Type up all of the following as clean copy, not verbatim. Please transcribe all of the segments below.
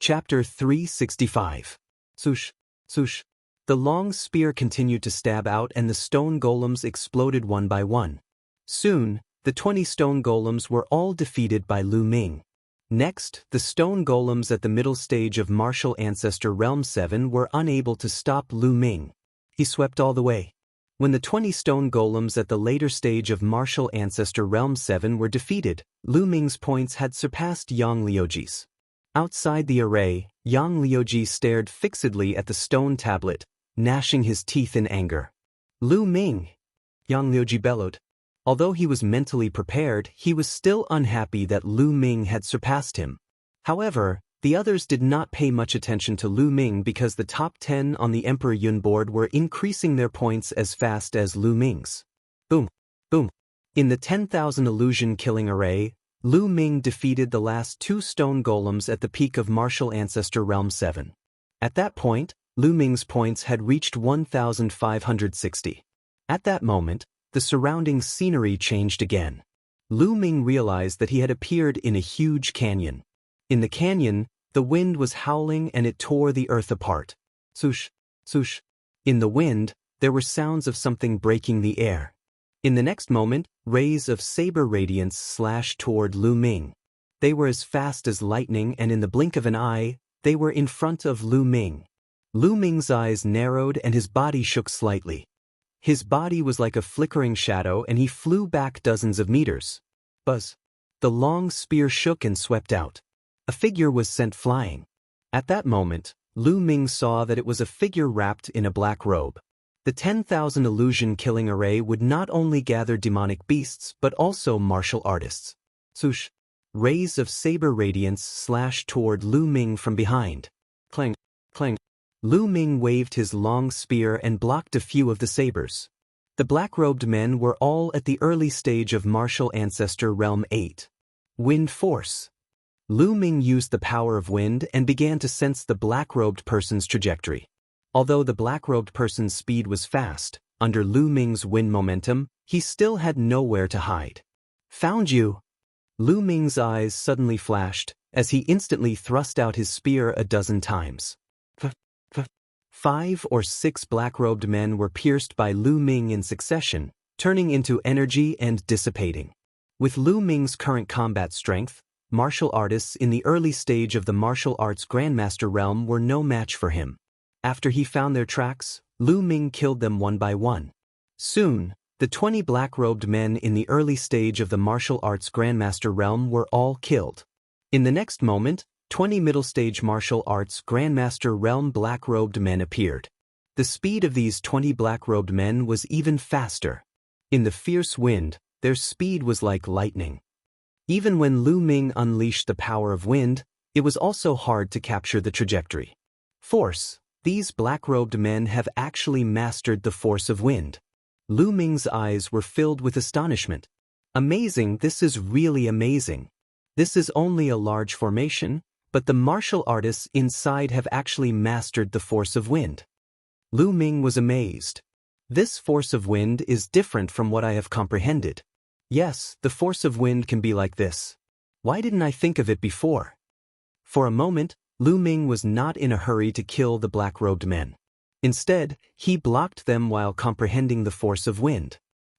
Chapter 365. Swoosh, swoosh. The long spear continued to stab out and the stone golems exploded one by one. Soon, the 20 stone golems were all defeated by Lu Ming. Next, the stone golems at the middle stage of Martial Ancestor Realm 7 were unable to stop Lu Ming. He swept all the way. When the 20 stone golems at the later stage of Martial Ancestor Realm 7 were defeated, Lu Ming's points had surpassed Yang Liuji's. Outside the array, Yang Liuji stared fixedly at the stone tablet, gnashing his teeth in anger. Lu Ming! Yang Liuji bellowed. Although he was mentally prepared, he was still unhappy that Lu Ming had surpassed him. However, the others did not pay much attention to Lu Ming because the top 10 on the Emperor Yun board were increasing their points as fast as Lu Ming's. Boom! Boom! In the 10,000 illusion killing array, Lu Ming defeated the last 2 stone golems at the peak of Martial Ancestor Realm 7. At that point, Lu Ming's points had reached 1,560. At that moment, the surrounding scenery changed again. Lu Ming realized that he had appeared in a huge canyon. In the canyon, the wind was howling and it tore the earth apart. Swoosh, swoosh. In the wind, there were sounds of something breaking the air. In the next moment, rays of saber radiance slashed toward Lu Ming. They were as fast as lightning and in the blink of an eye, they were in front of Lu Ming. Lu Ming's eyes narrowed and his body shook slightly. His body was like a flickering shadow and he flew back dozens of meters. Buzz. The long spear shook and swept out. A figure was sent flying. At that moment, Lu Ming saw that it was a figure wrapped in a black robe. The 10,000 illusion killing array would not only gather demonic beasts but also martial artists. Swoosh. Rays of saber radiance slashed toward Lu Ming from behind. Clang, clang. Lu Ming waved his long spear and blocked a few of the sabers. The black-robed men were all at the early stage of Martial Ancestor Realm 8. Wind Force. Lu Ming used the power of wind and began to sense the black-robed person's trajectory. Although the black-robed person's speed was fast, under Lu Ming's wind momentum, he still had nowhere to hide. Found you! Lu Ming's eyes suddenly flashed, as he instantly thrust out his spear a dozen times. 5 or 6 black-robed men were pierced by Lu Ming in succession, turning into energy and dissipating. With Lu Ming's current combat strength, martial artists in the early stage of the martial arts Grandmaster realm were no match for him. After he found their tracks, Lu Ming killed them one by one. Soon, the 20 black-robed men in the early stage of the martial arts Grandmaster realm were all killed. In the next moment, 20 middle-stage martial arts Grandmaster realm black-robed men appeared. The speed of these 20 black-robed men was even faster. In the fierce wind, their speed was like lightning. Even when Lu Ming unleashed the power of wind, it was also hard to capture the trajectory. Force. These black-robed men have actually mastered the force of wind. Lu Ming's eyes were filled with astonishment. Amazing, this is really amazing. This is only a large formation, but the martial artists inside have actually mastered the force of wind. Lu Ming was amazed. This force of wind is different from what I have comprehended. Yes, the force of wind can be like this. Why didn't I think of it before? For a moment, Lu Ming was not in a hurry to kill the black-robed men. Instead, he blocked them while comprehending the force of wind.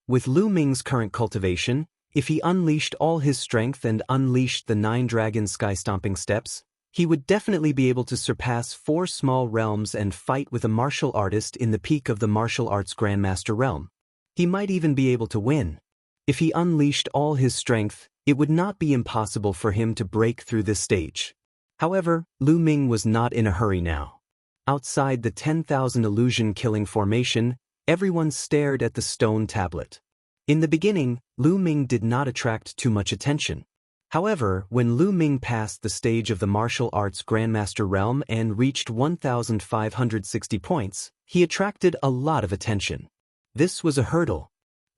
With Lu Ming's current cultivation, if he unleashed all his strength and unleashed the 9 dragon sky-stomping steps, he would definitely be able to surpass 4 small realms and fight with a martial artist in the peak of the martial arts Grandmaster realm. He might even be able to win. If he unleashed all his strength, it would not be impossible for him to break through this stage. However, Lu Ming was not in a hurry now. Outside the 10,000 illusion killing formation, everyone stared at the stone tablet. In the beginning, Lu Ming did not attract too much attention. However, when Lu Ming passed the stage of the martial arts Grandmaster realm and reached 1,560 points, he attracted a lot of attention. This was a hurdle.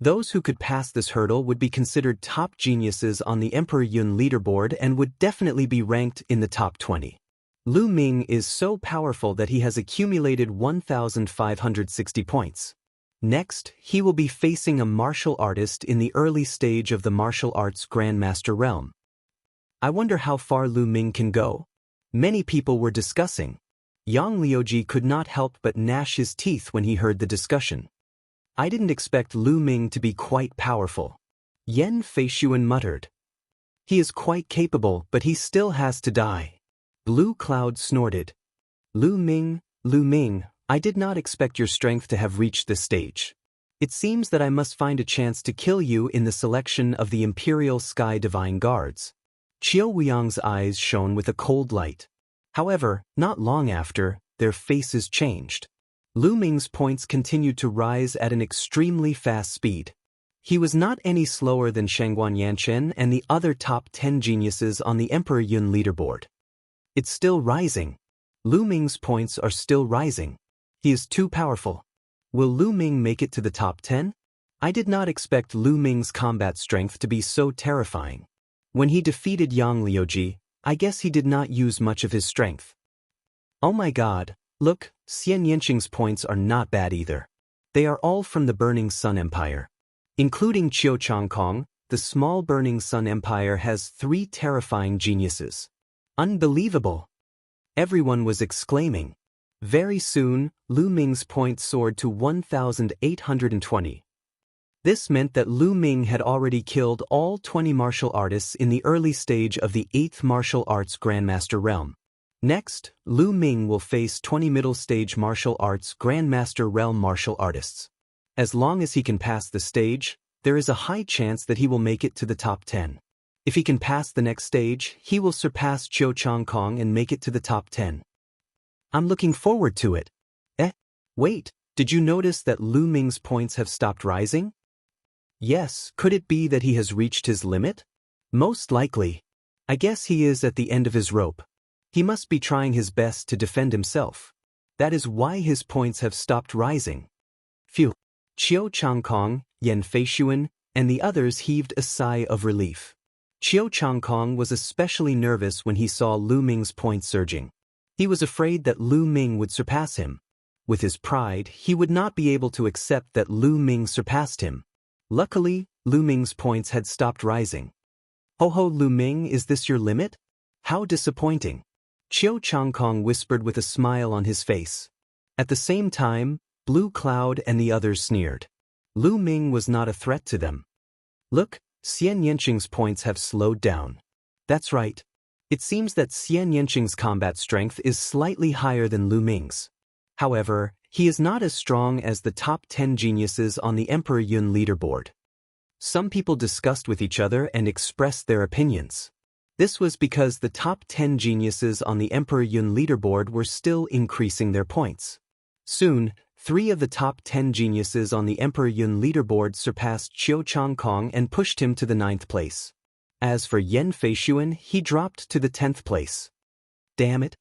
Those who could pass this hurdle would be considered top geniuses on the Emperor Yun leaderboard and would definitely be ranked in the top 20. Lu Ming is so powerful that he has accumulated 1,560 points. Next, he will be facing a martial artist in the early stage of the martial arts Grandmaster realm. I wonder how far Lu Ming can go. Many people were discussing. Yang Liuji could not help but gnash his teeth when he heard the discussion. I didn't expect Lu Ming to be quite powerful. Yan Feishuan muttered. He is quite capable, but he still has to die. Blue Cloud snorted. Lu Ming, I did not expect your strength to have reached this stage. It seems that I must find a chance to kill you in the selection of the Imperial Sky Divine Guards. Qiu Weiyang's eyes shone with a cold light. However, not long after, their faces changed. Lu Ming's points continued to rise at an extremely fast speed. He was not any slower than Shangguan Yanchen and the other top 10 geniuses on the Emperor Yun leaderboard. It's still rising. Lu Ming's points are still rising. He is too powerful. Will Lu Ming make it to the top 10? I did not expect Lu Ming's combat strength to be so terrifying. When he defeated Yang Liuji, I guess he did not use much of his strength. Oh my god, look, Xian Yanqing's points are not bad either. They are all from the Burning Sun Empire. Including Qiu Changkong, the small Burning Sun Empire has 3 terrifying geniuses. Unbelievable! Everyone was exclaiming. Very soon, Lu Ming's points soared to 1,820. This meant that Lu Ming had already killed all 20 martial artists in the early stage of the 8th martial arts Grandmaster realm. Next, Lu Ming will face 20 middle stage martial arts Grandmaster realm martial artists. As long as he can pass the stage, there is a high chance that he will make it to the top 10. If he can pass the next stage, he will surpass Qiu Changkong and make it to the top 10. I'm looking forward to it. Wait, did you notice that Lu Ming's points have stopped rising? Yes, could it be that he has reached his limit? Most likely. I guess he is at the end of his rope. He must be trying his best to defend himself. That is why his points have stopped rising. Phew. Qiu Changkong, Yan Feishuan, and the others heaved a sigh of relief. Qiu Changkong was especially nervous when he saw Lu Ming's points surging. He was afraid that Lu Ming would surpass him. With his pride, he would not be able to accept that Lu Ming surpassed him. Luckily, Lu Ming's points had stopped rising. Ho Lu Ming, is this your limit? How disappointing. Qiu Changkong whispered with a smile on his face. At the same time, Blue Cloud and the others sneered. Lu Ming was not a threat to them. Look, Xian Yanqing's points have slowed down. That's right. It seems that Xian Yanqing's combat strength is slightly higher than Lu Ming's. However, he is not as strong as the top 10 geniuses on the Emperor Yun leaderboard. Some people discussed with each other and expressed their opinions. This was because the top 10 geniuses on the Emperor Yun leaderboard were still increasing their points. Soon, 3 of the top 10 geniuses on the Emperor Yun leaderboard surpassed Qiu Changkong and pushed him to the 9th place. As for Yan Feishuan, he dropped to the 10th place. Damn it.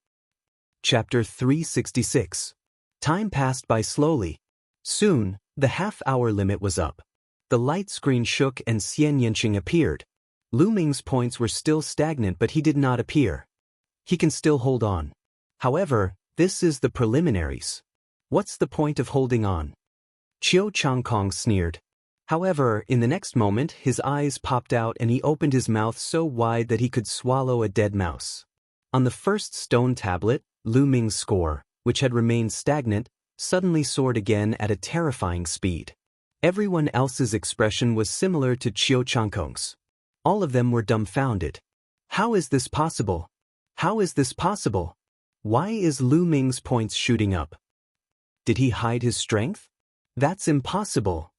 Chapter 366. Time passed by slowly. Soon, the half-hour limit was up. The light screen shook and Xian Yanqing appeared. Lu Ming's points were still stagnant, but he did not appear. He can still hold on. However, this is the preliminaries. What's the point of holding on? Qiu Changkong sneered. However, in the next moment, his eyes popped out and he opened his mouth so wide that he could swallow a dead mouse. On the first stone tablet, Lu Ming's score, which had remained stagnant, suddenly soared again at a terrifying speed. Everyone else's expression was similar to Qiu Changkong's. All of them were dumbfounded. How is this possible? How is this possible? Why is Lu Ming's points shooting up? Did he hide his strength? That's impossible.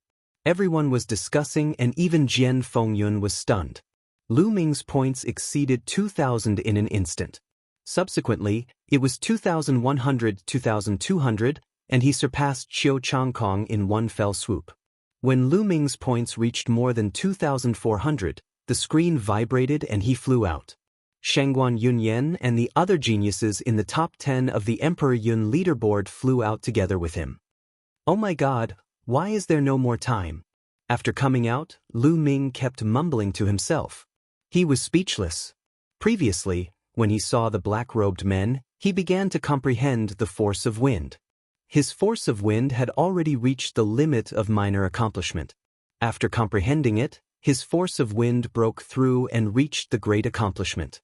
Everyone was discussing and even Jian Fengyun was stunned. Lu Ming's points exceeded 2,000 in an instant. Subsequently, it was 2,100, 2,200, and he surpassed Qiu Changkong in one fell swoop. When Lu Ming's points reached more than 2,400, the screen vibrated and he flew out. Shangguan Yunyan and the other geniuses in the top 10 of the Emperor Yun leaderboard flew out together with him. Oh my god, why is there no more time? After coming out, Lu Ming kept mumbling to himself. He was speechless. Previously, when he saw the black-robed men, he began to comprehend the force of wind. His force of wind had already reached the limit of minor accomplishment. After comprehending it, his force of wind broke through and reached the great accomplishment.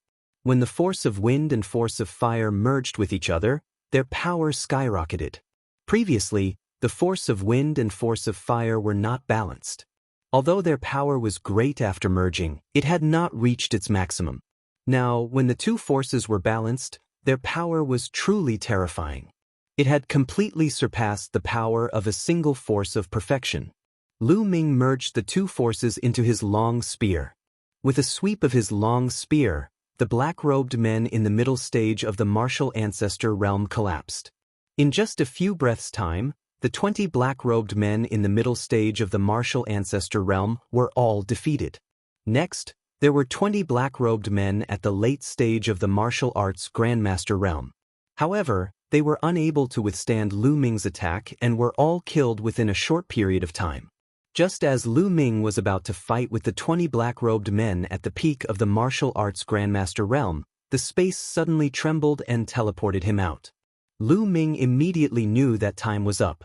When the force of wind and force of fire merged with each other, their power skyrocketed. Previously, the force of wind and force of fire were not balanced. Although their power was great after merging, it had not reached its maximum. Now, when the two forces were balanced, their power was truly terrifying. It had completely surpassed the power of a single force of perfection. Lu Ming merged the two forces into his long spear. With a sweep of his long spear, the black-robed men in the middle stage of the martial ancestor realm collapsed. In just a few breaths' time, the 20 black-robed men in the middle stage of the martial ancestor realm were all defeated. Next, there were 20 black-robed men at the late stage of the martial arts grandmaster realm. However, they were unable to withstand Lu Ming's attack and were all killed within a short period of time. Just as Lu Ming was about to fight with the 20 black-robed men at the peak of the martial arts grandmaster realm, the space suddenly trembled and teleported him out. Lu Ming immediately knew that time was up.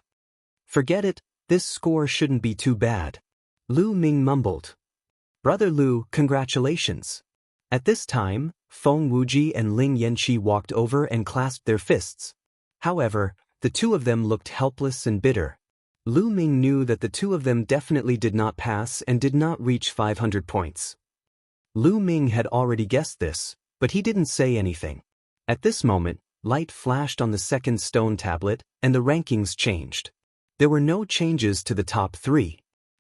Forget it, this score shouldn't be too bad. Lu Ming mumbled. Brother Lu, congratulations. At this time, Feng Wuji and Ling Yanqi walked over and clasped their fists. However, the two of them looked helpless and bitter. Lu Ming knew that the two of them definitely did not pass and did not reach 500 points. Lu Ming had already guessed this, but he didn't say anything. At this moment, light flashed on the second stone tablet, and the rankings changed. There were no changes to the top three.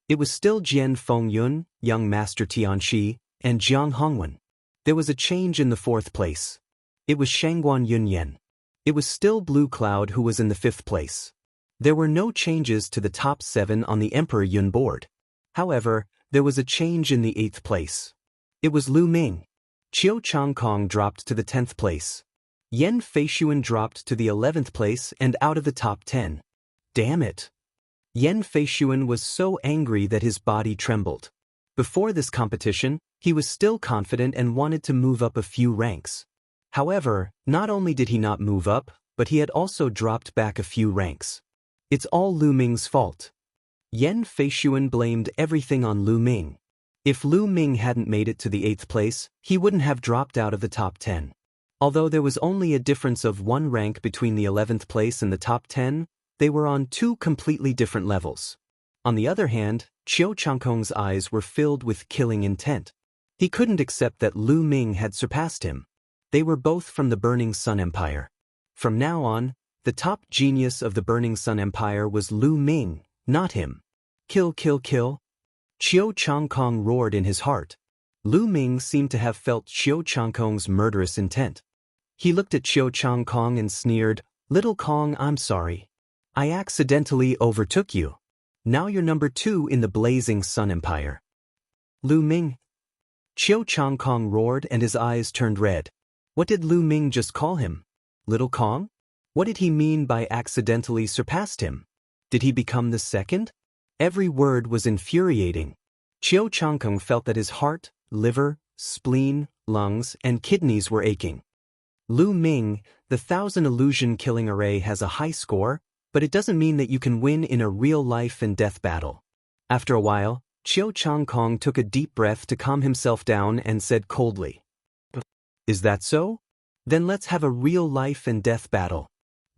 It was still Jian Fengyun, Young Master Tianxi, and Jiang Hongwen. There was a change in the fourth place. It was Shangguan Yunyan. It was still Blue Cloud who was in the fifth place. There were no changes to the top 7 on the Emperor Yun board. However, there was a change in the 8th place. It was Lu Ming. Qiu Changkong dropped to the 10th place. Yan Feishuan dropped to the 11th place and out of the top 10. Damn it! Yan Feishuan was so angry that his body trembled. Before this competition, he was still confident and wanted to move up a few ranks. However, not only did he not move up, but he had also dropped back a few ranks. It's all Lu Ming's fault. Yan Feishuan blamed everything on Lu Ming. If Lu Ming hadn't made it to the 8th place, he wouldn't have dropped out of the top 10. Although there was only a difference of 1 rank between the 11th place and the top 10, they were on 2 completely different levels. On the other hand, Qiu Changkong's eyes were filled with killing intent. He couldn't accept that Lu Ming had surpassed him. They were both from the Burning Sun Empire. From now on, the top genius of the Burning Sun Empire was Lu Ming, not him. Kill, kill, kill. Qiu Changkong roared in his heart. Lu Ming seemed to have felt Qiu Changkong's murderous intent. He looked at Qiu Changkong and sneered, "Little Kong, I'm sorry. I accidentally overtook you. Now you're number 2 in the Blazing Sun Empire." Lu Ming? Qiu Changkong roared and his eyes turned red. What did Lu Ming just call him? Little Kong? What did he mean by accidentally surpassed him? Did he become the second? Every word was infuriating. Qiu Changkong felt that his heart, liver, spleen, lungs, and kidneys were aching. Lu Ming, the 1000 illusion killing array has a high score, but it doesn't mean that you can win in a real life and death battle. After a while, Qiu Changkong took a deep breath to calm himself down and said coldly, "Is that so? Then let's have a real life and death battle."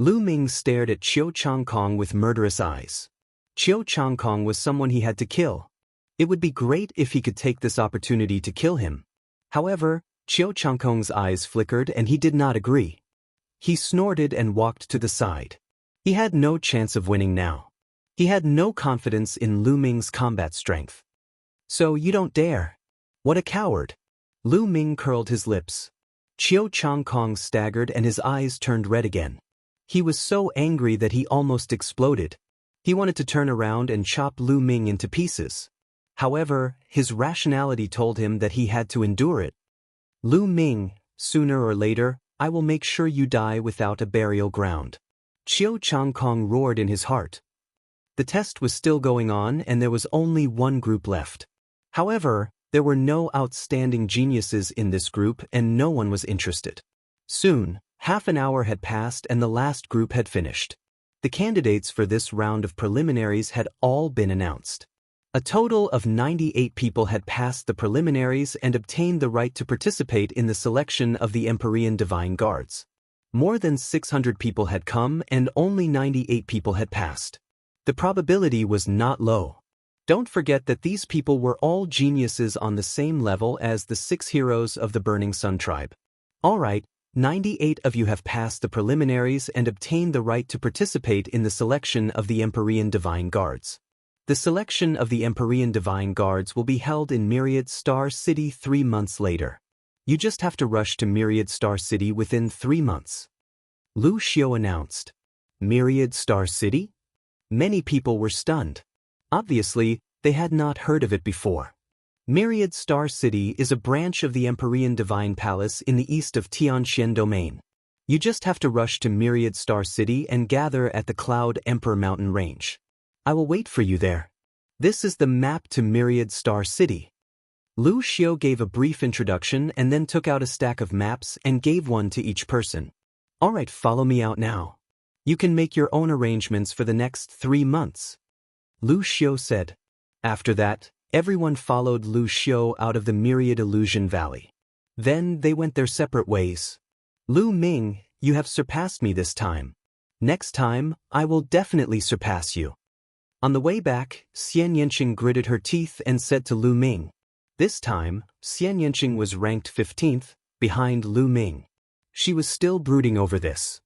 Lu Ming stared at Qiu Changkong with murderous eyes. Qiu Changkong was someone he had to kill. It would be great if he could take this opportunity to kill him. However, Qiu Changkong's eyes flickered and he did not agree. He snorted and walked to the side. He had no chance of winning now. He had no confidence in Lu Ming's combat strength. "So you don't dare? What a coward!" Lu Ming curled his lips. Qiu Changkong staggered and his eyes turned red again. He was so angry that he almost exploded. He wanted to turn around and chop Lu Ming into pieces. However, his rationality told him that he had to endure it. "Lu Ming, sooner or later, I will make sure you die without a burial ground." Qiu Changkong roared in his heart. The test was still going on and there was only one group left. However, there were no outstanding geniuses in this group and no one was interested. Soon, half an hour had passed and the last group had finished. The candidates for this round of preliminaries had all been announced. A total of 98 people had passed the preliminaries and obtained the right to participate in the selection of the Empyrean Divine Guards. More than 600 people had come and only 98 people had passed. The probability was not low. Don't forget that these people were all geniuses on the same level as the 6 heroes of the Burning Sun tribe. Alright, 98 of you have passed the preliminaries and obtained the right to participate in the selection of the Empyrean Divine Guards. The selection of the Empyrean Divine Guards will be held in Myriad Star City 3 months later. You just have to rush to Myriad Star City within 3 months. Lu Xiao announced. Myriad Star City? Many people were stunned. Obviously, they had not heard of it before. Myriad Star City is a branch of the Empyrean Divine Palace in the east of Tianxian Domain. You just have to rush to Myriad Star City and gather at the Cloud Emperor Mountain Range. I will wait for you there. This is the map to Myriad Star City. Lu Xiao gave a brief introduction and then took out a stack of maps and gave one to each person. Alright, follow me out now. You can make your own arrangements for the next 3 months. Lu Xiao said. After that, everyone followed Lu Xiao out of the Myriad Illusion Valley. Then they went their separate ways. Lu Ming, you have surpassed me this time. Next time, I will definitely surpass you. On the way back, Xianxia gritted her teeth and said to Lu Ming. This time, Xianxia was ranked 15th, behind Lu Ming. She was still brooding over this.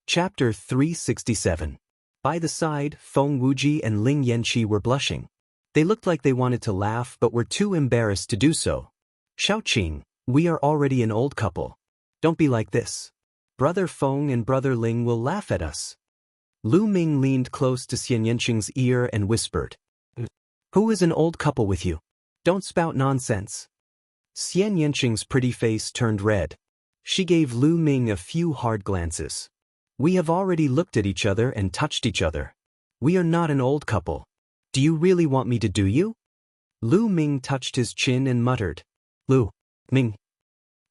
Chapter 367. By the side, Feng Wuji and Ling Yanqi were blushing. They looked like they wanted to laugh but were too embarrassed to do so. Xiaoqing, we are already an old couple. Don't be like this. Brother Feng and Brother Ling will laugh at us. Lu Ming leaned close to Xianxing's ear and whispered. Who is an old couple with you? Don't spout nonsense. Xianxing's pretty face turned red. She gave Lu Ming a few hard glances. We have already looked at each other and touched each other. We are not an old couple. Do you really want me to do you? Lu Ming touched his chin and muttered. Lu Ming.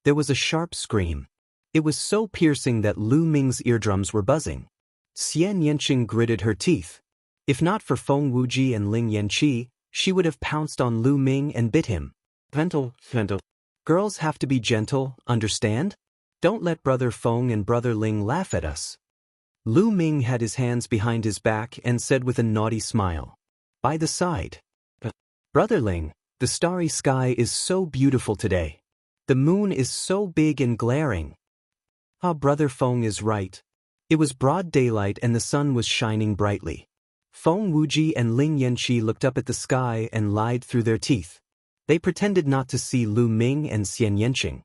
There was a sharp scream. It was so piercing that Lu Ming's eardrums were buzzing. Xianxia gritted her teeth. If not for Feng Wuji and Ling Yanqi, she would have pounced on Lu Ming and bit him. Gentle. Girls have to be gentle, understand? Don't let Brother Feng and Brother Ling laugh at us. Lu Ming had his hands behind his back and said with a naughty smile. By the side. Brother Ling, the starry sky is so beautiful today. The moon is so big and glaring. Brother Feng is right. It was broad daylight and the sun was shining brightly. Feng Wuji and Ling Yanqi looked up at the sky and lied through their teeth. They pretended not to see Lu Ming and Xianxia.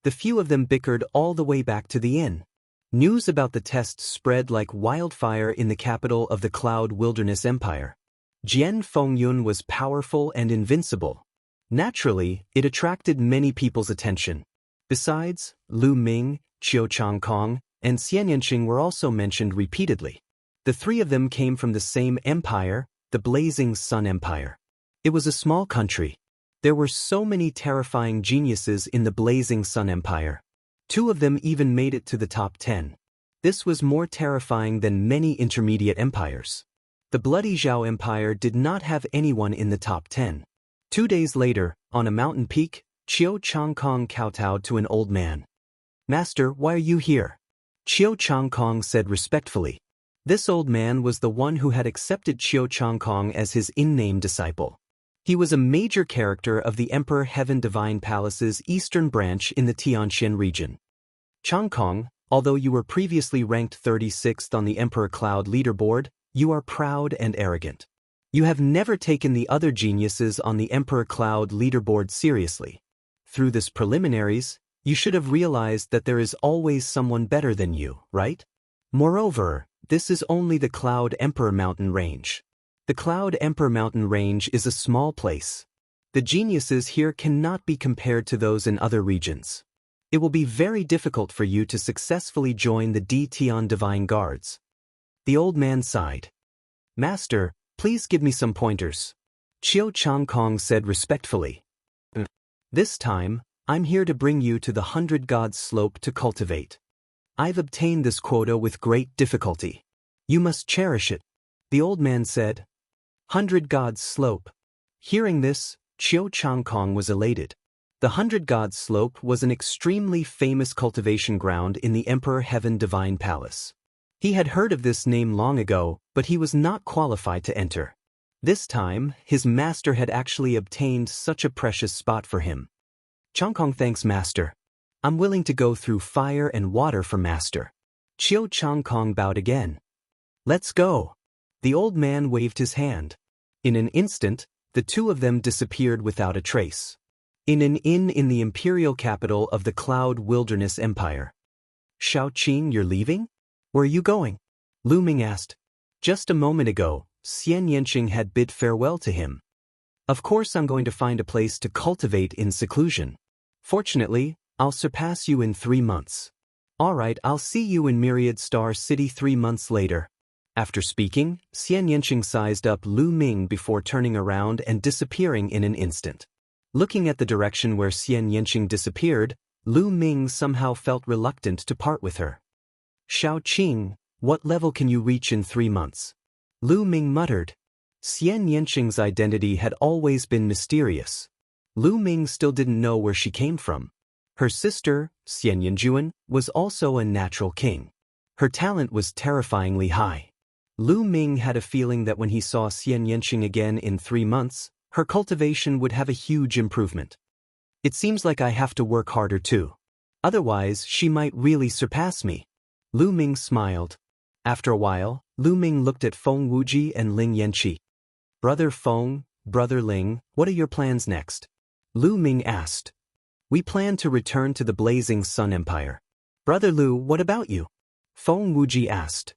The few of them bickered all the way back to the inn. News about the test spread like wildfire in the capital of the Cloud Wilderness Empire. Jian Fengyun was powerful and invincible. Naturally, it attracted many people's attention. Besides, Lu Ming, Qiu Changkong, and Xianxia were also mentioned repeatedly. The 3 of them came from the same empire, the Blazing Sun Empire. It was a small country. There were so many terrifying geniuses in the Blazing Sun Empire. 2 of them even made it to the top 10. This was more terrifying than many intermediate empires. The Bloody Zhao Empire did not have anyone in the top 10. 2 days later, on a mountain peak, Qiu Changkong kowtowed to an old man. Master, why are you here? Qiu Changkong said respectfully. This old man was the one who had accepted Qiu Changkong as his in-name disciple. He was a major character of the Emperor Heaven Divine Palace's eastern branch in the Tianxian region. Changkong, although you were previously ranked 36th on the Emperor Cloud leaderboard, you are proud and arrogant. You have never taken the other geniuses on the Emperor Cloud leaderboard seriously. Through this preliminaries, you should have realized that there is always someone better than you, right? Moreover, this is only the Cloud Emperor Mountain Range. The Cloud Emperor Mountain Range is a small place. The geniuses here cannot be compared to those in other regions. It will be very difficult for you to successfully join the Tian Divine Guards. The old man sighed. Master, please give me some pointers. Qiu Changkong said respectfully. This time, I'm here to bring you to the 100 Gods slope to cultivate. I've obtained this quota with great difficulty. You must cherish it. The old man said. 100 Gods slope. Hearing this, Qiu Changkong was elated. The 100 Gods Slope was an extremely famous cultivation ground in the Emperor Heaven Divine Palace. He had heard of this name long ago, but he was not qualified to enter. This time, his master had actually obtained such a precious spot for him. Changkong thanks master. I'm willing to go through fire and water for master. Qiu Changkong bowed again. Let's go. The old man waved his hand. In an instant, the two of them disappeared without a trace. In an inn in the imperial capital of the Cloud Wilderness Empire. Shaoqing, you're leaving? Where are you going? Lu Ming asked. Just a moment ago, Xianxia had bid farewell to him. Of course I'm going to find a place to cultivate in seclusion. Fortunately, I'll surpass you in 3 months. All right, I'll see you in Myriad Star City 3 months later. After speaking, Xianxia sized up Lu Ming before turning around and disappearing in an instant. Looking at the direction where Xianxia disappeared, Lu Ming somehow felt reluctant to part with her. Shaoqing, what level can you reach in 3 months? Lu Ming muttered. Xianxia's identity had always been mysterious. Lu Ming still didn't know where she came from. Her sister, Xianyanjuan, was also a natural king. Her talent was terrifyingly high. Lu Ming had a feeling that when he saw Xianxia again in 3 months, her cultivation would have a huge improvement. It seems like I have to work harder too. Otherwise, she might really surpass me. Lu Ming smiled. After a while, Lu Ming looked at Feng Wuji and Ling Yanqi. Brother Feng, Brother Ling, what are your plans next? Lu Ming asked. We plan to return to the Blazing Sun Empire. Brother Lu, what about you? Feng Wuji asked.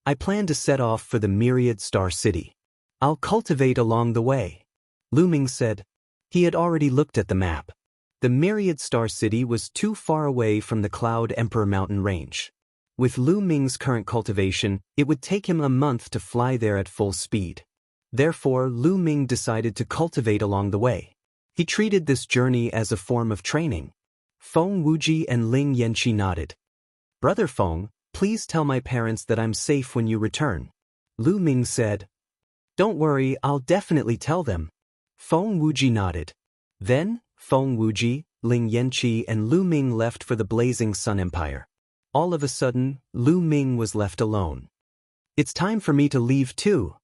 I plan to set off for the Myriad Star City. I'll cultivate along the way. Lu Ming said. He had already looked at the map. The Myriad Star City was too far away from the Cloud Emperor mountain range. With Lu Ming's current cultivation, it would take him a month to fly there at full speed. Therefore, Lu Ming decided to cultivate along the way. He treated this journey as a form of training. Feng Wuji and Ling Yanqi nodded. Brother Feng, please tell my parents that I'm safe when you return. Lu Ming said. Don't worry, I'll definitely tell them. Feng Wuji nodded. Then, Feng Wuji, Ling Yanqi and Lu Ming left for the Blazing Sun Empire. All of a sudden, Lu Ming was left alone. It's time for me to leave too.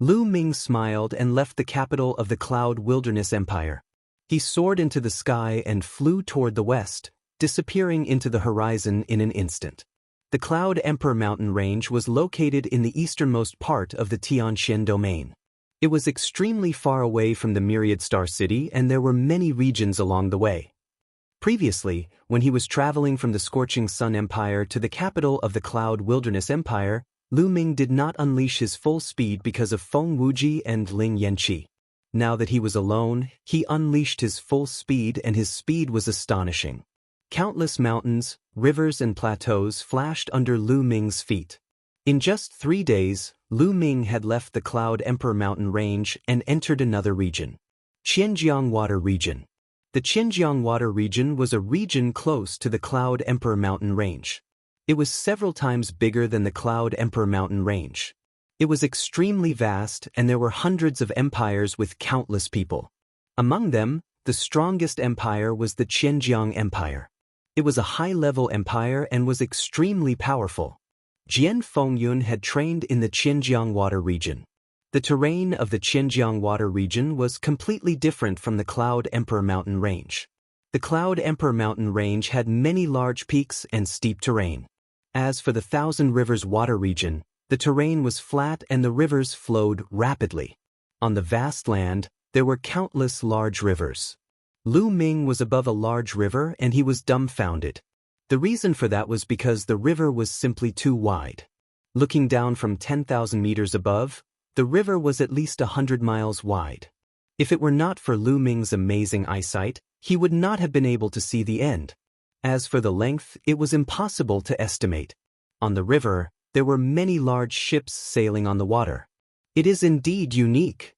Lu Ming smiled and left the capital of the Cloud Wilderness Empire. He soared into the sky and flew toward the west, disappearing into the horizon in an instant. The Cloud Emperor mountain range was located in the easternmost part of the Tianxian domain. It was extremely far away from the Myriad Star City and there were many regions along the way. Previously, when he was traveling from the Scorching Sun Empire to the capital of the Cloud Wilderness Empire, Lu Ming did not unleash his full speed because of Feng Wuji and Ling Yanqi. Now that he was alone, he unleashed his full speed and his speed was astonishing. Countless mountains, rivers and plateaus flashed under Lu Ming's feet. In just 3 days, Lu Ming had left the Cloud Emperor mountain range and entered another region. Qianjiang Water Region. The Qianjiang Water Region was a region close to the Cloud Emperor mountain range. It was several times bigger than the Cloud Emperor mountain range. It was extremely vast and there were hundreds of empires with countless people. Among them, the strongest empire was the Qianjiang Empire. It was a high-level empire and was extremely powerful. Jian Fengyun had trained in the Qianjiang Water Region. The terrain of the Qianjiang Water Region was completely different from the Cloud Emperor mountain range. The Cloud Emperor mountain range had many large peaks and steep terrain. As for the Thousand Rivers Water Region, the terrain was flat and the rivers flowed rapidly. On the vast land, there were countless large rivers. Lu Ming was above a large river and he was dumbfounded. The reason for that was because the river was simply too wide. Looking down from 10,000 meters above, the river was at least 100 miles wide. If it were not for Lu Ming's amazing eyesight, he would not have been able to see the end. As for the length, it was impossible to estimate. On the river, there were many large ships sailing on the water. It is indeed unique.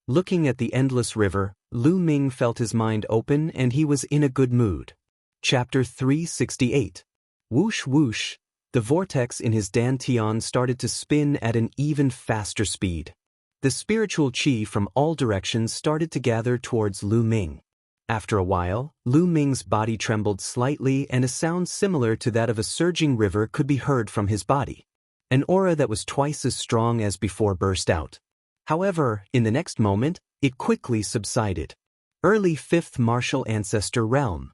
Looking at the endless river, Lu Ming felt his mind open and he was in a good mood. Chapter 368. Whoosh whoosh. The vortex in his dantian started to spin at an even faster speed. The spiritual qi from all directions started to gather towards Lu Ming. After a while, Lu Ming's body trembled slightly and a sound similar to that of a surging river could be heard from his body. An aura that was twice as strong as before burst out. However, in the next moment, it quickly subsided. Early 5th Martial Ancestor Realm.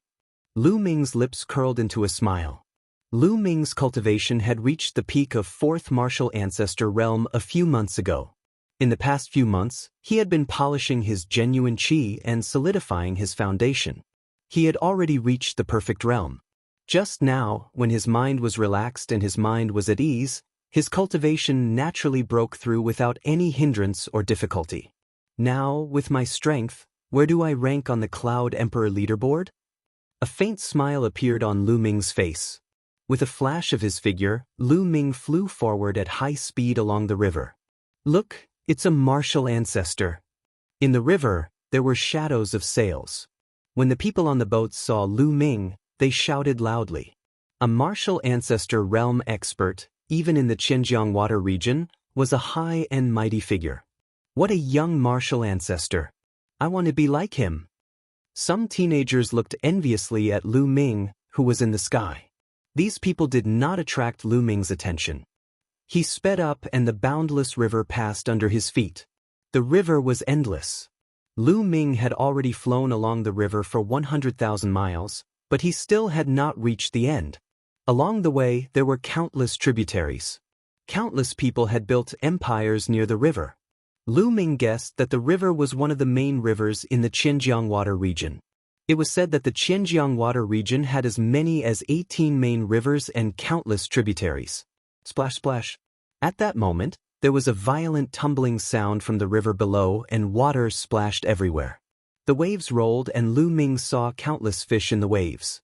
Lu Ming's lips curled into a smile. Lu Ming's cultivation had reached the peak of 4th Martial Ancestor Realm a few months ago. In the past few months, he had been polishing his genuine qi and solidifying his foundation. He had already reached the perfect realm. Just now, when his mind was relaxed and his mind was at ease, his cultivation naturally broke through without any hindrance or difficulty. Now, with my strength, where do I rank on the Cloud Emperor leaderboard? A faint smile appeared on Lu Ming's face. With a flash of his figure, Lu Ming flew forward at high speed along the river. Look, it's a martial ancestor. In the river, there were shadows of sails. When the people on the boats saw Lu Ming, they shouted loudly. A martial ancestor realm expert, even in the Xinjiang water region, was a high and mighty figure. What a young martial ancestor. I want to be like him. Some teenagers looked enviously at Lu Ming, who was in the sky. These people did not attract Lu Ming's attention. He sped up and the boundless river passed under his feet. The river was endless. Lu Ming had already flown along the river for 100,000 miles, but he still had not reached the end. Along the way, there were countless tributaries. Countless people had built empires near the river. Lu Ming guessed that the river was one of the main rivers in the Xinjiang water region. It was said that the Xinjiang water region had as many as 18 main rivers and countless tributaries. Splash, splash. At that moment, there was a violent tumbling sound from the river below and water splashed everywhere. The waves rolled and Lu Ming saw countless fish in the waves.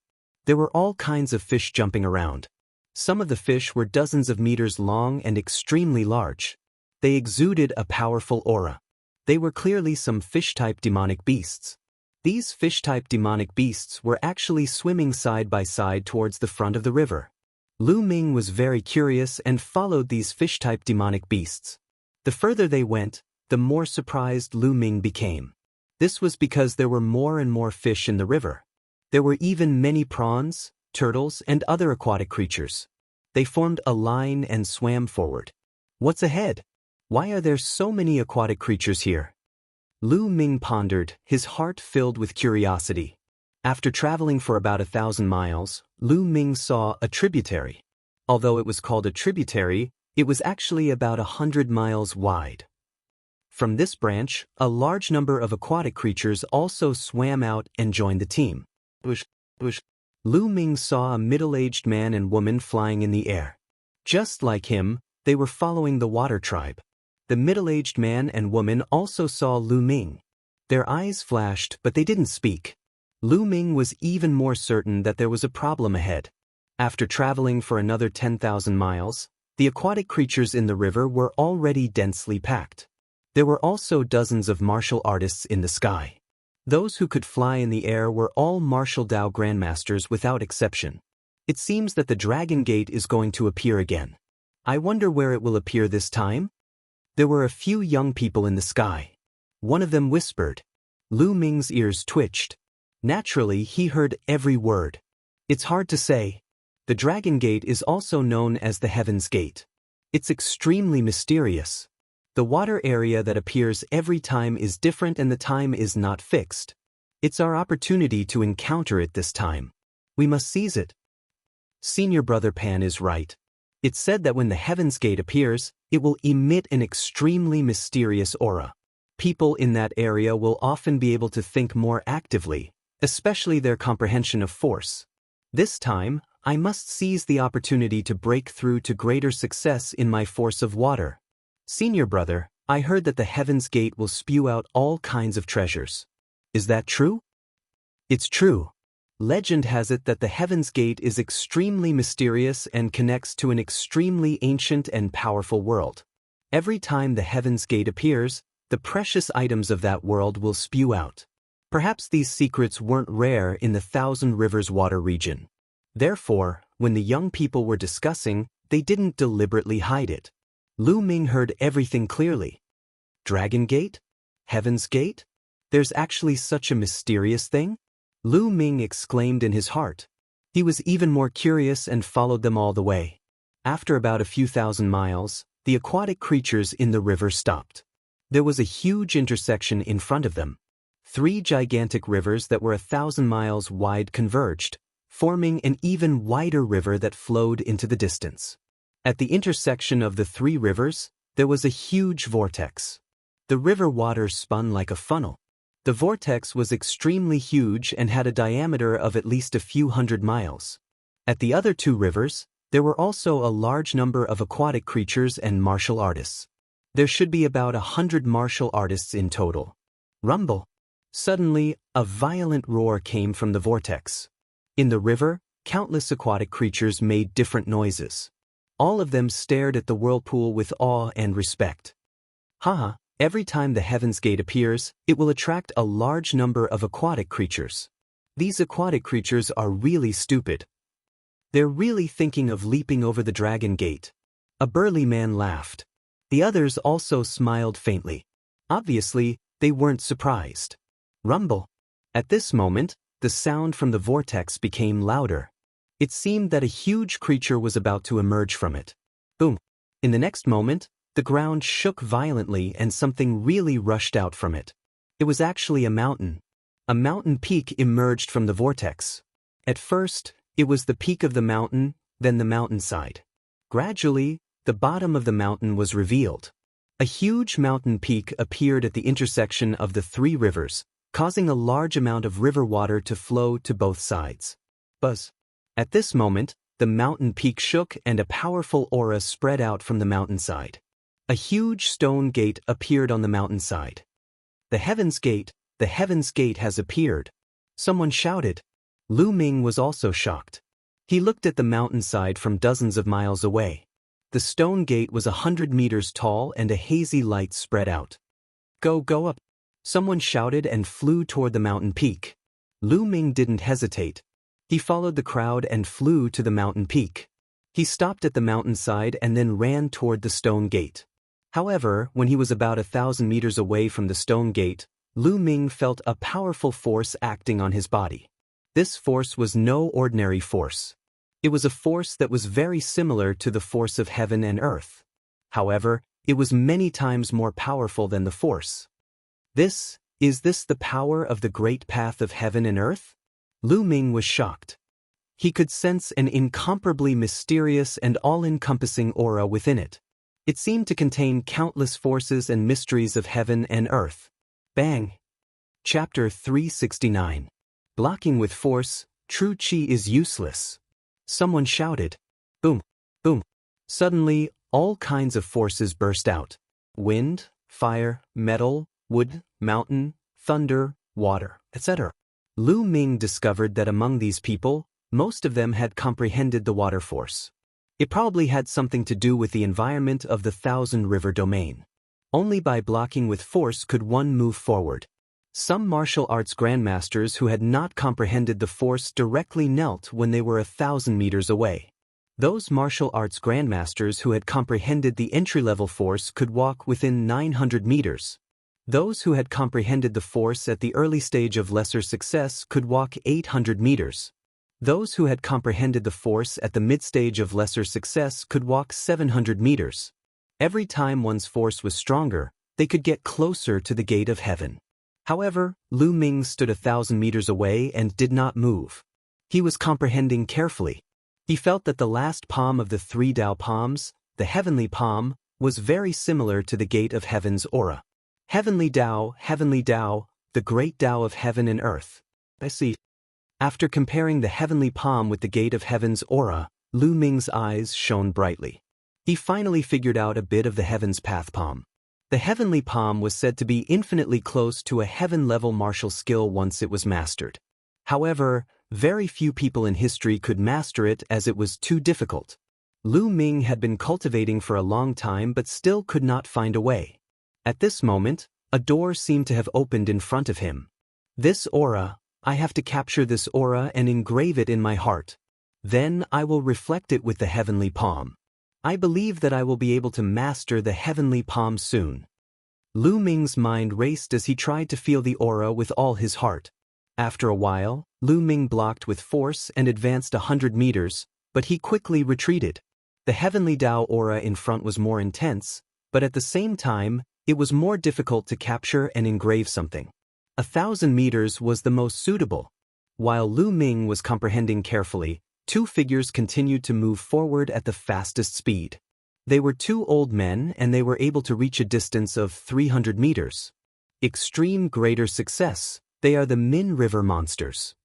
There were all kinds of fish jumping around. Some of the fish were dozens of meters long and extremely large. They exuded a powerful aura. They were clearly some fish-type demonic beasts. These fish-type demonic beasts were actually swimming side by side towards the front of the river. Lu Ming was very curious and followed these fish-type demonic beasts. The further they went, the more surprised Lu Ming became. This was because there were more and more fish in the river. There were even many prawns, turtles, and other aquatic creatures. They formed a line and swam forward. What's ahead? Why are there so many aquatic creatures here? Lu Ming pondered, his heart filled with curiosity. After traveling for about 1,000 miles, Lu Ming saw a tributary. Although it was called a tributary, it was actually about 100 miles wide. From this branch, a large number of aquatic creatures also swam out and joined the team. Lu Ming saw a middle-aged man and woman flying in the air. Just like him, they were following the water tribe. The middle-aged man and woman also saw Lu Ming. Their eyes flashed, but they didn't speak. Lu Ming was even more certain that there was a problem ahead. After traveling for another 10,000 miles, the aquatic creatures in the river were already densely packed. There were also dozens of martial artists in the sky. Those who could fly in the air were all martial Dao grandmasters without exception. It seems that the Dragon Gate is going to appear again. I wonder where it will appear this time? There were a few young people in the sky. One of them whispered. Lu Ming's ears twitched. Naturally, he heard every word. It's hard to say. The Dragon Gate is also known as the Heaven's Gate. It's extremely mysterious. The water area that appears every time is different and the time is not fixed. It's our opportunity to encounter it this time. We must seize it. Senior Brother Pan is right. It's said that when the Heaven's Gate appears, it will emit an extremely mysterious aura. People in that area will often be able to think more actively, especially their comprehension of force. This time, I must seize the opportunity to break through to greater success in my force of water. Senior Brother, I heard that the Heaven's Gate will spew out all kinds of treasures. Is that true? It's true. Legend has it that the Heaven's Gate is extremely mysterious and connects to an extremely ancient and powerful world. Every time the Heaven's Gate appears, the precious items of that world will spew out. Perhaps these secrets weren't rare in the Thousand Rivers water region. Therefore, when the young people were discussing, they didn't deliberately hide it. Lu Ming heard everything clearly. Dragon Gate? Heaven's Gate? There's actually such a mysterious thing? Lu Ming exclaimed in his heart. He was even more curious and followed them all the way. After about a few thousand miles, the aquatic creatures in the river stopped. There was a huge intersection in front of them. 3 gigantic rivers that were 1,000 miles wide converged, forming an even wider river that flowed into the distance. At the intersection of the 3 rivers, there was a huge vortex. The river water spun like a funnel. The vortex was extremely huge and had a diameter of at least a few hundred miles. At the other 2 rivers, there were also a large number of aquatic creatures and martial artists. There should be about 100 martial artists in total. Rumble! Suddenly, a violent roar came from the vortex. In the river, countless aquatic creatures made different noises. All of them stared at the whirlpool with awe and respect. Haha, every time the Heaven's Gate appears, it will attract a large number of aquatic creatures. These aquatic creatures are really stupid. They're really thinking of leaping over the Dragon Gate. A burly man laughed. The others also smiled faintly. Obviously, they weren't surprised. Rumble! At this moment, the sound from the vortex became louder. It seemed that a huge creature was about to emerge from it. Boom! In the next moment, the ground shook violently and something really rushed out from it. It was actually a mountain. A mountain peak emerged from the vortex. At first, it was the peak of the mountain, then the mountainside. Gradually, the bottom of the mountain was revealed. A huge mountain peak appeared at the intersection of the 3 rivers, causing a large amount of river water to flow to both sides. Buzz! At this moment, the mountain peak shook and a powerful aura spread out from the mountainside. A huge stone gate appeared on the mountainside. The Heaven's Gate has appeared. Someone shouted. Lu Ming was also shocked. He looked at the mountainside from dozens of miles away. The stone gate was 100 meters tall and a hazy light spread out. Go up! Someone shouted and flew toward the mountain peak. Lu Ming didn't hesitate. He followed the crowd and flew to the mountain peak. He stopped at the mountainside and then ran toward the stone gate. However, when he was about 1,000 meters away from the stone gate, Lu Ming felt a powerful force acting on his body. This force was no ordinary force. It was a force that was very similar to the force of heaven and earth. However, it was many times more powerful than the force. Is this the power of the great path of heaven and earth? Lu Ming was shocked. He could sense an incomparably mysterious and all-encompassing aura within it. It seemed to contain countless forces and mysteries of heaven and earth. Bang! Chapter 369. Blocking with force, true chi is useless. Someone shouted. Boom! Boom! Suddenly, all kinds of forces burst out. Wind, fire, metal, wood, mountain, thunder, water, etc. Lu Ming discovered that among these people, most of them had comprehended the water force. It probably had something to do with the environment of the 1,000 River domain. Only by blocking with force could one move forward. Some martial arts grandmasters who had not comprehended the force directly knelt when they were 1,000 meters away. Those martial arts grandmasters who had comprehended the entry-level force could walk within 900 meters. Those who had comprehended the force at the early stage of lesser success could walk 800 meters. Those who had comprehended the force at the mid-stage of lesser success could walk 700 meters. Every time one's force was stronger, they could get closer to the gate of heaven. However, Lu Ming stood 1,000 meters away and did not move. He was comprehending carefully. He felt that the last palm of the 3 Dao palms, the heavenly palm, was very similar to the gate of heaven's aura. Heavenly Dao, the great Dao of heaven and earth. I see. After comparing the heavenly palm with the gate of heaven's aura, Lu Ming's eyes shone brightly. He finally figured out a bit of the heaven's path palm. The heavenly palm was said to be infinitely close to a heaven-level martial skill once it was mastered. However, very few people in history could master it as it was too difficult. Lu Ming had been cultivating for a long time but still could not find a way. At this moment, a door seemed to have opened in front of him. This aura, I have to capture this aura and engrave it in my heart. Then I will reflect it with the heavenly palm. I believe that I will be able to master the heavenly palm soon. Lu Ming's mind raced as he tried to feel the aura with all his heart. After a while, Lu Ming blocked with force and advanced 100 meters, but he quickly retreated. The heavenly Dao aura in front was more intense, but at the same time, it was more difficult to capture and engrave something. 1,000 meters was the most suitable. While Lu Ming was comprehending carefully, two figures continued to move forward at the fastest speed. They were two old men and they were able to reach a distance of 300 meters. Extreme greater success, they are the Min River monsters.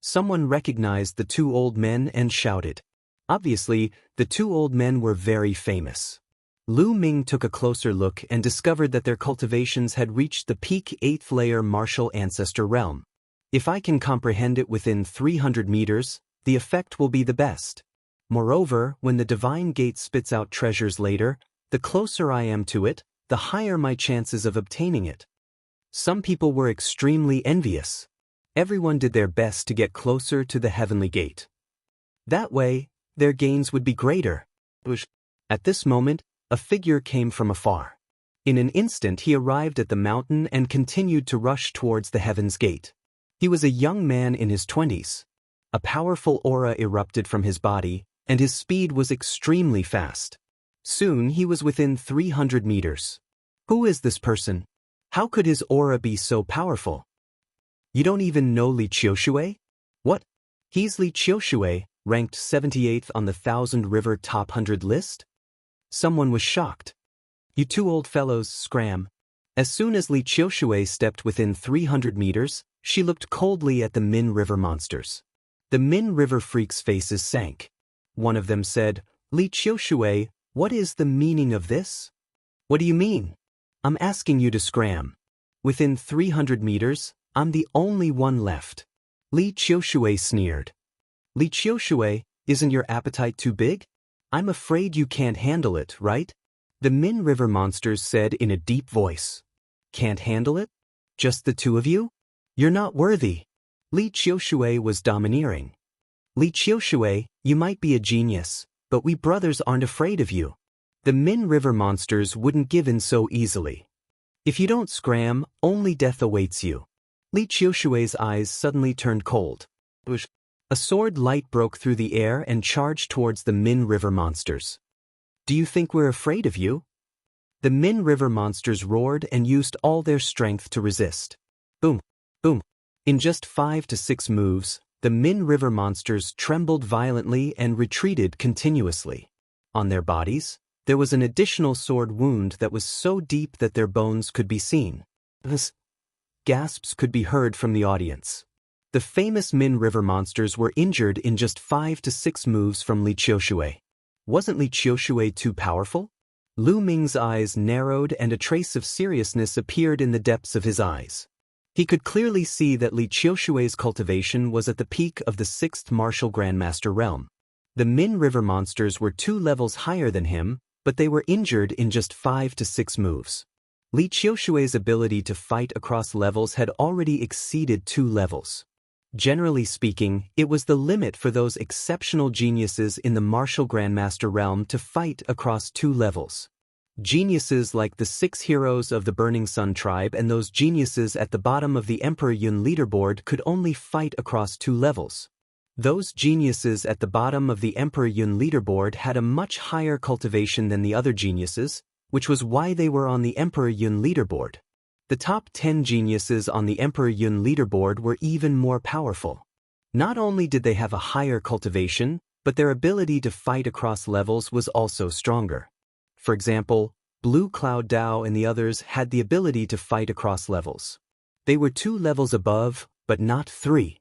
Someone recognized the two old men and shouted. Obviously, the two old men were very famous. Lu Ming took a closer look and discovered that their cultivations had reached the peak 8th layer martial ancestor realm. If I can comprehend it within 300 meters, the effect will be the best. Moreover, when the divine gate spits out treasures later, the closer I am to it, the higher my chances of obtaining it. Some people were extremely envious. Everyone did their best to get closer to the heavenly gate. That way, their gains would be greater. At this moment, a figure came from afar. In an instant he arrived at the mountain and continued to rush towards the heaven's gate. He was a young man in his 20s. A powerful aura erupted from his body, and his speed was extremely fast. Soon he was within 300 meters. Who is this person? How could his aura be so powerful? You don't even know Li Qiushui? What? He's Li Qiushui, ranked 78th on the 1,000 River Top 100 list? Someone was shocked. You two old fellows, scram. As soon as Li Qiushui stepped within 300 meters, she looked coldly at the Min River monsters. The Min River freaks' faces sank. One of them said, Li Qiushui, what is the meaning of this? What do you mean? I'm asking you to scram. Within 300 meters, I'm the only one left. Li Qiushui sneered. Li Qiushui, isn't your appetite too big? I'm afraid you can't handle it, right? The Min River monsters said in a deep voice. Can't handle it? Just the two of you? You're not worthy. Li Qiushui was domineering. Li Qiushui, you might be a genius, but we brothers aren't afraid of you. The Min River monsters wouldn't give in so easily. If you don't scram, only death awaits you. Li Qiushui's eyes suddenly turned cold. A sword light broke through the air and charged towards the Min River monsters. Do you think we're afraid of you? The Min River monsters roared and used all their strength to resist. Boom, boom. In just 5 to 6 moves, the Min River monsters trembled violently and retreated continuously. On their bodies, there was an additional sword wound that was so deep that their bones could be seen. Gasps could be heard from the audience. The famous Min River monsters were injured in just 5 to 6 moves from Li Qiushui. Wasn't Li Qiushui too powerful? Lu Ming's eyes narrowed and a trace of seriousness appeared in the depths of his eyes. He could clearly see that Li Qiushui's cultivation was at the peak of the 6th martial grandmaster realm. The Min River monsters were 2 levels higher than him, but they were injured in just 5 to 6 moves. Li Qiushui's ability to fight across levels had already exceeded 2 levels. Generally speaking, it was the limit for those exceptional geniuses in the martial grandmaster realm to fight across 2 levels. Geniuses like the 6 heroes of the Burning Sun tribe and those geniuses at the bottom of the Emperor Yun leaderboard could only fight across 2 levels. Those geniuses at the bottom of the Emperor Yun leaderboard had a much higher cultivation than the other geniuses, which was why they were on the Emperor Yun leaderboard. The top 10 geniuses on the Emperor Yun leaderboard were even more powerful. Not only did they have a higher cultivation, but their ability to fight across levels was also stronger. For example, Blue Cloud Dao and the others had the ability to fight across levels. They were 2 levels above, but not 3.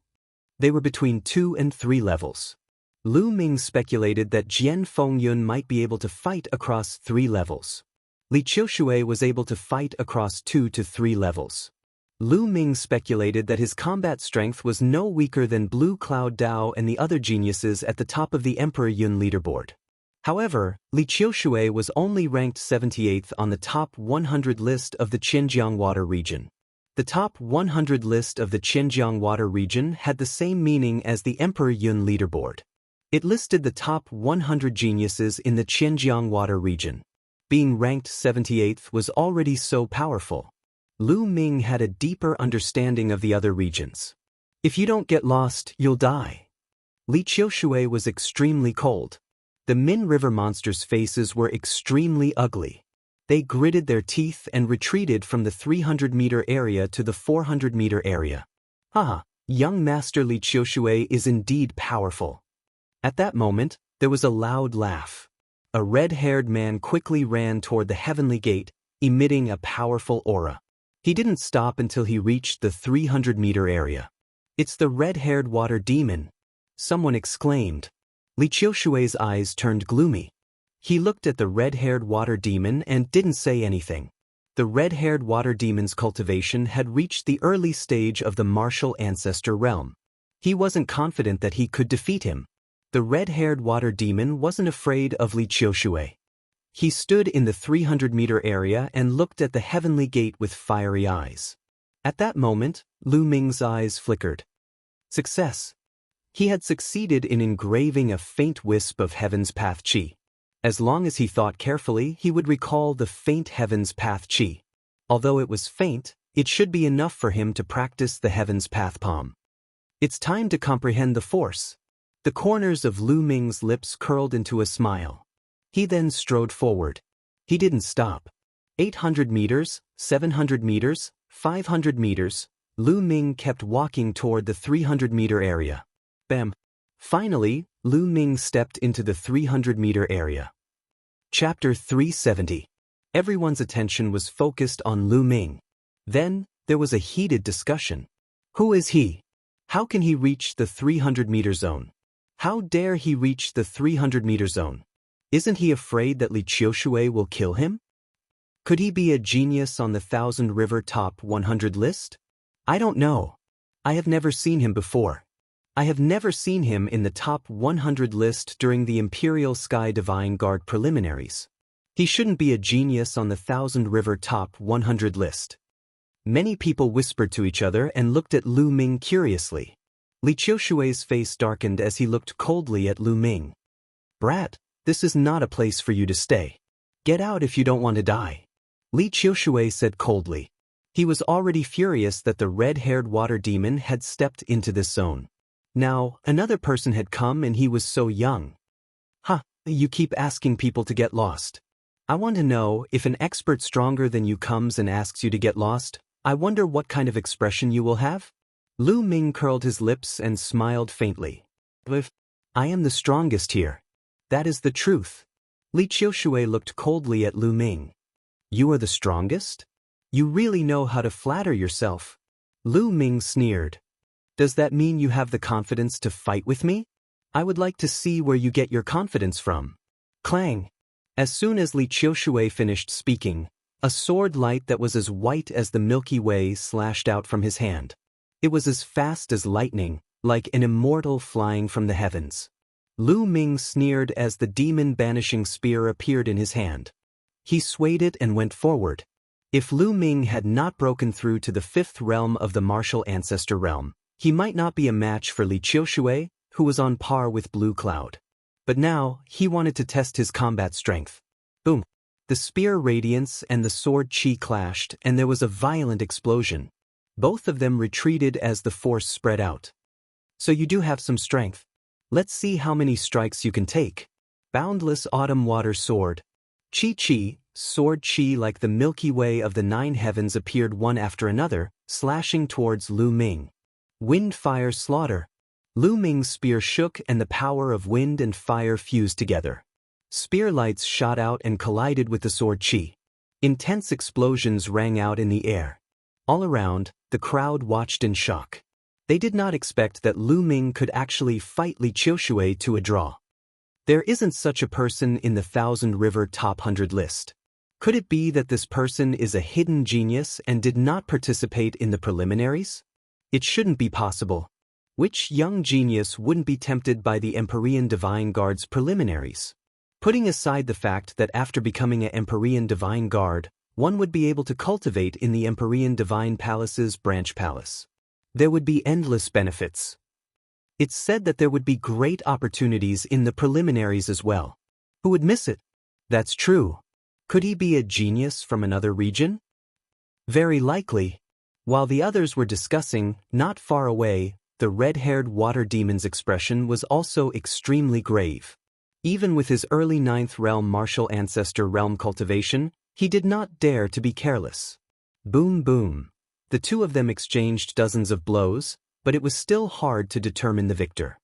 They were between 2 and 3 levels. Lu Ming speculated that Jian Fengyun might be able to fight across 3 levels. Li Qiushui was able to fight across 2 to 3 levels. Lu Ming speculated that his combat strength was no weaker than Blue Cloud Dao and the other geniuses at the top of the Emperor Yun leaderboard. However, Li Qiushui was only ranked 78th on the top 100 list of the Xinjiang Water region. The top 100 list of the Xinjiang Water region had the same meaning as the Emperor Yun leaderboard. It listed the top 100 geniuses in the Xinjiang Water region. being ranked 78th was already so powerful. Lu Ming had a deeper understanding of the other regions. If you don't get lost, you'll die. Li Qiushui was extremely cold. The Min River monsters' faces were extremely ugly. They gritted their teeth and retreated from the 300-meter area to the 400-meter area. Haha, young Master Li Qiushui is indeed powerful. At that moment, there was a loud laugh. A red-haired man quickly ran toward the heavenly gate, emitting a powerful aura. He didn't stop until he reached the 300-meter area. It's the red-haired water demon, someone exclaimed. Li Qiushui's eyes turned gloomy. He looked at the red-haired water demon and didn't say anything. The red-haired water demon's cultivation had reached the early stage of the martial ancestor realm. He wasn't confident that he could defeat him. The red-haired water demon wasn't afraid of Li Qiushui. He stood in the 300-meter area and looked at the heavenly gate with fiery eyes. At that moment, Lu Ming's eyes flickered. Success. He had succeeded in engraving a faint wisp of Heaven's Path Qi. As long as he thought carefully, he would recall the faint Heaven's Path Qi. Although it was faint, it should be enough for him to practice the Heaven's Path Palm. It's time to comprehend the force. The corners of Lu Ming's lips curled into a smile. He then strode forward. He didn't stop. 800 meters, 700 meters, 500 meters, Lu Ming kept walking toward the 300-meter area. Bam! Finally, Lu Ming stepped into the 300-meter area. Chapter 370. Everyone's attention was focused on Lu Ming. Then, there was a heated discussion. Who is he? How can he reach the 300-meter zone? How dare he reach the 300-meter zone? Isn't he afraid that Li Qiushui will kill him? Could he be a genius on the 1000 River Top 100 list? I don't know. I have never seen him before. I have never seen him in the top 100 list during the Imperial Sky Divine Guard preliminaries. He shouldn't be a genius on the 1000 River Top 100 list. Many people whispered to each other and looked at Lu Ming curiously. Li Qiushui's face darkened as he looked coldly at Lu Ming. Brat, this is not a place for you to stay. Get out if you don't want to die. Li Qiushui said coldly. He was already furious that the red-haired water demon had stepped into this zone. Now, another person had come and he was so young. You keep asking people to get lost. I want to know, if an expert stronger than you comes and asks you to get lost, I wonder what kind of expression you will have? Lu Ming curled his lips and smiled faintly. I am the strongest here. That is the truth. Li Qiushui looked coldly at Lu Ming. You are the strongest? You really know how to flatter yourself. Lu Ming sneered. Does that mean you have the confidence to fight with me? I would like to see where you get your confidence from. Clang! As soon as Li Qiushui finished speaking, a sword light that was as white as the Milky Way slashed out from his hand. It was as fast as lightning, like an immortal flying from the heavens. Lu Ming sneered as the demon-banishing spear appeared in his hand. He swayed it and went forward. If Lu Ming had not broken through to the 5th realm of the martial ancestor realm, he might not be a match for Li Qiushui, who was on par with Blue Cloud. But now, he wanted to test his combat strength. Boom! The spear radiance and the sword qi clashed, and there was a violent explosion. Both of them retreated as the force spread out. So you do have some strength. Let's see how many strikes you can take. Boundless autumn water sword. Qi, sword qi like the Milky Way of the 9 heavens appeared one after another, slashing towards Lu Ming. Wind fire slaughter. Lu Ming's spear shook and the power of wind and fire fused together. Spear lights shot out and collided with the sword qi. Intense explosions rang out in the air. All around, the crowd watched in shock. They did not expect that Lu Ming could actually fight Li Qiushui to a draw. There isn't such a person in the 1000 River Top 100 list. Could it be that this person is a hidden genius and did not participate in the preliminaries? It shouldn't be possible. Which young genius wouldn't be tempted by the Empyrean Divine Guard's preliminaries? Putting aside the fact that after becoming an Empyrean Divine Guard, one would be able to cultivate in the Empyrean Divine Palace's branch palace. There would be endless benefits. It's said that there would be great opportunities in the preliminaries as well. Who would miss it? That's true. Could he be a genius from another region? Very likely. While the others were discussing, not far away, the red-haired water demon's expression was also extremely grave. Even with his early 9th realm martial ancestor realm cultivation, he did not dare to be careless. Boom boom. The two of them exchanged dozens of blows, but it was still hard to determine the victor.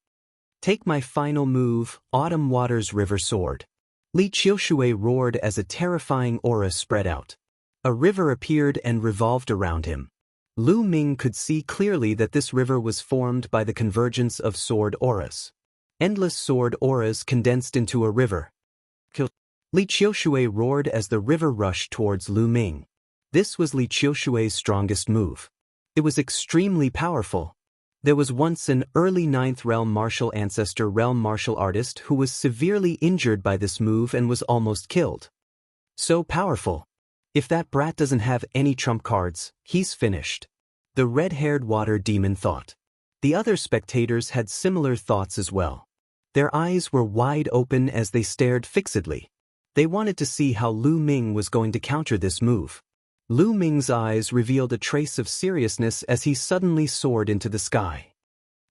Take my final move, Autumn Water's River Sword. Li Qiushui roared as a terrifying aura spread out. A river appeared and revolved around him. Lu Ming could see clearly that this river was formed by the convergence of sword auras. Endless sword auras condensed into a river. Li Qiushui roared as the river rushed towards Lu Ming. This was Li Qiushui's strongest move. It was extremely powerful. There was once an early 9th realm martial ancestor realm martial artist who was severely injured by this move and was almost killed. So powerful. If that brat doesn't have any trump cards, he's finished. The red-haired water demon thought. The other spectators had similar thoughts as well. Their eyes were wide open as they stared fixedly. They wanted to see how Lu Ming was going to counter this move. Lu Ming's eyes revealed a trace of seriousness as he suddenly soared into the sky.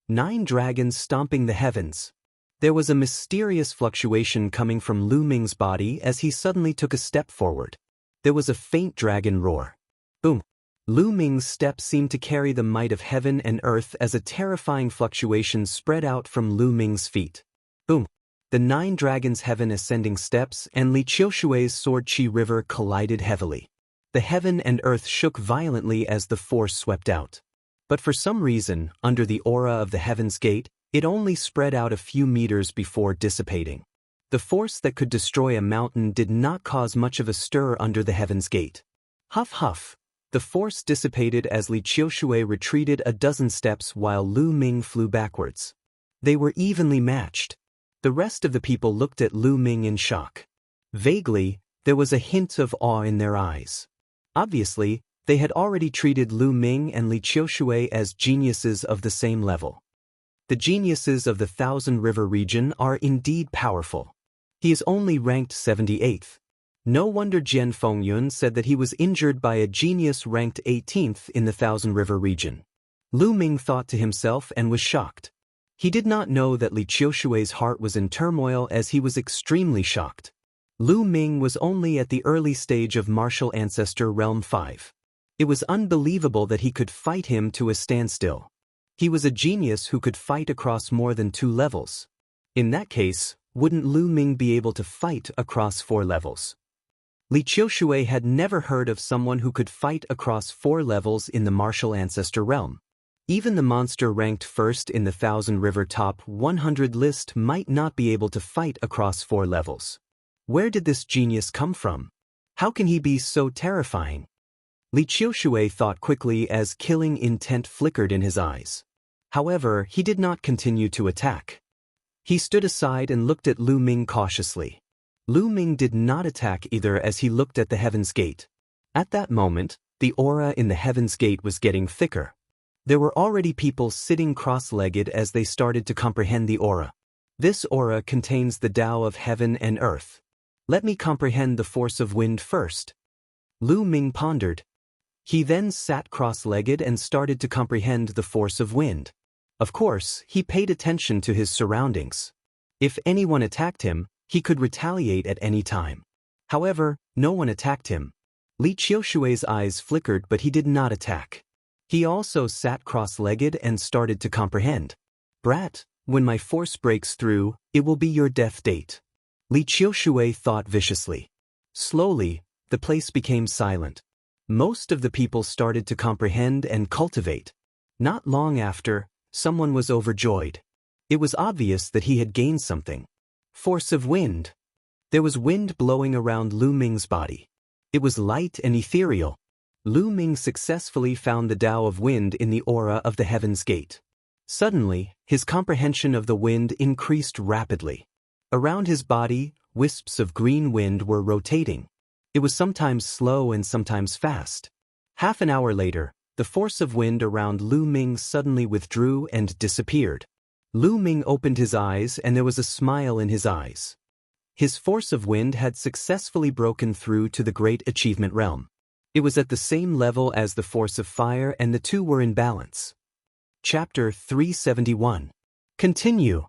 9 dragons stomping the heavens. There was a mysterious fluctuation coming from Lu Ming's body as he suddenly took a step forward. There was a faint dragon roar. Boom. Lu Ming's step seemed to carry the might of heaven and earth as a terrifying fluctuation spread out from Lu Ming's feet. Boom. The 9 dragons' heaven ascending steps and Li Qiushui's sword chi river collided heavily. The heaven and earth shook violently as the force swept out. But for some reason, under the aura of the Heaven's Gate, it only spread out a few meters before dissipating. The force that could destroy a mountain did not cause much of a stir under the Heaven's Gate. Huff huff. The force dissipated as Li Qiushui retreated a dozen steps while Lu Ming flew backwards. They were evenly matched. The rest of the people looked at Lu Ming in shock. Vaguely, there was a hint of awe in their eyes. Obviously, they had already treated Lu Ming and Li Qiushui as geniuses of the same level. The geniuses of the Thousand River region are indeed powerful. He is only ranked 78th. No wonder Jian Fengyun said that he was injured by a genius ranked 18th in the Thousand River region. Lu Ming thought to himself and was shocked. He did not know that Li Qiushui's heart was in turmoil as he was extremely shocked. Lu Ming was only at the early stage of Martial Ancestor Realm 5. It was unbelievable that he could fight him to a standstill. He was a genius who could fight across more than 2 levels. In that case, wouldn't Lu Ming be able to fight across 4 levels? Li Qiushui had never heard of someone who could fight across 4 levels in the Martial Ancestor Realm. Even the monster ranked first in the Thousand River Top 100 list might not be able to fight across 4 levels. Where did this genius come from? How can he be so terrifying? Li Qiushui thought quickly as killing intent flickered in his eyes. However, he did not continue to attack. He stood aside and looked at Lu Ming cautiously. Lu Ming did not attack either as he looked at the Heaven's Gate. At that moment, the aura in the Heaven's Gate was getting thicker. There were already people sitting cross-legged as they started to comprehend the aura. This aura contains the Tao of heaven and earth. Let me comprehend the force of wind first. Lu Ming pondered. He then sat cross-legged and started to comprehend the force of wind. Of course, he paid attention to his surroundings. If anyone attacked him, he could retaliate at any time. However, no one attacked him. Li Qiushui's eyes flickered but he did not attack. He also sat cross-legged and started to comprehend. Brat, when my force breaks through, it will be your death date. Li Qiushui thought viciously. Slowly, the place became silent. Most of the people started to comprehend and cultivate. Not long after, someone was overjoyed. It was obvious that he had gained something. Force of wind. There was wind blowing around Lu Ming's body. It was light and ethereal. Lu Ming successfully found the Tao of wind in the aura of the Heaven's Gate. Suddenly, his comprehension of the wind increased rapidly. Around his body, wisps of green wind were rotating. It was sometimes slow and sometimes fast. Half an hour later, the force of wind around Lu Ming suddenly withdrew and disappeared. Lu Ming opened his eyes and there was a smile in his eyes. His force of wind had successfully broken through to the great achievement realm. It was at the same level as the force of fire and the two were in balance. Chapter 371. Continue.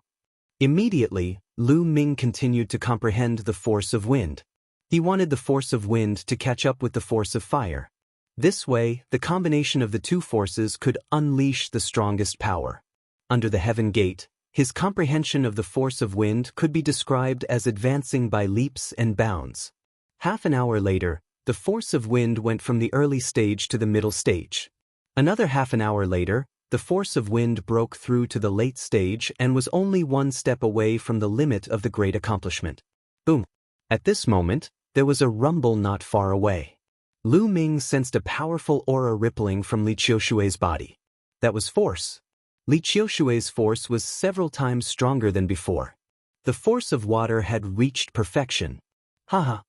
Immediately, Lu Ming continued to comprehend the force of wind. He wanted the force of wind to catch up with the force of fire. This way, the combination of the two forces could unleash the strongest power. Under the Heaven Gate, his comprehension of the force of wind could be described as advancing by leaps and bounds. Half an hour later, the force of wind went from the early stage to the middle stage. Another half an hour later, the force of wind broke through to the late stage and was only one step away from the limit of the great accomplishment. Boom! At this moment, there was a rumble not far away. Lu Ming sensed a powerful aura rippling from Li Qiushui's body. That was force. Li Qiushui's force was several times stronger than before. The force of water had reached perfection. Haha!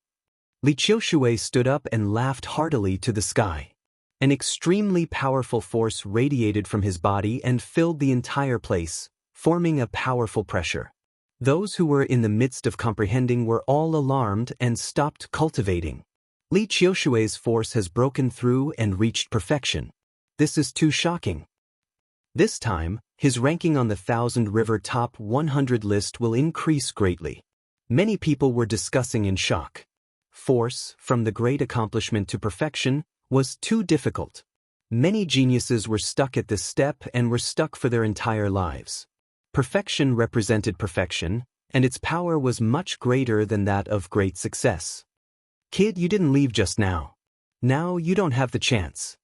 Li Qiushui stood up and laughed heartily to the sky. An extremely powerful force radiated from his body and filled the entire place, forming a powerful pressure. Those who were in the midst of comprehending were all alarmed and stopped cultivating. Li Qiushui's force has broken through and reached perfection. This is too shocking. This time, his ranking on the 1,000 River Top 100 list will increase greatly. Many people were discussing in shock. Force, from the great accomplishment to perfection, was too difficult. Many geniuses were stuck at this step and were stuck for their entire lives. Perfection represented perfection, and its power was much greater than that of great success. Kid, you didn't leave just now. Now you don't have the chance.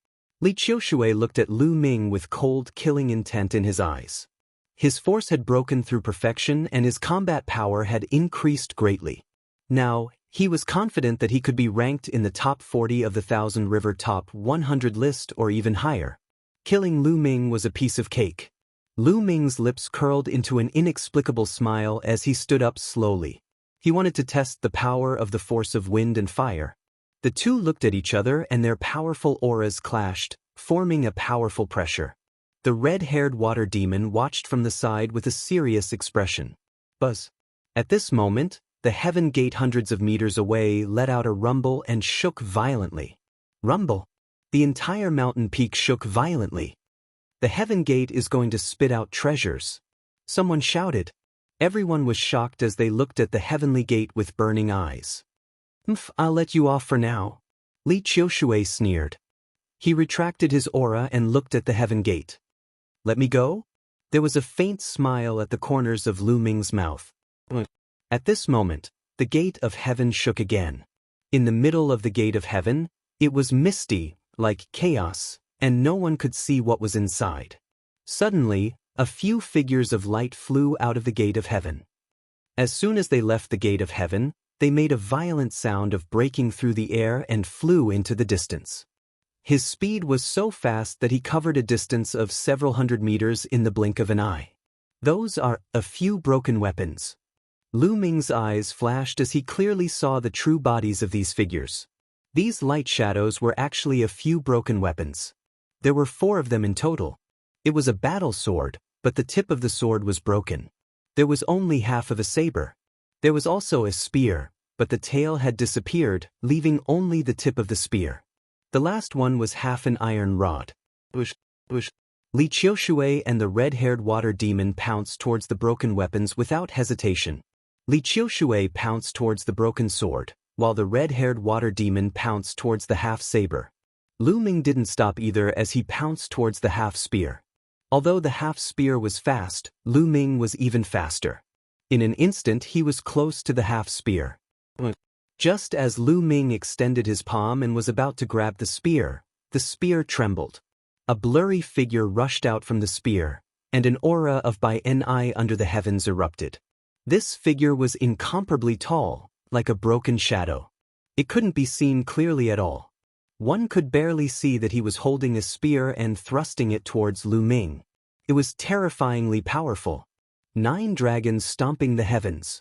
Li Qiushui looked at Lu Ming with cold, killing intent in his eyes. His force had broken through perfection and his combat power had increased greatly. Now, he was confident that he could be ranked in the top 40 of the 1,000 River Top 100 list or even higher. Killing Lu Ming was a piece of cake. Lu Ming's lips curled into an inexplicable smile as he stood up slowly. He wanted to test the power of the force of wind and fire. The two looked at each other and their powerful auras clashed, forming a powerful pressure. The red-haired water demon watched from the side with a serious expression. Buzz. At this moment, the Heaven Gate hundreds of meters away let out a rumble and shook violently. Rumble. The entire mountain peak shook violently. The Heaven Gate is going to spit out treasures. Someone shouted. Everyone was shocked as they looked at the Heavenly Gate with burning eyes. I'll let you off for now. Li Qiushui sneered. He retracted his aura and looked at the Heaven Gate. Let me go? There was a faint smile at the corners of Lu Ming's mouth. At this moment, the gate of heaven shook again. In the middle of the gate of heaven, it was misty, like chaos, and no one could see what was inside. Suddenly, a few figures of light flew out of the gate of heaven. As soon as they left the gate of heaven, they made a violent sound of breaking through the air and flew into the distance. His speed was so fast that he covered a distance of several hundred meters in the blink of an eye. Those are a few broken weapons. Lu Ming's eyes flashed as he clearly saw the true bodies of these figures. These light shadows were actually a few broken weapons. There were 4 of them in total. It was a battle sword, but the tip of the sword was broken. There was only half of a saber. There was also a spear, but the tail had disappeared, leaving only the tip of the spear. The last one was half an iron rod. Bush. Li Qiushui and the red-haired water demon pounced towards the broken weapons without hesitation. Li Qiushui pounced towards the broken sword, while the red-haired water demon pounced towards the half-saber. Lu Ming didn't stop either as he pounced towards the half-spear. Although the half-spear was fast, Lu Ming was even faster. In an instant he was close to the half-spear. Just as Lu Ming extended his palm and was about to grab the spear trembled. A blurry figure rushed out from the spear, and an aura of Bi-Ni under the heavens erupted. This figure was incomparably tall, like a broken shadow. It couldn't be seen clearly at all. One could barely see that he was holding a spear and thrusting it towards Lu Ming. It was terrifyingly powerful. 9 dragons stomping the heavens.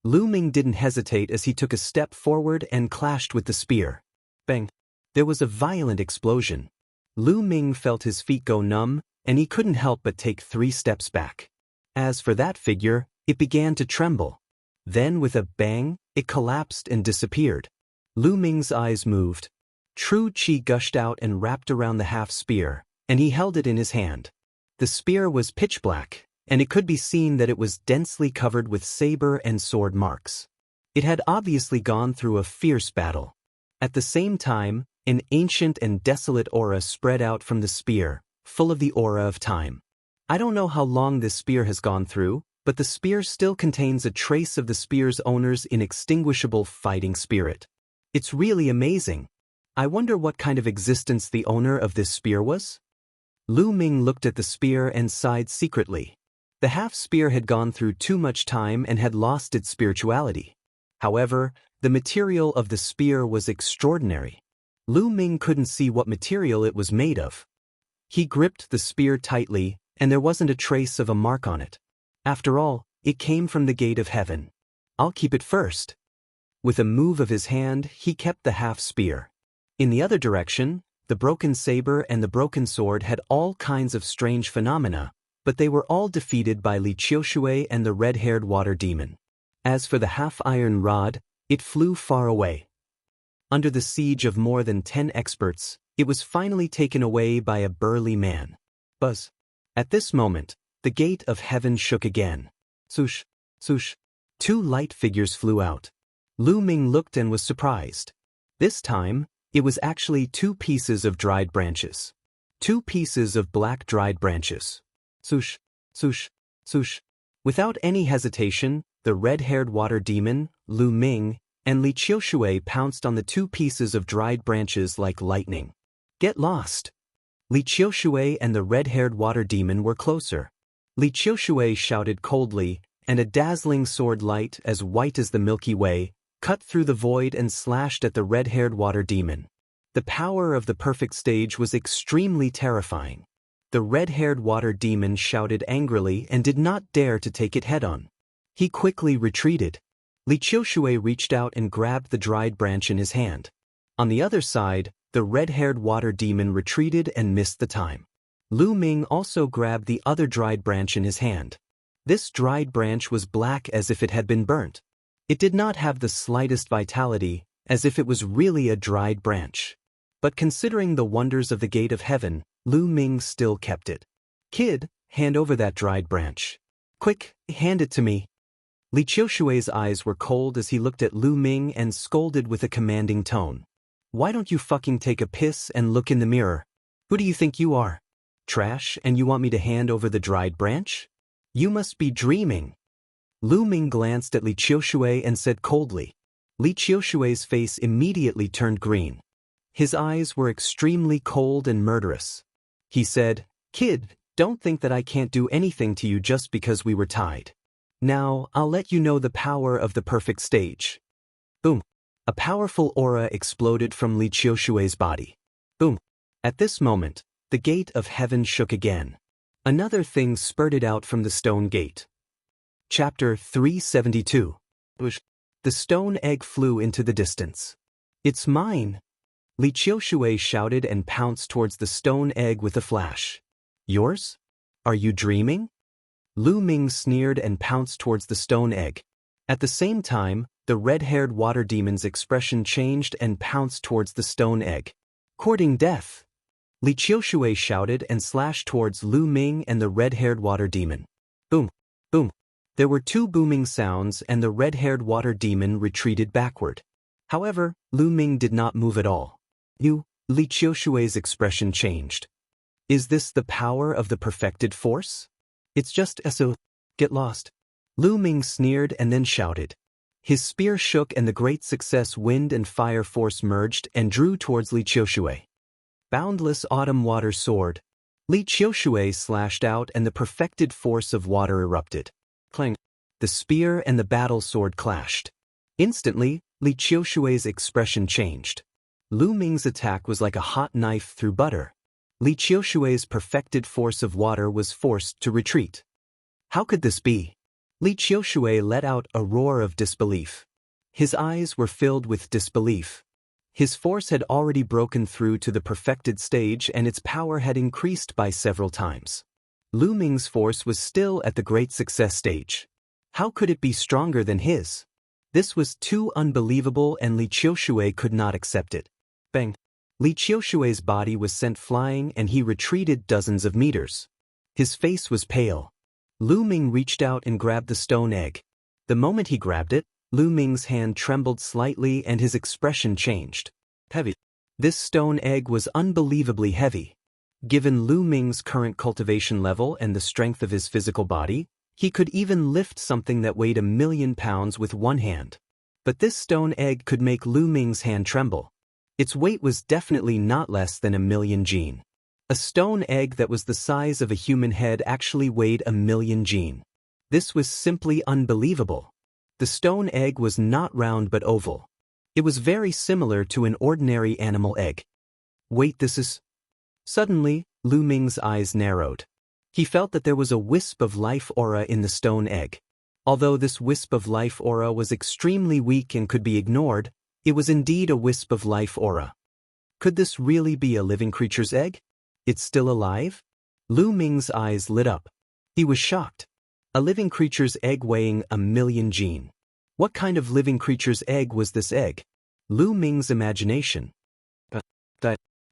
Lu Ming didn't hesitate as he took a step forward and clashed with the spear. Bang! There was a violent explosion. Lu Ming felt his feet go numb, and he couldn't help but take 3 steps back. As for that figure, it began to tremble. Then with a bang, it collapsed and disappeared. Lu Ming's eyes moved. True qi gushed out and wrapped around the half-spear, and he held it in his hand. The spear was pitch black, and it could be seen that it was densely covered with saber and sword marks. It had obviously gone through a fierce battle. At the same time, an ancient and desolate aura spread out from the spear, full of the aura of time. I don't know how long this spear has gone through, but the spear still contains a trace of the spear's owner's inextinguishable fighting spirit. It's really amazing. I wonder what kind of existence the owner of this spear was? Lu Ming looked at the spear and sighed secretly. The half-spear had gone through too much time and had lost its spirituality. However, the material of the spear was extraordinary. Lu Ming couldn't see what material it was made of. He gripped the spear tightly, and there wasn't a trace of a mark on it. After all, it came from the gate of heaven. I'll keep it first. With a move of his hand, he kept the half-spear. In the other direction, the broken saber and the broken sword had all kinds of strange phenomena, but they were all defeated by Li Qiushui and the red-haired water demon. As for the half-iron rod, it flew far away. Under the siege of more than 10 experts, it was finally taken away by a burly man. Buzz. At this moment, the gate of heaven shook again. Swoosh, swoosh. 2 light figures flew out. Lu Ming looked and was surprised. This time, it was actually 2 pieces of dried branches. 2 pieces of black dried branches. Swoosh, swoosh, swoosh. Without any hesitation, the red-haired water demon, Lu Ming, and Li Qiushui pounced on the 2 pieces of dried branches like lightning. Get lost! Li Qiushui and the red-haired water demon were closer. Li Qiushui shouted coldly, and a dazzling sword light as white as the Milky Way cut through the void and slashed at the red-haired water demon. The power of the perfect stage was extremely terrifying. The red-haired water demon shouted angrily and did not dare to take it head-on. He quickly retreated. Li Qiushui reached out and grabbed the dried branch in his hand. On the other side, the red-haired water demon retreated and missed the time. Lu Ming also grabbed the other dried branch in his hand. This dried branch was black as if it had been burnt. It did not have the slightest vitality, as if it was really a dried branch. But considering the wonders of the gate of heaven, Lu Ming still kept it. Kid, hand over that dried branch. Quick, hand it to me. Li Qiushui's eyes were cold as he looked at Lu Ming and scolded with a commanding tone. Why don't you fucking take a piss and look in the mirror? Who do you think you are? Trash, and you want me to hand over the dried branch? You must be dreaming. Lu Ming glanced at Li Qiushui and said coldly. Li Qiushui's face immediately turned green. His eyes were extremely cold and murderous. He said, Kid, don't think that I can't do anything to you just because we were tied. Now, I'll let you know the power of the perfect stage. Boom. A powerful aura exploded from Li Qiushui's body. Boom. At this moment, the gate of heaven shook again. Another thing spurted out from the stone gate. Chapter 372. The stone egg flew into the distance. It's mine. Li Qiushui shouted and pounced towards the stone egg with a flash. Yours? Are you dreaming? Lu Ming sneered and pounced towards the stone egg. At the same time, the red-haired water demon's expression changed and pounced towards the stone egg. Courting death. Li Qiushui shouted and slashed towards Lu Ming and the red-haired water demon. Boom, boom. There were 2 booming sounds and the red-haired water demon retreated backward. However, Lu Ming did not move at all. Li Qiushui's expression changed. Is this the power of the perfected force? It's just so. Get lost. Lu Ming sneered and then shouted. His spear shook and the great success wind and fire force merged and drew towards Li Qiushui. Boundless autumn water sword. Li Qiushui slashed out and the perfected force of water erupted. Clang. The spear and the battle sword clashed. Instantly, Li Qiushui's expression changed. Lu Ming's attack was like a hot knife through butter. Li Qiushui's perfected force of water was forced to retreat. How could this be? Li Qiushui let out a roar of disbelief. His eyes were filled with disbelief. His force had already broken through to the perfected stage and its power had increased by several times. Lu Ming's force was still at the great success stage. How could it be stronger than his? This was too unbelievable and Li Qiushui could not accept it. Bang! Li Qiushui's body was sent flying and he retreated dozens of meters. His face was pale. Lu Ming reached out and grabbed the stone egg. The moment he grabbed it, Lu Ming's hand trembled slightly and his expression changed. Heavy. This stone egg was unbelievably heavy. Given Lu Ming's current cultivation level and the strength of his physical body, he could even lift something that weighed 1,000,000 pounds with one hand. But this stone egg could make Lu Ming's hand tremble. Its weight was definitely not less than 1,000,000 jin. A stone egg that was the size of a human head actually weighed 1,000,000 jin. This was simply unbelievable. The stone egg was not round but oval. It was very similar to an ordinary animal egg. Wait, this is... Suddenly, Lu Ming's eyes narrowed. He felt that there was a wisp of life aura in the stone egg. Although this wisp of life aura was extremely weak and could be ignored, it was indeed a wisp of life aura. Could this really be a living creature's egg? It's still alive? Lu Ming's eyes lit up. He was shocked. A living creature's egg weighing 1,000,000 jin. What kind of living creature's egg was this egg? Lu Ming's imagination.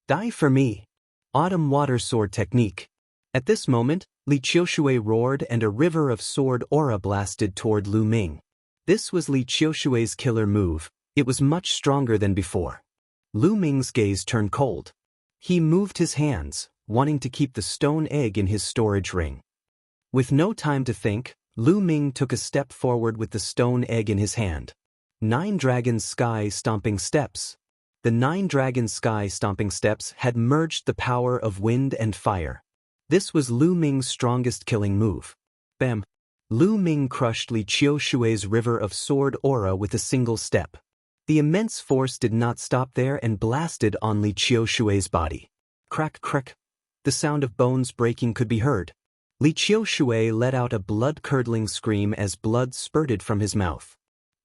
Die for me. Autumn water sword technique. At this moment, Li Qiushui roared and a river of sword aura blasted toward Lu Ming. This was Li Qiushui's killer move. It was much stronger than before. Lu Ming's gaze turned cold. He moved his hands, wanting to keep the stone egg in his storage ring. With no time to think, Lu Ming took a step forward with the stone egg in his hand. 9 Dragon Sky Stomping Steps. The 9 Dragon Sky Stomping Steps had merged the power of wind and fire. This was Lu Ming's strongest killing move. Bam! Lu Ming crushed Li Qiushui's river of sword aura with a single step. The immense force did not stop there and blasted on Li Qiushui's body. Crack, crack. The sound of bones breaking could be heard. Li Qiushui let out a blood-curdling scream as blood spurted from his mouth.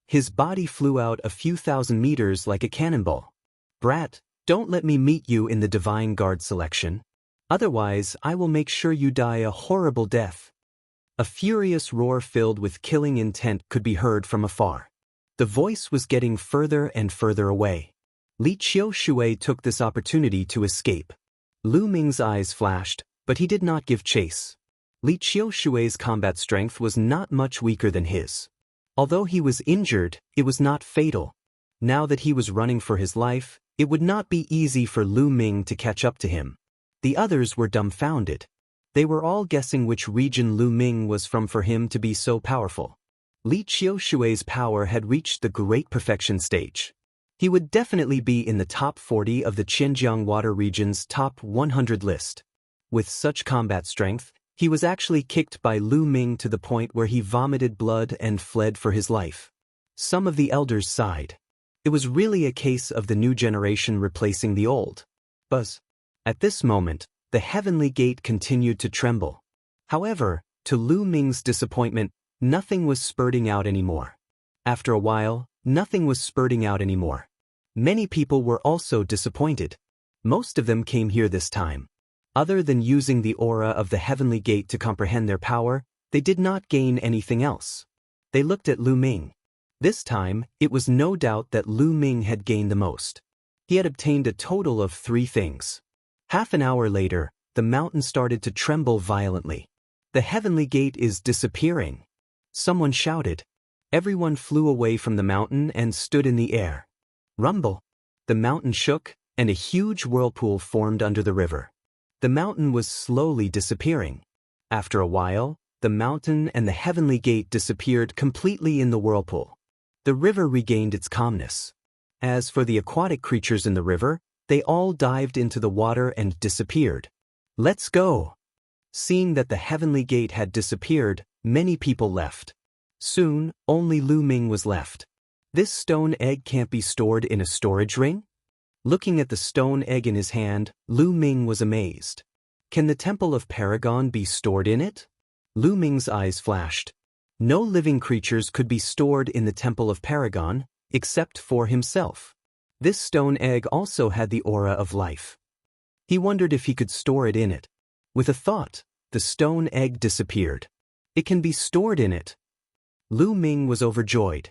His body flew out a few thousand meters like a cannonball. Brat, don't let me meet you in the Divine Guard selection. Otherwise, I will make sure you die a horrible death. A furious roar filled with killing intent could be heard from afar. The voice was getting further and further away. Li Qiushui took this opportunity to escape. Lu Ming's eyes flashed, but he did not give chase. Li Qiushui's combat strength was not much weaker than his. Although he was injured, it was not fatal. Now that he was running for his life, it would not be easy for Lu Ming to catch up to him. The others were dumbfounded. They were all guessing which region Lu Ming was from for him to be so powerful. Li Qiushui's power had reached the great perfection stage. He would definitely be in the top 40 of the Xinjiang Water region's top 100 list. With such combat strength, he was actually kicked by Lu Ming to the point where he vomited blood and fled for his life. Some of the elders sighed. It was really a case of the new generation replacing the old. Buzz. At this moment, the heavenly gate continued to tremble. However, to Lu Ming's disappointment, nothing was spurting out anymore. After a while, nothing was spurting out anymore. Many people were also disappointed. Most of them came here this time. Other than using the aura of the heavenly gate to comprehend their power, they did not gain anything else. They looked at Lu Ming. This time, it was no doubt that Lu Ming had gained the most. He had obtained a total of 3 things. Half an hour later, the mountain started to tremble violently. The heavenly gate is disappearing. Someone shouted. Everyone flew away from the mountain and stood in the air. Rumble. The mountain shook, and a huge whirlpool formed under the river. The mountain was slowly disappearing. After a while, the mountain and the heavenly gate disappeared completely in the whirlpool. The river regained its calmness. As for the aquatic creatures in the river, they all dived into the water and disappeared. Let's go! Seeing that the heavenly gate had disappeared, many people left. Soon, only Lu Ming was left. This stone egg can't be stored in a storage ring? Looking at the stone egg in his hand, Lu Ming was amazed. Can the Temple of Paragon be stored in it? Lu Ming's eyes flashed. No living creatures could be stored in the Temple of Paragon, except for himself. This stone egg also had the aura of life. He wondered if he could store it in it. With a thought, the stone egg disappeared. It can be stored in it. Lu Ming was overjoyed.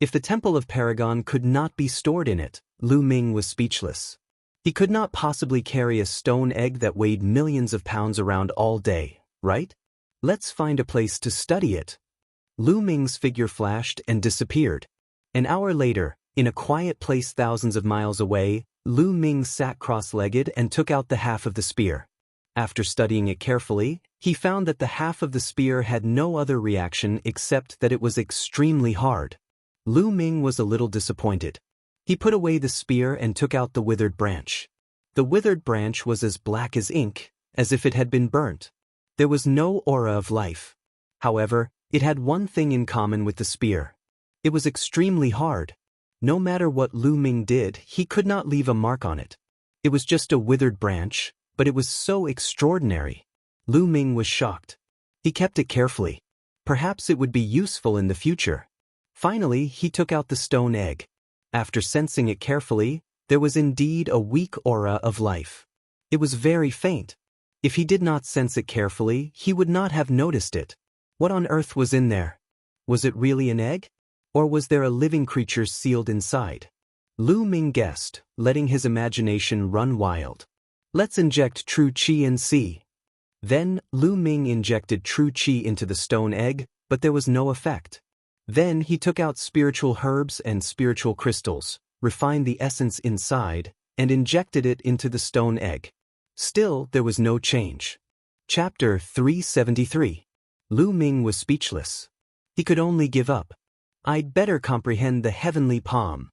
If the Temple of Paragon could not be stored in it, Lu Ming was speechless. He could not possibly carry a stone egg that weighed millions of pounds around all day, right? Let's find a place to study it. Lu Ming's figure flashed and disappeared. An hour later, in a quiet place thousands of miles away, Lu Ming sat cross-legged and took out the half of the spear. After studying it carefully, he found that the half of the spear had no other reaction except that it was extremely hard. Lu Ming was a little disappointed. He put away the spear and took out the withered branch. The withered branch was as black as ink, as if it had been burnt. There was no aura of life. However, it had one thing in common with the spear. It was extremely hard. No matter what Lu Ming did, he could not leave a mark on it. It was just a withered branch, but it was so extraordinary. Lu Ming was shocked. He kept it carefully. Perhaps it would be useful in the future. Finally, he took out the stone egg. After sensing it carefully, there was indeed a weak aura of life. It was very faint. If he did not sense it carefully, he would not have noticed it. What on earth was in there? Was it really an egg? Or was there a living creature sealed inside? Lu Ming guessed, letting his imagination run wild. Let's inject true qi and see. Then, Lu Ming injected true qi into the stone egg, but there was no effect. Then he took out spiritual herbs and spiritual crystals, refined the essence inside, and injected it into the stone egg. Still, there was no change. Chapter 373. Lu Ming was speechless. He could only give up. I'd better comprehend the heavenly palm.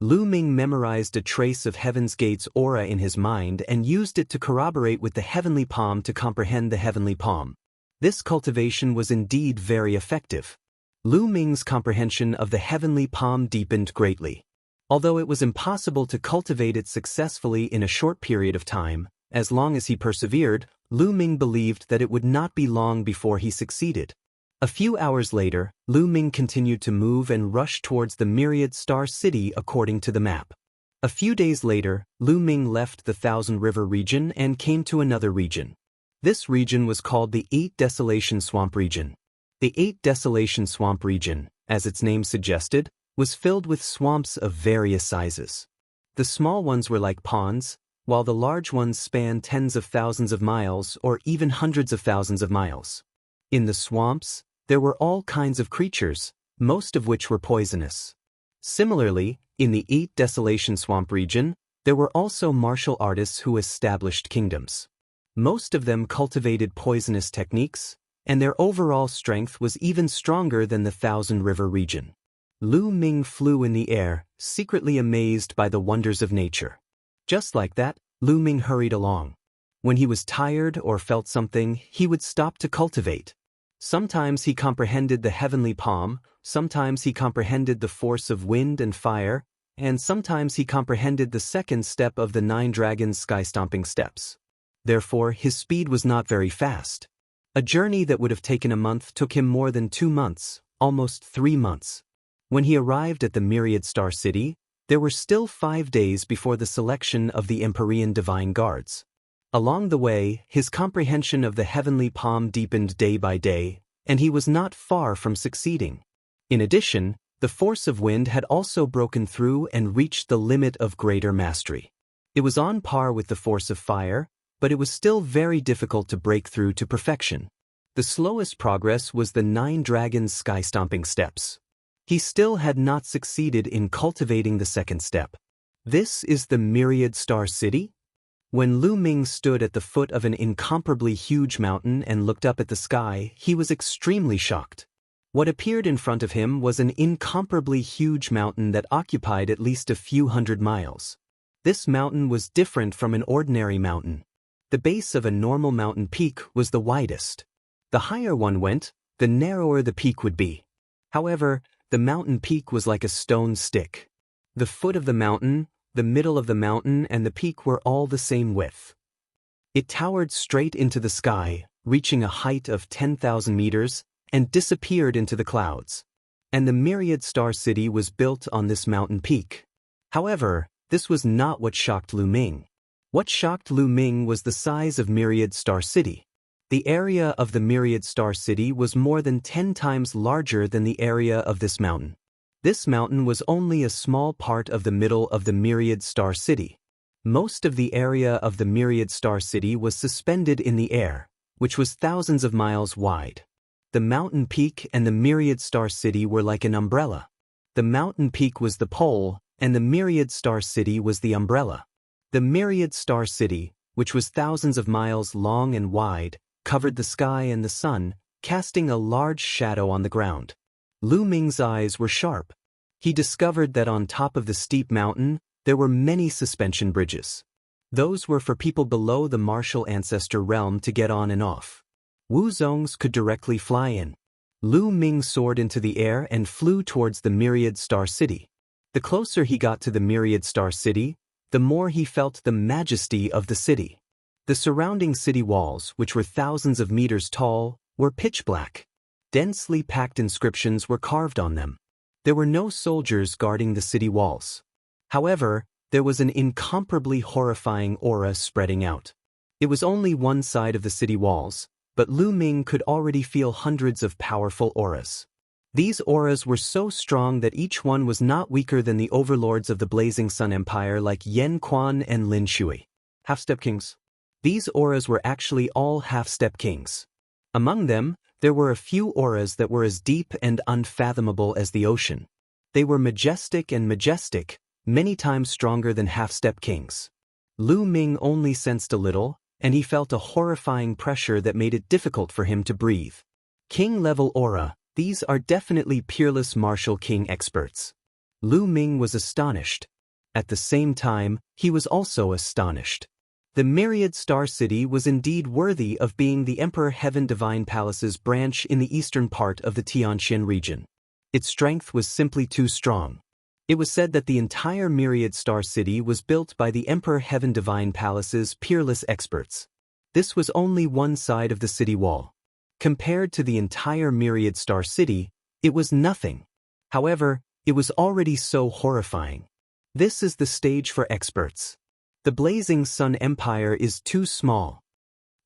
Lu Ming memorized a trace of Heaven's Gate's aura in his mind and used it to corroborate with the heavenly palm to comprehend the heavenly palm. This cultivation was indeed very effective. Lu Ming's comprehension of the heavenly palm deepened greatly. Although it was impossible to cultivate it successfully in a short period of time, as long as he persevered, Lu Ming believed that it would not be long before he succeeded. A few hours later, Lu Ming continued to move and rush towards the Myriad Star City according to the map. A few days later, Lu Ming left the Thousand River region and came to another region. This region was called the Eight Desolation Swamp region. The Eight Desolation Swamp region, as its name suggested, was filled with swamps of various sizes. The small ones were like ponds, while the large ones spanned tens of thousands of miles or even hundreds of thousands of miles. In the swamps, there were all kinds of creatures, most of which were poisonous. Similarly, in the Eight Desolation Swamp region, there were also martial artists who established kingdoms. Most of them cultivated poisonous techniques, and their overall strength was even stronger than the Thousand River region. Lu Ming flew in the air, secretly amazed by the wonders of nature. Just like that, Lu Ming hurried along. When he was tired or felt something, he would stop to cultivate. Sometimes he comprehended the heavenly palm, sometimes he comprehended the force of wind and fire, and sometimes he comprehended the second step of the 9 dragons' sky-stomping steps. Therefore, his speed was not very fast. A journey that would have taken a month took him more than 2 months, almost 3 months. When he arrived at the Myriad Star City, there were still 5 days before the selection of the Empyrean Divine Guards. Along the way, his comprehension of the heavenly palm deepened day by day, and he was not far from succeeding. In addition, the force of wind had also broken through and reached the limit of greater mastery. It was on par with the force of fire, but it was still very difficult to break through to perfection. The slowest progress was the 9 dragons' sky-stomping steps. He still had not succeeded in cultivating the second step. This is the Myriad Star City? When Lu Ming stood at the foot of an incomparably huge mountain and looked up at the sky, he was extremely shocked. What appeared in front of him was an incomparably huge mountain that occupied at least a few hundred miles. This mountain was different from an ordinary mountain. The base of a normal mountain peak was the widest. The higher one went, the narrower the peak would be. However, the mountain peak was like a stone stick. The foot of the mountain, the middle of the mountain, and the peak were all the same width. It towered straight into the sky, reaching a height of 10,000 meters, and disappeared into the clouds. And the Myriad Star City was built on this mountain peak. However, this was not what shocked Lu Ming. What shocked Lu Ming was the size of Myriad Star City. The area of the Myriad Star City was more than 10 times larger than the area of this mountain. This mountain was only a small part of the middle of the Myriad Star City. Most of the area of the Myriad Star City was suspended in the air, which was thousands of miles wide. The mountain peak and the Myriad Star City were like an umbrella. The mountain peak was the pole, and the Myriad Star City was the umbrella. The Myriad Star City, which was thousands of miles long and wide, covered the sky and the sun, casting a large shadow on the ground. Lu Ming's eyes were sharp. He discovered that on top of the steep mountain, there were many suspension bridges. Those were for people below the martial ancestor realm to get on and off. Wu Zong's could directly fly in. Lu Ming soared into the air and flew towards the Myriad Star City. The closer he got to the Myriad Star City, the more he felt the majesty of the city. The surrounding city walls, which were thousands of meters tall, were pitch black. Densely packed inscriptions were carved on them. There were no soldiers guarding the city walls. However, there was an incomparably horrifying aura spreading out. It was only one side of the city walls, but Lu Ming could already feel hundreds of powerful auras. These auras were so strong that each one was not weaker than the overlords of the Blazing Sun Empire like Yan Quan and Lin Shui. Half-step kings. These auras were actually all half-step kings. Among them, there were a few auras that were as deep and unfathomable as the ocean. They were majestic, many times stronger than half-step kings. Lu Ming only sensed a little, and he felt a horrifying pressure that made it difficult for him to breathe. King-level aura, these are definitely peerless martial king experts. Lu Ming was astonished. At the same time, he was also astonished. The Myriad Star City was indeed worthy of being the Emperor Heaven Divine Palace's branch in the eastern part of the Tianxian region. Its strength was simply too strong. It was said that the entire Myriad Star City was built by the Emperor Heaven Divine Palace's peerless experts. This was only one side of the city wall. Compared to the entire Myriad Star City, it was nothing. However, it was already so horrifying. This is the stage for experts. The Blazing Sun Empire is too small.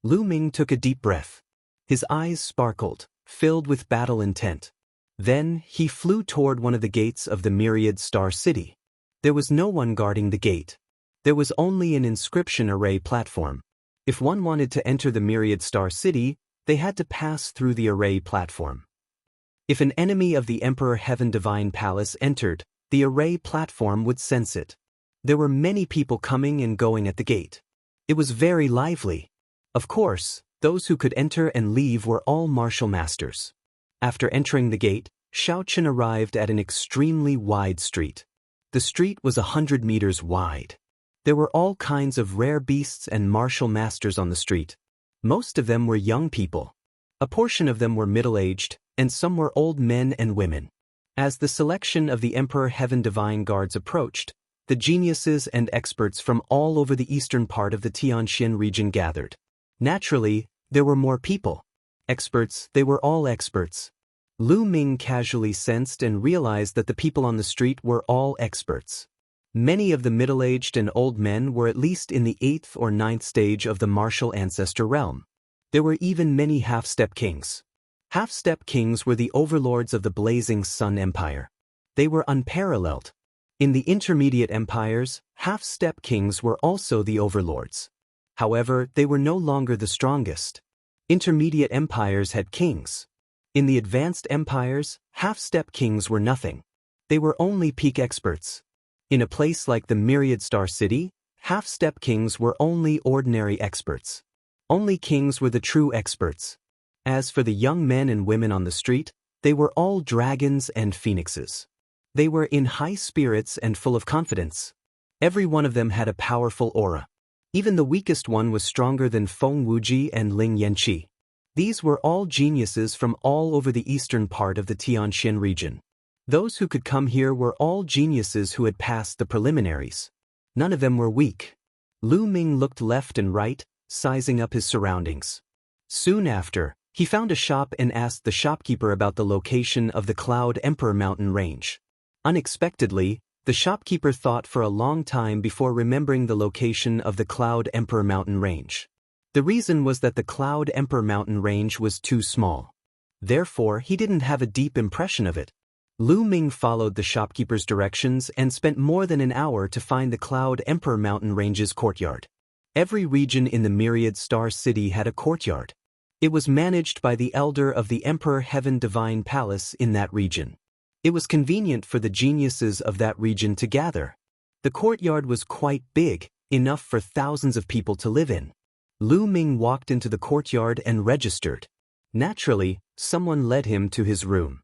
Lu Ming took a deep breath. His eyes sparkled, filled with battle intent. Then, he flew toward one of the gates of the Myriad Star City. There was no one guarding the gate. There was only an inscription array platform. If one wanted to enter the Myriad Star City, they had to pass through the array platform. If an enemy of the Emperor Heaven Divine Palace entered, the array platform would sense it. There were many people coming and going at the gate. It was very lively. Of course, those who could enter and leave were all martial masters. After entering the gate, Xiaochen arrived at an extremely wide street. The street was 100 meters wide. There were all kinds of rare beasts and martial masters on the street. Most of them were young people. A portion of them were middle-aged, and some were old men and women. As the selection of the Emperor Heaven Divine Guards approached, the geniuses and experts from all over the eastern part of the Tianxian region gathered. Naturally, there were more people. Experts, they were all experts. Lu Ming casually sensed and realized that the people on the street were all experts. Many of the middle-aged and old men were at least in the 8th or 9th stage of the martial ancestor realm. There were even many half-step kings. Half-step kings were the overlords of the Blazing Sun Empire. They were unparalleled. In the intermediate empires, half-step kings were also the overlords. However, they were no longer the strongest. Intermediate empires had kings. In the advanced empires, half-step kings were nothing. They were only peak experts. In a place like the Myriad Star City, half-step kings were only ordinary experts. Only kings were the true experts. As for the young men and women on the street, they were all dragons and phoenixes. They were in high spirits and full of confidence. Every one of them had a powerful aura. Even the weakest one was stronger than Feng Wuji and Ling Yanqi. These were all geniuses from all over the eastern part of the Tianxian region. Those who could come here were all geniuses who had passed the preliminaries. None of them were weak. Lu Ming looked left and right, sizing up his surroundings. Soon after, he found a shop and asked the shopkeeper about the location of the Cloud Emperor mountain range. Unexpectedly, the shopkeeper thought for a long time before remembering the location of the Cloud Emperor mountain range. The reason was that the Cloud Emperor mountain range was too small. Therefore, he didn't have a deep impression of it. Lu Ming followed the shopkeeper's directions and spent more than an hour to find the Cloud Emperor mountain range's courtyard. Every region in the Myriad Star City had a courtyard. It was managed by the elder of the Emperor Heaven Divine Palace in that region. It was convenient for the geniuses of that region to gather. The courtyard was quite big, enough for thousands of people to live in. Lu Ming walked into the courtyard and registered. Naturally, someone led him to his room.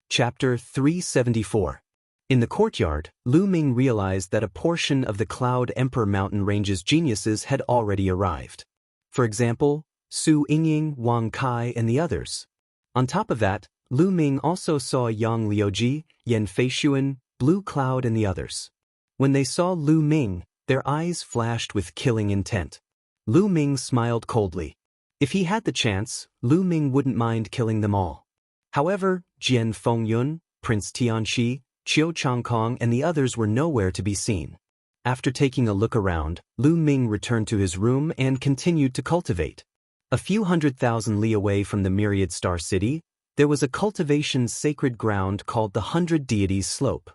Chapter 374. In the courtyard, Lu Ming realized that a portion of the Cloud Emperor mountain range's geniuses had already arrived. For example, Su Yingying, Wang Kai, and the others. On top of that, Lu Ming also saw Yang Liuji, Yan Feishuan, Blue Cloud, and the others. When they saw Lu Ming, their eyes flashed with killing intent. Lu Ming smiled coldly. If he had the chance, Lu Ming wouldn't mind killing them all. However, Jian Fengyun, Prince Tianxi, Qiu Changkong, and the others were nowhere to be seen. After taking a look around, Lu Ming returned to his room and continued to cultivate. A few 100,000 li away from the Myriad Star City, there was a cultivation sacred ground called the 100 Deities Slope.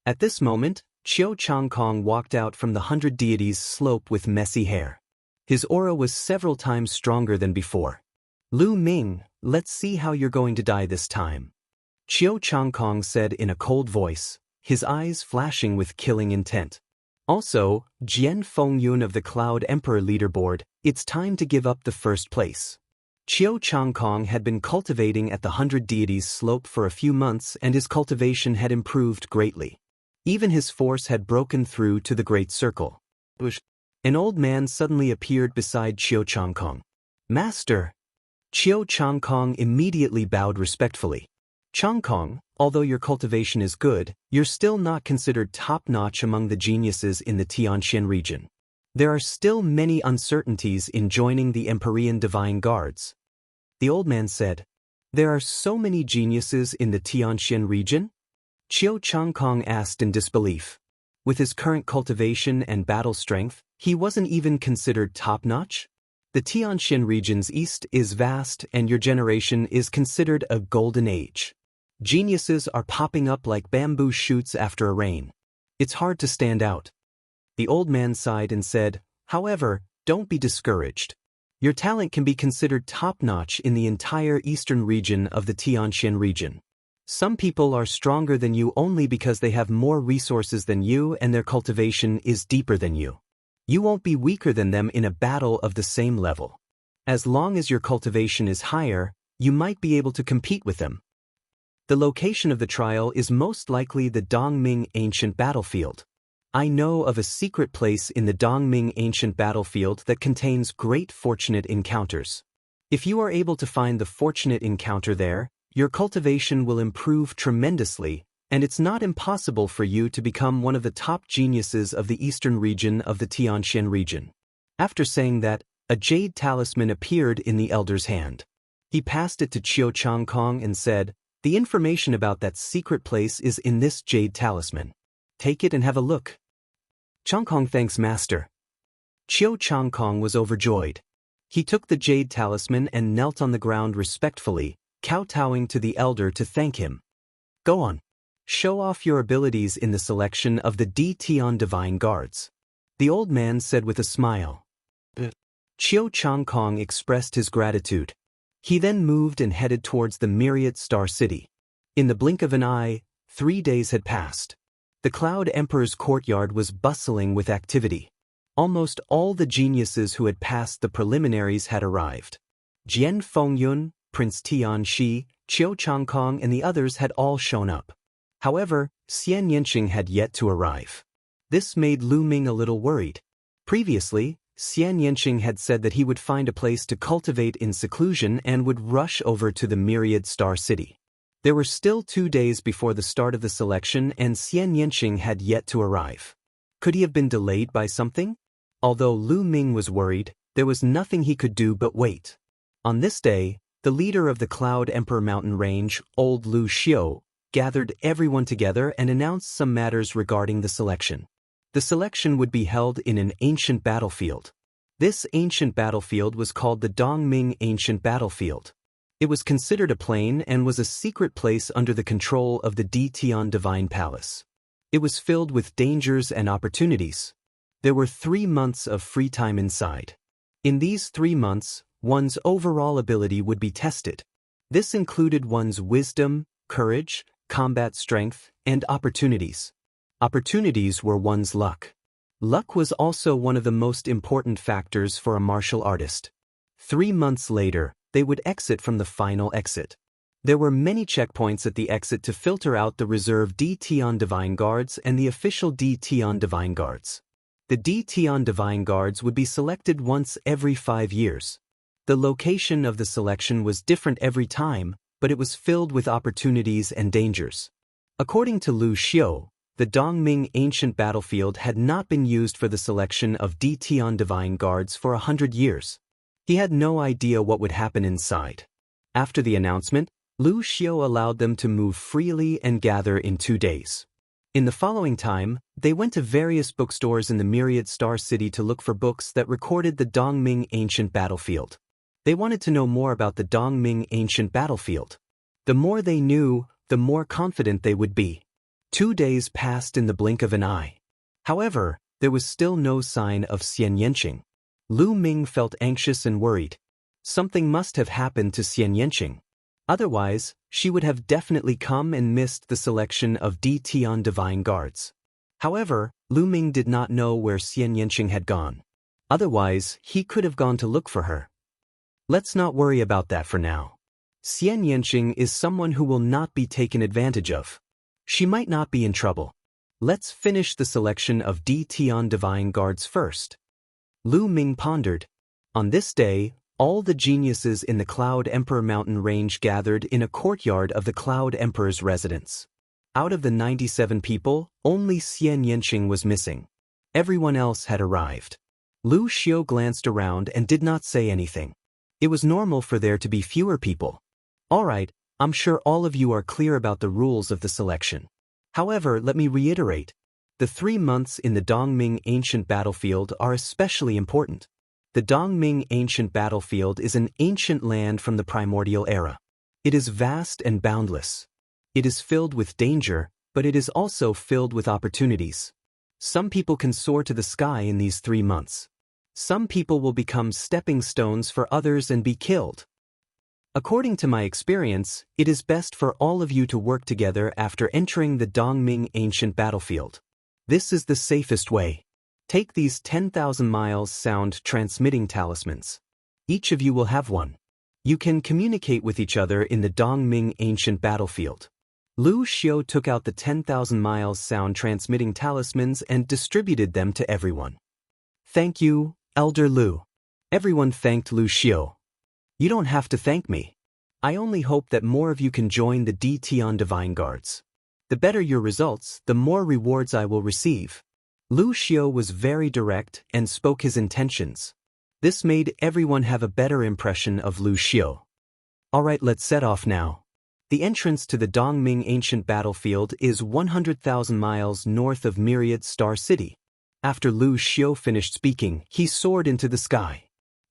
At this moment, Qiu Changkong walked out from the 100 Deities Slope with messy hair. His aura was several times stronger than before. Lu Ming, let's see how you're going to die this time. Qiu Changkong said in a cold voice, his eyes flashing with killing intent. Also, Jian Fengyun of the Cloud Emperor leaderboard, it's time to give up the first place. Qiu Changkong had been cultivating at the 100 Deities Slope for a few months and his cultivation had improved greatly. Even his force had broken through to the Great Circle. An old man suddenly appeared beside Qiu Changkong. Master! Qiu Changkong immediately bowed respectfully. Changkong, although your cultivation is good, you're still not considered top-notch among the geniuses in the Tianxian region. There are still many uncertainties in joining the Empyrean Divine Guards. The old man said, there are so many geniuses in the Tianxian region? Qiu Changkong asked in disbelief. With his current cultivation and battle strength, he wasn't even considered top-notch? The Tianxian region's east is vast and your generation is considered a golden age. Geniuses are popping up like bamboo shoots after a rain. It's hard to stand out. The old man sighed and said, however, don't be discouraged. Your talent can be considered top-notch in the entire eastern region of the Tianxian region. Some people are stronger than you only because they have more resources than you and their cultivation is deeper than you. You won't be weaker than them in a battle of the same level. As long as your cultivation is higher, you might be able to compete with them. The location of the trial is most likely the Dongming Ancient Battlefield. I know of a secret place in the Dongming Ancient Battlefield that contains great fortunate encounters. If you are able to find the fortunate encounter there, your cultivation will improve tremendously, and it's not impossible for you to become one of the top geniuses of the eastern region of the Tianxian region. After saying that, a jade talisman appeared in the elder's hand. He passed it to Qiu Changkong and said, the information about that secret place is in this jade talisman. Take it and have a look. Changkong thanks master. Qiu Changkong was overjoyed. He took the jade talisman and knelt on the ground respectfully, kowtowing to the elder to thank him. Go on. Show off your abilities in the selection of the Tian Divine Guards. The old man said with a smile. Qiu Changkong expressed his gratitude. He then moved and headed towards the Myriad Star City. In the blink of an eye, 3 days had passed. The Cloud Emperor's courtyard was bustling with activity. Almost all the geniuses who had passed the preliminaries had arrived. Jian Fengyun, Prince Tianxi, Qiu Changkong, and the others had all shown up. However, Xianxia had yet to arrive. This made Lu Ming a little worried. Previously, Xianxia had said that he would find a place to cultivate in seclusion and would rush over to the Myriad Star City. There were still 2 days before the start of the selection and Xianxia had yet to arrive. Could he have been delayed by something? Although Lu Ming was worried, there was nothing he could do but wait. On this day, the leader of the Cloud Emperor mountain range, Old Lu Xiu, gathered everyone together and announced some matters regarding the selection. The selection would be held in an ancient battlefield. This ancient battlefield was called the Dongming Ancient Battlefield. It was considered a plain and was a secret place under the control of the Ditian Divine Palace. It was filled with dangers and opportunities. There were 3 months of free time inside. In these 3 months, one's overall ability would be tested. This included one's wisdom, courage, combat strength, and opportunities. Opportunities were one's luck. Luck was also one of the most important factors for a martial artist. 3 months later, they would exit from the final exit. There were many checkpoints at the exit to filter out the reserve D-Tian Divine Guards and the official D-Tian Divine Guards. The D-Tian Divine Guards would be selected once every 5 years. The location of the selection was different every time, but it was filled with opportunities and dangers. According to Lu Xiu, the Dongming Ancient Battlefield had not been used for the selection of D-Tian Divine Guards for 100 years. He had no idea what would happen inside. After the announcement, Lu Xiu allowed them to move freely and gather in 2 days. In the following time, they went to various bookstores in the Myriad Star City to look for books that recorded the Dongming Ancient Battlefield. They wanted to know more about the Dongming Ancient Battlefield. The more they knew, the more confident they would be. 2 days passed in the blink of an eye. However, there was still no sign of Xianxia. Lu Ming felt anxious and worried. Something must have happened to Xianxia. Otherwise, she would have definitely come and missed the selection of D-Tian Divine Guards. However, Lu Ming did not know where Xianxia had gone. Otherwise, he could have gone to look for her. Let's not worry about that for now. Xianxia is someone who will not be taken advantage of. She might not be in trouble. Let's finish the selection of D-Tian Divine Guards first. Lu Ming pondered. On this day, all the geniuses in the Cloud Emperor mountain range gathered in a courtyard of the Cloud Emperor's residence. Out of the 97 people, only Xianxia was missing. Everyone else had arrived. Lu Xiu glanced around and did not say anything. It was normal for there to be fewer people. All right, I'm sure all of you are clear about the rules of the selection. However, let me reiterate. The 3 months in the Dongming Ancient Battlefield are especially important. The Dongming Ancient Battlefield is an ancient land from the primordial era. It is vast and boundless. It is filled with danger, but it is also filled with opportunities. Some people can soar to the sky in these 3 months. Some people will become stepping stones for others and be killed. According to my experience, it is best for all of you to work together after entering the Dongming Ancient Battlefield. This is the safest way. Take these 10,000 miles sound transmitting talismans. Each of you will have one. You can communicate with each other in the Dongming Ancient Battlefield. Lu Xiu took out the 10,000 miles sound transmitting talismans and distributed them to everyone. Thank you, Elder Lu. Everyone thanked Lu Xiu. You don't have to thank me. I only hope that more of you can join the D-Tian Divine Guards. The better your results, the more rewards I will receive. Lu Xiu was very direct and spoke his intentions. This made everyone have a better impression of Lu Xiu. Alright, let's set off now. The entrance to the Dongming Ancient Battlefield is 100,000 miles north of Myriad Star City. After Lu Xiu finished speaking, he soared into the sky.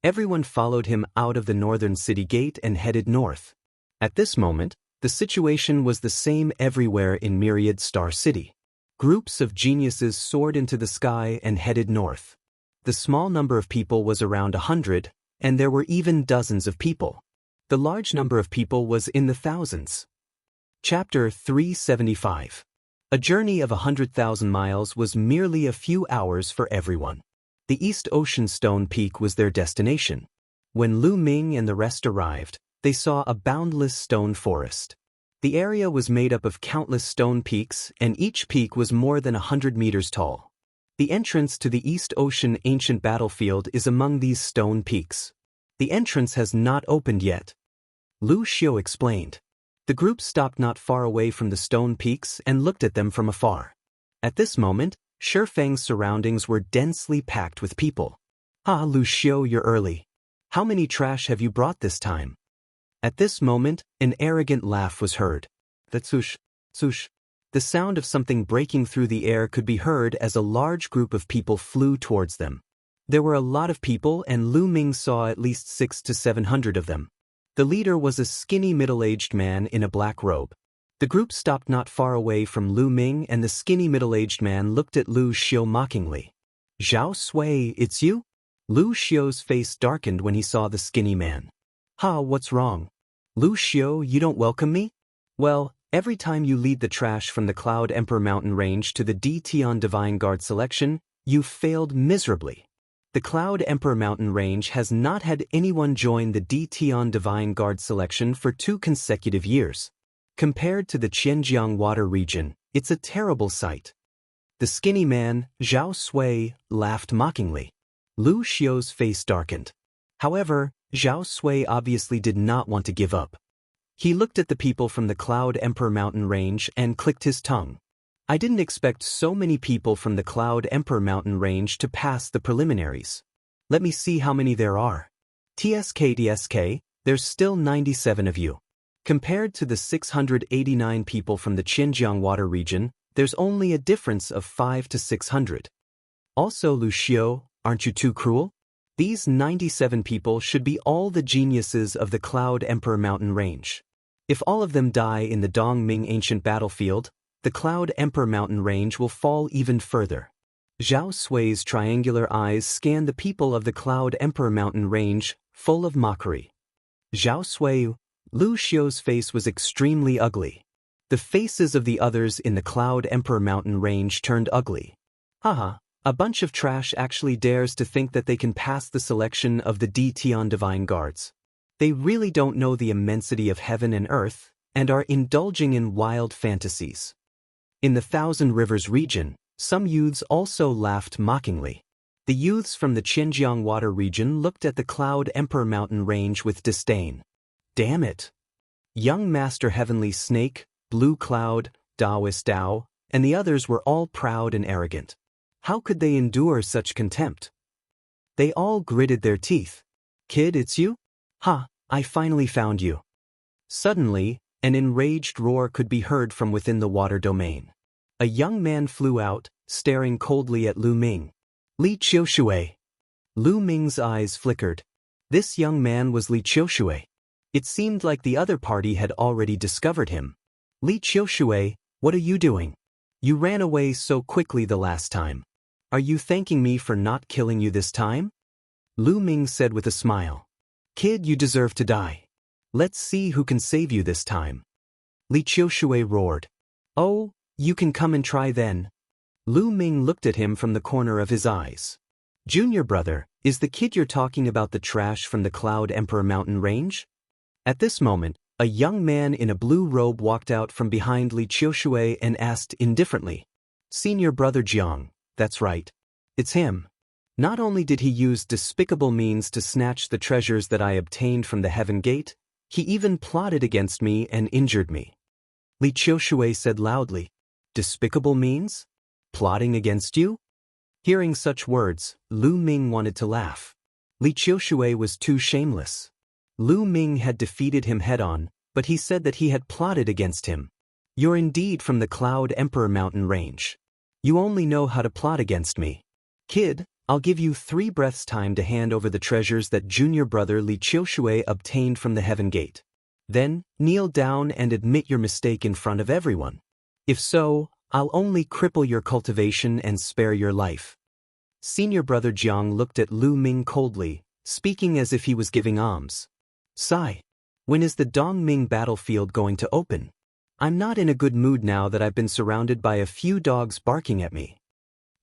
Everyone followed him out of the northern city gate and headed north. At this moment, the situation was the same everywhere in Myriad Star City. Groups of geniuses soared into the sky and headed north. The small number of people was around 100, and there were even dozens of people. The large number of people was in the thousands. Chapter 375. A journey of 100,000 miles was merely a few hours for everyone. The East Ocean Stone Peak was their destination. When Lu Ming and the rest arrived, they saw a boundless stone forest. The area was made up of countless stone peaks, and each peak was more than 100 meters tall. The entrance to the East Ocean Ancient Battlefield is among these stone peaks. The entrance has not opened yet. Lu Xiu explained. The group stopped not far away from the stone peaks and looked at them from afar. At this moment, Shifeng's surroundings were densely packed with people. Ah, Lu Xiu, you're early. How many trash have you brought this time? At this moment, an arrogant laugh was heard. The tsush, tsush. The sound of something breaking through the air could be heard as a large group of people flew towards them. There were a lot of people and Lu Ming saw at least 600 to 700 of them. The leader was a skinny middle-aged man in a black robe. The group stopped not far away from Lu Ming and the skinny middle-aged man looked at Lu Xiu mockingly. Zhao Sui, it's you? Lu Xiu's face darkened when he saw the skinny man. Ha, what's wrong? Lu Xiu, you don't welcome me? Well, every time you lead the trash from the Cloud Emperor Mountain Range to the Tian Divine Guard selection, you've failed miserably. The Cloud Emperor Mountain Range has not had anyone join the Tian Divine Guard selection for 2 consecutive years. Compared to the Xinjiang Water region, it's a terrible sight. The skinny man, Zhao Sui, laughed mockingly. Lu Xiu's face darkened. However, Zhao Sui obviously did not want to give up. He looked at the people from the Cloud Emperor Mountain Range and clicked his tongue. I didn't expect so many people from the Cloud Emperor Mountain Range to pass the preliminaries. Let me see how many there are. TSK, there's still 97 of you. Compared to the 689 people from the Xinjiang Water region, there's only a difference of 500 to 600. Also, Lu Xiu, aren't you too cruel? These 97 people should be all the geniuses of the Cloud Emperor Mountain Range. If all of them die in the Dongming ancient battlefield, the Cloud Emperor Mountain Range will fall even further. Zhao Sui's triangular eyes scanned the people of the Cloud Emperor Mountain Range, full of mockery. Zhao Sui, Lu Xiu's face was extremely ugly. The faces of the others in the Cloud Emperor Mountain Range turned ugly. Haha, a bunch of trash actually dares to think that they can pass the selection of the Tian Divine Guards. They really don't know the immensity of heaven and earth, and are indulging in wild fantasies. In the Thousand Rivers region, some youths also laughed mockingly. The youths from the Xinjiang Water region looked at the Cloud Emperor Mountain Range with disdain. Damn it! Young Master Heavenly Snake, Blue Cloud, Daoist Dao, and the others were all proud and arrogant. How could they endure such contempt? They all gritted their teeth. Kid, it's you? Ha, I finally found you. Suddenly, an enraged roar could be heard from within the water domain. A young man flew out, staring coldly at Lu Ming. Li Qiushui. Lu Ming's eyes flickered. This young man was Li Qiushui. It seemed like the other party had already discovered him. Li Qiushui, what are you doing? You ran away so quickly the last time. Are you thanking me for not killing you this time? Lu Ming said with a smile. Kid, you deserve to die. Let's see who can save you this time. Li Qiushui roared. Oh, you can come and try then. Lu Ming looked at him from the corner of his eyes. Junior brother, is the kid you're talking about the trash from the Cloud Emperor Mountain Range? At this moment, a young man in a blue robe walked out from behind Li Qiushui and asked indifferently. Senior brother Jiang, that's right. It's him. Not only did he use despicable means to snatch the treasures that I obtained from the Heaven Gate, he even plotted against me and injured me. Li Qiushui said loudly. Despicable means? Plotting against you? Hearing such words, Lu Ming wanted to laugh. Li Qiushui was too shameless. Lu Ming had defeated him head-on, but he said that he had plotted against him. You're indeed from the Cloud Emperor Mountain Range. You only know how to plot against me. Kid, I'll give you 3 breaths time to hand over the treasures that junior brother Li Qiushui obtained from the Heaven Gate. Then, kneel down and admit your mistake in front of everyone. If so, I'll only cripple your cultivation and spare your life. Senior brother Jiang looked at Lu Ming coldly, speaking as if he was giving alms. Sigh. When is the Dongming battlefield going to open? I'm not in a good mood now that I've been surrounded by a few dogs barking at me.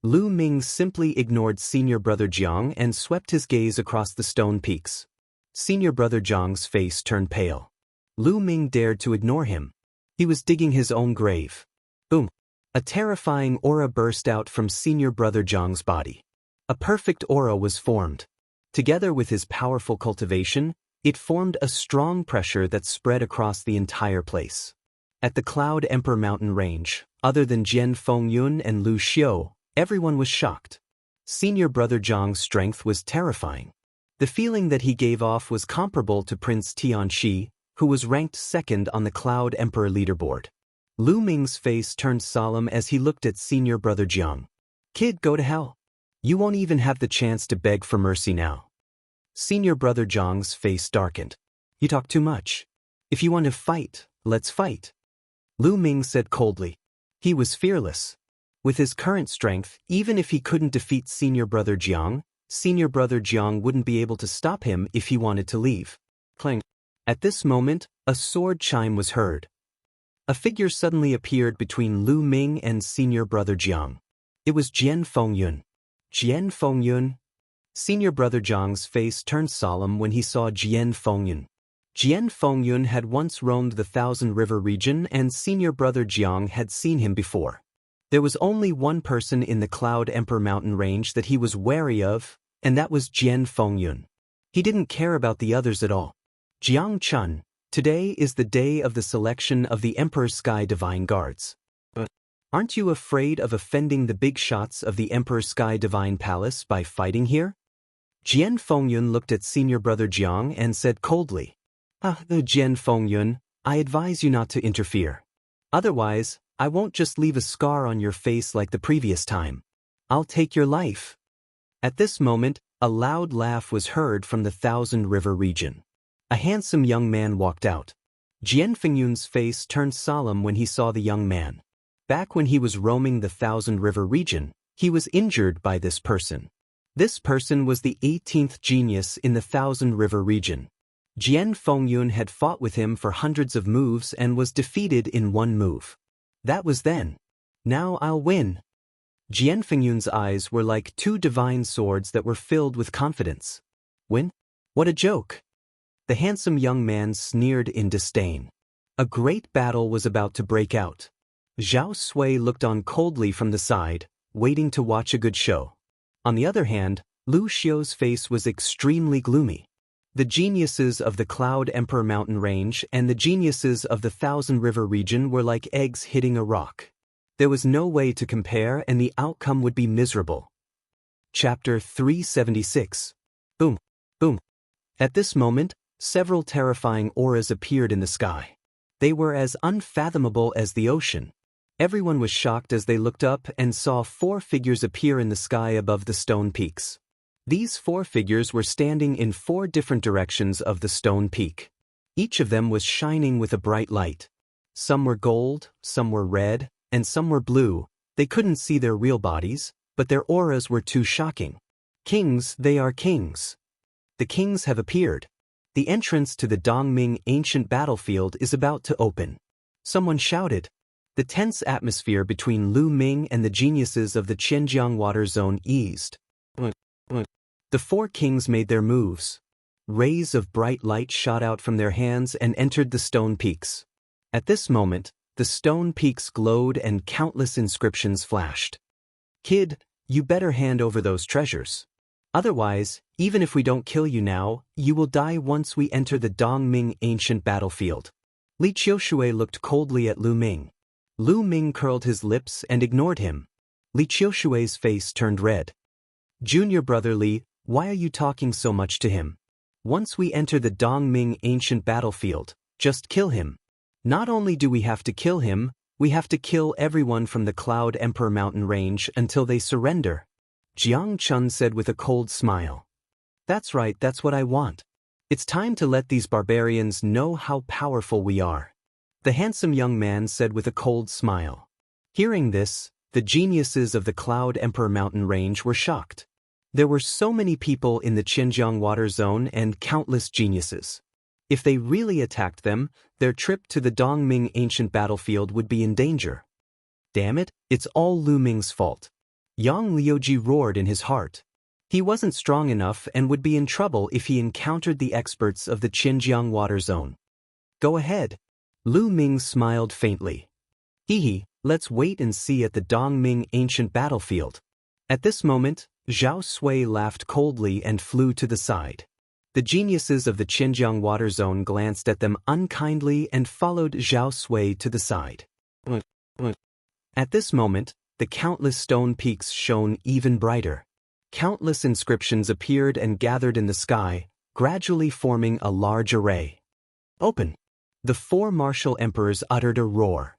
Lu Ming simply ignored senior brother Jiang and swept his gaze across the stone peaks. Senior brother Jiang's face turned pale. Lu Ming dared to ignore him. He was digging his own grave. Boom. A terrifying aura burst out from senior brother Jiang's body. A perfect aura was formed. Together with his powerful cultivation, it formed a strong pressure that spread across the entire place. At the Cloud Emperor Mountain Range, other than Jian Fengyun and Lu Xiu, everyone was shocked. Senior brother Jiang's strength was terrifying. The feeling that he gave off was comparable to Prince Tianxi, who was ranked second on the Cloud Emperor leaderboard. Lu Ming's face turned solemn as he looked at senior brother Jiang. Kid, go to hell. You won't even have the chance to beg for mercy now. Senior brother Zhang's face darkened. You talk too much. If you want to fight, let's fight. Lu Ming said coldly. He was fearless. With his current strength, even if he couldn't defeat Senior brother Jiang wouldn't be able to stop him if he wanted to leave. Clang. At this moment, a sword chime was heard. A figure suddenly appeared between Lu Ming and Senior brother Jiang. It was Jian Fengyun. Jian Fengyun? Senior brother Jiang's face turned solemn when he saw Jian Fengyun. Jian Fengyun had once roamed the Thousand River region and Senior brother Jiang had seen him before. There was only one person in the Cloud Emperor mountain range that he was wary of, and that was Jian Fengyun. He didn't care about the others at all. Jiang Chun, today is the day of the selection of the Emperor's Sky Divine Guards. But aren't you afraid of offending the big shots of the Emperor's Sky Divine Palace by fighting here? Jian Fengyun looked at Senior brother Jiang and said coldly, Jian Fengyun, I advise you not to interfere. Otherwise, I won't just leave a scar on your face like the previous time. I'll take your life. At this moment, a loud laugh was heard from the Thousand River region. A handsome young man walked out. Jian Fengyun's face turned solemn when he saw the young man. Back when he was roaming the Thousand River region, he was injured by this person. This person was the 18th genius in the Thousand River region. Jian Fengyun had fought with him for hundreds of moves and was defeated in one move. That was then. Now I'll win. Jian Fengyun's eyes were like two divine swords that were filled with confidence. Win? What a joke. The handsome young man sneered in disdain. A great battle was about to break out. Zhao Sui looked on coldly from the side, waiting to watch a good show. On the other hand, Lu Xiu's face was extremely gloomy. The geniuses of the Cloud Emperor mountain range and the geniuses of the Thousand River region were like eggs hitting a rock. There was no way to compare and the outcome would be miserable. Chapter 376. Boom. Boom. At this moment, several terrifying auras appeared in the sky. They were as unfathomable as the ocean. Everyone was shocked as they looked up and saw 4 figures appear in the sky above the stone peaks. These 4 figures were standing in 4 different directions of the stone peak. Each of them was shining with a bright light. Some were gold, some were red, and some were blue. They couldn't see their real bodies, but their auras were too shocking. Kings, they are kings. The kings have appeared. The entrance to the Dongming ancient battlefield is about to open. Someone shouted. The tense atmosphere between Lu Ming and the geniuses of the Qianjiang water zone eased. The 4 kings made their moves. Rays of bright light shot out from their hands and entered the stone peaks. At this moment, the stone peaks glowed and countless inscriptions flashed. Kid, you better hand over those treasures. Otherwise, even if we don't kill you now, you will die once we enter the Dongming ancient battlefield. Li Qiushui looked coldly at Lu Ming. Lu Ming curled his lips and ignored him. Li Qiushui's face turned red. Junior brother Li, why are you talking so much to him? Once we enter the Dongming ancient battlefield, just kill him. Not only do we have to kill him, we have to kill everyone from the Cloud Emperor mountain range until they surrender. Jiang Chun said with a cold smile. That's right, that's what I want. It's time to let these barbarians know how powerful we are. The handsome young man said with a cold smile. Hearing this, the geniuses of the Cloud Emperor mountain range were shocked. There were so many people in the Qianjiang water zone and countless geniuses. If they really attacked them, their trip to the Dongming ancient battlefield would be in danger. Damn it, it's all Lu Ming's fault. Yang Liuji roared in his heart. He wasn't strong enough and would be in trouble if he encountered the experts of the Qianjiang water zone. Go ahead. Lu Ming smiled faintly. Hee, let's wait and see at the Dongming ancient battlefield. At this moment, Zhao Sui laughed coldly and flew to the side. The geniuses of the Qianjiang water zone glanced at them unkindly and followed Zhao Sui to the side. At this moment, the countless stone peaks shone even brighter. Countless inscriptions appeared and gathered in the sky, gradually forming a large array. Open! The 4 martial emperors uttered a roar.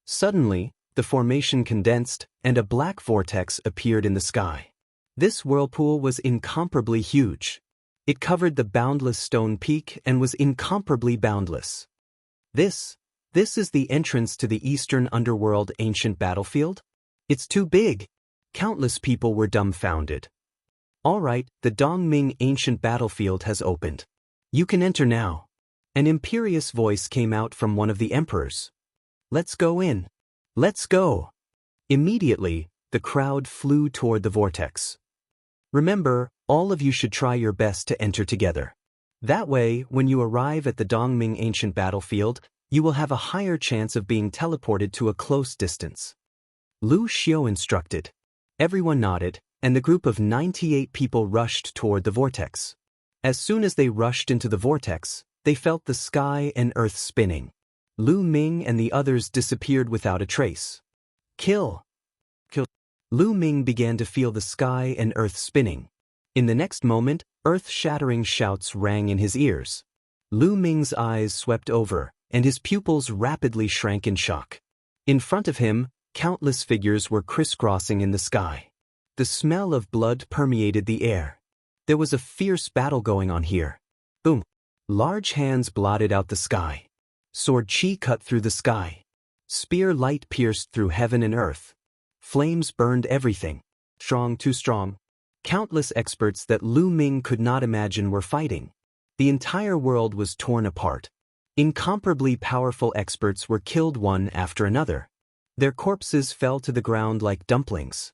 Suddenly, the formation condensed, and a black vortex appeared in the sky. This whirlpool was incomparably huge. It covered the boundless stone peak and was incomparably boundless. This is the entrance to the eastern underworld ancient battlefield? It's too big. Countless people were dumbfounded. All right, the Dongming ancient battlefield has opened. You can enter now. An imperious voice came out from one of the emperors. Let's go in. Let's go. Immediately, the crowd flew toward the vortex. Remember, all of you should try your best to enter together. That way, when you arrive at the Dongming ancient battlefield, you will have a higher chance of being teleported to a close distance. Lu Xiu instructed. Everyone nodded, and the group of 98 people rushed toward the vortex. As soon as they rushed into the vortex, they felt the sky and earth spinning. Lu Ming and the others disappeared without a trace. Kill! Kill! Lu Ming began to feel the sky and earth spinning. In the next moment, earth-shattering shouts rang in his ears. Lu Ming's eyes swept over, and his pupils rapidly shrank in shock. In front of him, countless figures were crisscrossing in the sky. The smell of blood permeated the air. There was a fierce battle going on here. Boom! Large hands blotted out the sky. Sword chi cut through the sky. Spear light pierced through heaven and earth. Flames burned everything. Strong, too strong. Countless experts that Lu Ming could not imagine were fighting. The entire world was torn apart. Incomparably powerful experts were killed one after another. Their corpses fell to the ground like dumplings.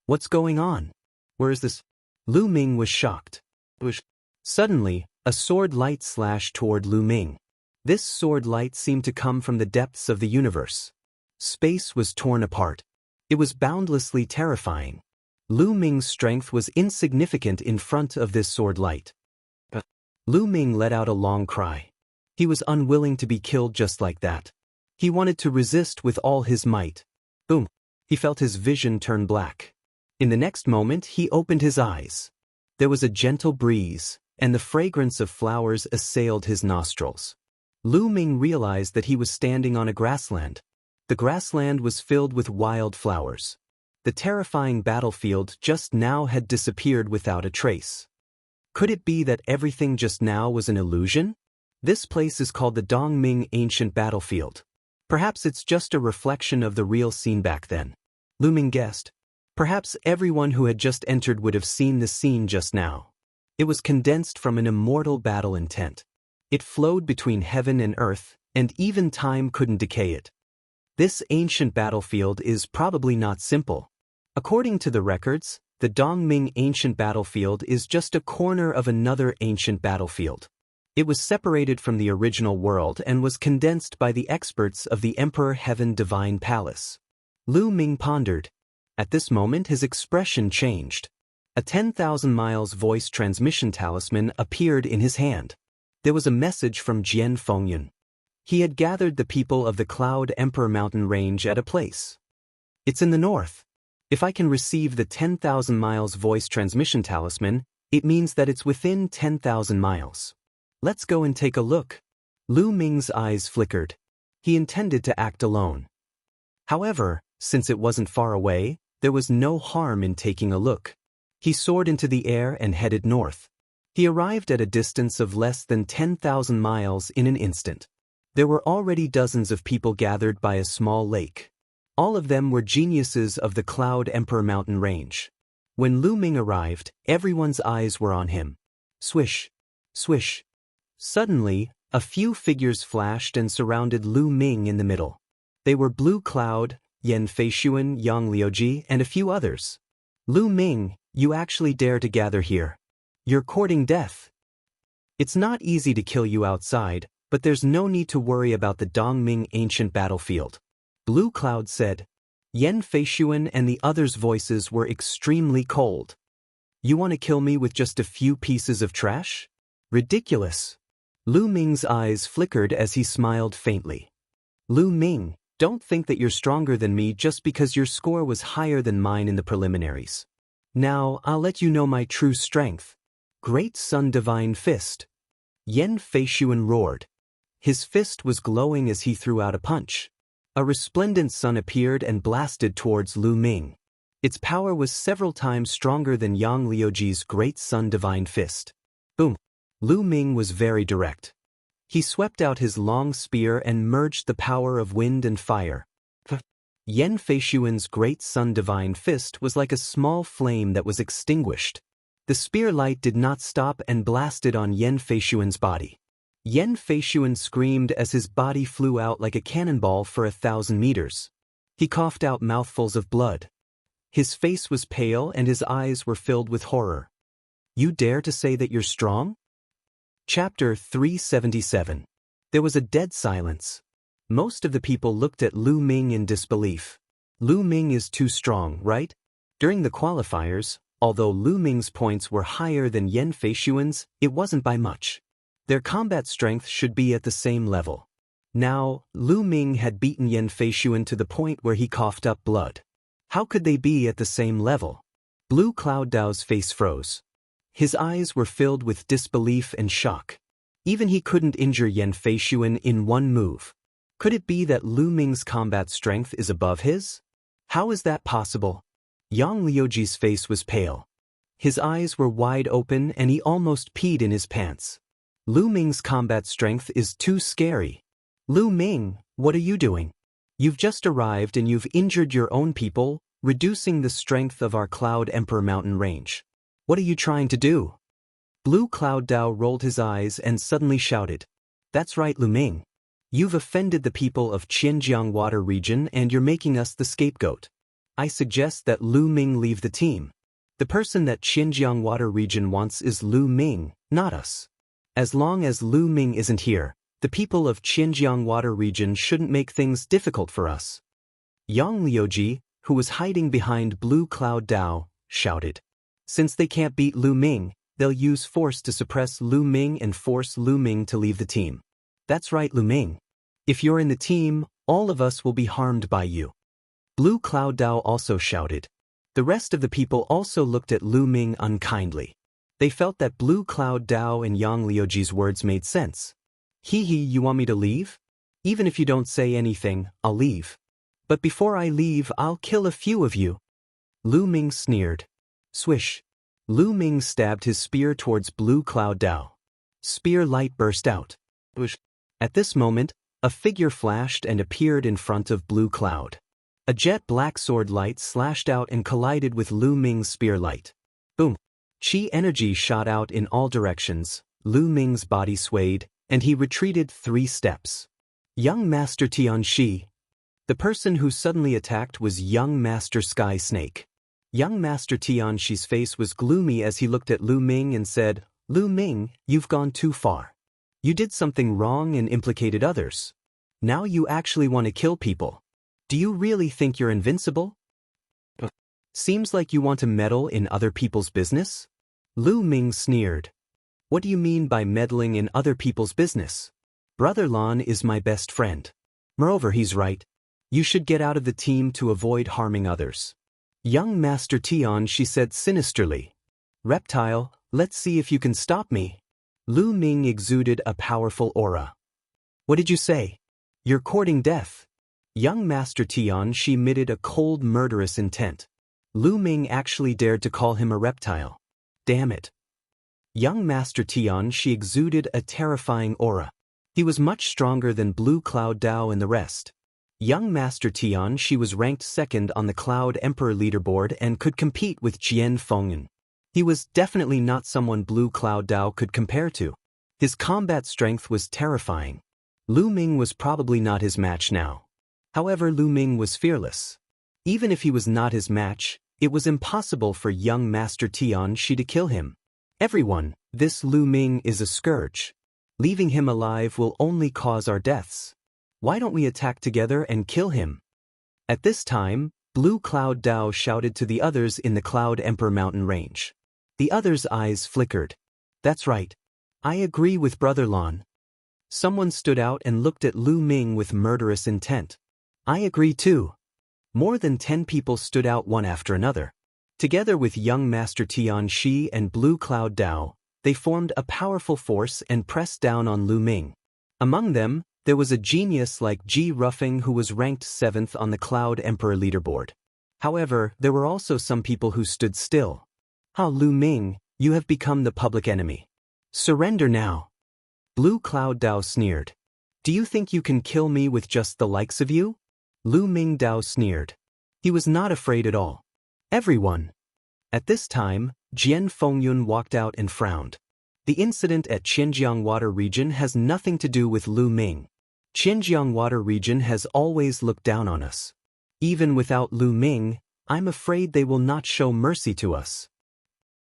What's going on? Where is this? Lu Ming was shocked. Suddenly, a sword light slashed toward Lu Ming. This sword light seemed to come from the depths of the universe. Space was torn apart. It was boundlessly terrifying. Lu Ming's strength was insignificant in front of this sword light. Lu Ming let out a long cry. He was unwilling to be killed just like that. He wanted to resist with all his might. Boom! He felt his vision turn black. In the next moment, he opened his eyes. There was a gentle breeze, and the fragrance of flowers assailed his nostrils. Lu Ming realized that he was standing on a grassland. The grassland was filled with wild flowers. The terrifying battlefield just now had disappeared without a trace. Could it be that everything just now was an illusion? This place is called the Dongming Ancient Battlefield. Perhaps it's just a reflection of the real scene back then. Lu Ming guessed. Perhaps everyone who had just entered would have seen the scene just now. It was condensed from an immortal battle intent. It flowed between heaven and earth, and even time couldn't decay it. This ancient battlefield is probably not simple. According to the records, the Dongming ancient battlefield is just a corner of another ancient battlefield. It was separated from the original world and was condensed by the experts of the Emperor Heaven Divine Palace. Lu Ming pondered. At this moment his expression changed. A 10,000 miles voice transmission talisman appeared in his hand. There was a message from Jian Fengyun. He had gathered the people of the Cloud Emperor mountain range at a place. It's in the north. If I can receive the 10,000 miles voice transmission talisman, it means that it's within 10,000 miles. Let's go and take a look. Lu Ming's eyes flickered. He intended to act alone. However, since it wasn't far away, there was no harm in taking a look. He soared into the air and headed north. He arrived at a distance of less than 10,000 miles in an instant. There were already dozens of people gathered by a small lake. All of them were geniuses of the Cloud Emperor mountain range. When Lu Ming arrived, everyone's eyes were on him. Swish, swish. Suddenly, a few figures flashed and surrounded Lu Ming in the middle. They were Blue Cloud, Yan Feishuan, Yang Liuji, and a few others. Lu Ming, you actually dare to gather here. You're courting death. It's not easy to kill you outside, but there's no need to worry about the Dongming ancient battlefield. Blue Cloud said. Yan Feishuan and the others' voices were extremely cold. You want to kill me with just a few pieces of trash? Ridiculous. Lu Ming's eyes flickered as he smiled faintly. Lu Ming, don't think that you're stronger than me just because your score was higher than mine in the preliminaries. Now, I'll let you know my true strength. Great Sun Divine Fist. Yan Feishuan roared. His fist was glowing as he threw out a punch. A resplendent sun appeared and blasted towards Lu Ming. Its power was several times stronger than Yang Liuji's Great Sun Divine Fist. Boom! Lu Ming was very direct. He swept out his long spear and merged the power of wind and fire. Yan Feishuan's Great Sun Divine Fist was like a small flame that was extinguished. The spear light did not stop and blasted on Yan Feishuan's body. Yan Feishuan screamed as his body flew out like a cannonball for 1,000 meters. He coughed out mouthfuls of blood. His face was pale and his eyes were filled with horror. You dare to say that you're strong? Chapter 377. There was a dead silence. Most of the people looked at Lu Ming in disbelief. Lu Ming is too strong, right? During the qualifiers, although Lu Ming's points were higher than Yan Feishuan's, it wasn't by much. Their combat strength should be at the same level. Now, Lu Ming had beaten Yan Feishuan to the point where he coughed up blood. How could they be at the same level? Blue Cloud Dao's face froze. His eyes were filled with disbelief and shock. Even he couldn't injure Yan Feishuan in one move. Could it be that Lu Ming's combat strength is above his? How is that possible? Yang Liuji's face was pale. His eyes were wide open and he almost peed in his pants. Lu Ming's combat strength is too scary. Lu Ming, what are you doing? You've just arrived and you've injured your own people, reducing the strength of our Cloud Emperor mountain range. What are you trying to do? Blue Cloud Dao rolled his eyes and suddenly shouted. That's right, Lu Ming. You've offended the people of Xinjiang Water Region and you're making us the scapegoat. I suggest that Lu Ming leave the team. The person that Xinjiang Water Region wants is Lu Ming, not us. As long as Lu Ming isn't here, the people of Xinjiang Water Region shouldn't make things difficult for us. Yang Liuji, who was hiding behind Blue Cloud Dao, shouted. Since they can't beat Lu Ming, they'll use force to suppress Lu Ming and force Lu Ming to leave the team. That's right, Lu Ming. If you're in the team, all of us will be harmed by you. Blue Cloud Dao also shouted. The rest of the people also looked at Lu Ming unkindly. They felt that Blue Cloud Dao and Yang Liuji's words made sense. Hee, you want me to leave? Even if you don't say anything, I'll leave. But before I leave, I'll kill a few of you. Lu Ming sneered. Swish. Lu Ming stabbed his spear towards Blue Cloud Dao. Spear light burst out. Whoosh. At this moment, a figure flashed and appeared in front of Blue Cloud. A jet black sword light slashed out and collided with Lu Ming's spear light. Boom. Qi energy shot out in all directions, Lu Ming's body swayed, and he retreated 3 steps. Young Master Tianxi. The person who suddenly attacked was Young Master Sky Snake. Young Master Tianxi's face was gloomy as he looked at Lu Ming and said, Lu Ming, you've gone too far. You did something wrong and implicated others. Now you actually want to kill people. Do you really think you're invincible? Seems like you want to meddle in other people's business? Lu Ming sneered. What do you mean by meddling in other people's business? Brother Lan is my best friend. Moreover, he's right. You should get out of the team to avoid harming others. Young Master Tianxi said sinisterly. Reptile, let's see if you can stop me. Lu Ming exuded a powerful aura. What did you say? You're courting death. Young Master Tianxi emitted a cold, murderous intent. Lu Ming actually dared to call him a reptile. Damn it. Young Master Tianxi exuded a terrifying aura. He was much stronger than Blue Cloud Dao and the rest. Young Master Tianxi was ranked 2nd on the Cloud Emperor leaderboard and could compete with Jian Fengyan. He was definitely not someone Blue Cloud Dao could compare to. His combat strength was terrifying. Lu Ming was probably not his match now. However, Lu Ming was fearless. Even if he was not his match, it was impossible for young Master Tianxi to kill him. Everyone, this Lu Ming is a scourge. Leaving him alive will only cause our deaths. Why don't we attack together and kill him? At this time, Blue Cloud Dao shouted to the others in the Cloud Emperor mountain range. The others' eyes flickered. That's right. I agree with Brother Lan. Someone stood out and looked at Lu Ming with murderous intent. I agree too. More than 10 people stood out one after another. Together with young Master Tianxi and Blue Cloud Dao, they formed a powerful force and pressed down on Lu Ming. Among them, there was a genius like Ji Ruffing who was ranked 7th on the Cloud Emperor leaderboard. However, there were also some people who stood still. Lu Ming, you have become the public enemy. Surrender now. Blue Cloud Dao sneered. Do you think you can kill me with just the likes of you? Lu Ming Dao sneered. He was not afraid at all. Everyone. At this time, Jian Fengyun walked out and frowned. The incident at Xinjiang Water Region has nothing to do with Lu Ming. Xinjiang Water Region has always looked down on us. Even without Lu Ming, I'm afraid they will not show mercy to us.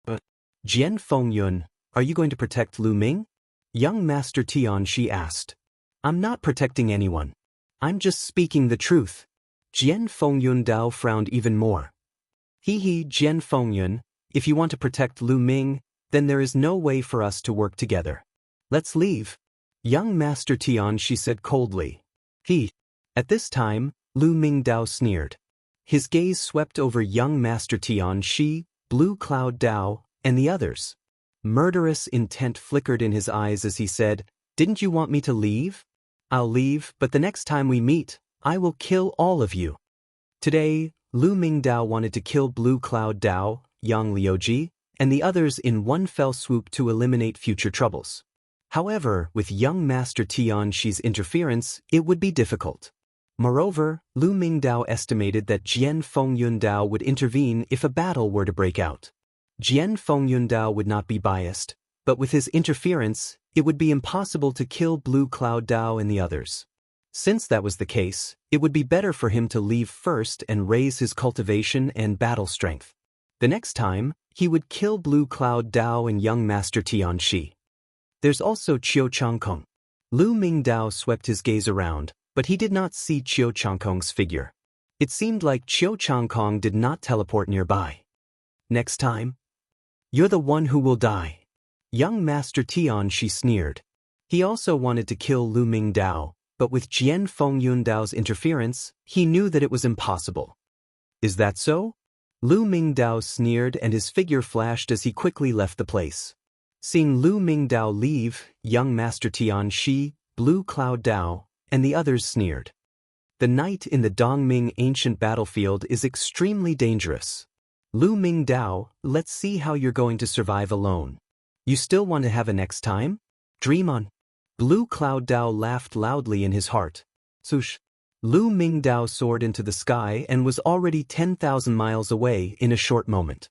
But, Jian Fengyun, are you going to protect Lu Ming? Young Master Tianxi asked. I'm not protecting anyone. I'm just speaking the truth. Jian Fengyun Dao frowned even more. Jian Fengyun, if you want to protect Lu Ming, then there is no way for us to work together. Let's leave. Young Master Tianxi said coldly. At this time, Lu Ming Dao sneered. His gaze swept over young Master Tianxi, Blue Cloud Dao, and the others. Murderous intent flickered in his eyes as he said, Didn't you want me to leave? I'll leave, but the next time we meet, I will kill all of you. Today, Lu Ming Dao wanted to kill Blue Cloud Dao, Yang Liuji, and the others in one fell swoop to eliminate future troubles. However, with young Master Tianxi's interference, it would be difficult. Moreover, Lu Ming Dao estimated that Jian Fengyun Dao would intervene if a battle were to break out. Jian Fengyun Dao would not be biased, but with his interference, it would be impossible to kill Blue Cloud Dao and the others. Since that was the case, it would be better for him to leave first and raise his cultivation and battle strength. The next time, he would kill Blue Cloud Dao and young Master Tianxi. There's also Qiu Changkong. Lu Ming Dao swept his gaze around, but he did not see Qiu Changkong's figure. It seemed like Qiu Changkong did not teleport nearby. Next time? You're the one who will die. Young Master Tianxi sneered. He also wanted to kill Lu Ming Dao, but with Jian Fengyun Dao's interference, he knew that it was impossible. Is that so? Lu Ming Dao sneered and his figure flashed as he quickly left the place. Seeing Lu Ming Dao leave, young Master Tianxi, Blue Cloud Dao, and the others sneered. The night in the Dongming ancient battlefield is extremely dangerous. Lu Ming Dao, let's see how you're going to survive alone. You still want to have a next time? Dream on. Blue Cloud Dao laughed loudly in his heart. Swoosh. Lu Ming Dao soared into the sky and was already 10,000 miles away in a short moment.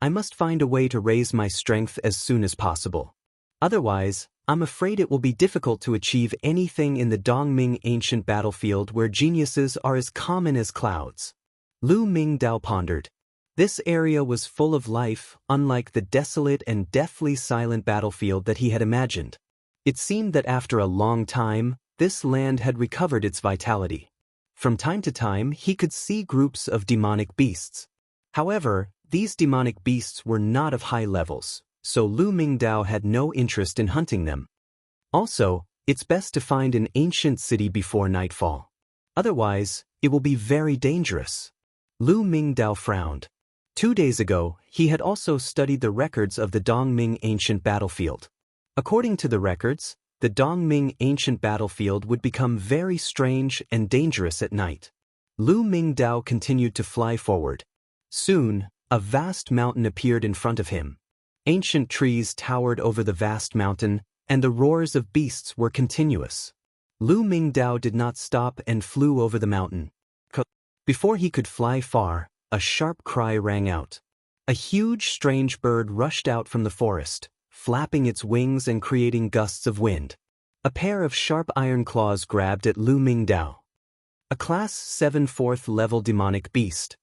I must find a way to raise my strength as soon as possible. Otherwise, I'm afraid it will be difficult to achieve anything in the Dongming ancient battlefield where geniuses are as common as clouds. Lu Ming Dao pondered. This area was full of life, unlike the desolate and deathly silent battlefield that he had imagined. It seemed that after a long time, this land had recovered its vitality. From time to time, he could see groups of demonic beasts. However, these demonic beasts were not of high levels, so Lu Ming Dao had no interest in hunting them. Also, it's best to find an ancient city before nightfall. Otherwise, it will be very dangerous. Lu Ming Dao frowned. 2 days ago, he had also studied the records of the Dongming ancient battlefield. According to the records, the Dongming ancient battlefield would become very strange and dangerous at night. Lu Ming Dao continued to fly forward. Soon, a vast mountain appeared in front of him. Ancient trees towered over the vast mountain, and the roars of beasts were continuous. Lu Ming Dao did not stop and flew over the mountain. Before he could fly far, a sharp cry rang out. A huge strange bird rushed out from the forest, flapping its wings and creating gusts of wind. A pair of sharp iron claws grabbed at Lu Ming Dao. A Class 7 4th level demonic beast.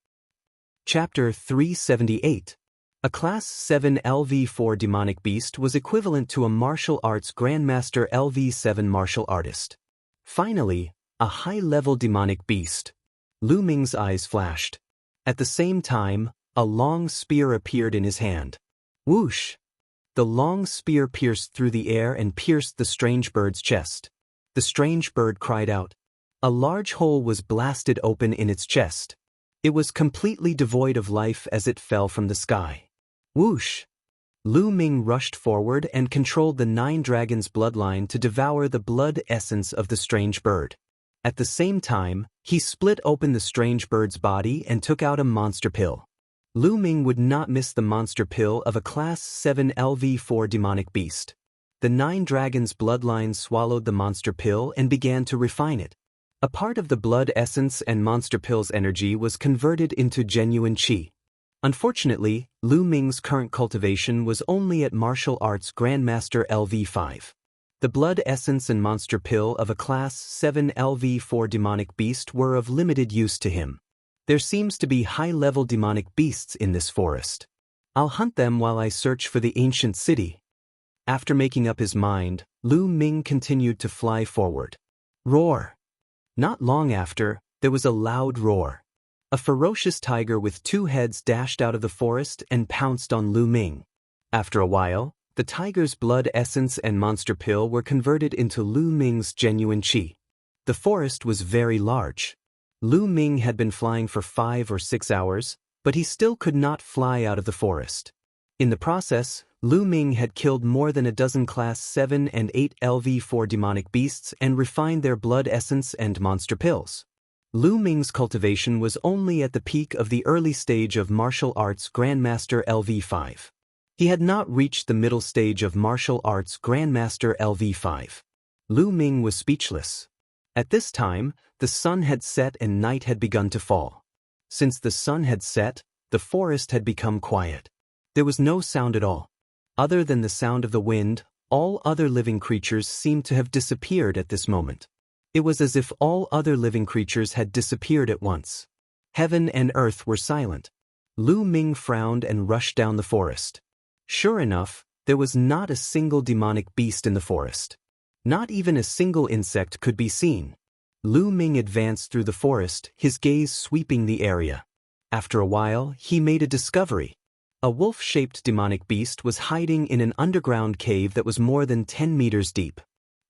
Chapter 378. A Class 7 LV4 demonic beast was equivalent to a martial arts grandmaster LV7 martial artist. Finally, a high-level demonic beast. Lu Ming's eyes flashed. At the same time, a long spear appeared in his hand. Whoosh! The long spear pierced through the air and pierced the strange bird's chest. The strange bird cried out. A large hole was blasted open in its chest. It was completely devoid of life as it fell from the sky. Whoosh! Lu Ming rushed forward and controlled the 9 dragons' bloodline to devour the blood essence of the strange bird. At the same time, he split open the strange bird's body and took out a monster pill. Lu Ming would not miss the monster pill of a Class 7 LV4 demonic beast. The 9 dragons' bloodline swallowed the monster pill and began to refine it. A part of the blood essence and monster pill's energy was converted into genuine qi. Unfortunately, Lu Ming's current cultivation was only at martial arts Grandmaster LV5. The blood essence and monster pill of a Class 7 LV4 demonic beast were of limited use to him. There seems to be high-level demonic beasts in this forest. I'll hunt them while I search for the ancient city. After making up his mind, Lu Ming continued to fly forward. Roar! Not long after, there was a loud roar. A ferocious tiger with 2 heads dashed out of the forest and pounced on Lu Ming. After a while, the tiger's blood essence and monster pill were converted into Lu Ming's genuine qi. The forest was very large. Lu Ming had been flying for 5 or 6 hours, but he still could not fly out of the forest. In the process, Lu Ming had killed more than a dozen Class 7 and 8 LV4 demonic beasts and refined their blood essence and monster pills. Lu Ming's cultivation was only at the peak of the early stage of martial arts Grandmaster LV5. He had not reached the middle stage of martial arts Grandmaster LV5. Lu Ming was speechless. At this time, the sun had set and night had begun to fall. Since the sun had set, the forest had become quiet. There was no sound at all. Other than the sound of the wind, all other living creatures seemed to have disappeared at this moment. It was as if all other living creatures had disappeared at once. Heaven and earth were silent. Lu Ming frowned and rushed down the forest. Sure enough, there was not a single demonic beast in the forest. Not even a single insect could be seen. Lu Ming advanced through the forest, his gaze sweeping the area. After a while, he made a discovery. A wolf-shaped demonic beast was hiding in an underground cave that was more than 10 meters deep.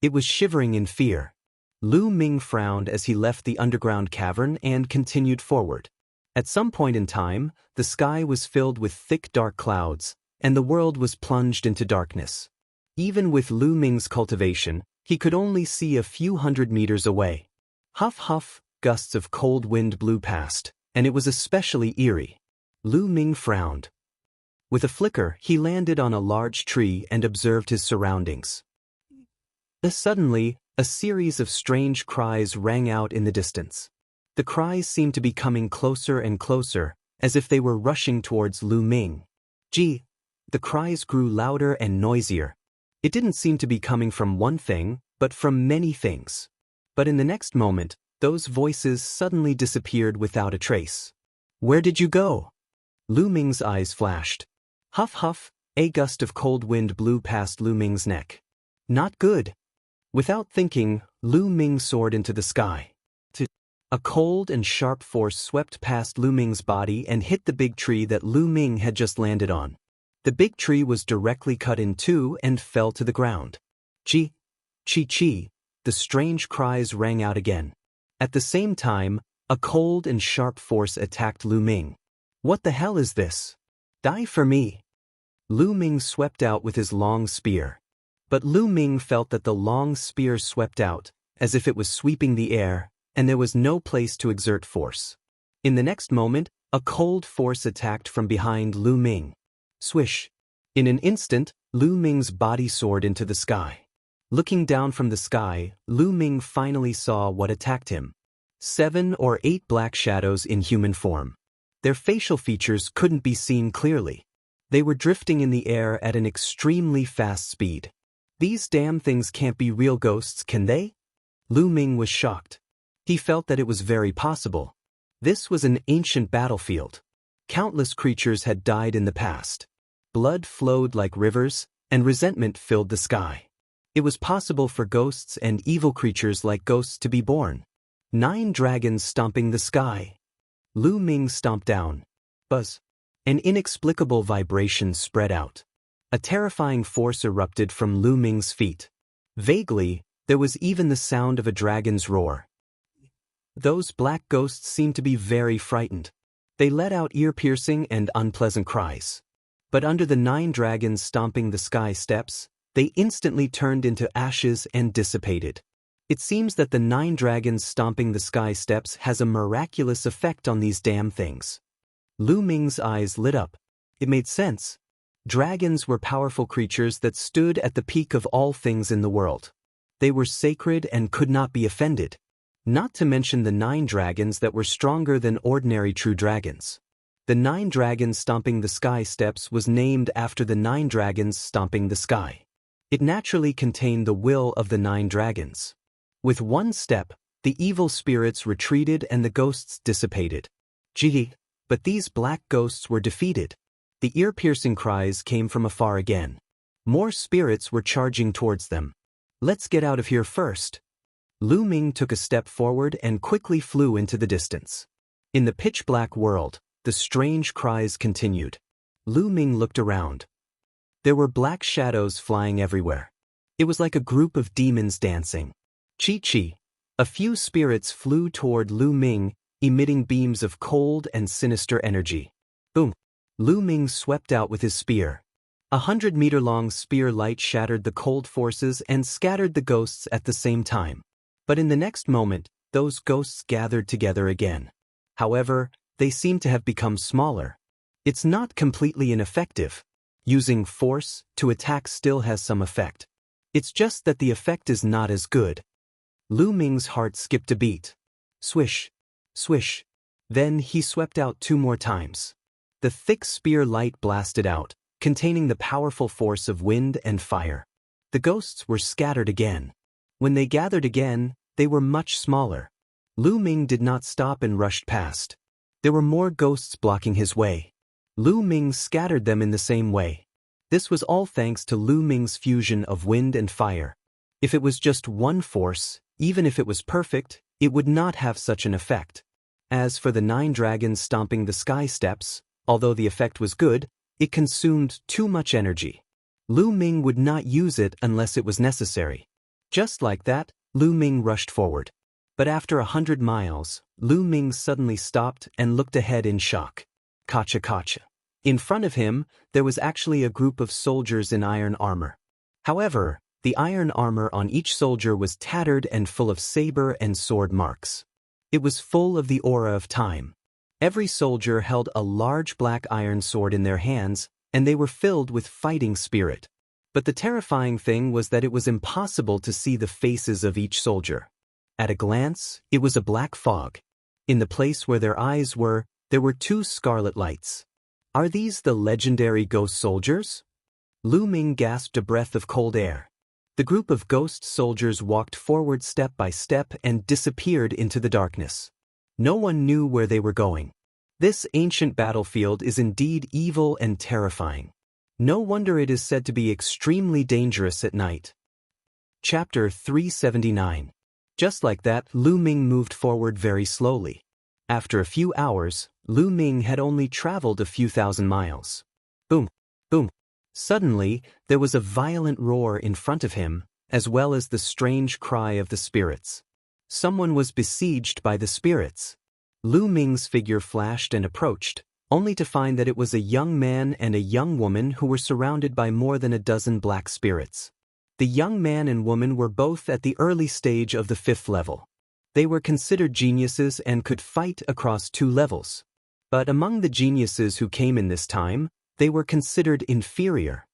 It was shivering in fear. Lu Ming frowned as he left the underground cavern and continued forward. At some point in time, the sky was filled with thick dark clouds, and the world was plunged into darkness. Even with Lu Ming's cultivation, he could only see a few hundred meters away. Huff huff, gusts of cold wind blew past, and it was especially eerie. Lu Ming frowned. With a flicker, he landed on a large tree and observed his surroundings. Suddenly, a series of strange cries rang out in the distance. The cries seemed to be coming closer and closer, as if they were rushing towards Lu Ming. Gee! The cries grew louder and noisier. It didn't seem to be coming from one thing, but from many things. But in the next moment, those voices suddenly disappeared without a trace. Where did you go? Lu Ming's eyes flashed. Huff huff, a gust of cold wind blew past Lu Ming's neck. Not good. Without thinking, Lu Ming soared into the sky. A cold and sharp force swept past Lu Ming's body and hit the big tree that Lu Ming had just landed on. The big tree was directly cut in two and fell to the ground. Chi, chi chi, the strange cries rang out again. At the same time, a cold and sharp force attacked Lu Ming. What the hell is this? Die for me. Lu Ming swept out with his long spear. But Lu Ming felt that the long spear swept out, as if it was sweeping the air, and there was no place to exert force. In the next moment, a cold force attacked from behind Lu Ming. Swish! In an instant, Lu Ming's body soared into the sky. Looking down from the sky, Lu Ming finally saw what attacked him. 7 or 8 black shadows in human form. Their facial features couldn't be seen clearly. They were drifting in the air at an extremely fast speed. These damn things can't be real ghosts, can they? Lu Ming was shocked. He felt that it was very possible. This was an ancient battlefield. Countless creatures had died in the past. Blood flowed like rivers, and resentment filled the sky. It was possible for ghosts and evil creatures like ghosts to be born. 9 dragons stomping the sky. Lu Ming stomped down. Buzz. An inexplicable vibration spread out. A terrifying force erupted from Lu Ming's feet. Vaguely, there was even the sound of a dragon's roar. Those black ghosts seemed to be very frightened. They let out ear-piercing and unpleasant cries. But under the 9 dragons stomping the sky steps, they instantly turned into ashes and dissipated. It seems that the 9 dragons stomping the sky steps has a miraculous effect on these damn things. Lu Ming's eyes lit up. It made sense. Dragons were powerful creatures that stood at the peak of all things in the world. They were sacred and could not be offended. Not to mention the 9 dragons that were stronger than ordinary true dragons. The 9 dragons stomping the sky steps was named after the 9 dragons stomping the sky. It naturally contained the will of the 9 dragons. With one step, the evil spirits retreated and the ghosts dissipated. Gee, but these black ghosts were defeated. The ear-piercing cries came from afar again. More spirits were charging towards them. Let's get out of here first. Lu Ming took a step forward and quickly flew into the distance. In the pitch-black world, the strange cries continued. Lu Ming looked around. There were black shadows flying everywhere. It was like a group of demons dancing. Chi-chi. A few spirits flew toward Lu Ming, emitting beams of cold and sinister energy. Boom. Lu Ming swept out with his spear. 100-meter-long spear light shattered the cold forces and scattered the ghosts at the same time. But in the next moment, those ghosts gathered together again. However, they seem to have become smaller. It's not completely ineffective. Using force to attack still has some effect. It's just that the effect is not as good. Lu Ming's heart skipped a beat. Swish. Swish. Then he swept out 2 more times. The thick spear light blasted out, containing the powerful force of wind and fire. The ghosts were scattered again. When they gathered again, they were much smaller. Lu Ming did not stop and rushed past. There were more ghosts blocking his way. Lu Ming scattered them in the same way. This was all thanks to Lu Ming's fusion of wind and fire. If it was just one force, even if it was perfect, it would not have such an effect. As for the 9 dragons stomping the sky steps, although the effect was good, it consumed too much energy. Lu Ming would not use it unless it was necessary. Just like that, Lu Ming rushed forward. But after 100 miles, Lu Ming suddenly stopped and looked ahead in shock. Kacha kacha. In front of him, there was actually a group of soldiers in iron armor. However, the iron armor on each soldier was tattered and full of saber and sword marks. It was full of the aura of time. Every soldier held a large black iron sword in their hands, and they were filled with fighting spirit. But the terrifying thing was that it was impossible to see the faces of each soldier. At a glance, it was a black fog. In the place where their eyes were, there were 2 scarlet lights. Are these the legendary ghost soldiers? Lu Ming gasped a breath of cold air. The group of ghost soldiers walked forward step by step and disappeared into the darkness. No one knew where they were going. This ancient battlefield is indeed evil and terrifying. No wonder it is said to be extremely dangerous at night. Chapter 379. Just like that, Lu Ming moved forward very slowly. After a few hours, Lu Ming had only traveled a few thousand miles. Boom, boom. Suddenly, there was a violent roar in front of him, as well as the strange cry of the spirits. Someone was besieged by the spirits. Lu Ming's figure flashed and approached, only to find that it was a young man and a young woman who were surrounded by more than a dozen black spirits. The young man and woman were both at the early stage of the 5th level. They were considered geniuses and could fight across 2 levels. But among the geniuses who came in this time, they were considered inferior.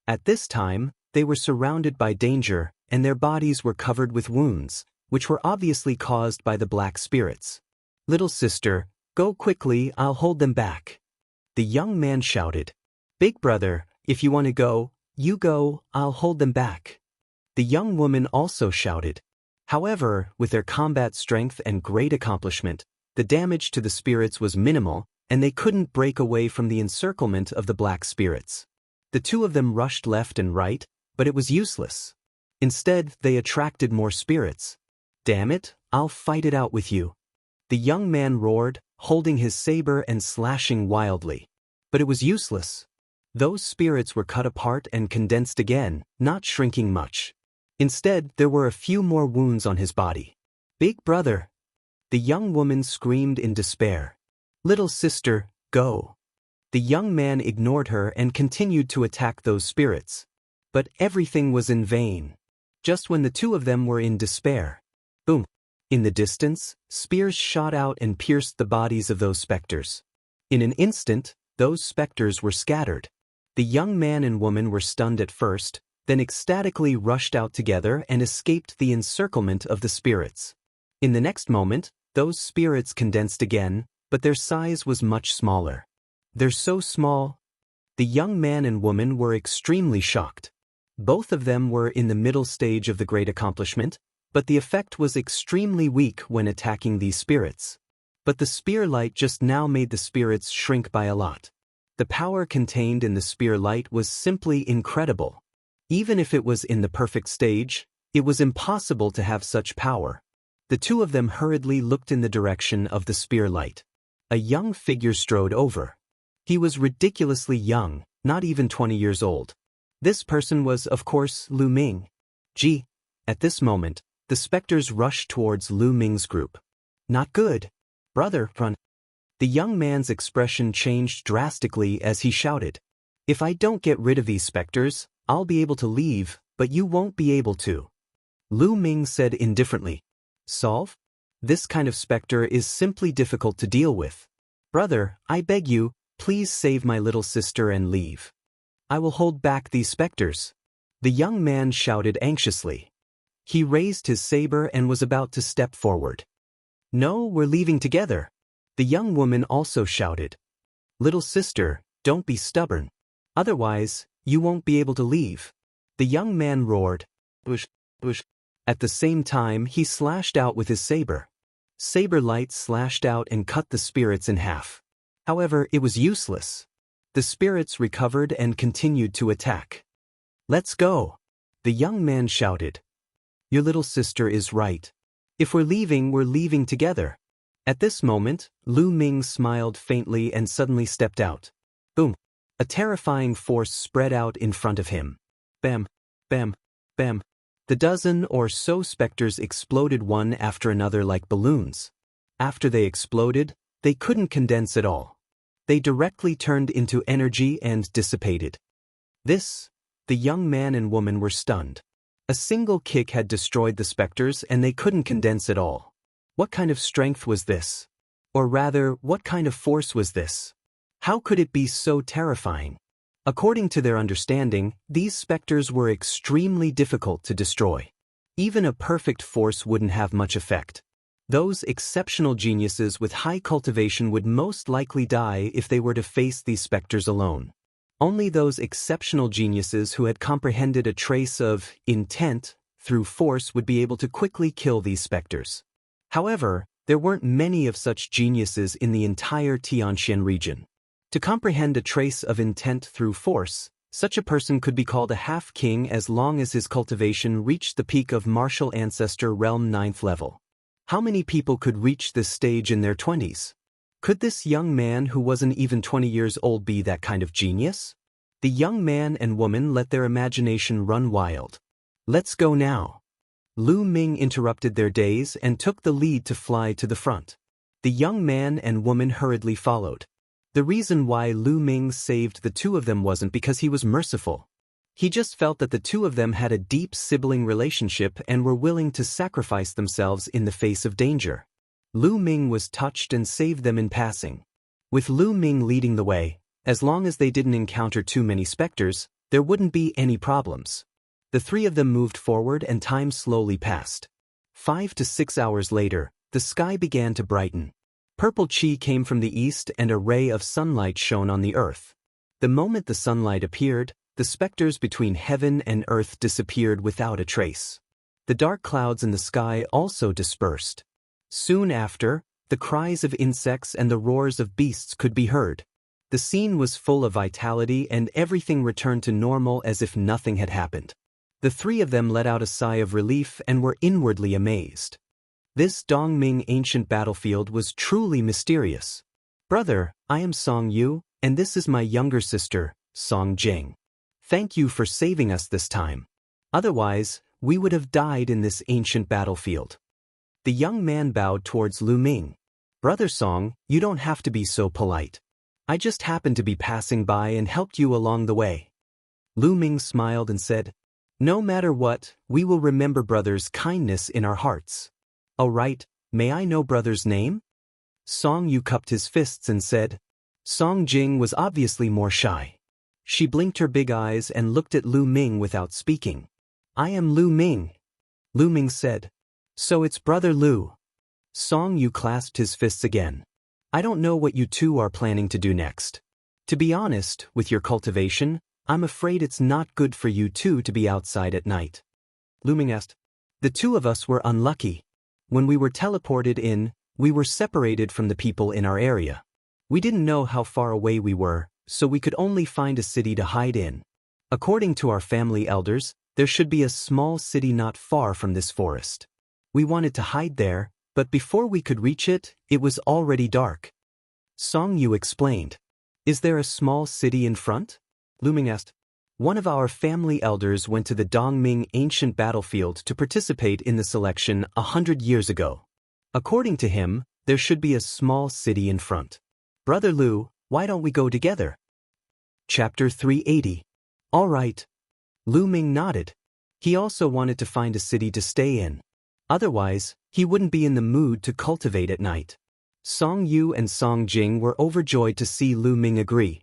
At this time, they were surrounded by danger, and their bodies were covered with wounds, which were obviously caused by the black spirits. Little sister, go quickly, I'll hold them back. The young man shouted. Big brother, if you want to go, you go, I'll hold them back. The young woman also shouted. However, with their combat strength and great accomplishment, the damage to the spirits was minimal, and they couldn't break away from the encirclement of the black spirits. The 2 of them rushed left and right, but it was useless. Instead, they attracted more spirits. Damn it, I'll fight it out with you. The young man roared, holding his saber and slashing wildly. But it was useless. Those spirits were cut apart and condensed again, not shrinking much. Instead, there were a few more wounds on his body. Big brother! The young woman screamed in despair. Little sister, go! The young man ignored her and continued to attack those spirits. But everything was in vain. Just when the 2 of them were in despair, Boom. In the distance, spears shot out and pierced the bodies of those specters. In an instant, those specters were scattered. The young man and woman were stunned at first, then ecstatically rushed out together and escaped the encirclement of the spirits. In the next moment, those spirits condensed again, but their size was much smaller. They're so small. The young man and woman were extremely shocked. Both of them were in the middle stage of the great accomplishment, but the effect was extremely weak when attacking these spirits. But the spear light just now made the spirits shrink by a lot. The power contained in the spear light was simply incredible. Even if it was in the perfect stage, it was impossible to have such power. The two of them hurriedly looked in the direction of the spear light. A young figure strode over. He was ridiculously young, not even 20 years old. This person was, of course, Lu Ming. Gee. At this moment, the specters rushed towards Lu Ming's group. Not good. Brother, run. The young man's expression changed drastically as he shouted. If I don't get rid of these specters, I'll be able to leave, but you won't be able to. Lu Ming said indifferently. Solve? This kind of specter is simply difficult to deal with. Brother, I beg you, please save my little sister and leave. I will hold back these specters. The young man shouted anxiously. He raised his saber and was about to step forward. No, we're leaving together. The young woman also shouted. Little sister, don't be stubborn. Otherwise, you won't be able to leave. The young man roared. Bush, bush. At the same time, he slashed out with his saber. Saber light slashed out and cut the spirits in half. However, it was useless. The spirits recovered and continued to attack. Let's go. The young man shouted. Your little sister is right. If we're leaving together. At this moment, Lu Ming smiled faintly and suddenly stepped out. Boom. A terrifying force spread out in front of him. Bam, bam, bam. The dozen or so specters exploded one after another like balloons. After they exploded, they couldn't condense at all. They directly turned into energy and dissipated. The young man and woman were stunned. A single kick had destroyed the specters and they couldn't condense at all. What kind of strength was this? Or rather, what kind of force was this? How could it be so terrifying? According to their understanding, these specters were extremely difficult to destroy. Even a perfect force wouldn't have much effect. Those exceptional geniuses with high cultivation would most likely die if they were to face these specters alone. Only those exceptional geniuses who had comprehended a trace of intent through force would be able to quickly kill these specters. However, there weren't many of such geniuses in the entire Tianxian region. To comprehend a trace of intent through force, such a person could be called a half-king as long as his cultivation reached the peak of martial ancestor realm 9th level. How many people could reach this stage in their 20s? Could this young man who wasn't even 20 years old be that kind of genius? The young man and woman let their imagination run wild. Let's go now. Lu Ming interrupted their days and took the lead to fly to the front. The young man and woman hurriedly followed. The reason why Lu Ming saved the two of them wasn't because he was merciful. He just felt that the two of them had a deep sibling relationship and were willing to sacrifice themselves in the face of danger. Lu Ming was touched and saved them in passing. With Lu Ming leading the way, as long as they didn't encounter too many specters, there wouldn't be any problems. The three of them moved forward and time slowly passed. 5 to 6 hours later, the sky began to brighten. Purple chi came from the east and a ray of sunlight shone on the earth. The moment the sunlight appeared, the specters between heaven and earth disappeared without a trace. The dark clouds in the sky also dispersed. Soon after, the cries of insects and the roars of beasts could be heard. The scene was full of vitality and everything returned to normal as if nothing had happened. The three of them let out a sigh of relief and were inwardly amazed. This Dongming ancient battlefield was truly mysterious. Brother, I am Song Yu, and this is my younger sister, Song Jing. Thank you for saving us this time. Otherwise, we would have died in this ancient battlefield. The young man bowed towards Lu Ming. Brother Song, you don't have to be so polite. I just happened to be passing by and helped you along the way. Lu Ming smiled and said, No matter what, we will remember brother's kindness in our hearts. "Oh right, may I know brother's name?" Song Yu cupped his fists and said. Song Jing was obviously more shy. She blinked her big eyes and looked at Lu Ming without speaking. "I am Lu Ming," Lu Ming said. "So it's brother Lu." Song Yu clasped his fists again. "I don't know what you two are planning to do next. To be honest, with your cultivation, I'm afraid it's not good for you two to be outside at night." Lu Ming asked. "The two of us were unlucky. When we were teleported in, we were separated from the people in our area. We didn't know how far away we were, so we could only find a city to hide in. According to our family elders, there should be a small city not far from this forest. We wanted to hide there, but before we could reach it, it was already dark." Song Yu explained. "Is there a small city in front?" Lu Ming asked. "One of our family elders went to the Dongming ancient battlefield to participate in the selection 100 years ago. According to him, there should be a small city in front. Brother Lu, why don't we go together?" Chapter 380. All right. Lu Ming nodded. He also wanted to find a city to stay in. Otherwise, he wouldn't be in the mood to cultivate at night. Song Yu and Song Jing were overjoyed to see Lu Ming agree.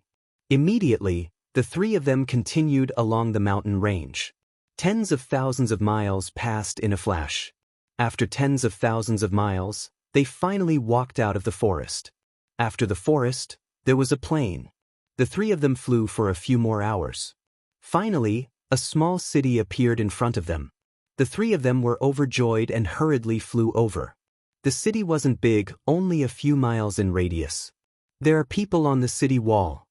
Immediately, the three of them continued along the mountain range. Tens of thousands of miles passed in a flash. After tens of thousands of miles, they finally walked out of the forest. After the forest, there was a plain. The three of them flew for a few more hours. Finally, a small city appeared in front of them. The three of them were overjoyed and hurriedly flew over. The city wasn't big, only a few miles in radius. "There are people on the city wall,"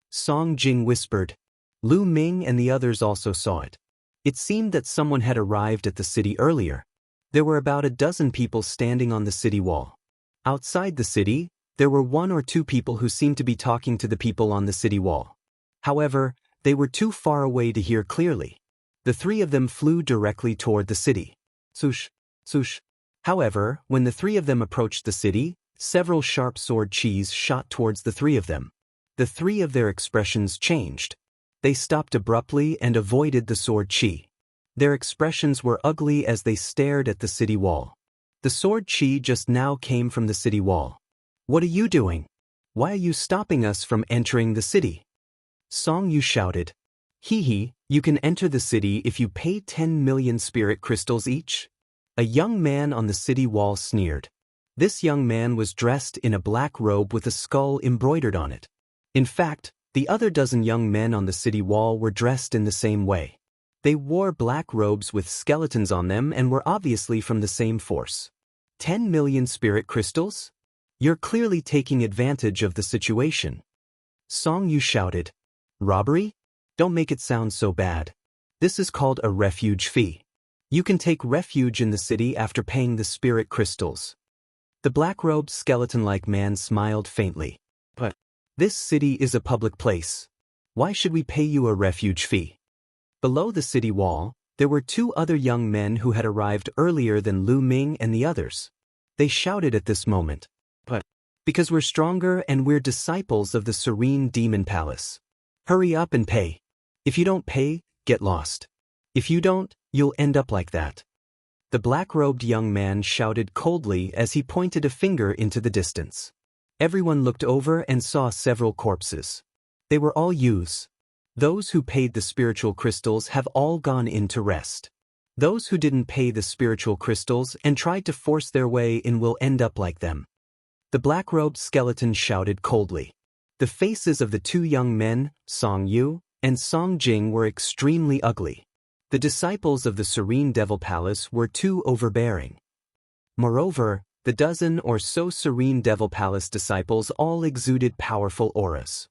Song Jing whispered. Lu Ming and the others also saw it. It seemed that someone had arrived at the city earlier. There were about a dozen people standing on the city wall. Outside the city, there were one or two people who seemed to be talking to the people on the city wall. However, they were too far away to hear clearly. The three of them flew directly toward the city. Swoosh, swoosh. However, when the three of them approached the city, several sharp sword chis shot towards the three of them. The three of their expressions changed. They stopped abruptly and avoided the sword chi. Their expressions were ugly as they stared at the city wall. The sword chi just now came from the city wall. "What are you doing? Why are you stopping us from entering the city?" Song Yu shouted. "Hee, you can enter the city if you pay 10 million spirit crystals each." A young man on the city wall sneered. This young man was dressed in a black robe with a skull embroidered on it. In fact, the other dozen young men on the city wall were dressed in the same way. They wore black robes with skeletons on them and were obviously from the same force. 10 million spirit crystals? You're clearly taking advantage of the situation. Song Yu shouted. "Robbery? Don't make it sound so bad. This is called a refuge fee. You can take refuge in the city after paying the spirit crystals." The black-robed skeleton-like man smiled faintly. "But this city is a public place. Why should we pay you a refuge fee?" Below the city wall, there were two other young men who had arrived earlier than Lu Ming and the others. They shouted at this moment. "But because we're stronger and we're disciples of the Serene Demon Palace. Hurry up and pay. If you don't pay, get lost. If you don't, you'll end up like that." The black-robed young man shouted coldly as he pointed a finger into the distance. Everyone looked over and saw several corpses. They were all youths. Those who paid the spiritual crystals have all gone in to rest. Those who didn't pay the spiritual crystals and tried to force their way in will end up like them. The black-robed skeleton shouted coldly. The faces of the two young men, Song Yu and Song Jing, were extremely ugly. The disciples of the Serene Devil Palace were too overbearing. Moreover, the dozen or so Serene Devil Palace disciples all exuded powerful auras.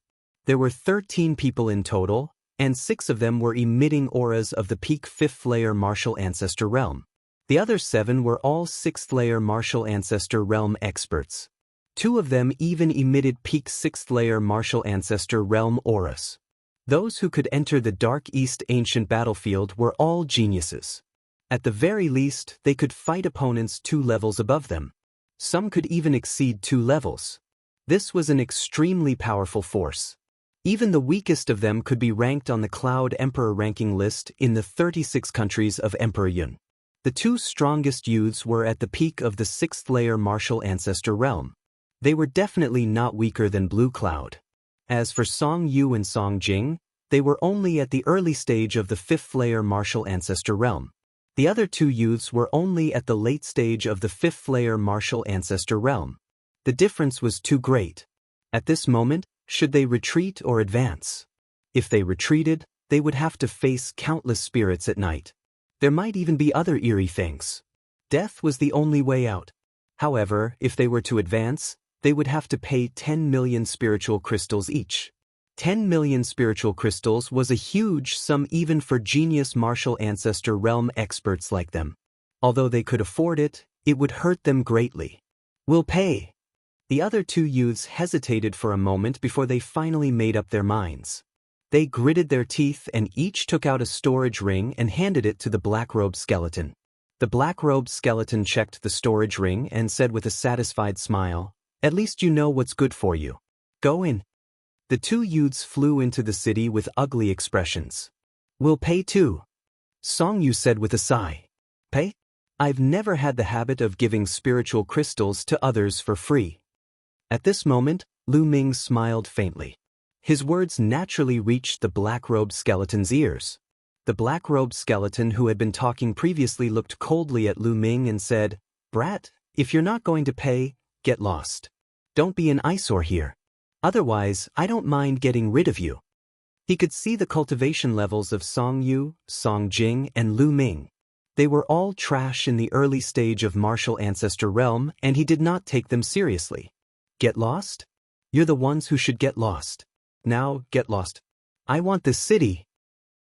There were 13 people in total, and 6 of them were emitting auras of the peak 5th layer Martial Ancestor realm. The other 7 were all 6th layer Martial Ancestor realm experts. 2 of them even emitted peak 6th layer Martial Ancestor realm auras. Those who could enter the Dark East ancient battlefield were all geniuses. At the very least, they could fight opponents 2 levels above them. Some could even exceed 2 levels. This was an extremely powerful force. Even the weakest of them could be ranked on the Cloud Emperor ranking list in the 36 countries of Emperor Yun. The two strongest youths were at the peak of the 6th-layer martial ancestor realm. They were definitely not weaker than Blue Cloud. As for Song Yu and Song Jing, they were only at the early stage of the 5th-layer martial ancestor realm. The other two youths were only at the late stage of the 5th-layer martial ancestor realm. The difference was too great. At this moment, should they retreat or advance? If they retreated, they would have to face countless spirits at night. There might even be other eerie things. Death was the only way out. However, if they were to advance, they would have to pay 10 million spiritual crystals each. 10 million spiritual crystals was a huge sum even for genius martial ancestor realm experts like them. Although they could afford it, it would hurt them greatly. "We'll pay." The other two youths hesitated for a moment before they finally made up their minds. They gritted their teeth and each took out a storage ring and handed it to the black-robed skeleton. The black-robed skeleton checked the storage ring and said with a satisfied smile, "At least you know what's good for you. Go in." The two youths flew into the city with ugly expressions. "We'll pay too," Song Yu said with a sigh. "Pay? I've never had the habit of giving spiritual crystals to others for free." At this moment, Lu Ming smiled faintly. His words naturally reached the black-robed skeleton's ears. The black-robed skeleton who had been talking previously looked coldly at Lu Ming and said, "Brat, if you're not going to pay, get lost. Don't be an eyesore here. Otherwise, I don't mind getting rid of you." He could see the cultivation levels of Song Yu, Song Jing, and Lu Ming. They were all trash in the early stage of martial ancestor realm, and he did not take them seriously. "Get lost? You're the ones who should get lost. Now, get lost. I want this city,"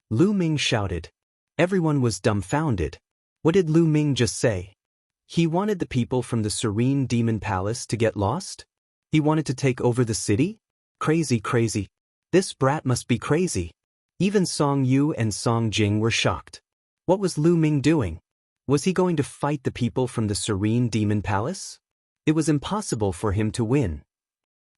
Lu Ming shouted. Everyone was dumbfounded. What did Lu Ming just say? He wanted the people from the Serene Demon Palace to get lost? He wanted to take over the city? Crazy, crazy. This brat must be crazy. Even Song Yu and Song Jing were shocked. What was Lu Ming doing? Was he going to fight the people from the Serene Demon Palace? It was impossible for him to win.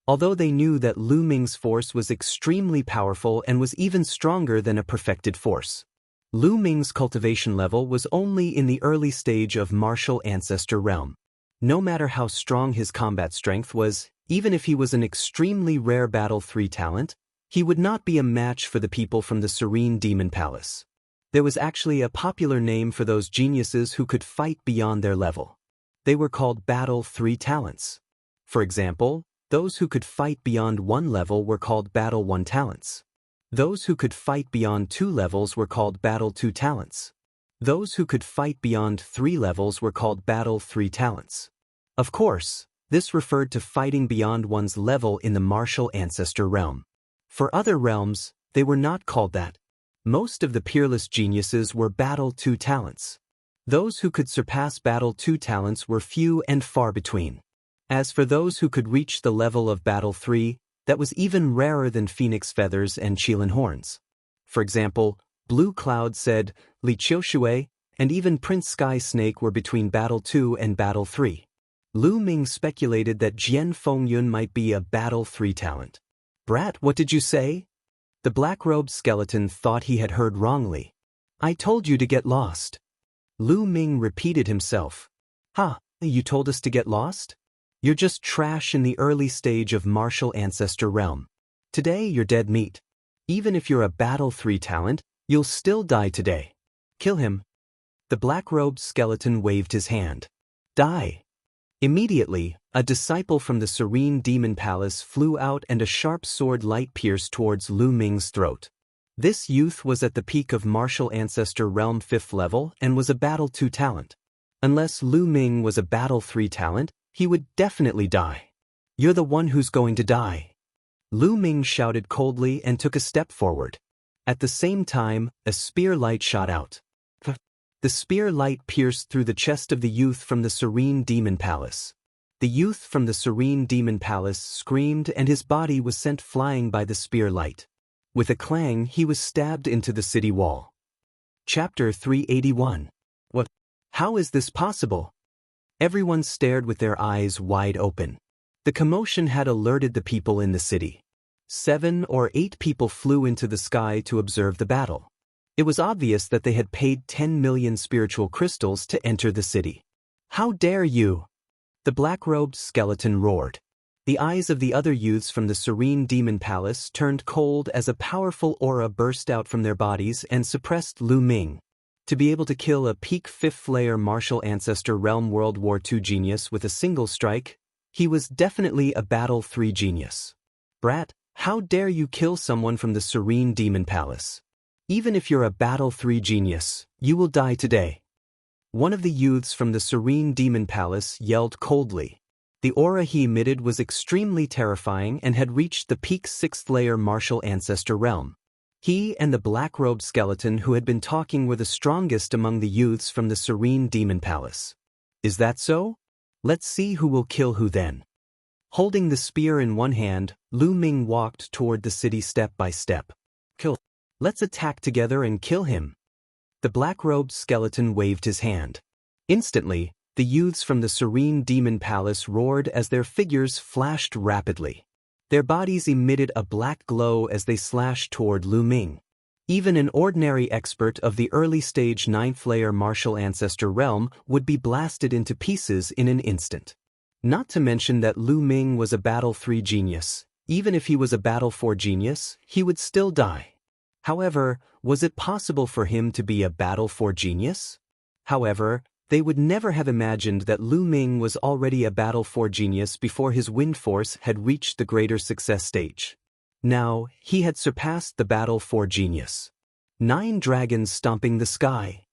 Although they knew that Lu Ming's force was extremely powerful and was even stronger than a perfected force. Lu Ming's cultivation level was only in the early stage of martial ancestor realm. No matter how strong his combat strength was, even if he was an extremely rare Battle 3 talent, he would not be a match for the people from the Serene Demon Palace. There was actually a popular name for those geniuses who could fight beyond their level. They were called Battle 3 talents. For example, those who could fight beyond 1 level were called Battle 1 talents. Those who could fight beyond 2 levels were called Battle 2 talents. Those who could fight beyond 3 levels were called Battle 3 talents. Of course, this referred to fighting beyond one's level in the martial ancestor realm. For other realms, they were not called that. Most of the peerless geniuses were Battle 2 talents. Those who could surpass Battle 2 talents were few and far between. As for those who could reach the level of Battle 3, that was even rarer than Phoenix Feathers and Qilin Horns. For example, Blue Cloud said Li Qiushui, and even Prince Sky Snake were between Battle 2 and Battle 3. Lu Ming speculated that Jian Fengyun might be a Battle 3 talent. "Brat, what did you say?" The black-robed skeleton thought he had heard wrongly. "I told you to get lost." Lu Ming repeated himself. "Ha, you told us to get lost? You're just trash in the early stage of martial ancestor realm. Today you're dead meat. Even if you're a Battle 3 talent, you'll still die today. Kill him." The black-robed skeleton waved his hand. "Die." Immediately, a disciple from the Serene Demon Palace flew out and a sharp sword light pierced towards Lu Ming's throat. This youth was at the peak of martial ancestor realm 5th level and was a Battle 2 talent. Unless Lu Ming was a Battle 3 talent, he would definitely die. "You're the one who's going to die." Lu Ming shouted coldly and took a step forward. At the same time, a spear light shot out. The spear light pierced through the chest of the youth from the Serene Demon Palace. The youth from the Serene Demon Palace screamed and his body was sent flying by the spear light. With a clang, he was stabbed into the city wall. Chapter 381. What? How is this possible? Everyone stared with their eyes wide open. The commotion had alerted the people in the city. 7 or 8 people flew into the sky to observe the battle. It was obvious that they had paid 10 million spiritual crystals to enter the city. "How dare you!" the black-robed skeleton roared. The eyes of the other youths from the serene demon palace turned cold as a powerful aura burst out from their bodies and suppressed Lu Ming. To be able to kill a peak 5th-layer martial ancestor realm World War II genius with a single strike, he was definitely a Battle 3 genius. "Brat, how dare you kill someone from the serene demon palace? Even if you're a Battle 3 genius, you will die today." One of the youths from the serene demon palace yelled coldly. The aura he emitted was extremely terrifying and had reached the peak 6th-layer martial ancestor realm. He and the black-robed skeleton who had been talking were the strongest among the youths from the serene demon palace. "Is that so? Let's see who will kill who then." Holding the spear in one hand, Lu Ming walked toward the city step by step. "Kill. Let's attack together and kill him." The black-robed skeleton waved his hand. Instantly, the youths from the serene demon palace roared as their figures flashed rapidly. Their bodies emitted a black glow as they slashed toward Lu Ming. Even an ordinary expert of the early-stage 9th-layer martial ancestor realm would be blasted into pieces in an instant. Not to mention that Lu Ming was a Battle 3 genius. Even if he was a Battle 4 genius, he would still die. However, was it possible for him to be a Battle 4 genius? However, they would never have imagined that Lu Ming was already a Battle 4 genius before his wind force had reached the greater success stage. Now, he had surpassed the Battle 4 genius. 9 dragons stomping the sky.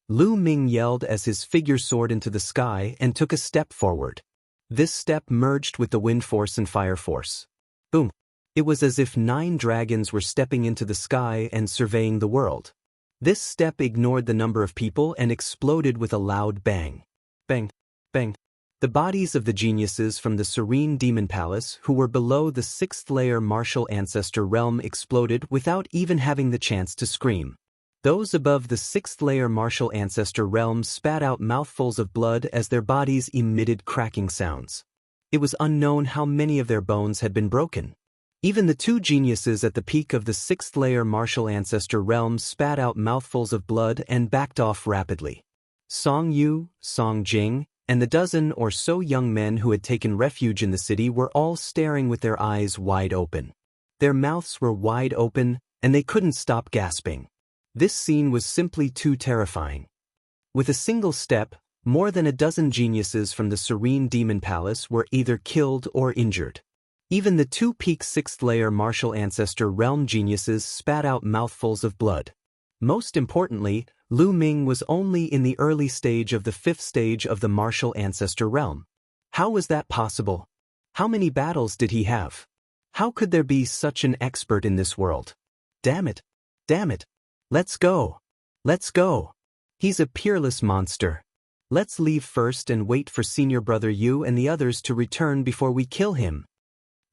Lu Ming yelled as his figure soared into the sky and took a step forward. This step merged with the wind force and fire force. Boom! It was as if 9 dragons were stepping into the sky and surveying the world. This step ignored the number of people and exploded with a loud bang. Bang, bang. The bodies of the geniuses from the serene demon palace who were below the 6th-layer martial ancestor realm exploded without even having the chance to scream. Those above the 6th-layer martial ancestor realm spat out mouthfuls of blood as their bodies emitted cracking sounds. It was unknown how many of their bones had been broken. Even the 2 geniuses at the peak of the 6th-layer martial ancestor realm spat out mouthfuls of blood and backed off rapidly. Song Yu, Song Jing, and the dozen or so young men who had taken refuge in the city were all staring with their eyes wide open. Their mouths were wide open, and they couldn't stop gasping. This scene was simply too terrifying. With a single step, more than a dozen geniuses from the serene demon palace were either killed or injured. Even the 2 peak 6th-layer martial ancestor realm geniuses spat out mouthfuls of blood. Most importantly, Lu Ming was only in the early stage of the 5th stage of the martial ancestor realm. How was that possible? How many battles did he have? How could there be such an expert in this world? Damn it! Damn it! Let's go! Let's go! He's a peerless monster. Let's leave first and wait for senior brother Yu and the others to return before we kill him.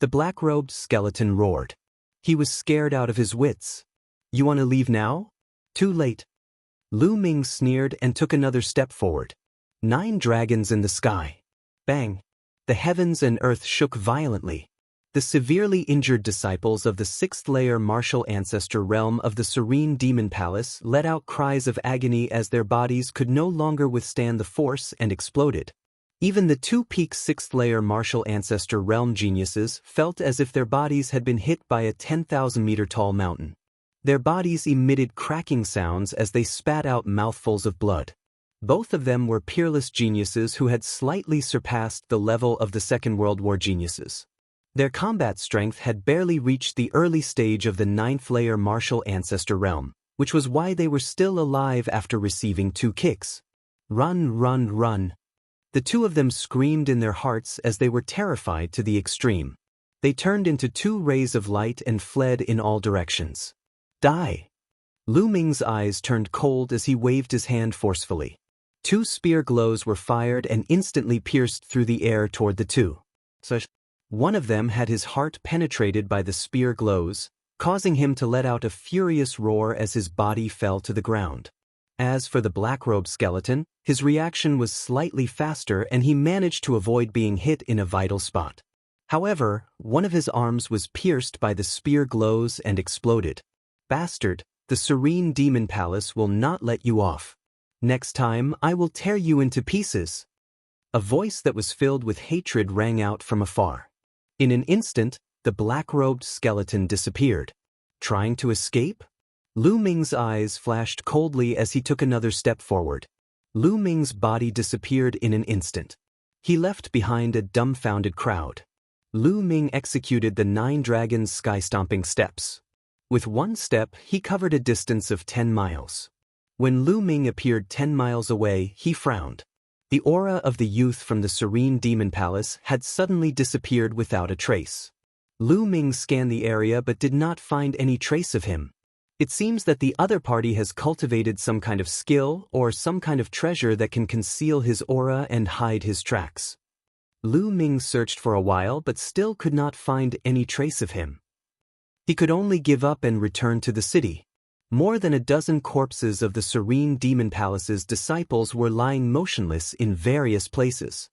The black-robed skeleton roared. He was scared out of his wits. "You want to leave now? Too late." Lu Ming sneered and took another step forward. 9 dragons in the sky. Bang! The heavens and earth shook violently. The severely injured disciples of the 6th-layer martial ancestor realm of the serene demon palace let out cries of agony as their bodies could no longer withstand the force and exploded. Even the 2 peak 6th-layer martial ancestor realm geniuses felt as if their bodies had been hit by a 10,000-meter-tall mountain. Their bodies emitted cracking sounds as they spat out mouthfuls of blood. Both of them were peerless geniuses who had slightly surpassed the level of the Second World War geniuses. Their combat strength had barely reached the early stage of the 9th-layer martial ancestor realm, which was why they were still alive after receiving 2 kicks. Run, run, run. The 2 of them screamed in their hearts as they were terrified to the extreme. They turned into 2 rays of light and fled in all directions. Die! Lu Ming's eyes turned cold as he waved his hand forcefully. 2 spear glows were fired and instantly pierced through the air toward the 2. One of them had his heart penetrated by the spear glows, causing him to let out a furious roar as his body fell to the ground. As for the black-robed skeleton, his reaction was slightly faster and he managed to avoid being hit in a vital spot. However, one of his arms was pierced by the spear glows and exploded. Bastard, the The serene demon palace will not let you off. Next time, I will tear you into pieces." A voice that was filled with hatred rang out from afar. In an instant, the black-robed skeleton disappeared. Trying to escape? Lu Ming's eyes flashed coldly as he took another step forward. Lu Ming's body disappeared in an instant. He left behind a dumbfounded crowd. Lu Ming executed the 9 dragons' sky-stomping steps. With one step, he covered a distance of 10 miles. When Lu Ming appeared 10 miles away, he frowned. The aura of the youth from the serene demon palace had suddenly disappeared without a trace. Lu Ming scanned the area but did not find any trace of him. It seems that the other party has cultivated some kind of skill or some kind of treasure that can conceal his aura and hide his tracks. Lu Ming searched for a while but still could not find any trace of him. He could only give up and return to the city. More than a dozen corpses of the serene demon palace's disciples were lying motionless in various places.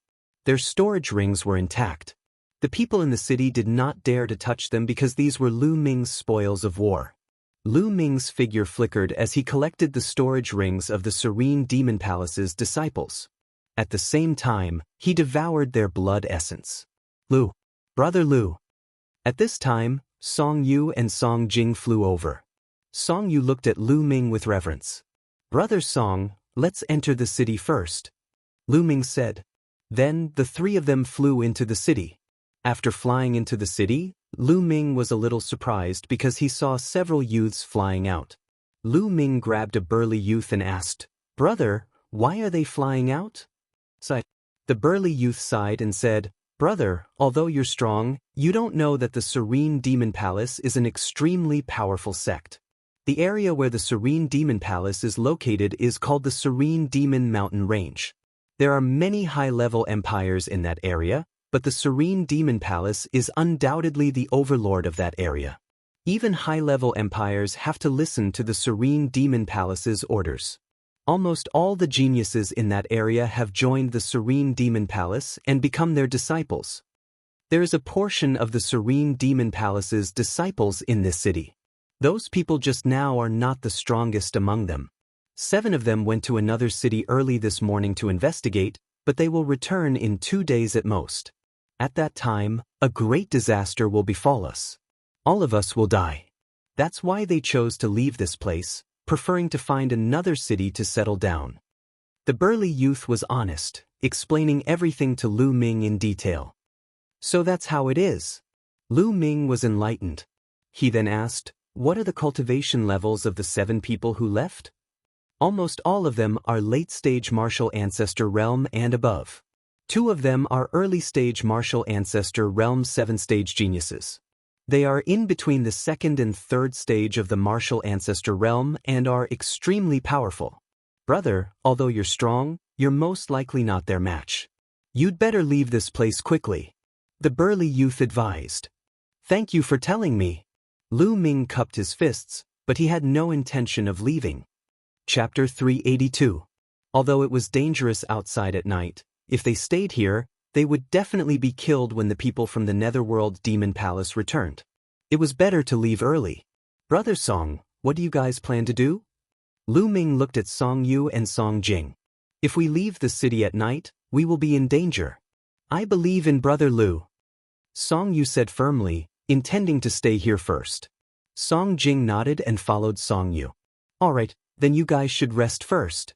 Their storage rings were intact. The people in the city did not dare to touch them because these were Lu Ming's spoils of war. Lu Ming's figure flickered as he collected the storage rings of the serene demon palace's disciples. At the same time, he devoured their blood essence. "Lu, brother Lu." At this time, Song Yu and Song Jing flew over. Song Yu looked at Lu Ming with reverence. "Brother Song, let's enter the city first," Lu Ming said. Then, the 3 of them flew into the city. After flying into the city, Lu Ming was a little surprised because he saw several youths flying out. Lu Ming grabbed a burly youth and asked, "Brother, why are they flying out?" The burly youth sighed and said, "Brother, although you're strong, you don't know that the Serene Demon Palace is an extremely powerful sect. The area where the Serene Demon Palace is located is called the Serene Demon Mountain Range. There are many high-level empires in that area, but the Serene Demon Palace is undoubtedly the overlord of that area. Even high-level empires have to listen to the Serene Demon Palace's orders. Almost all the geniuses in that area have joined the Serene Demon Palace and become their disciples. There is a portion of the Serene Demon Palace's disciples in this city. Those people just now are not the strongest among them. 7 of them went to another city early this morning to investigate, but they will return in 2 days at most. At that time, a great disaster will befall us. All of us will die. That's why they chose to leave this place, preferring to find another city to settle down. The burly youth was honest, explaining everything to Lu Ming in detail. So that's how it is. Lu Ming was enlightened. He then asked, "What are the cultivation levels of the 7 people who left?" "Almost all of them are late-stage martial ancestor realm and above. 2 of them are early-stage martial ancestor realm 7-stage geniuses. They are in between the 2nd and 3rd stage of the martial ancestor realm and are extremely powerful. Brother, although you're strong, you're most likely not their match. You'd better leave this place quickly," the burly youth advised. "Thank you for telling me." Lu Ming cupped his fists, but he had no intention of leaving. Chapter 382. Although it was dangerous outside at night, if they stayed here, they would definitely be killed when the people from the Netherworld Demon Palace returned. It was better to leave early. "Brother Song, what do you guys plan to do?" Lu Ming looked at Song Yu and Song Jing. "If we leave the city at night, we will be in danger." "I believe in Brother Lu," Song Yu said firmly, intending to stay here first. Song Jing nodded and followed Song Yu. "All right, then you guys should rest first."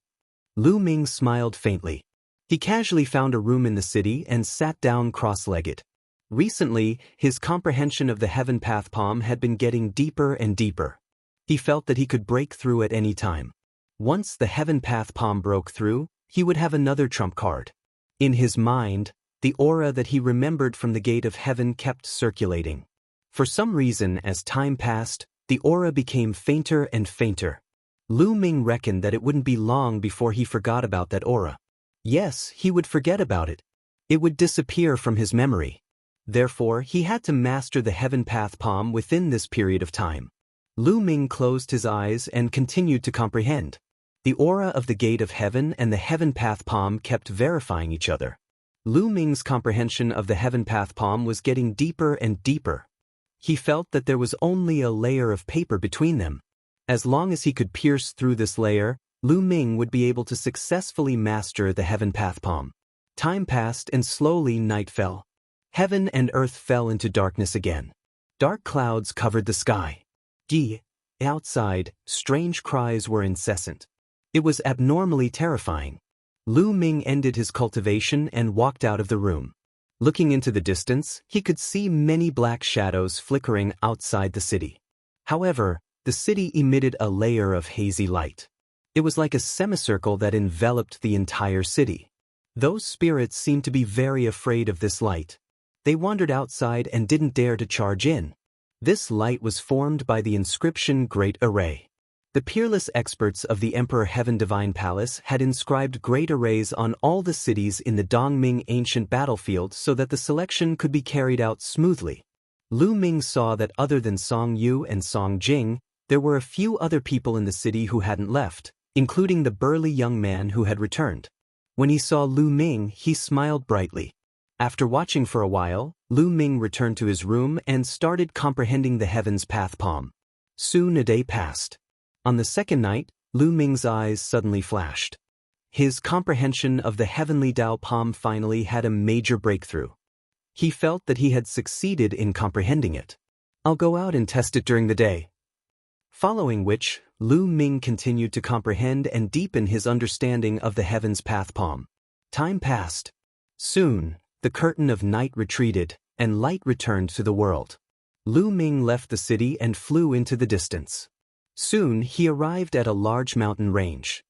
Lu Ming smiled faintly. He casually found a room in the city and sat down cross-legged. Recently, his comprehension of the Heaven Path Palm had been getting deeper and deeper. He felt that he could break through at any time. Once the Heaven Path Palm broke through, he would have another trump card. In his mind, the aura that he remembered from the Gate of Heaven kept circulating. For some reason, as time passed, the aura became fainter and fainter. Lu Ming reckoned that it wouldn't be long before he forgot about that aura. Yes, he would forget about it. It would disappear from his memory. Therefore, he had to master the Heaven Path Palm within this period of time. Lu Ming closed his eyes and continued to comprehend. The aura of the Gate of Heaven and the Heaven Path Palm kept verifying each other. Lu Ming's comprehension of the Heaven Path Palm was getting deeper and deeper. He felt that there was only a layer of paper between them. As long as he could pierce through this layer, Lu Ming would be able to successfully master the Heaven Path Palm. Time passed and slowly night fell. Heaven and earth fell into darkness again. Dark clouds covered the sky. Outside, strange cries were incessant. It was abnormally terrifying. Lu Ming ended his cultivation and walked out of the room. Looking into the distance, he could see many black shadows flickering outside the city. However, the city emitted a layer of hazy light. It was like a semicircle that enveloped the entire city. Those spirits seemed to be very afraid of this light. They wandered outside and didn't dare to charge in. This light was formed by the inscription Great Array. The peerless experts of the Emperor Heaven Divine Palace had inscribed great arrays on all the cities in the Dongming ancient battlefield so that the selection could be carried out smoothly. Lu Ming saw that other than Song Yu and Song Jing, there were a few other people in the city who hadn't left, including the burly young man who had returned. When he saw Lu Ming, he smiled brightly. After watching for a while, Lu Ming returned to his room and started comprehending the Heaven's Path Palm. Soon a day passed. On the second night, Lu Ming's eyes suddenly flashed. His comprehension of the heavenly Dao Palm finally had a major breakthrough. He felt that he had succeeded in comprehending it. I'll go out and test it during the day. Following which, Lu Ming continued to comprehend and deepen his understanding of the Heaven's Path Palm. Time passed. Soon, the curtain of night retreated, and light returned to the world. Lu Ming left the city and flew into the distance. Soon he arrived at a large mountain range.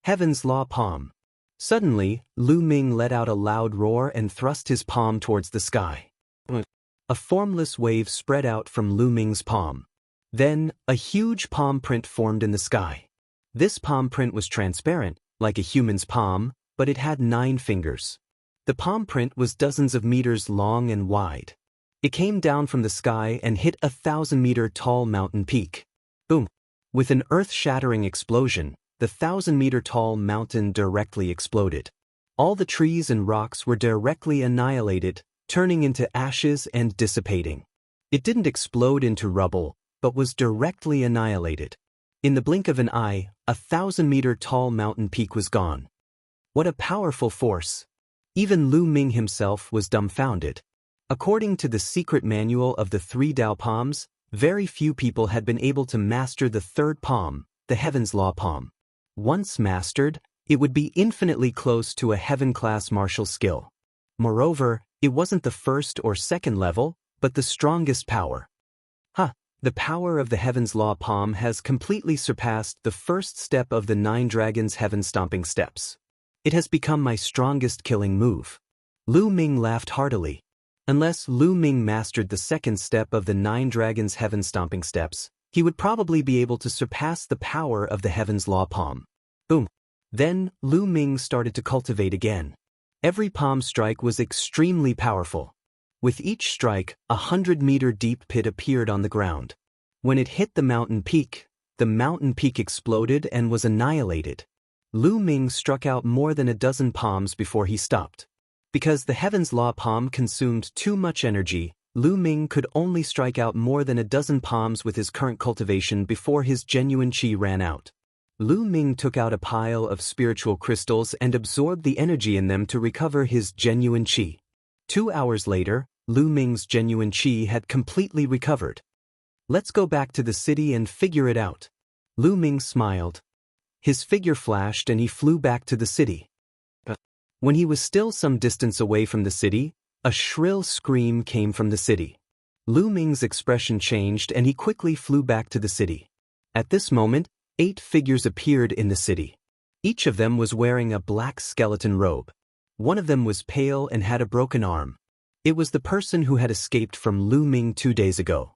Heaven's Law Palm. Suddenly, Lu Ming let out a loud roar and thrust his palm towards the sky. A formless wave spread out from Lu Ming's palm. Then, a huge palm print formed in the sky. This palm print was transparent, like a human's palm, but it had 9 fingers. The palm print was dozens of meters long and wide. It came down from the sky and hit a 1,000-meter-tall mountain peak. Boom! With an earth-shattering explosion, the 1,000-meter-tall mountain directly exploded. All the trees and rocks were directly annihilated, turning into ashes and dissipating. It didn't explode into rubble, but was directly annihilated. In the blink of an eye, a 1,000-meter-tall mountain peak was gone. What a powerful force! Even Lu Ming himself was dumbfounded. According to the secret manual of the 3 Dao Palms, very few people had been able to master the 3rd palm, the Heaven's Law Palm. Once mastered, it would be infinitely close to a heaven-class martial skill. Moreover, it wasn't the 1st or 2nd level, but the strongest power. The power of the Heaven's Law Palm has completely surpassed the 1st step of the 9 Dragons' Heaven-stomping steps. It has become my strongest killing move. Lu Ming laughed heartily. Unless Lu Ming mastered the 2nd step of the 9 Dragons' Heaven-stomping steps, he would probably be able to surpass the power of the Heaven's Law Palm. Boom! Then, Lu Ming started to cultivate again. Every palm strike was extremely powerful. With each strike, a 100-meter deep pit appeared on the ground. When it hit the mountain peak exploded and was annihilated. Lu Ming struck out more than a dozen palms before he stopped. Because the Heaven's Law Palm consumed too much energy, Lu Ming could only strike out more than a dozen palms with his current cultivation before his genuine qi ran out. Lu Ming took out a pile of spiritual crystals and absorbed the energy in them to recover his genuine qi. 2 hours later, Lu Ming's genuine qi had completely recovered. Let's go back to the city and figure it out. Lu Ming smiled. His figure flashed and he flew back to the city. When he was still some distance away from the city, a shrill scream came from the city. Lu Ming's expression changed and he quickly flew back to the city. At this moment, 8 figures appeared in the city. Each of them was wearing a black skeleton robe. One of them was pale and had a broken arm. It was the person who had escaped from Lu Ming 2 days ago.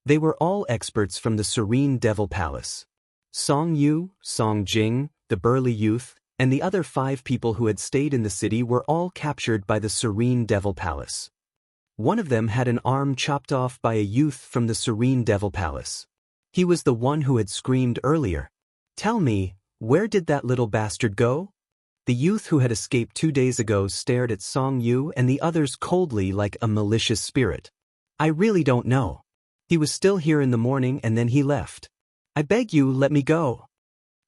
They were all experts from the Serene Devil Palace. Song Yu, Song Jing, the burly youth, and the other 5 people who had stayed in the city were all captured by the Serene Devil Palace. One of them had an arm chopped off by a youth from the Serene Devil Palace. He was the one who had screamed earlier. Tell me, where did that little bastard go? The youth who had escaped 2 days ago stared at Song Yu and the others coldly like a malicious spirit. I really don't know. He was still here in the morning and then he left. I beg you, let me go.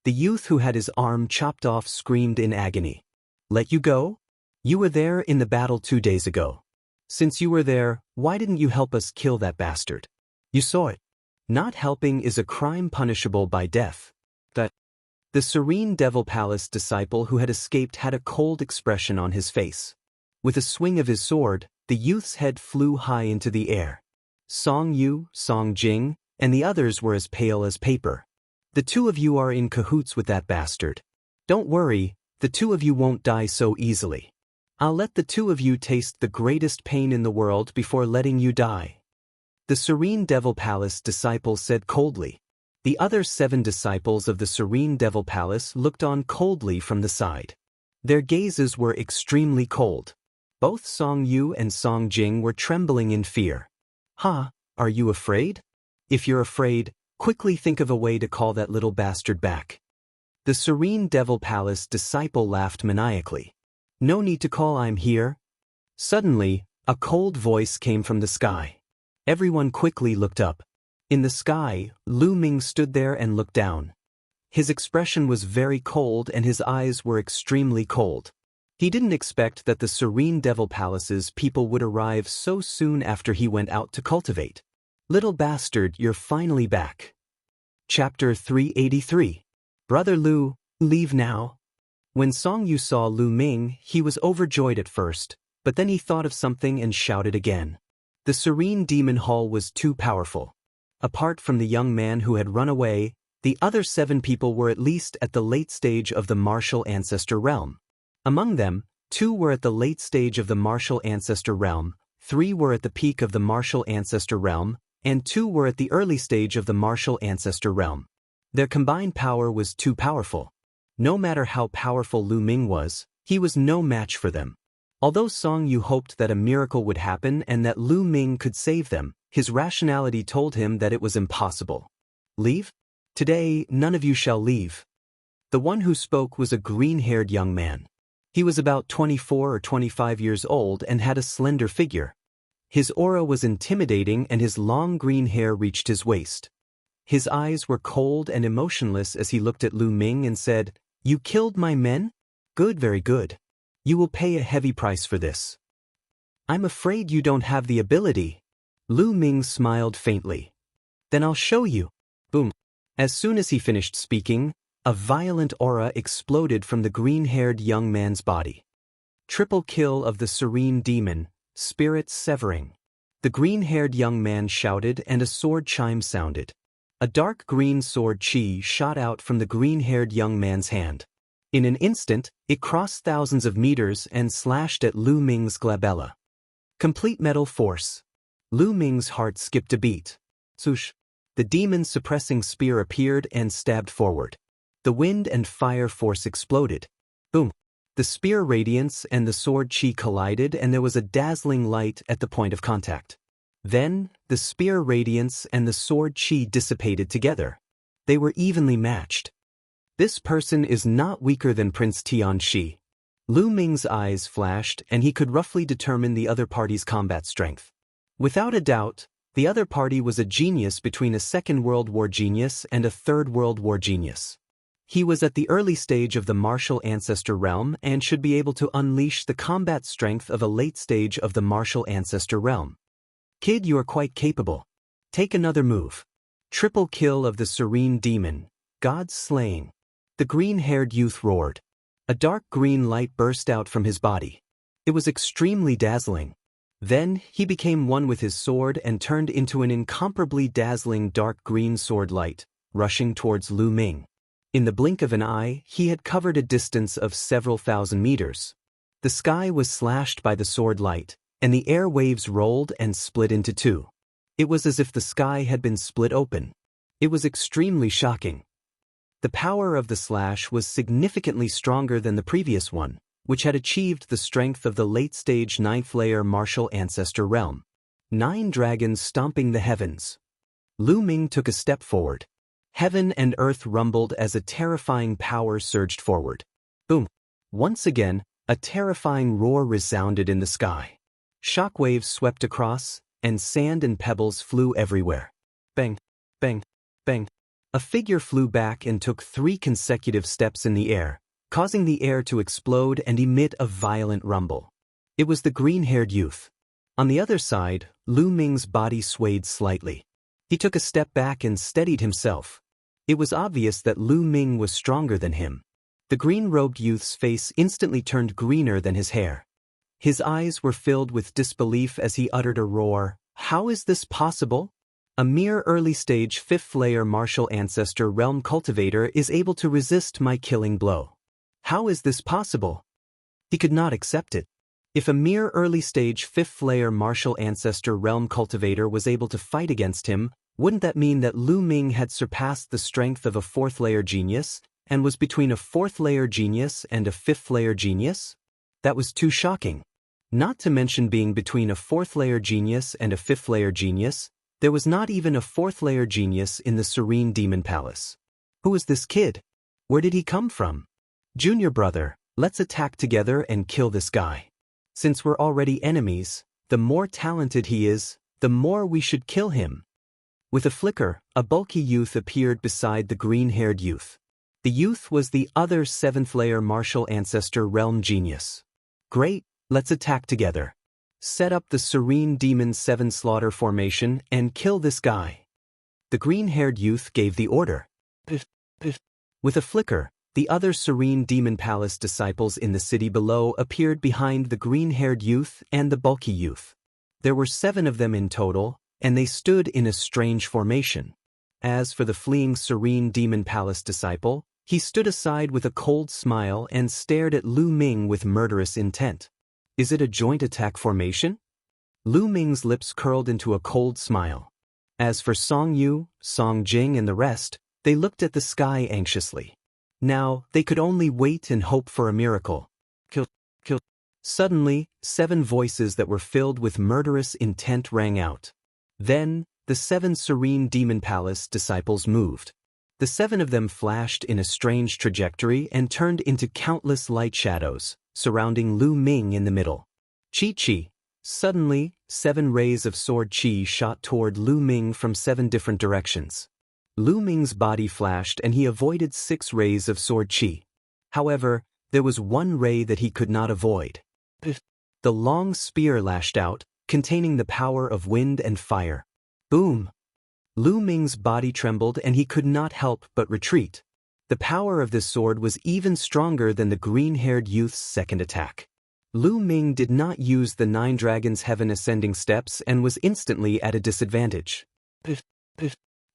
The youth who had his arm chopped off screamed in agony. Let you go? You were there in the battle 2 days ago. Since you were there, why didn't you help us kill that bastard? You saw it. Not helping is a crime punishable by death. The serene Devil Palace disciple who had escaped had a cold expression on his face. With a swing of his sword, the youth's head flew high into the air. Song Yu, Song Jing, and the others were as pale as paper. The two of you are in cahoots with that bastard. Don't worry, the two of you won't die so easily. I'll let the two of you taste the greatest pain in the world before letting you die. The serene Devil Palace disciple said coldly. The other 7 disciples of the serene Devil Palace looked on coldly from the side. Their gazes were extremely cold. Both Song Yu and Song Jing were trembling in fear. Ha, are you afraid? If you're afraid, quickly think of a way to call that little bastard back. The serene Devil Palace disciple laughed maniacally. No need to call, I'm here. Suddenly, a cold voice came from the sky. Everyone quickly looked up. In the sky, Lu Ming stood there and looked down. His expression was very cold and his eyes were extremely cold. He didn't expect that the serene Devil Palace's people would arrive so soon after he went out to cultivate. Little bastard, you're finally back. Chapter 383. Brother Lu, leave now. When Song Yu saw Lu Ming, he was overjoyed at first, but then he thought of something and shouted again. The serene demon hall was too powerful. Apart from the young man who had run away, the other 7 people were at least at the late stage of the martial ancestor realm. Among them, 2 were at the late stage of the martial ancestor realm, 3 were at the peak of the martial ancestor realm, and 2 were at the early stage of the martial ancestor realm. Their combined power was too powerful. No matter how powerful Lu Ming was, he was no match for them. Although Song Yu hoped that a miracle would happen and that Lu Ming could save them, his rationality told him that it was impossible. Leave? Today, none of you shall leave. The one who spoke was a green-haired young man. He was about 24 or 25 years old and had a slender figure. His aura was intimidating and his long green hair reached his waist. His eyes were cold and emotionless as he looked at Lu Ming and said, "You killed my men? Good, very good. You will pay a heavy price for this." "I'm afraid you don't have the ability." Lu Ming smiled faintly. "Then I'll show you." Boom. As soon as he finished speaking, a violent aura exploded from the green-haired young man's body. Triple kill of the serene demon, spirit severing. The green-haired young man shouted and a sword chime sounded. A dark green sword chi shot out from the green-haired young man's hand. In an instant, it crossed thousands of meters and slashed at Lu Ming's glabella. Complete metal force. Lu Ming's heart skipped a beat. Swoosh. The demon's suppressing spear appeared and stabbed forward. The wind and fire force exploded. Boom. The spear radiance and the sword chi collided and there was a dazzling light at the point of contact. Then, the spear radiance and the sword chi dissipated together. They were evenly matched. This person is not weaker than Prince Tianxi. Lu Ming's eyes flashed and he could roughly determine the other party's combat strength. Without a doubt, the other party was a genius between a Second World War genius and a Third World War genius. He was at the early stage of the martial ancestor realm and should be able to unleash the combat strength of a late stage of the martial ancestor realm. Kid, you are quite capable. Take another move. Triple kill of the serene demon, God slaying. The green-haired youth roared. A dark green light burst out from his body. It was extremely dazzling. Then, he became one with his sword and turned into an incomparably dazzling dark green sword light, rushing towards Lu Ming. In the blink of an eye, he had covered a distance of several thousand meters. The sky was slashed by the sword light, and the air waves rolled and split into 2. It was as if the sky had been split open. It was extremely shocking. The power of the slash was significantly stronger than the previous one, which had achieved the strength of the late-stage 9th-layer martial ancestor realm. 9 dragons stomping the heavens. Lu Ming took a step forward. Heaven and earth rumbled as a terrifying power surged forward. Boom! Once again, a terrifying roar resounded in the sky. Shockwaves swept across, and sand and pebbles flew everywhere. Bang! Bang! Bang! A figure flew back and took 3 consecutive steps in the air, causing the air to explode and emit a violent rumble. It was the green-haired youth. On the other side, Lu Ming's body swayed slightly. He took a step back and steadied himself. It was obvious that Lu Ming was stronger than him. The green-robed youth's face instantly turned greener than his hair. His eyes were filled with disbelief as he uttered a roar. How is this possible? A mere early-stage 5th-layer martial ancestor realm cultivator is able to resist my killing blow. How is this possible? He could not accept it. If a mere early-stage 5th-layer martial ancestor realm cultivator was able to fight against him, wouldn't that mean that Lu Ming had surpassed the strength of a 4th-layer genius, and was between a 4th-layer genius and a 5th-layer genius? That was too shocking. Not to mention being between a 4th-layer genius and a 5th-layer genius, there was not even a 4th-layer genius in the Serene Demon Palace. Who is this kid? Where did he come from? Junior brother, let's attack together and kill this guy. Since we're already enemies, the more talented he is, the more we should kill him. With a flicker, a bulky youth appeared beside the green-haired youth. The youth was the other 7th-layer martial ancestor realm genius. Great, let's attack together. Set up the Serene Demon 7 slaughter formation and kill this guy. The green-haired youth gave the order. With a flicker, the other Serene Demon Palace disciples in the city below appeared behind the green-haired youth and the bulky youth. There were 7 of them in total, and they stood in a strange formation. As for the fleeing Serene Demon Palace disciple, he stood aside with a cold smile and stared at Lu Ming with murderous intent. Is it a joint attack formation? Lu Ming's lips curled into a cold smile. As for Song Yu, Song Jing and the rest, they looked at the sky anxiously. Now, they could only wait and hope for a miracle. Kill. Suddenly, 7 voices that were filled with murderous intent rang out. Then, the 7 Serene Demon Palace disciples moved. The 7 of them flashed in a strange trajectory and turned into countless light shadows, surrounding Lu Ming in the middle. Chi. Suddenly, 7 rays of sword chi shot toward Lu Ming from 7 different directions. Lu Ming's body flashed and he avoided 6 rays of sword chi. However, there was 1 ray that he could not avoid. The long spear lashed out, containing the power of wind and fire. Boom! Lu Ming's body trembled and he could not help but retreat. The power of this sword was even stronger than the green-haired youth's second attack. Lu Ming did not use the 9 Dragons' Heaven ascending steps and was instantly at a disadvantage.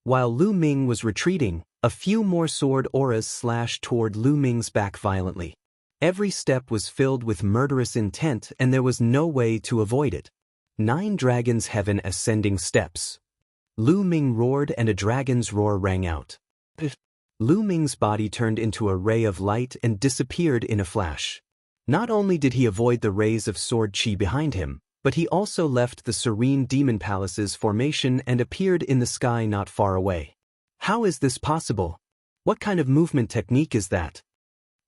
While Lu Ming was retreating, a few more sword auras slashed toward Lu Ming's back violently. Every step was filled with murderous intent and there was no way to avoid it. 9 Dragons' Heaven ascending steps. Lu Ming roared and a dragon's roar rang out. Lu Ming's body turned into a ray of light and disappeared in a flash. Not only did he avoid the rays of sword chi behind him, but he also left the Serene Demon Palace's formation and appeared in the sky not far away. How is this possible? What kind of movement technique is that?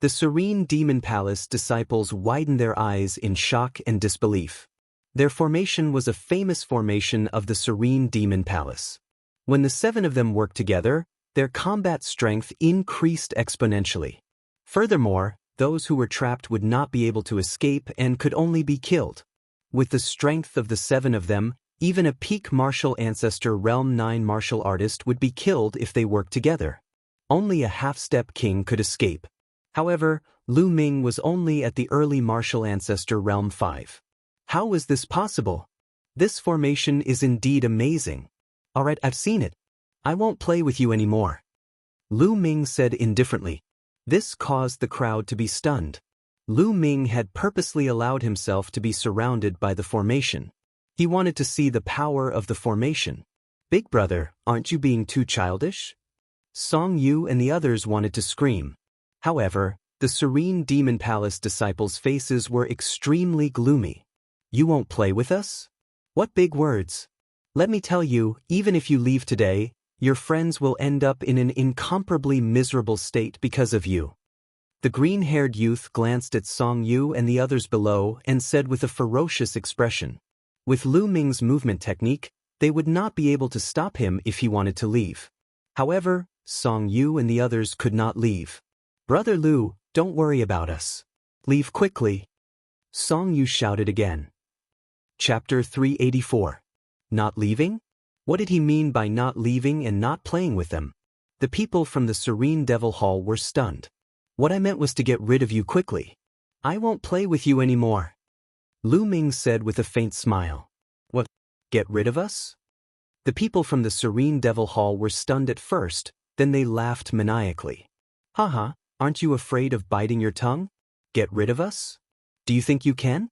The Serene Demon Palace disciples widened their eyes in shock and disbelief. Their formation was a famous formation of the Serene Demon Palace. When the 7 of them worked together, their combat strength increased exponentially. Furthermore, those who were trapped would not be able to escape and could only be killed. With the strength of the 7 of them, even a peak martial ancestor Realm 9 martial artist would be killed if they worked together. Only a half-step king could escape. However, Lu Ming was only at the early martial ancestor Realm 5. How was this possible? This formation is indeed amazing. Alright, I've seen it. I won't play with you anymore. Lu Ming said indifferently. This caused the crowd to be stunned. Lu Ming had purposely allowed himself to be surrounded by the formation. He wanted to see the power of the formation. Big brother, aren't you being too childish? Song Yu and the others wanted to scream. However, the Serene Demon Palace disciples' faces were extremely gloomy. You won't play with us? What big words! Let me tell you, even if you leave today, your friends will end up in an incomparably miserable state because of you. The green-haired youth glanced at Song Yu and the others below and said with a ferocious expression. With Lu Ming's movement technique, they would not be able to stop him if he wanted to leave. However, Song Yu and the others could not leave. Brother Lu, don't worry about us. Leave quickly. Song Yu shouted again. Chapter 384. Not leaving? What did he mean by not leaving and not playing with them? The people from the Serene Devil Hall were stunned. What I meant was to get rid of you quickly. I won't play with you anymore. Lu Ming said with a faint smile. What? Get rid of us? The people from the Serene Devil Hall were stunned at first, then they laughed maniacally. Haha, aren't you afraid of biting your tongue? Get rid of us? Do you think you can?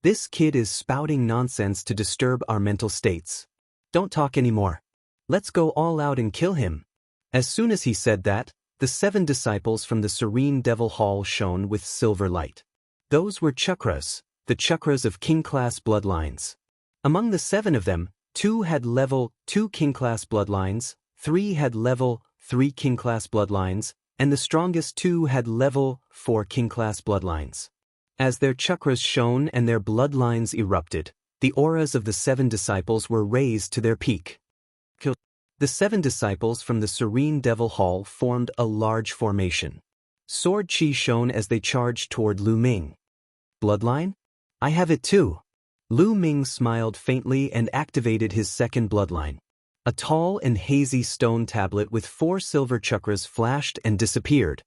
This kid is spouting nonsense to disturb our mental states. Don't talk anymore. Let's go all out and kill him. As soon as he said that, the 7 disciples from the Serene Devil Hall shone with silver light. Those were chakras, the chakras of king-class bloodlines. Among the 7 of them, 2 had level 2 king-class bloodlines, 3 had level 3 king-class bloodlines, and the strongest 2 had level 4 king-class bloodlines. As their chakras shone and their bloodlines erupted, the auras of the 7 disciples were raised to their peak. The 7 disciples from the Serene Devil Hall formed a large formation. Sword chi shone as they charged toward Lu Ming. Bloodline? I have it too. Lu Ming smiled faintly and activated his second bloodline. A tall and hazy stone tablet with 4 silver chakras flashed and disappeared.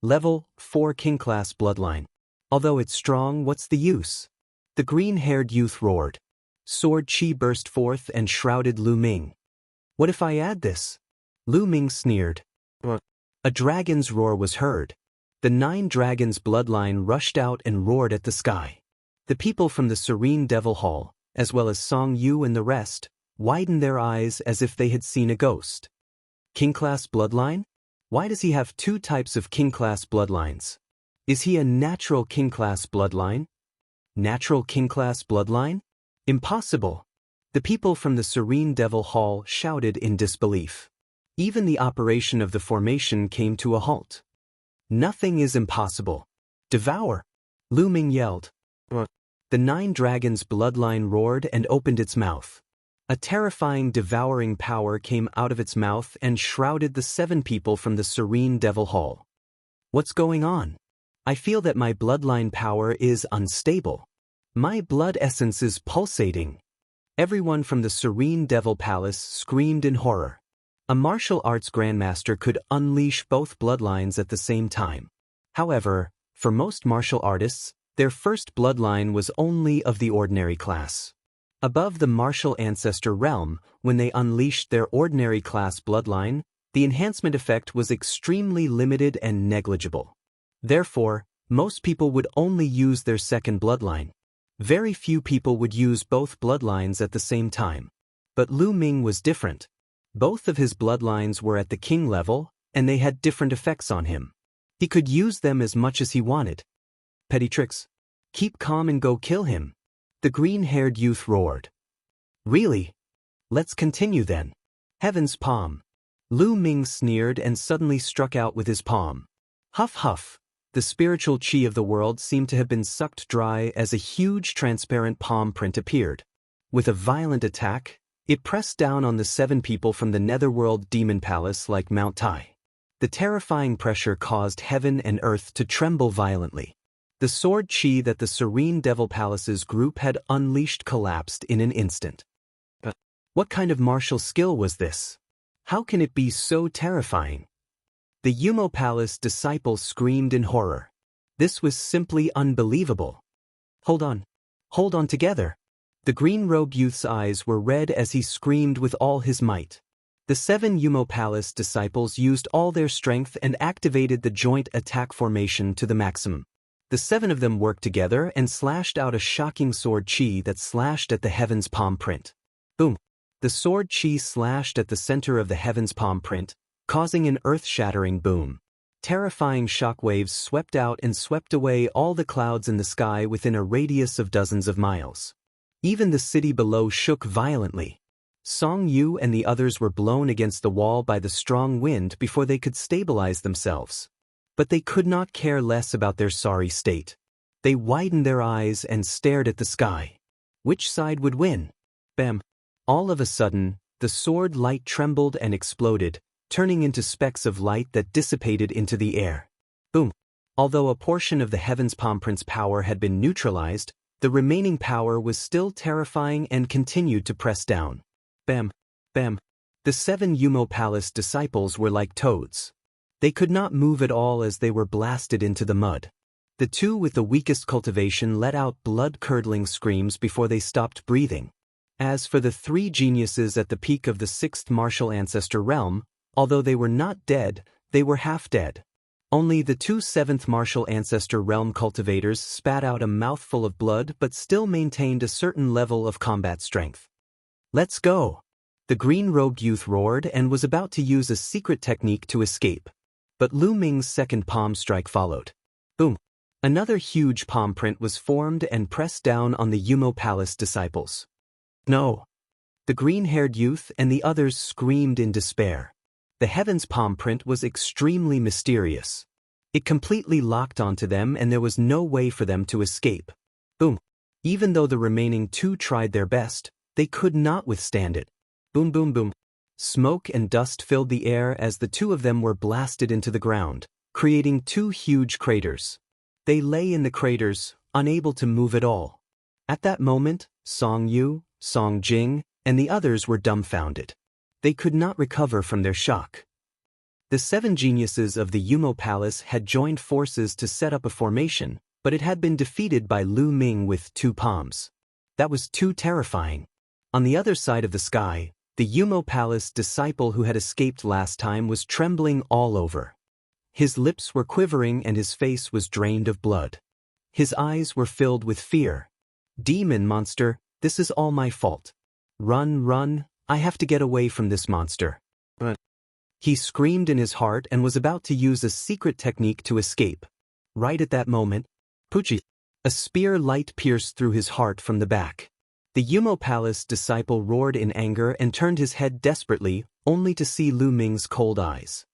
Level 4 king-class bloodline. Although it's strong, what's the use? The green-haired youth roared. Sword chi burst forth and shrouded Lu Ming. What if I add this? Lu Ming sneered. A dragon's roar was heard. The 9 dragons' bloodline rushed out and roared at the sky. The people from the Serene Devil Hall, as well as Song Yu and the rest, widened their eyes as if they had seen a ghost. King-class bloodline? Why does he have 2 types of king-class bloodlines? Is he a natural king-class bloodline? Natural king-class bloodline? Impossible! The people from the Serene Devil Hall shouted in disbelief. Even the operation of the formation came to a halt. Nothing is impossible. Devour! Lu Ming yelled. The 9 dragons' bloodline roared and opened its mouth. A terrifying devouring power came out of its mouth and shrouded the 7 people from the Serene Devil Hall. What's going on? I feel that my bloodline power is unstable. My blood essence is pulsating. Everyone from the Serene Devil Palace screamed in horror. A martial arts grandmaster could unleash both bloodlines at the same time. However, for most martial artists, their first bloodline was only of the ordinary class. Above the martial ancestor realm, when they unleashed their ordinary class bloodline, the enhancement effect was extremely limited and negligible. Therefore, most people would only use their second bloodline. Very few people would use both bloodlines at the same time. But Lu Ming was different. Both of his bloodlines were at the king level, and they had different effects on him. He could use them as much as he wanted. Petty tricks. Keep calm and go kill him. The green-haired youth roared. Really? Let's continue then. Heaven's palm. Lu Ming sneered and suddenly struck out with his palm. Huff huff. The spiritual chi of the world seemed to have been sucked dry as a huge transparent palm print appeared. With a violent attack, it pressed down on the 7 people from the Netherworld Demon Palace like Mount Tai. The terrifying pressure caused heaven and earth to tremble violently. The sword chi that the Serene Devil Palace's group had unleashed collapsed in an instant. But what kind of martial skill was this? How can it be so terrifying? The Yumo Palace disciples screamed in horror. This was simply unbelievable. Hold on together. The green-robed youth's eyes were red as he screamed with all his might. The 7 Yumo Palace disciples used all their strength and activated the joint attack formation to the maximum. The 7 of them worked together and slashed out a shocking sword chi that slashed at the heaven's palm print. Boom! The sword chi slashed at the center of the heaven's palm print, causing an earth-shattering boom. Terrifying shockwaves swept out and swept away all the clouds in the sky within a radius of dozens of miles. Even the city below shook violently. Song Yu and the others were blown against the wall by the strong wind before they could stabilize themselves. But they could not care less about their sorry state. They widened their eyes and stared at the sky. Which side would win? Bam! All of a sudden, the sword light trembled and exploded, turning into specks of light that dissipated into the air. Boom. Although a portion of the heaven's palm print's power had been neutralized, the remaining power was still terrifying and continued to press down. Bam. Bam. The 7 Yumo Palace disciples were like toads. They could not move at all as they were blasted into the mud. The 2 with the weakest cultivation let out blood-curdling screams before they stopped breathing. As for the 3 geniuses at the peak of the 6th martial ancestor realm, although they were not dead, they were half dead. Only the 2 7th martial ancestor realm cultivators spat out a mouthful of blood but still maintained a certain level of combat strength. "Let's go!" The green-robed youth roared and was about to use a secret technique to escape. But Lu Ming's second palm strike followed. Boom! Another huge palm print was formed and pressed down on the Yumo Palace disciples. No! The green-haired youth and the others screamed in despair. The heaven's palm print was extremely mysterious. It completely locked onto them and there was no way for them to escape. Boom! Even though the remaining 2 tried their best, they could not withstand it. Boom boom boom. Smoke and dust filled the air as the 2 of them were blasted into the ground, creating 2 huge craters. They lay in the craters, unable to move at all. At that moment, Song Yu, Song Jing, and the others were dumbfounded. They could not recover from their shock. The 7 geniuses of the Yumo Palace had joined forces to set up a formation, but it had been defeated by Lu Ming with 2 palms. That was too terrifying. On the other side of the sky, the Yumo Palace disciple who had escaped last time was trembling all over. His lips were quivering and his face was drained of blood. His eyes were filled with fear. "Demon monster, this is all my fault. Run, run, I have to get away from this monster." He screamed in his heart and was about to use a secret technique to escape. Right at that moment, Puchi, a spear light pierced through his heart from the back. The Yumo Palace disciple roared in anger and turned his head desperately, only to see Lu Ming's cold eyes.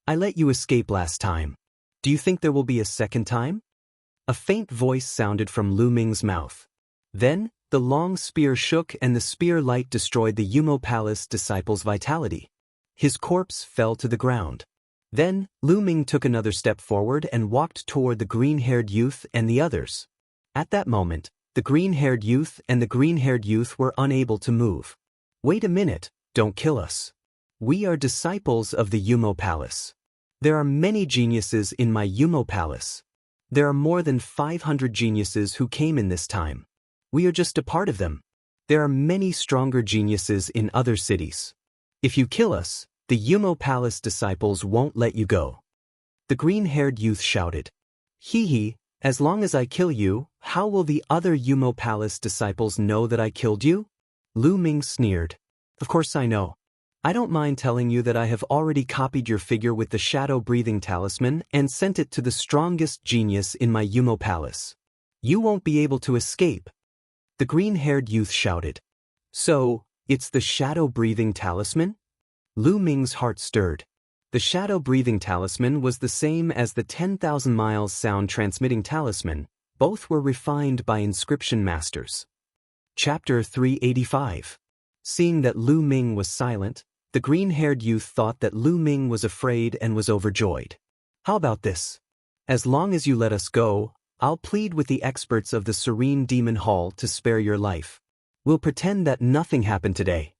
"I let you escape last time. Do you think there will be a second time?" A faint voice sounded from Lu Ming's mouth. Then, the long spear shook and the spear light destroyed the Yumo Palace disciple's vitality. His corpse fell to the ground. Then, Lu Ming took another step forward and walked toward the green-haired youth and the others. At that moment, the green-haired youth and the green-haired youth were unable to move. "Wait a minute, don't kill us. We are disciples of the Yumo Palace. There are many geniuses in my Yumo Palace. There are more than 500 geniuses who came in this time. We are just a part of them. There are many stronger geniuses in other cities. If you kill us, the Yumo Palace disciples won't let you go." The green-haired youth shouted. "Hee hee. As long as I kill you, how will the other Yumo Palace disciples know that I killed you?" Lu Ming sneered. "Of course I know. I don't mind telling you that I have already copied your figure with the shadow-breathing talisman and sent it to the strongest genius in my Yumo Palace. You won't be able to escape." The green-haired youth shouted. "So, it's the shadow-breathing talisman?" Lu Ming's heart stirred. The shadow-breathing talisman was the same as the 10,000 miles sound-transmitting talisman. Both were refined by inscription masters. Chapter 385. Seeing that Lu Ming was silent, the green-haired youth thought that Lu Ming was afraid and was overjoyed. "How about this? As long as you let us go, I'll plead with the experts of the Serene Demon Hall to spare your life. We'll pretend that nothing happened today."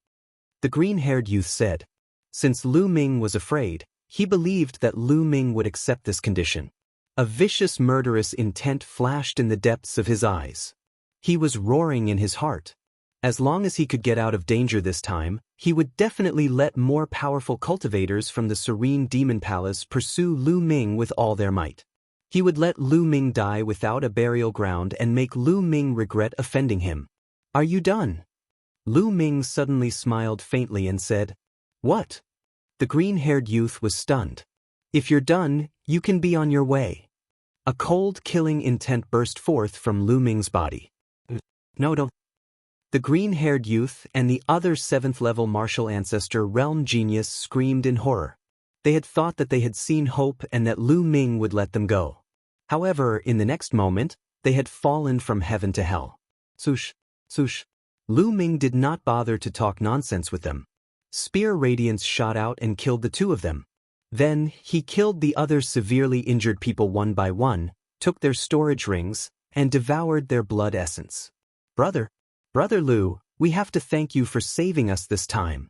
The green-haired youth said. Since Lu Ming was afraid, he believed that Lu Ming would accept this condition. A vicious murderous intent flashed in the depths of his eyes. He was roaring in his heart. As long as he could get out of danger this time, he would definitely let more powerful cultivators from the Serene Demon Palace pursue Lu Ming with all their might. He would let Lu Ming die without a burial ground and make Lu Ming regret offending him. "Are you done?" Lu Ming suddenly smiled faintly and said, "What?" The green-haired youth was stunned. "If you're done, you can be on your way." A cold, killing intent burst forth from Lu Ming's body. "No, don't." The green-haired youth and the other 7th-level martial ancestor realm genius screamed in horror. They had thought that they had seen hope and that Lu Ming would let them go. However, in the next moment, they had fallen from heaven to hell. Swoosh, swoosh. Lu Ming did not bother to talk nonsense with them. Spear radiance shot out and killed the two of them. Then, he killed the other severely injured people one by one, took their storage rings, and devoured their blood essence. Brother Lu, we have to thank you for saving us this time.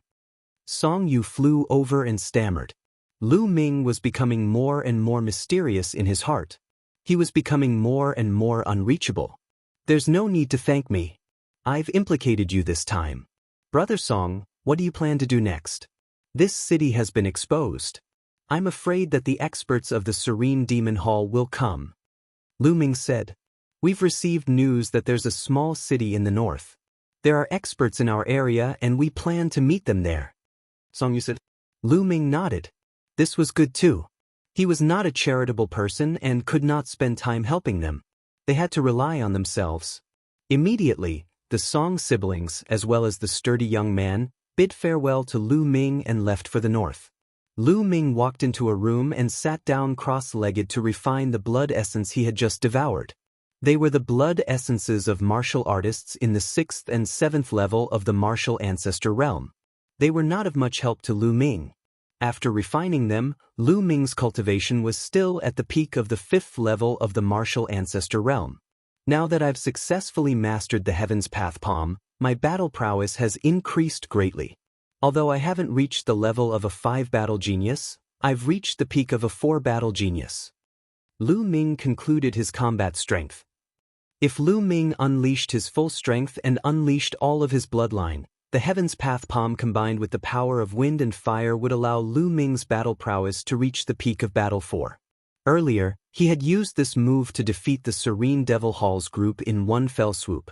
Song Yu flew over and stammered. Lu Ming was becoming more and more mysterious in his heart. He was becoming more and more unreachable. There's no need to thank me. I've implicated you this time. Brother Song, what do you plan to do next? This city has been exposed. I'm afraid that the experts of the Serene Demon Hall will come. Lu Ming said. We've received news that there's a small city in the north. There are experts in our area and we plan to meet them there. Song Yu said. Lu Ming nodded. This was good too. He was not a charitable person and could not spend time helping them. They had to rely on themselves. Immediately, the Song siblings, as well as the sturdy young man, bid farewell to Lu Ming and left for the north. Lu Ming walked into a room and sat down cross-legged to refine the blood essence he had just devoured. They were the blood essences of martial artists in the 6th and 7th level of the martial ancestor realm. They were not of much help to Lu Ming. After refining them, Lu Ming's cultivation was still at the peak of the 5th level of the martial ancestor realm. Now that I've successfully mastered the Heaven's Path Palm, my battle prowess has increased greatly. Although I haven't reached the level of a 5-battle genius, I've reached the peak of a 4-battle genius. Lu Ming concluded his combat strength. If Lu Ming unleashed his full strength and unleashed all of his bloodline, the Heaven's Path Palm combined with the power of wind and fire would allow Lu Ming's battle prowess to reach the peak of Battle 4. Earlier, he had used this move to defeat the Serene Devil Halls group in one fell swoop.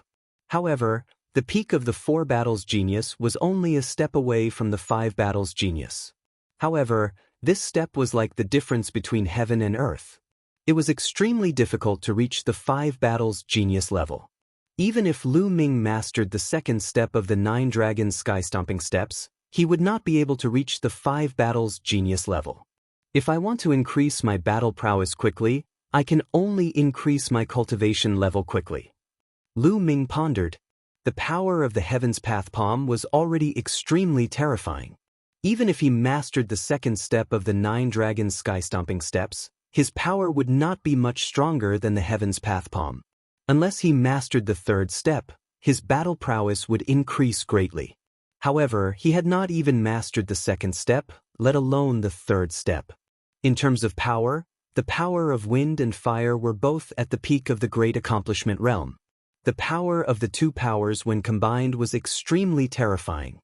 However, the peak of the 4 battles genius was only a step away from the 5 battles genius. However, this step was like the difference between heaven and earth. It was extremely difficult to reach the 5 battles genius level. Even if Lu Ming mastered the 2nd step of the 9 dragon sky-stomping steps, he would not be able to reach the 5 battles genius level. If I want to increase my battle prowess quickly, I can only increase my cultivation level quickly. Lu Ming pondered. The power of the Heaven's Path Palm was already extremely terrifying. Even if he mastered the 2nd step of the 9 dragon sky-stomping steps, his power would not be much stronger than the Heaven's Path Palm. Unless he mastered the 3rd step, his battle prowess would increase greatly. However, he had not even mastered the 2nd step, let alone the 3rd step. In terms of power, the power of wind and fire were both at the peak of the Great Accomplishment realm. The power of the 2 powers when combined was extremely terrifying.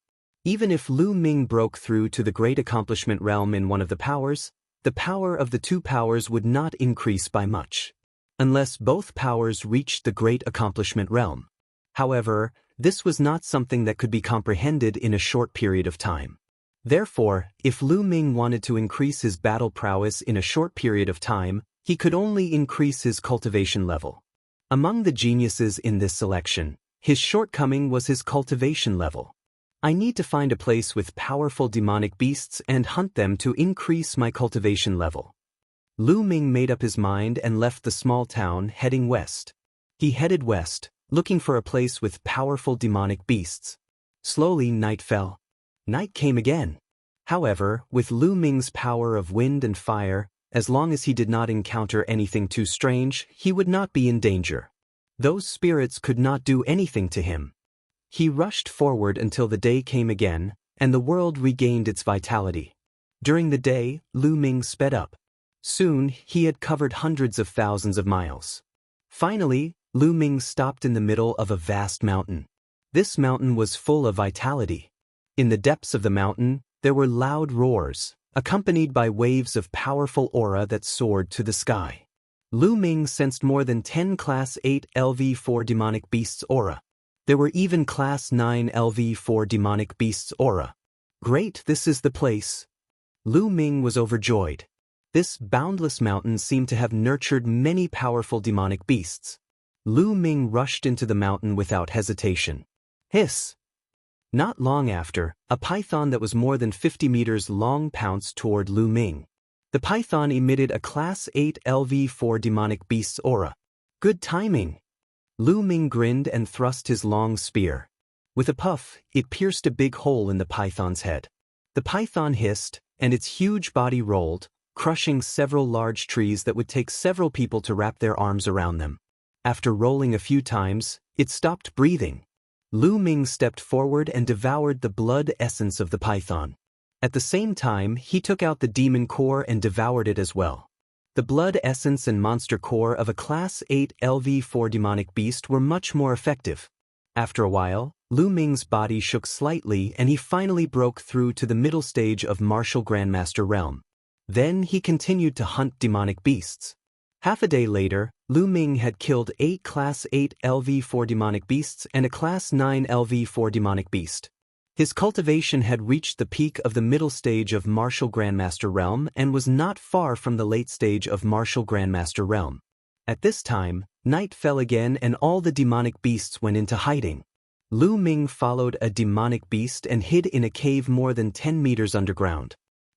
Even if Lu Ming broke through to the Great Accomplishment realm in one of the powers, the power of the 2 powers would not increase by much. Unless both powers reached the Great Accomplishment realm. However, this was not something that could be comprehended in a short period of time. Therefore, if Lu Ming wanted to increase his battle prowess in a short period of time, he could only increase his cultivation level. Among the geniuses in this selection, his shortcoming was his cultivation level. I need to find a place with powerful demonic beasts and hunt them to increase my cultivation level. Lu Ming made up his mind and left the small town, heading west. He headed west, looking for a place with powerful demonic beasts. Slowly night fell. Night came again. However, with Lu Ming's power of wind and fire, as long as he did not encounter anything too strange, he would not be in danger. Those spirits could not do anything to him. He rushed forward until the day came again, and the world regained its vitality. During the day, Lu Ming sped up. Soon, he had covered hundreds of thousands of miles. Finally, Lu Ming stopped in the middle of a vast mountain. This mountain was full of vitality. In the depths of the mountain, there were loud roars, accompanied by waves of powerful aura that soared to the sky. Lu Ming sensed more than 10 Class 8 LV4 demonic beasts aura. There were even Class 9 LV4 demonic beasts aura. Great, this is the place. Lu Ming was overjoyed. This boundless mountain seemed to have nurtured many powerful demonic beasts. Lu Ming rushed into the mountain without hesitation. Hiss! Not long after, a python that was more than 50 meters long pounced toward Lu Ming. The python emitted a Class 8 LV4 demonic beast's aura. Good timing! Lu Ming grinned and thrust his long spear. With a puff, it pierced a big hole in the python's head. The python hissed, and its huge body rolled, crushing several large trees that would take several people to wrap their arms around them. After rolling a few times, it stopped breathing. Lu Ming stepped forward and devoured the blood essence of the python. At the same time, he took out the demon core and devoured it as well. The blood essence and monster core of a Class 8 LV4 demonic beast were much more effective. After a while, Lu Ming's body shook slightly and he finally broke through to the middle stage of Martial Grandmaster Realm. Then he continued to hunt demonic beasts. Half a day later, Lu Ming had killed 8 Class 8 LV4 demonic beasts and a Class 9 LV4 demonic beast. His cultivation had reached the peak of the middle stage of Martial Grandmaster Realm and was not far from the late stage of Martial Grandmaster Realm. At this time, night fell again and all the demonic beasts went into hiding. Lu Ming followed a demonic beast and hid in a cave more than 10 meters underground.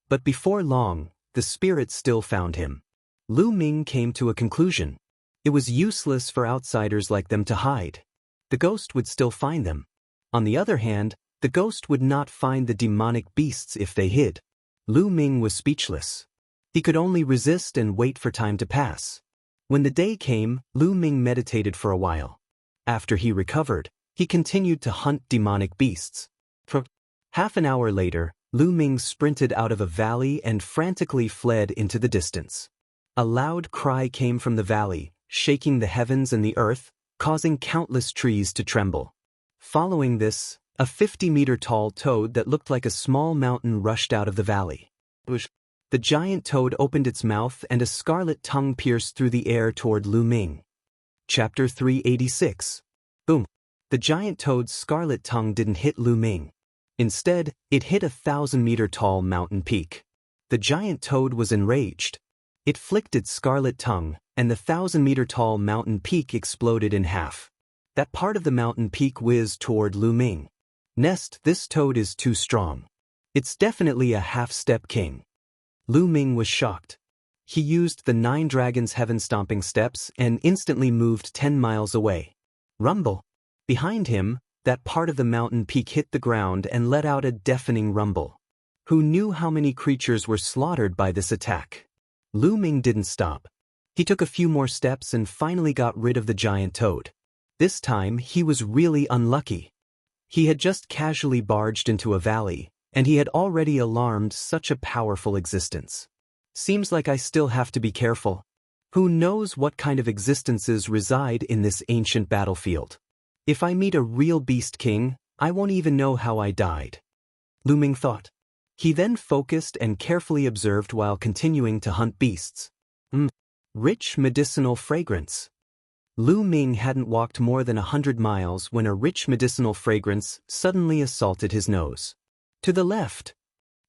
But before long, the spirits still found him. Lu Ming came to a conclusion. It was useless for outsiders like them to hide. The ghost would still find them. On the other hand, the ghost would not find the demonic beasts if they hid. Lu Ming was speechless. He could only resist and wait for time to pass. When the day came, Lu Ming meditated for a while. After he recovered, he continued to hunt demonic beasts. For half an hour later, Lu Ming sprinted out of a valley and frantically fled into the distance. A loud cry came from the valley, shaking the heavens and the earth, causing countless trees to tremble. Following this, a 50-meter-tall toad that looked like a small mountain rushed out of the valley. The giant toad opened its mouth and a scarlet tongue pierced through the air toward Lu Ming. Chapter 386. Boom. The giant toad's scarlet tongue didn't hit Lu Ming. Instead, it hit a 1,000-meter-tall mountain peak. The giant toad was enraged. It flicked its scarlet tongue, and the 1,000-meter-tall mountain peak exploded in half. That part of the mountain peak whizzed toward Lu Ming. Nest, this toad is too strong. It's definitely a half-step king. Lu Ming was shocked. He used the 9 Dragons Heaven-stomping steps and instantly moved 10 miles away. Rumble. Behind him, that part of the mountain peak hit the ground and let out a deafening rumble. Who knew how many creatures were slaughtered by this attack? Lu Ming didn't stop. He took a few more steps and finally got rid of the giant toad. This time, he was really unlucky. He had just casually barged into a valley, and he had already alarmed such a powerful existence. Seems like I still have to be careful. Who knows what kind of existences reside in this ancient battlefield? If I meet a real beast king, I won't even know how I died. Lu Ming thought. He then focused and carefully observed while continuing to hunt beasts. Rich medicinal fragrance. Lu Ming hadn't walked more than 100 miles when a rich medicinal fragrance suddenly assaulted his nose. To the left.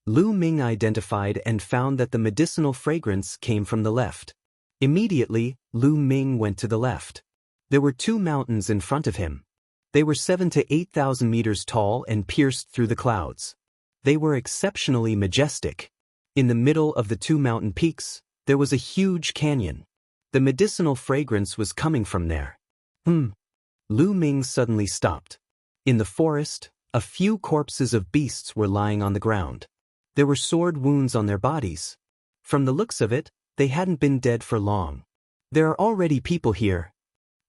Lu Ming identified and found that the medicinal fragrance came from the left. Immediately, Lu Ming went to the left. There were 2 mountains in front of him. They were 7,000 to 8,000 meters tall and pierced through the clouds. They were exceptionally majestic. In the middle of the 2 mountain peaks, there was a huge canyon. The medicinal fragrance was coming from there. Lu Ming suddenly stopped. In the forest, a few corpses of beasts were lying on the ground. There were sword wounds on their bodies. From the looks of it, they hadn't been dead for long. There are already people here.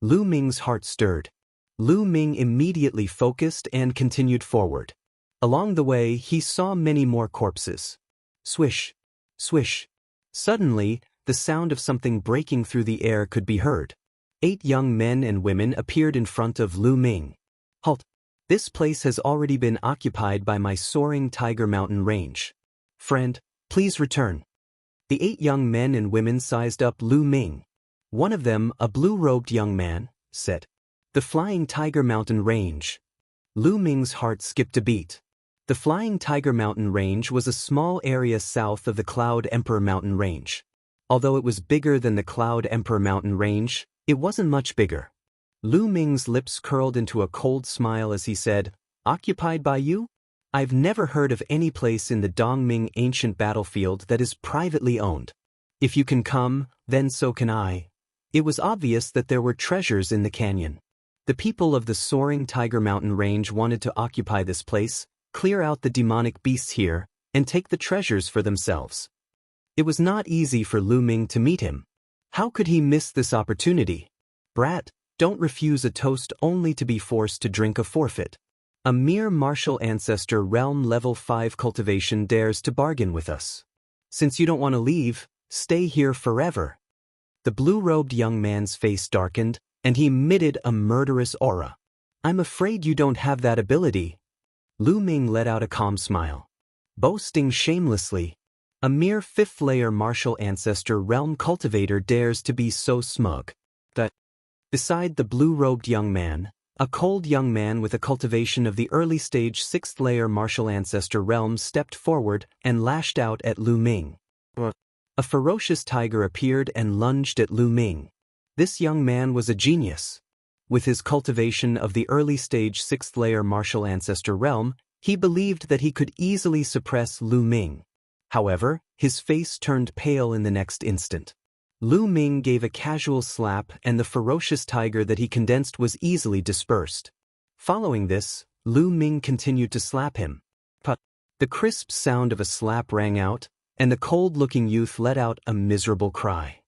Lu Ming's heart stirred. Lu Ming immediately focused and continued forward. Along the way, he saw many more corpses. Swish, swish. Suddenly, the sound of something breaking through the air could be heard. 8 young men and women appeared in front of Lu Ming. Halt! This place has already been occupied by my soaring tiger mountain range. Friend, please return. The 8 young men and women sized up Lu Ming. One of them, a blue-robed young man, said, "The Flying Tiger Mountain Range." Lu Ming's heart skipped a beat. The Flying Tiger Mountain Range was a small area south of the Cloud Emperor Mountain Range. Although it was bigger than the Cloud Emperor Mountain Range, it wasn't much bigger. Lu Ming's lips curled into a cold smile as he said, "Occupied by you? I've never heard of any place in the Dongming ancient battlefield that is privately owned. If you can come, then so can I." It was obvious that there were treasures in the canyon. The people of the soaring Tiger Mountain Range wanted to occupy this place, clear out the demonic beasts here, and take the treasures for themselves. It was not easy for Lu Ming to meet him. How could he miss this opportunity? Brat, don't refuse a toast only to be forced to drink a forfeit. A mere martial ancestor realm level 5 cultivation dares to bargain with us. Since you don't want to leave, stay here forever. The blue-robed young man's face darkened, and he emitted a murderous aura. I'm afraid you don't have that ability. Lu Ming let out a calm smile. Boasting shamelessly. A mere 5th-layer martial ancestor realm cultivator dares to be so smug. Beside the blue-robed young man, a cold young man with a cultivation of the early-stage 6th-layer martial ancestor realm stepped forward and lashed out at Lu Ming. A ferocious tiger appeared and lunged at Lu Ming. This young man was a genius. With his cultivation of the early-stage 6th-layer martial ancestor realm, he believed that he could easily suppress Lu Ming. However, his face turned pale in the next instant. Lu Ming gave a casual slap and the ferocious tiger that he condensed was easily dispersed. Following this, Lu Ming continued to slap him. The crisp sound of a slap rang out, and the cold-looking youth let out a miserable cry.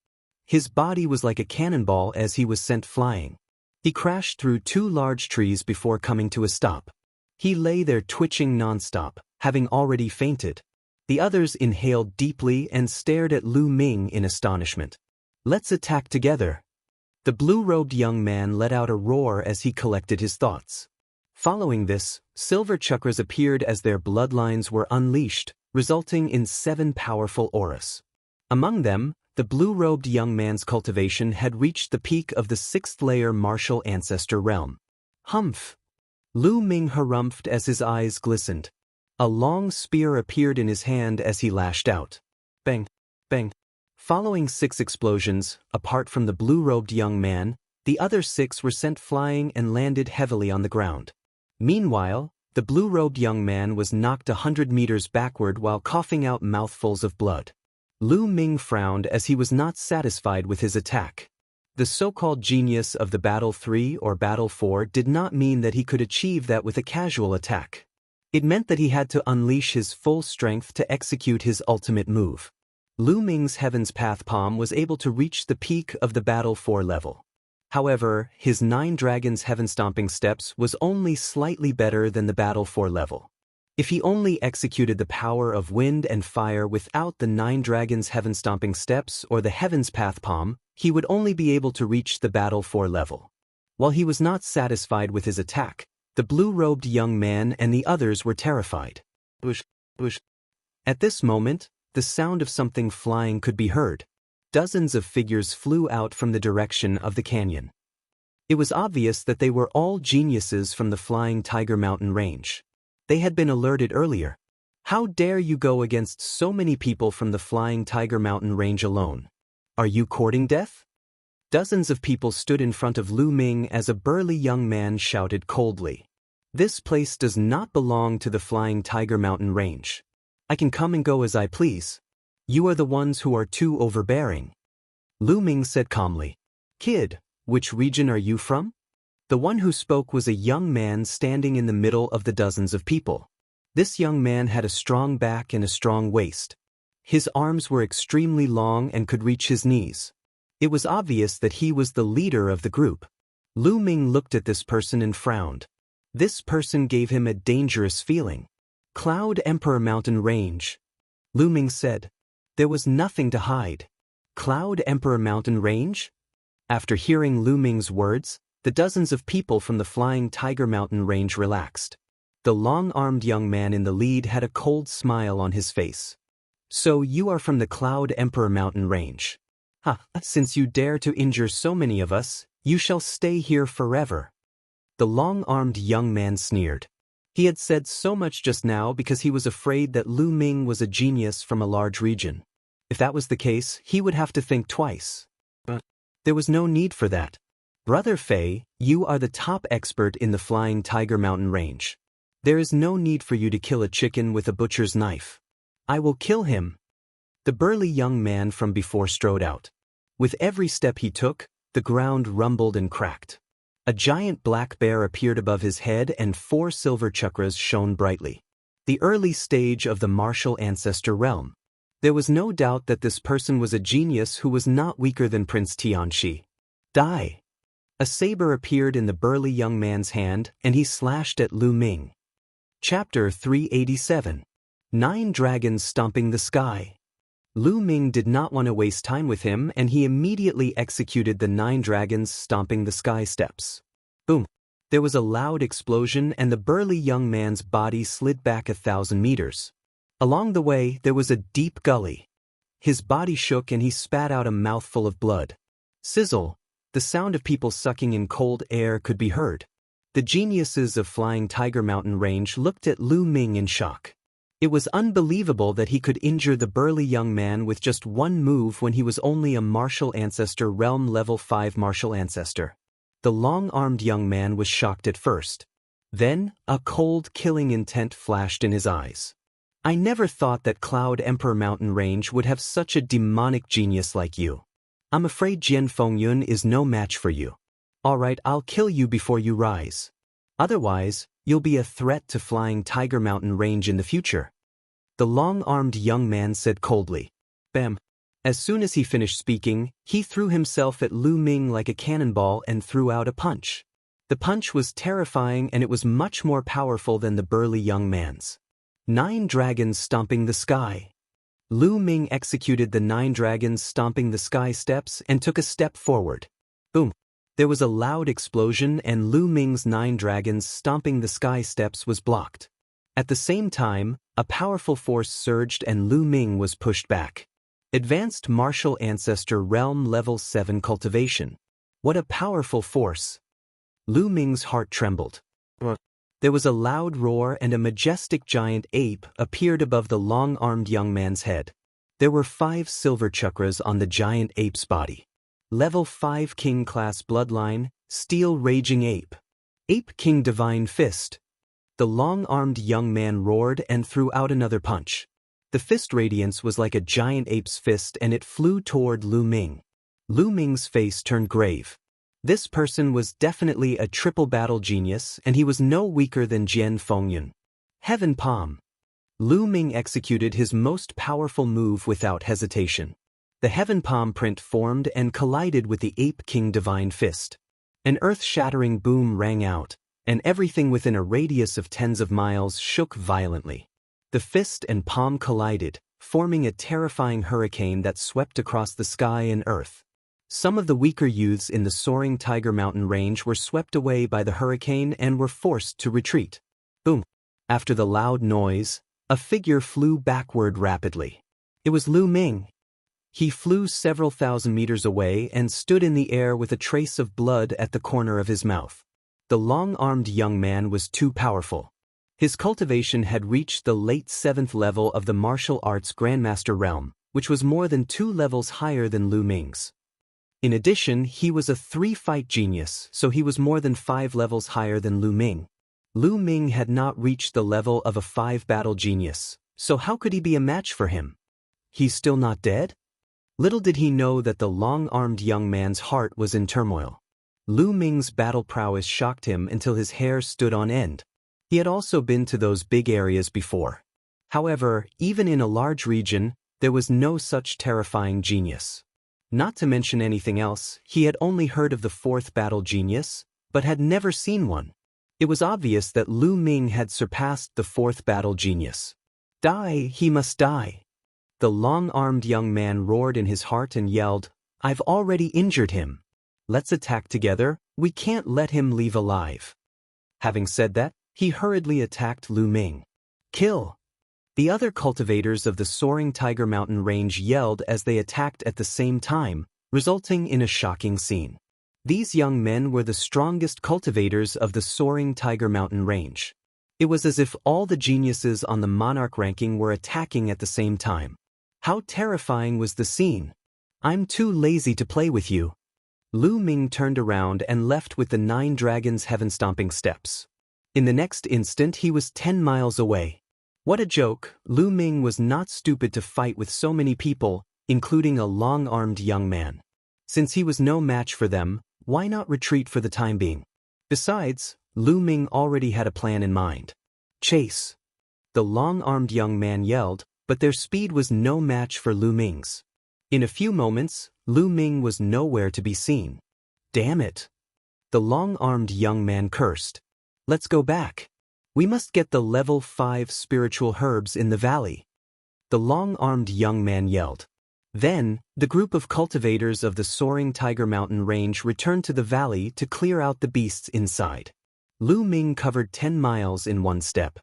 His body was like a cannonball as he was sent flying. He crashed through 2 large trees before coming to a stop. He lay there twitching nonstop, having already fainted. The others inhaled deeply and stared at Lu Ming in astonishment. Let's attack together. The blue-robed young man let out a roar as he collected his thoughts. Following this, silver chakras appeared as their bloodlines were unleashed, resulting in 7 powerful auras. Among them, the blue-robed young man's cultivation had reached the peak of the 6th-layer martial ancestor realm. Humph! Lu Ming harumphed as his eyes glistened. A long spear appeared in his hand as he lashed out. Bang! Bang! Following 6 explosions, apart from the blue-robed young man, the other 6 were sent flying and landed heavily on the ground. Meanwhile, the blue-robed young man was knocked 100 meters backward while coughing out mouthfuls of blood. Lu Ming frowned as he was not satisfied with his attack. The so-called genius of the Battle 3 or Battle 4 did not mean that he could achieve that with a casual attack. It meant that he had to unleash his full strength to execute his ultimate move. Lu Ming's Heaven's Path palm was able to reach the peak of the Battle 4 level. However, his 9 Dragons Heaven Stomping Steps was only slightly better than the Battle 4 level. If he only executed the power of wind and fire without the 9 Dragons Heaven Stomping Steps or the Heaven's Path palm, he would only be able to reach the Battle 4 level. While he was not satisfied with his attack, the blue-robed young man and the others were terrified. Whoosh, whoosh. At this moment, the sound of something flying could be heard. Dozens of figures flew out from the direction of the canyon. It was obvious that they were all geniuses from the Flying Tiger Mountain range. They had been alerted earlier. How dare you go against so many people from the Flying Tiger Mountain range alone? Are you courting death? Dozens of people stood in front of Lu Ming as a burly young man shouted coldly. This place does not belong to the Flying Tiger Mountain range. I can come and go as I please. You are the ones who are too overbearing. Lu Ming said calmly. Kid, which region are you from? The one who spoke was a young man standing in the middle of the dozens of people. This young man had a strong back and a strong waist. His arms were extremely long and could reach his knees. It was obvious that he was the leader of the group. Lu Ming looked at this person and frowned. This person gave him a dangerous feeling. Cloud Emperor Mountain Range. Lu Ming said. There was nothing to hide. Cloud Emperor Mountain Range? After hearing Lu Ming's words, the dozens of people from the Flying Tiger Mountain Range relaxed. The long-armed young man in the lead had a cold smile on his face. So you are from the Cloud Emperor Mountain Range. Since you dare to injure so many of us, you shall stay here forever. The long-armed young man sneered. He had said so much just now because he was afraid that Lu Ming was a genius from a large region. If that was the case, he would have to think twice. But there was no need for that. Brother Fei, you are the top expert in the Flying Tiger Mountain Range. There is no need for you to kill a chicken with a butcher's knife. I will kill him. The burly young man from before strode out. With every step he took, the ground rumbled and cracked. A giant black bear appeared above his head and 4 silver chakras shone brightly. The early stage of the martial ancestor realm. There was no doubt that this person was a genius who was not weaker than Prince Tianxi. Die! A saber appeared in the burly young man's hand, and he slashed at Lu Ming. Chapter 387. 9 Dragons Stomping the Sky. Lu Ming did not want to waste time with him, and he immediately executed the 9 dragons stomping the sky steps. Boom! There was a loud explosion, and the burly young man's body slid back 1,000 meters. Along the way, there was a deep gully. His body shook and he spat out a mouthful of blood. Sizzle! The sound of people sucking in cold air could be heard. The geniuses of Flying Tiger Mountain Range looked at Lu Ming in shock. It was unbelievable that he could injure the burly young man with just one move when he was only a martial ancestor realm level 5 martial ancestor. The long-armed young man was shocked at first. Then, a cold, killing intent flashed in his eyes. I never thought that Cloud Emperor Mountain Range would have such a demonic genius like you. I'm afraid Jian Fengyun is no match for you. Alright, I'll kill you before you rise. Otherwise, you'll be a threat to Flying Tiger Mountain Range in the future. The long-armed young man said coldly. Bam! As soon as he finished speaking, he threw himself at Lu Ming like a cannonball and threw out a punch. The punch was terrifying, and it was much more powerful than the burly young man's. 9 dragons stomping the sky. Lu Ming executed the 9 dragons stomping the sky steps and took a step forward. Boom! There was a loud explosion, and Lu Ming's 9 dragons stomping the sky steps was blocked. At the same time, a powerful force surged and Lu Ming was pushed back. Advanced Martial Ancestor Realm Level 7 Cultivation. What a powerful force! Lu Ming's heart trembled. There was a loud roar, and a majestic giant ape appeared above the long-armed young man's head. There were 5 silver chakras on the giant ape's body. Level 5 King Class Bloodline, Steel Raging Ape. Ape King Divine Fist. The long-armed young man roared and threw out another punch. The fist radiance was like a giant ape's fist, and it flew toward Lu Ming. Lu Ming's face turned grave. This person was definitely a triple battle genius, and he was no weaker than Jian Fengyun. Heaven Palm. Lu Ming executed his most powerful move without hesitation. The Heaven Palm print formed and collided with the Ape King Divine Fist. An earth-shattering boom rang out, and everything within a radius of tens of miles shook violently. The fist and palm collided, forming a terrifying hurricane that swept across the sky and earth. Some of the weaker youths in the soaring Tiger Mountain Range were swept away by the hurricane and were forced to retreat. Boom! After the loud noise, a figure flew backward rapidly. It was Lu Ming. He flew several thousand meters away and stood in the air with a trace of blood at the corner of his mouth. The long-armed young man was too powerful. His cultivation had reached the late 7th level of the martial arts Grandmaster realm, which was more than 2 levels higher than Lu Ming's. In addition, he was a 3-fight genius, so he was more than 5 levels higher than Lu Ming. Lu Ming had not reached the level of a 5-battle genius, so how could he be a match for him? He's still not dead? Little did he know that the long-armed young man's heart was in turmoil. Lu Ming's battle prowess shocked him until his hair stood on end. He had also been to those big areas before. However, even in a large region, there was no such terrifying genius. Not to mention anything else, he had only heard of the 4th battle genius, but had never seen one. It was obvious that Lu Ming had surpassed the 4th battle genius. Die, he must die. The long-armed young man roared in his heart and yelled, I've already injured him. Let's attack together, we can't let him leave alive. Having said that, he hurriedly attacked Lu Ming. Kill! The other cultivators of the soaring Tiger Mountain Range yelled as they attacked at the same time, resulting in a shocking scene. These young men were the strongest cultivators of the soaring Tiger Mountain Range. It was as if all the geniuses on the monarch ranking were attacking at the same time. How terrifying was the scene! I'm too lazy to play with you. Lu Ming turned around and left with the 9 dragons heaven-stomping steps. In the next instant he was 10 miles away. What a joke! Lu Ming was not stupid to fight with so many people, including a long-armed young man. Since he was no match for them, why not retreat for the time being? Besides, Lu Ming already had a plan in mind. Chase. the long-armed young man yelled, but their speed was no match for Lu Ming's. In a few moments, Lu Ming was nowhere to be seen. Damn it! The long-armed young man cursed. Let's go back. We must get the level 5 spiritual herbs in the valley. The long-armed young man yelled. Then, the group of cultivators of the soaring Tiger Mountain range returned to the valley to clear out the beasts inside. Lu Ming covered 10 miles in one step.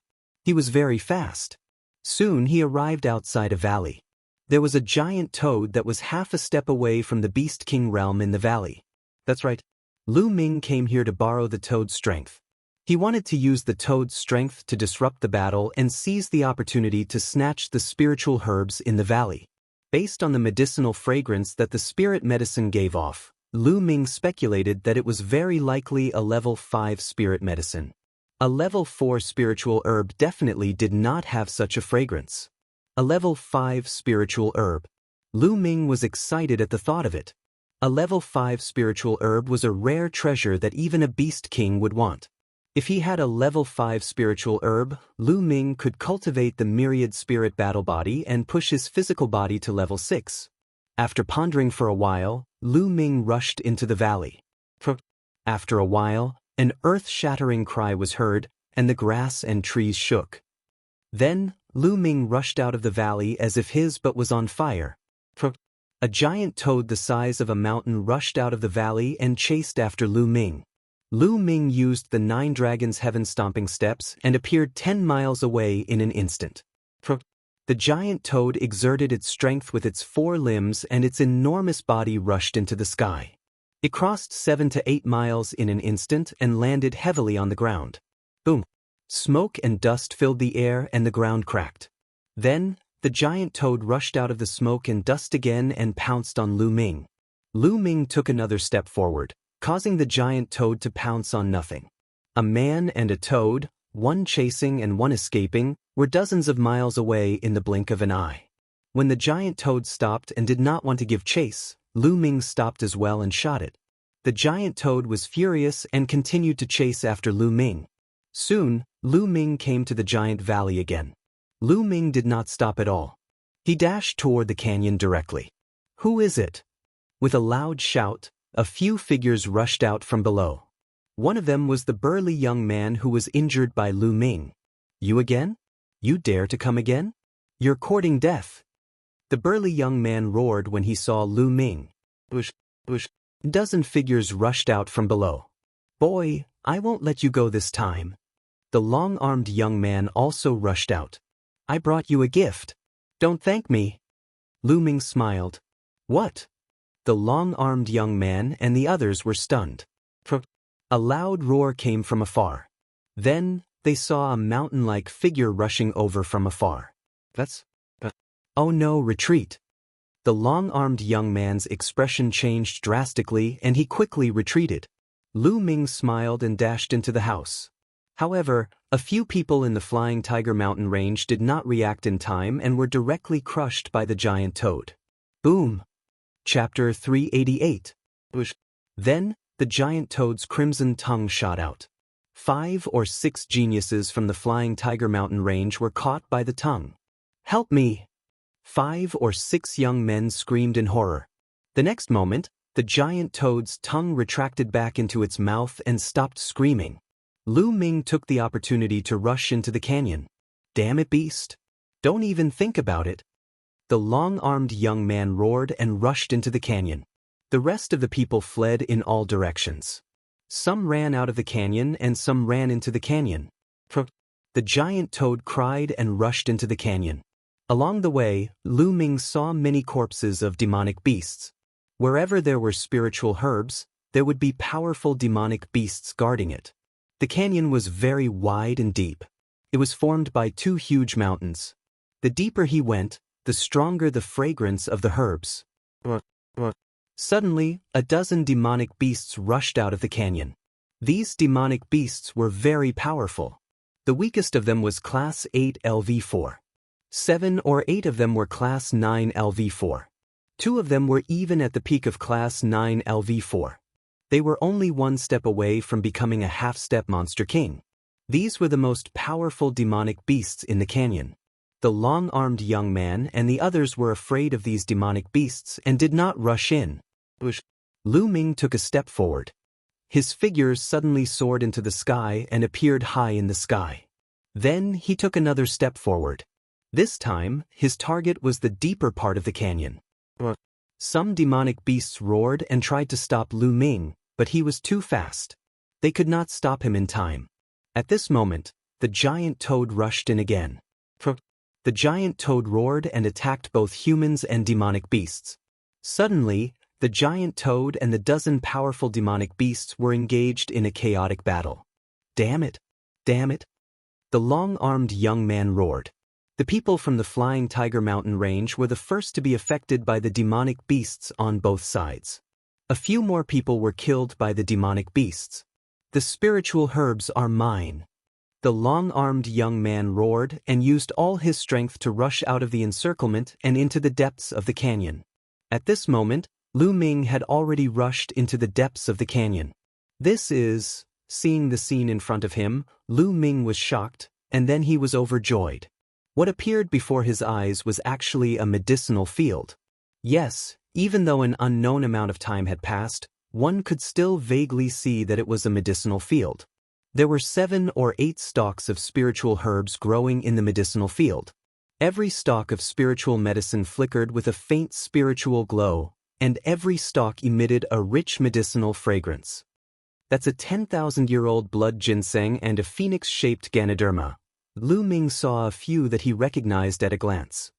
He was very fast. Soon he arrived outside a valley. There was a giant toad that was half a step away from the Beast King realm in the valley. That's right. Lu Ming came here to borrow the toad's strength. He wanted to use the toad's strength to disrupt the battle and seize the opportunity to snatch the spiritual herbs in the valley. Based on the medicinal fragrance that the spirit medicine gave off, Lu Ming speculated that it was very likely a level 5 spirit medicine. A level 4 spiritual herb definitely did not have such a fragrance. A level 5 spiritual herb. Lu Ming was excited at the thought of it. A level 5 spiritual herb was a rare treasure that even a beast king would want. If he had a level 5 spiritual herb, Lu Ming could cultivate the myriad spirit battle body and push his physical body to level 6. After pondering for a while, Lu Ming rushed into the valley. After a while, an earth-shattering cry was heard, and the grass and trees shook. Then, Lu Ming rushed out of the valley as if his butt was on fire. A giant toad the size of a mountain rushed out of the valley and chased after Lu Ming. Lu Ming used the 9 dragons' heaven-stomping steps and appeared 10 miles away in an instant. The giant toad exerted its strength with its 4 limbs and its enormous body rushed into the sky. It crossed 7 to 8 miles in an instant and landed heavily on the ground. Boom! Smoke and dust filled the air and the ground cracked. Then, the giant toad rushed out of the smoke and dust again and pounced on Lu Ming. Lu Ming took another step forward, causing the giant toad to pounce on nothing. A man and a toad, one chasing and one escaping, were dozens of miles away in the blink of an eye. When the giant toad stopped and did not want to give chase, Lu Ming stopped as well and shot it. The giant toad was furious and continued to chase after Lu Ming. Soon, Lu Ming came to the giant valley again. Lu Ming did not stop at all. He dashed toward the canyon directly. Who is it? With a loud shout, a few figures rushed out from below. One of them was the burly young man who was injured by Lu Ming. You again? You dare to come again? You're courting death. The burly young man roared when he saw Lu Ming. Bush. Dozen figures rushed out from below. Boy, I won't let you go this time. The long-armed young man also rushed out. I brought you a gift. Don't thank me. Lu Ming smiled. What? The long-armed young man and the others were stunned. A loud roar came from afar. Then, they saw a mountain-like figure rushing over from afar. Oh no, retreat. The long-armed young man's expression changed drastically and he quickly retreated. Lu Ming smiled and dashed into the house. However, a few people in the flying Tiger Mountain range did not react in time and were directly crushed by the giant toad. Boom! Chapter 388. Then, the giant toad's crimson tongue shot out. 5 or 6 geniuses from the flying Tiger Mountain range were caught by the tongue. Help me! 5 or 6 young men screamed in horror. The next moment, the giant toad's tongue retracted back into its mouth and stopped screaming. Lu Ming took the opportunity to rush into the canyon. Damn it, beast! Don't even think about it. The long-armed young man roared and rushed into the canyon. The rest of the people fled in all directions. Some ran out of the canyon and some ran into the canyon. The giant toad cried and rushed into the canyon. Along the way, Lu Ming saw many corpses of demonic beasts. Wherever there were spiritual herbs, there would be powerful demonic beasts guarding it. The canyon was very wide and deep. It was formed by 2 huge mountains. The deeper he went, the stronger the fragrance of the herbs. Suddenly, a dozen demonic beasts rushed out of the canyon. These demonic beasts were very powerful. The weakest of them was Class 8 LV4. 7 or 8 of them were Class 9 LV4. 2 of them were even at the peak of Class 9 LV4. They were only 1 step away from becoming a half-step monster king. These were the most powerful demonic beasts in the canyon. The long-armed young man and the others were afraid of these demonic beasts and did not rush in. Lu Ming took a step forward. His figure suddenly soared into the sky and appeared high in the sky. Then he took another step forward. This time, his target was the deeper part of the canyon. Some demonic beasts roared and tried to stop Lu Ming, but he was too fast. They could not stop him in time. At this moment, the giant toad rushed in again. The giant toad roared and attacked both humans and demonic beasts. Suddenly, the giant toad and the dozen powerful demonic beasts were engaged in a chaotic battle. Damn it! Damn it! The long-armed young man roared. The people from the Flying Tiger Mountain Range were the first to be affected by the demonic beasts on both sides. A few more people were killed by the demonic beasts. The spiritual herbs are mine. The long-armed young man roared and used all his strength to rush out of the encirclement and into the depths of the canyon. At this moment, Lu Ming had already rushed into the depths of the canyon. Seeing the scene in front of him, Lu Ming was shocked, and then he was overjoyed. What appeared before his eyes was actually a medicinal field. Yes, even though an unknown amount of time had passed, one could still vaguely see that it was a medicinal field. There were 7 or 8 stalks of spiritual herbs growing in the medicinal field. Every stalk of spiritual medicine flickered with a faint spiritual glow, and every stalk emitted a rich medicinal fragrance. That's a 10,000-year-old blood ginseng and a phoenix-shaped Ganoderma. Lu Ming saw a few that he recognized at a glance.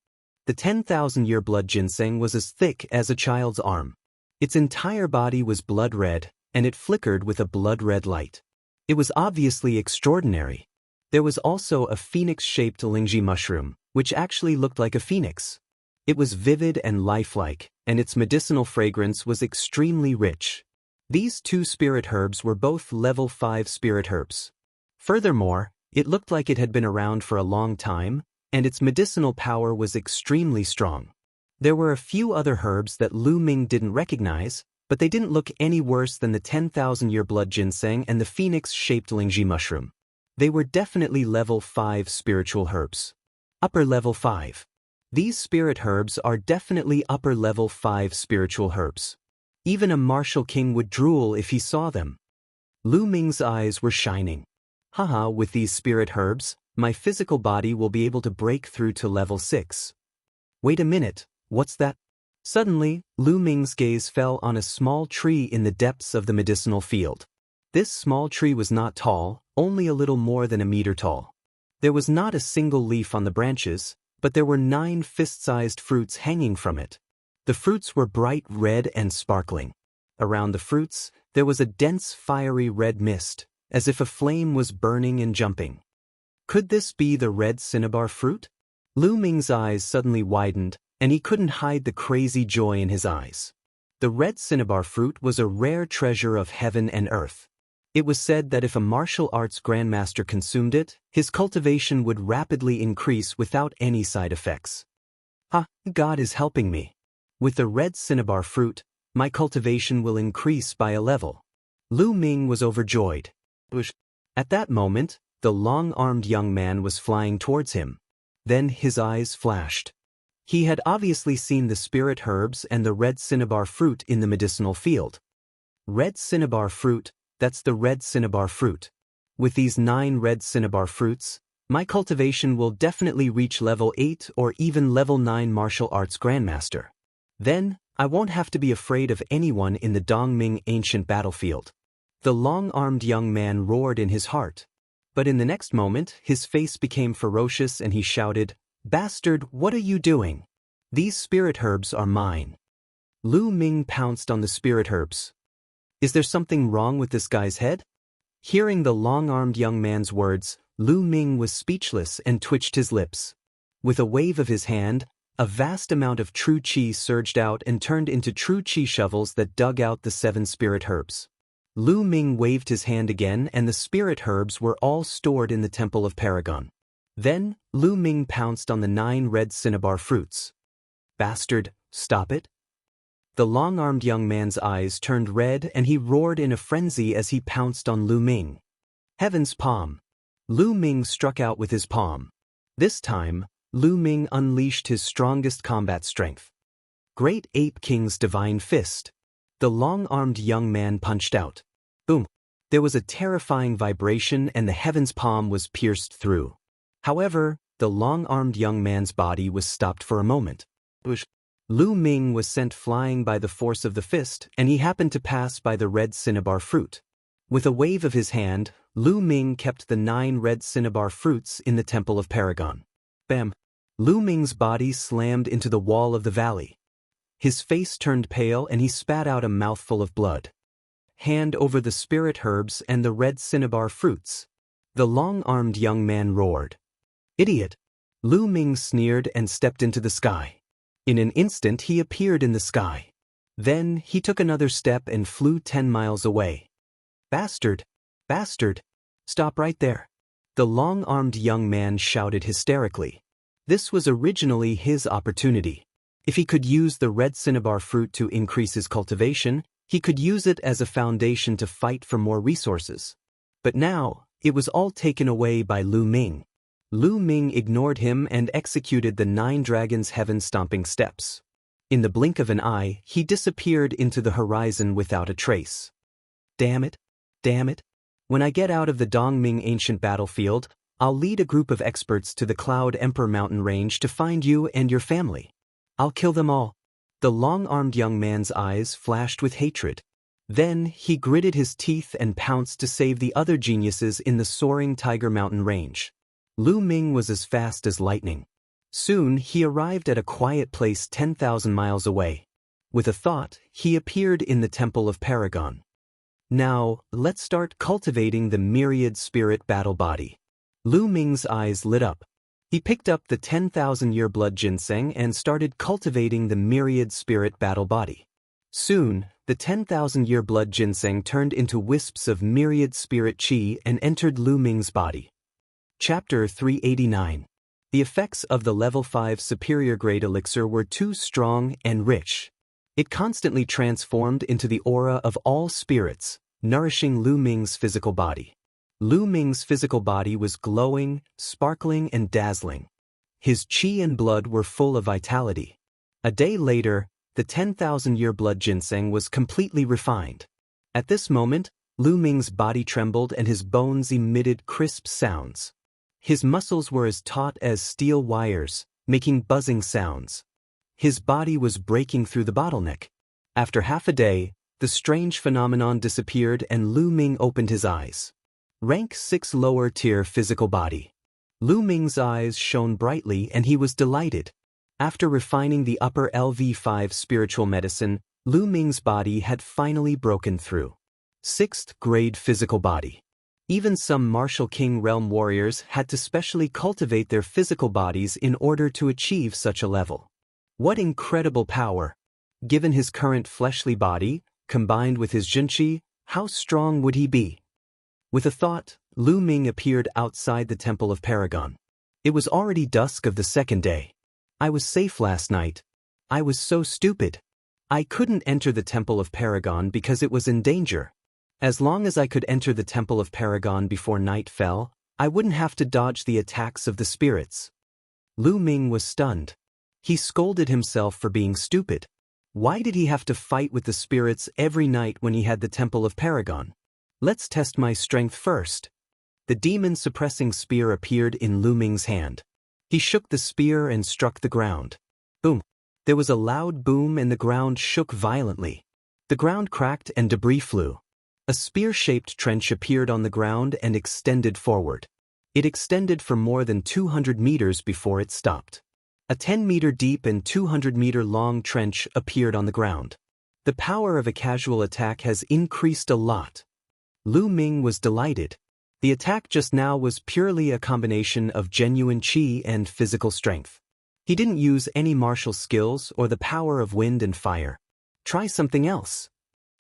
The 10,000-year blood ginseng was as thick as a child's arm. Its entire body was blood red, and it flickered with a blood-red light. It was obviously extraordinary. There was also a phoenix-shaped lingji mushroom, which actually looked like a phoenix. It was vivid and lifelike, and its medicinal fragrance was extremely rich. These 2 spirit herbs were both level 5 spirit herbs. Furthermore, it looked like it had been around for a long time, and its medicinal power was extremely strong. There were a few other herbs that Lu Ming didn't recognize, but they didn't look any worse than the 10,000-year blood ginseng and the phoenix-shaped lingji mushroom. They were definitely level 5 spiritual herbs. Upper level 5. These spirit herbs are definitely upper level 5 spiritual herbs. Even a martial king would drool if he saw them. Lu Ming's eyes were shining. Haha, with these spirit herbs, my physical body will be able to break through to level 6. Wait a minute, what's that? Suddenly, Lu Ming's gaze fell on a small tree in the depths of the medicinal field. This small tree was not tall, only a little more than a meter tall. There was not a single leaf on the branches, but there were 9 fist-sized fruits hanging from it. The fruits were bright red and sparkling. Around the fruits, there was a dense fiery red mist, as if a flame was burning and jumping. Could this be the red cinnabar fruit? Lu Ming's eyes suddenly widened, and he couldn't hide the crazy joy in his eyes. The red cinnabar fruit was a rare treasure of heaven and earth. It was said that if a martial arts grandmaster consumed it, his cultivation would rapidly increase without any side effects. God is helping me. With the red cinnabar fruit, my cultivation will increase by a level. Lu Ming was overjoyed. At that moment, the long-armed young man was flying towards him. Then his eyes flashed. He had obviously seen the spirit herbs and the red cinnabar fruit in the medicinal field. Red cinnabar fruit, that's the red cinnabar fruit. With these 9 red cinnabar fruits, my cultivation will definitely reach level 8 or even level 9 martial arts grandmaster. Then, I won't have to be afraid of anyone in the Dongming ancient battlefield. The long-armed young man roared in his heart. But in the next moment, his face became ferocious and he shouted, "Bastard, what are you doing? These spirit herbs are mine." Lu Ming pounced on the spirit herbs. Is there something wrong with this guy's head? Hearing the long-armed young man's words, Lu Ming was speechless and twitched his lips. With a wave of his hand, a vast amount of true qi surged out and turned into true qi shovels that dug out the 7 spirit herbs. Lu Ming waved his hand again and the spirit herbs were all stored in the Temple of Paragon. Then, Lu Ming pounced on the 9 red cinnabar fruits. Bastard, stop it. The long-armed young man's eyes turned red and he roared in a frenzy as he pounced on Lu Ming. Heaven's palm. Lu Ming struck out with his palm. This time, Lu Ming unleashed his strongest combat strength. Great Ape King's divine fist. The long-armed young man punched out. Boom! There was a terrifying vibration and the heaven's palm was pierced through. However, the long-armed young man's body was stopped for a moment. Lu Ming was sent flying by the force of the fist, and he happened to pass by the red cinnabar fruit. With a wave of his hand, Lu Ming kept the 9 red cinnabar fruits in the Temple of Paragon. Bam! Lu Ming's body slammed into the wall of the valley. His face turned pale and he spat out a mouthful of blood. Hand over the spirit herbs and the red cinnabar fruits. The long-armed young man roared. Idiot! Lu Ming sneered and stepped into the sky. In an instant he appeared in the sky. Then he took another step and flew 10 miles away. Bastard! Bastard! Stop right there! The long-armed young man shouted hysterically. This was originally his opportunity. If he could use the red cinnabar fruit to increase his cultivation, he could use it as a foundation to fight for more resources. But now, it was all taken away by Lu Ming. Lu Ming ignored him and executed the 9 dragons' heaven-stomping steps. In the blink of an eye, he disappeared into the horizon without a trace. Damn it! Damn it! When I get out of the Dongming ancient battlefield, I'll lead a group of experts to the Cloud Emperor mountain range to find you and your family. I'll kill them all. The long-armed young man's eyes flashed with hatred. Then he gritted his teeth and pounced to save the other geniuses in the soaring Tiger Mountain range. Lu Ming was as fast as lightning. Soon he arrived at a quiet place 10,000 miles away. With a thought, he appeared in the Temple of Paragon. Now, let's start cultivating the myriad spirit battle body. Lu Ming's eyes lit up. He picked up the 10,000-year blood ginseng and started cultivating the myriad spirit battle body. Soon, the 10,000-year blood ginseng turned into wisps of myriad spirit chi and entered Lu Ming's body. Chapter 389. The effects of the level 5 superior grade elixir were too strong and rich. It constantly transformed into the aura of all spirits, nourishing Lu Ming's physical body. Lu Ming's physical body was glowing, sparkling, and dazzling. His chi and blood were full of vitality. A day later, the 10,000-year blood ginseng was completely refined. At this moment, Lu Ming's body trembled and his bones emitted crisp sounds. His muscles were as taut as steel wires, making buzzing sounds. His body was breaking through the bottleneck. After half a day, the strange phenomenon disappeared and Lu Ming opened his eyes. Rank 6 lower tier physical body. Lu Ming's eyes shone brightly and he was delighted. After refining the upper LV5 spiritual medicine, Lu Ming's body had finally broken through. 6th grade physical body. Even some martial king realm warriors had to specially cultivate their physical bodies in order to achieve such a level. What incredible power! Given his current fleshly body, combined with his junqi, how strong would he be? With a thought, Lu Ming appeared outside the Temple of Paragon. It was already dusk of the second day. I was safe last night. I was so stupid. I couldn't enter the Temple of Paragon because it was in danger. As long as I could enter the Temple of Paragon before night fell, I wouldn't have to dodge the attacks of the spirits. Lu Ming was stunned. He scolded himself for being stupid. Why did he have to fight with the spirits every night when he had the Temple of Paragon? Let's test my strength first. The demon-suppressing spear appeared in Lu Ming's hand. He shook the spear and struck the ground. Boom! There was a loud boom and the ground shook violently. The ground cracked and debris flew. A spear-shaped trench appeared on the ground and extended forward. It extended for more than 200 meters before it stopped. A 10-meter deep and 200-meter long trench appeared on the ground. The power of a casual attack has increased a lot. Lu Ming was delighted. The attack just now was purely a combination of genuine chi and physical strength. He didn't use any martial skills or the power of wind and fire. Try something else.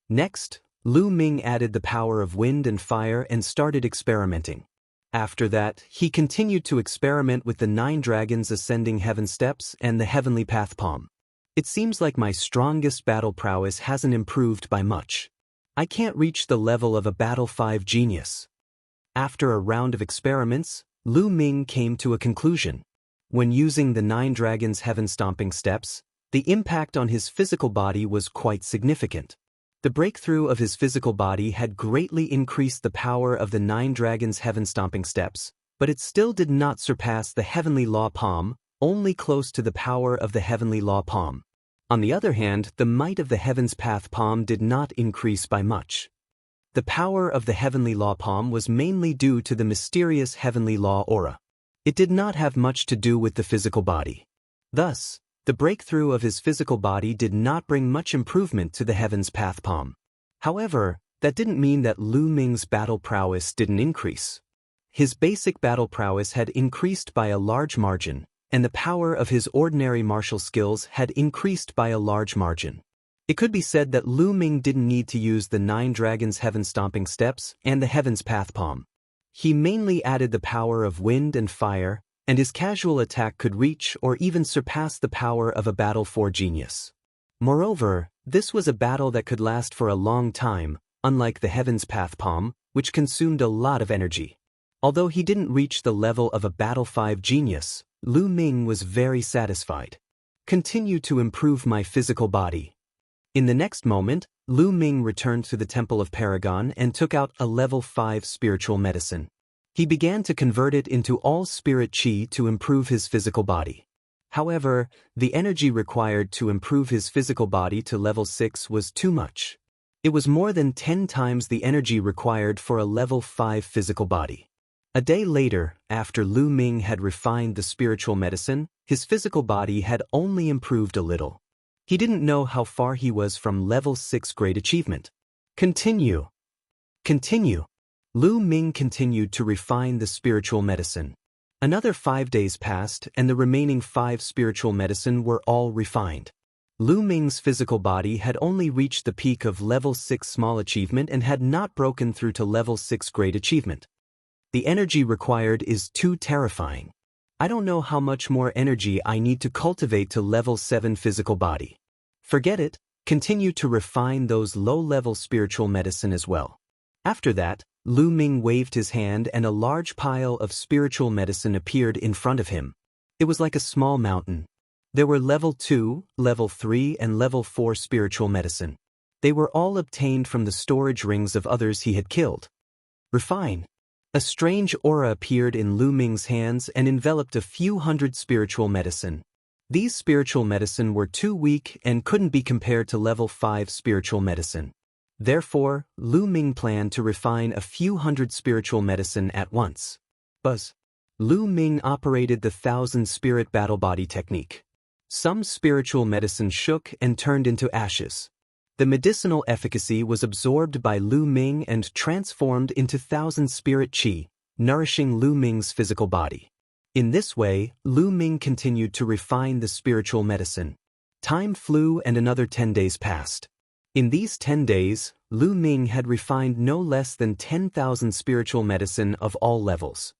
Next, Lu Ming added the power of wind and fire and started experimenting. After that, he continued to experiment with the 9 dragons ascending heaven steps and the heavenly path palm. It seems like my strongest battle prowess hasn't improved by much. I can't reach the level of a battle 5 genius. After a round of experiments, Lu Ming came to a conclusion. When using the 9 Dragons Heaven-Stomping Steps, the impact on his physical body was quite significant. The breakthrough of his physical body had greatly increased the power of the 9 Dragons Heaven-Stomping Steps, but it still did not surpass the Heavenly Law Palm, only close to the power of the Heavenly Law Palm. On the other hand, the might of the Heaven's Path Palm did not increase by much. The power of the Heavenly Law Palm was mainly due to the mysterious Heavenly Law aura. It did not have much to do with the physical body. Thus, the breakthrough of his physical body did not bring much improvement to the Heaven's Path Palm. However, that didn't mean that Lu Ming's battle prowess didn't increase. His basic battle prowess had increased by a large margin, and the power of his ordinary martial skills had increased by a large margin. It could be said that Lu Ming didn't need to use the 9 Dragons Heaven-Stomping Steps and the Heaven's Path Palm. He mainly added the power of wind and fire, and his casual attack could reach or even surpass the power of a Battle 4 genius. Moreover, this was a battle that could last for a long time, unlike the Heaven's Path Palm, which consumed a lot of energy. Although he didn't reach the level of a Battle 5 genius, Lu Ming was very satisfied. Continue to improve my physical body. In the next moment, Lu Ming returned to the Temple of Paragon and took out a level 5 spiritual medicine. He began to convert it into all spirit chi to improve his physical body. However, the energy required to improve his physical body to level 6 was too much. It was more than 10 times the energy required for a level 5 physical body. A day later, after Lu Ming had refined the spiritual medicine, his physical body had only improved a little. He didn't know how far he was from level 6 great achievement. Continue. Lu Ming continued to refine the spiritual medicine. Another 5 days passed and the remaining 5 spiritual medicine were all refined. Lu Ming's physical body had only reached the peak of level 6 small achievement and had not broken through to level 6 great achievement. The energy required is too terrifying. I don't know how much more energy I need to cultivate to level 7 physical body. Forget it, continue to refine those low-level spiritual medicine as well. After that, Lu Ming waved his hand and a large pile of spiritual medicine appeared in front of him. It was like a small mountain. There were level 2, level 3 and level 4 spiritual medicine. They were all obtained from the storage rings of others he had killed. Refine. A strange aura appeared in Lu Ming's hands and enveloped a few hundred spiritual medicine. These spiritual medicine were too weak and couldn't be compared to level 5 spiritual medicine. Therefore, Lu Ming planned to refine a few hundred spiritual medicine at once. Buzz. Lu Ming operated the 1,000 spirit battle body technique. Some spiritual medicine shook and turned into ashes. The medicinal efficacy was absorbed by Lu Ming and transformed into 1,000 spirit chi, nourishing Lu Ming's physical body. In this way, Lu Ming continued to refine the spiritual medicine. Time flew and another 10 days passed. In these 10 days, Lu Ming had refined no less than 10,000 spiritual medicine of all levels.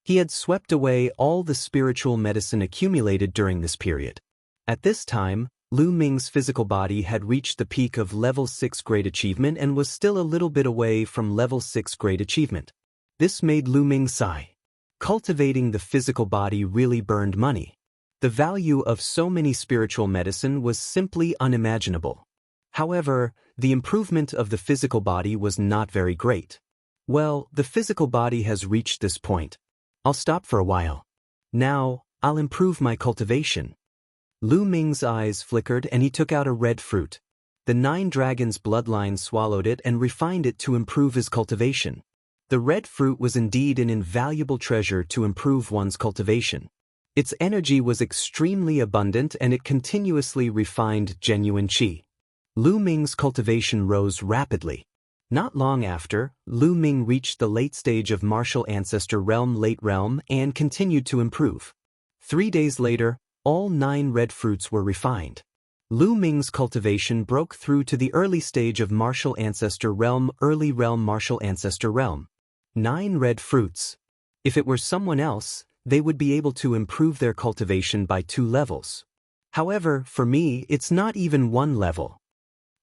He had swept away all the spiritual medicine accumulated during this period. At this time, Lu Ming's physical body had reached the peak of level 6 great achievement and was still a little bit away from level 6 great achievement. This made Lu Ming sigh. Cultivating the physical body really burned money. The value of so many spiritual medicine was simply unimaginable. However, the improvement of the physical body was not very great. Well, the physical body has reached this point. I'll stop for a while. Now, I'll improve my cultivation. Lu Ming's eyes flickered and he took out a red fruit. The 9 Dragons bloodline swallowed it and refined it to improve his cultivation. The red fruit was indeed an invaluable treasure to improve one's cultivation. Its energy was extremely abundant and it continuously refined genuine chi. Lu Ming's cultivation rose rapidly. Not long after, Lu Ming reached the late stage of martial ancestor realm late realm and continued to improve. 3 days later, all 9 red fruits were refined. Lu Ming's cultivation broke through to the early stage of martial ancestor realm early realm martial ancestor realm. 9 red fruits. If it were someone else, they would be able to improve their cultivation by 2 levels. However, for me, it's not even 1 level.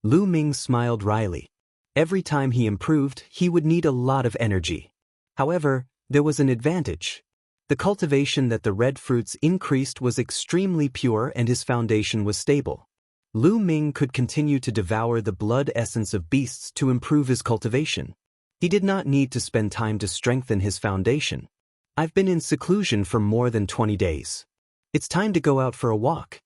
Lu Ming smiled wryly. Every time he improved, he would need a lot of energy. However, there was an advantage. The cultivation that the red fruits increased was extremely pure and his foundation was stable. Lu Ming could continue to devour the blood essence of beasts to improve his cultivation. He did not need to spend time to strengthen his foundation. I've been in seclusion for more than 20 days. It's time to go out for a walk.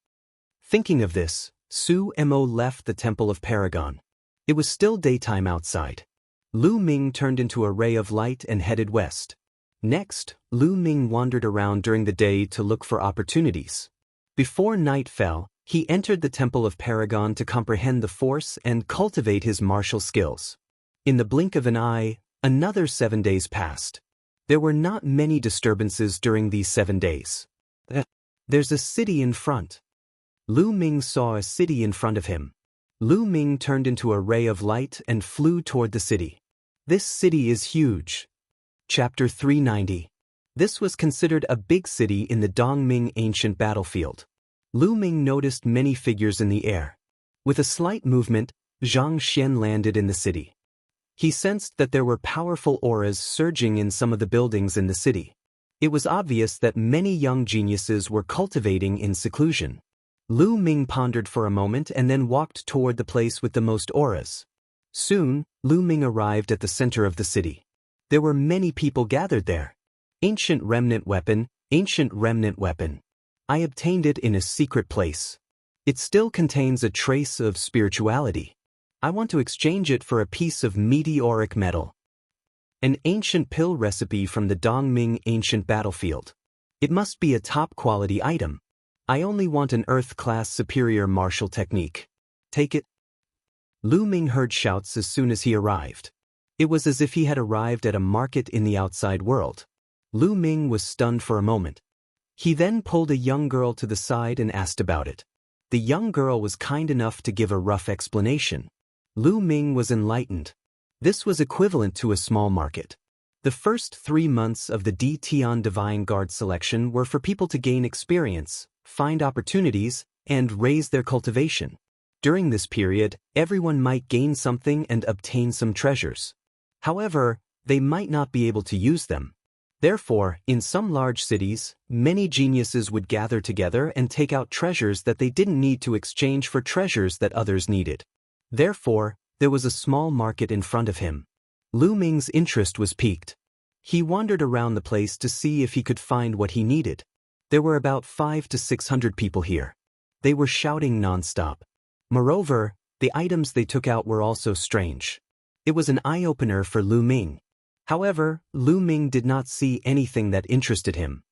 Thinking of this, Su Mo left the Temple of Paragon. It was still daytime outside. Lu Ming turned into a ray of light and headed west. Next, Lu Ming wandered around during the day to look for opportunities. Before night fell, he entered the Temple of Paragon to comprehend the force and cultivate his martial skills. In the blink of an eye, another 7 days passed. There were not many disturbances during these 7 days. There's a city in front. Lu Ming saw a city in front of him. Lu Ming turned into a ray of light and flew toward the city. This city is huge. Chapter 390. This was considered a big city in the Dongming ancient battlefield. Lu Ming noticed many figures in the air. With a slight movement, Zhang Xian landed in the city. He sensed that there were powerful auras surging in some of the buildings in the city. It was obvious that many young geniuses were cultivating in seclusion. Lu Ming pondered for a moment and then walked toward the place with the most auras. Soon, Lu Ming arrived at the center of the city. There were many people gathered there. Ancient remnant weapon, ancient remnant weapon. I obtained it in a secret place. It still contains a trace of spirituality. I want to exchange it for a piece of meteoric metal. An ancient pill recipe from the Dongming ancient battlefield. It must be a top-quality item. I only want an Earth-class superior martial technique. Take it. Lu Ming heard shouts as soon as he arrived. It was as if he had arrived at a market in the outside world. Lu Ming was stunned for a moment. He then pulled a young girl to the side and asked about it. The young girl was kind enough to give a rough explanation. Lu Ming was enlightened. This was equivalent to a small market. The first 3 months of the D Tian Divine Guard selection were for people to gain experience, find opportunities, and raise their cultivation. During this period, everyone might gain something and obtain some treasures. However, they might not be able to use them. Therefore, in some large cities, many geniuses would gather together and take out treasures that they didn't need to exchange for treasures that others needed. Therefore, there was a small market in front of him. Lu Ming's interest was piqued. He wandered around the place to see if he could find what he needed. There were about 500 to 600 people here. They were shouting non-stop. Moreover, the items they took out were also strange. It was an eye-opener for Lu Ming. However, Lu Ming did not see anything that interested him.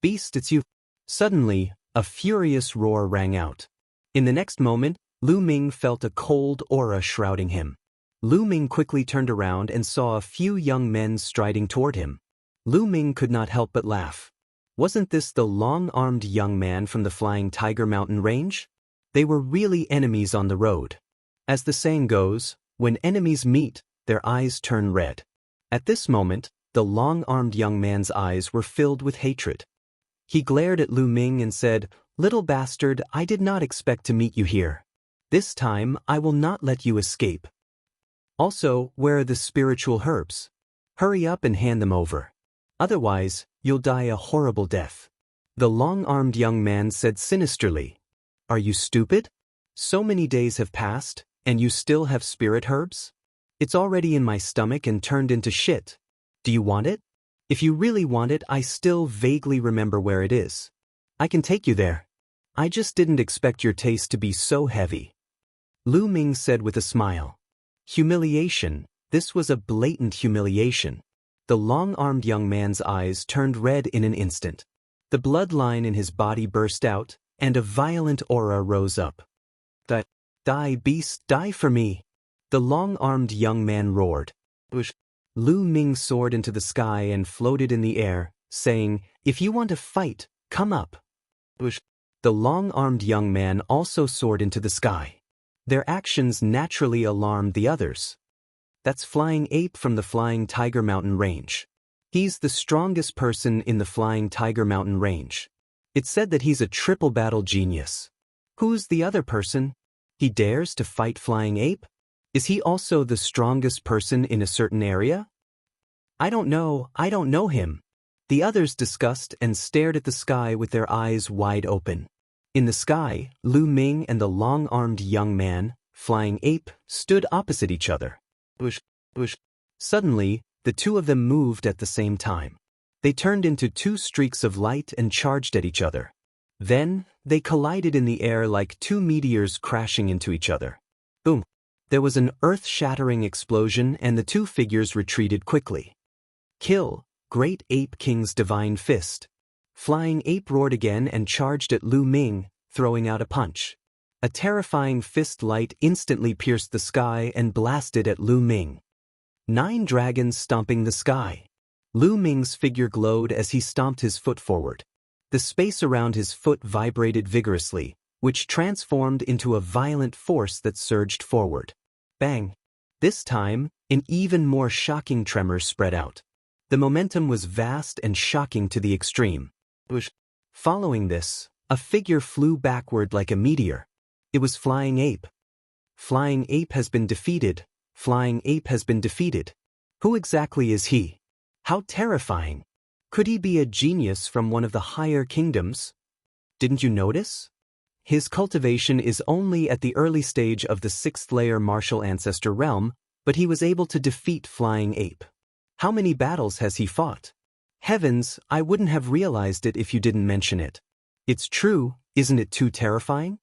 Beast, it's you. Suddenly, a furious roar rang out. In the next moment, Lu Ming felt a cold aura shrouding him. Lu Ming quickly turned around and saw a few young men striding toward him. Lu Ming could not help but laugh. Wasn't this the long-armed young man from the Flying Tiger Mountain Range? They were really enemies on the road. As the saying goes, when enemies meet, their eyes turn red. At this moment, the long-armed young man's eyes were filled with hatred. He glared at Lu Ming and said, "Little bastard, I did not expect to meet you here. This time, I will not let you escape. Also, where are the spiritual herbs? Hurry up and hand them over. Otherwise, you'll die a horrible death." The long-armed young man said sinisterly, "Are you stupid? So many days have passed, and you still have spirit herbs? It's already in my stomach and turned into shit. Do you want it? If you really want it, I still vaguely remember where it is. I can take you there. I just didn't expect your taste to be so heavy." Lu Ming said with a smile. Humiliation. This was a blatant humiliation. The long-armed young man's eyes turned red in an instant. The bloodline in his body burst out, and a violent aura rose up. Die, beast, die for me." The long-armed young man roared. Lu Ming soared into the sky and floated in the air, saying, "If you want to fight, come up." The long-armed young man also soared into the sky. Their actions naturally alarmed the others. That's Flying Ape from the Flying Tiger Mountain Range. He's the strongest person in the Flying Tiger Mountain Range. It's said that he's a triple battle genius. Who's the other person? He dares to fight Flying Ape? Is he also the strongest person in a certain area? I don't know him. The others discussed and stared at the sky with their eyes wide open. In the sky, Lu Ming and the long-armed young man, Flying Ape, stood opposite each other. Bush. Suddenly, the two of them moved at the same time. They turned into two streaks of light and charged at each other. Then, they collided in the air like two meteors crashing into each other. Boom! There was an earth-shattering explosion and the two figures retreated quickly. Kill, Great Ape King's divine fist. Flying Ape roared again and charged at Lu Ming, throwing out a punch. A terrifying fist light instantly pierced the sky and blasted at Lu Ming. 9 dragons stomping the sky. Lu Ming's figure glowed as he stomped his foot forward. The space around his foot vibrated vigorously, which transformed into a violent force that surged forward. Bang! This time, an even more shocking tremor spread out. The momentum was vast and shocking to the extreme. Following this, a figure flew backward like a meteor. It was Flying Ape. Flying Ape has been defeated. Flying Ape has been defeated. Who exactly is he? How terrifying! Could he be a genius from one of the higher kingdoms? Didn't you notice? His cultivation is only at the early stage of the 6th layer martial ancestor realm, but he was able to defeat Flying Ape. How many battles has he fought? Heavens, I wouldn't have realized it if you didn't mention it. It's true, isn't it too terrifying?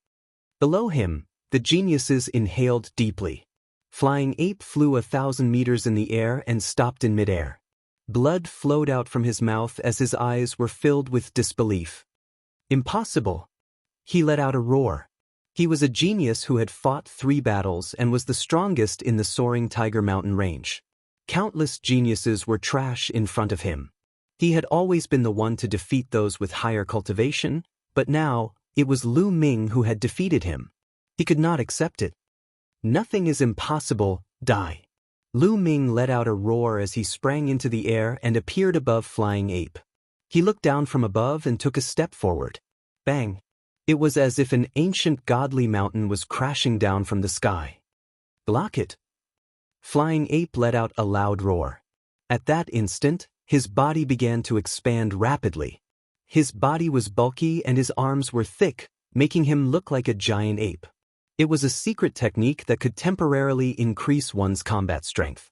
Below him, the geniuses inhaled deeply. Flying Ape flew 1,000 meters in the air and stopped in midair. Blood flowed out from his mouth as his eyes were filled with disbelief. Impossible! He let out a roar. He was a genius who had fought 3 battles and was the strongest in the soaring Tiger Mountain range. Countless geniuses were trash in front of him. He had always been the one to defeat those with higher cultivation, but now, it was Lu Ming who had defeated him. He could not accept it. Nothing is impossible, die. Lu Ming let out a roar as he sprang into the air and appeared above Flying Ape. He looked down from above and took a step forward. Bang! It was as if an ancient godly mountain was crashing down from the sky. Block it! Flying Ape let out a loud roar. At that instant, his body began to expand rapidly. His body was bulky and his arms were thick, making him look like a giant ape. It was a secret technique that could temporarily increase one's combat strength.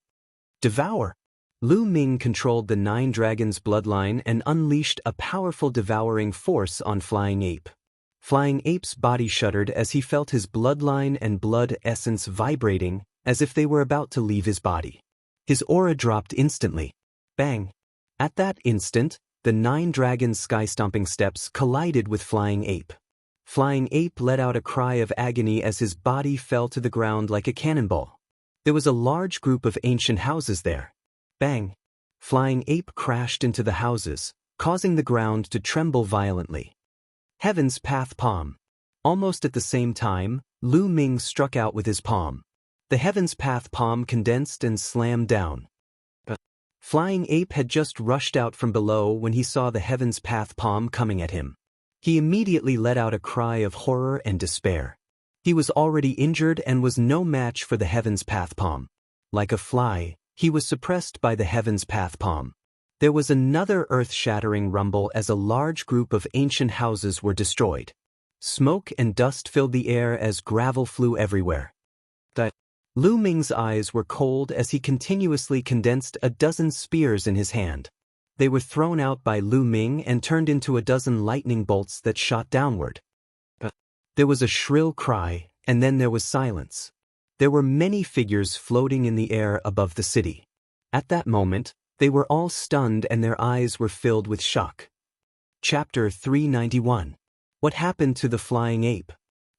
Devour! Lu Ming controlled the 9 dragons' bloodline and unleashed a powerful devouring force on Flying Ape. Flying Ape's body shuddered as he felt his bloodline and blood essence vibrating, as if they were about to leave his body. His aura dropped instantly. Bang! At that instant, the 9 dragons' sky-stomping steps collided with Flying Ape. Flying Ape let out a cry of agony as his body fell to the ground like a cannonball. There was a large group of ancient houses there. Bang! Flying Ape crashed into the houses, causing the ground to tremble violently. Heaven's Path Palm. Almost at the same time, Lu Ming struck out with his palm. The Heaven's Path Palm condensed and slammed down. Flying Ape had just rushed out from below when he saw the Heaven's Path Palm coming at him. He immediately let out a cry of horror and despair. He was already injured and was no match for the Heaven's Path Palm. Like a fly, he was suppressed by the Heaven's Path Palm. There was another earth-shattering rumble as a large group of ancient houses were destroyed. Smoke and dust filled the air as gravel flew everywhere. Lu Ming's eyes were cold as he continuously condensed a dozen spears in his hand. They were thrown out by Lu Ming and turned into a dozen lightning bolts that shot downward. There was a shrill cry, and then there was silence. There were many figures floating in the air above the city. At that moment, they were all stunned and their eyes were filled with shock. Chapter 391. What happened to the Flying Ape?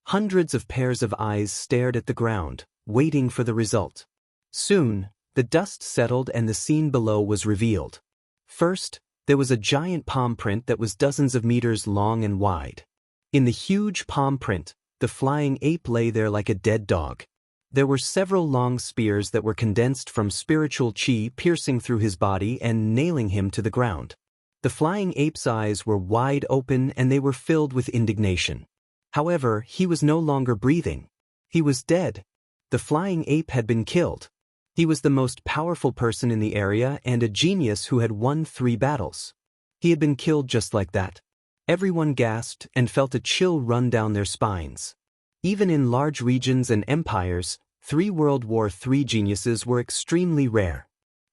Hundreds of pairs of eyes stared at the ground, waiting for the result. Soon, the dust settled and the scene below was revealed. First, there was a giant palm print that was dozens of meters long and wide. In the huge palm print, the Flying Ape lay there like a dead dog. There were several long spears that were condensed from spiritual chi piercing through his body and nailing him to the ground. The Flying Ape's eyes were wide open and they were filled with indignation. However, he was no longer breathing. He was dead. The Flying Ape had been killed. He was the most powerful person in the area and a genius who had won 3 battles. He had been killed just like that. Everyone gasped and felt a chill run down their spines. Even in large regions and empires, 3 World War III geniuses were extremely rare.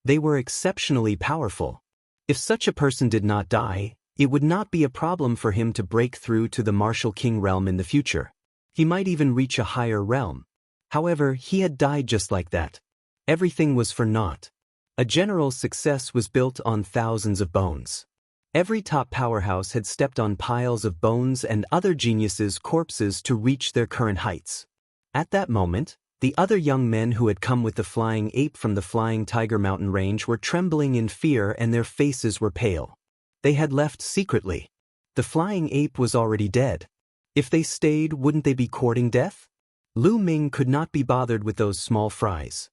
They were exceptionally powerful. If such a person did not die, it would not be a problem for him to break through to the martial king realm in the future. He might even reach a higher realm. However, he had died just like that. Everything was for naught. A general's success was built on thousands of bones. Every top powerhouse had stepped on piles of bones and other geniuses' corpses to reach their current heights. At that moment, the other young men who had come with the flying ape from the Flying Tiger mountain range were trembling in fear and their faces were pale. They had left secretly. The flying ape was already dead. If they stayed, wouldn't they be courting death? Lu Ming could not be bothered with those small fries.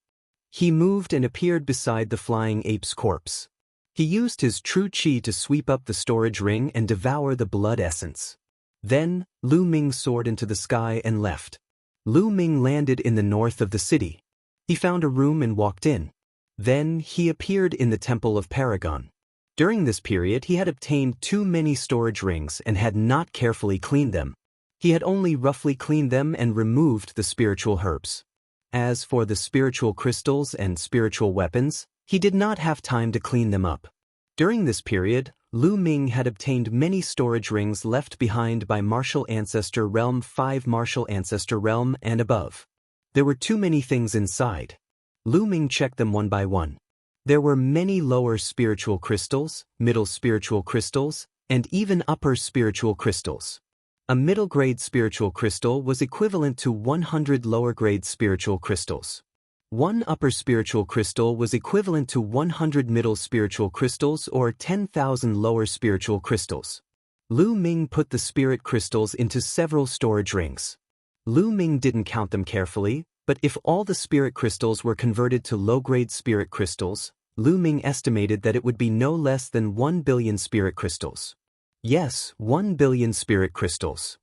He moved and appeared beside the flying ape's corpse. He used his true qi to sweep up the storage ring and devour the blood essence. Then, Lu Ming soared into the sky and left. Lu Ming landed in the north of the city. He found a room and walked in. Then, he appeared in the Temple of Paragon. During this period, he had obtained too many storage rings and had not carefully cleaned them. He had only roughly cleaned them and removed the spiritual herbs. As for the spiritual crystals and spiritual weapons, he did not have time to clean them up. During this period, Lu Ming had obtained many storage rings left behind by Martial Ancestor Realm 5, Martial Ancestor Realm, and above. There were too many things inside. Lu Ming checked them one by one. There were many lower spiritual crystals, middle spiritual crystals, and even upper spiritual crystals. A middle-grade spiritual crystal was equivalent to 100 lower-grade spiritual crystals. One upper spiritual crystal was equivalent to 100 middle spiritual crystals or 10,000 lower spiritual crystals. Lu Ming put the spirit crystals into several storage rings. Lu Ming didn't count them carefully, but if all the spirit crystals were converted to low-grade spirit crystals, Lu Ming estimated that it would be no less than 1 billion spirit crystals. Yes, 1 billion spirit crystals.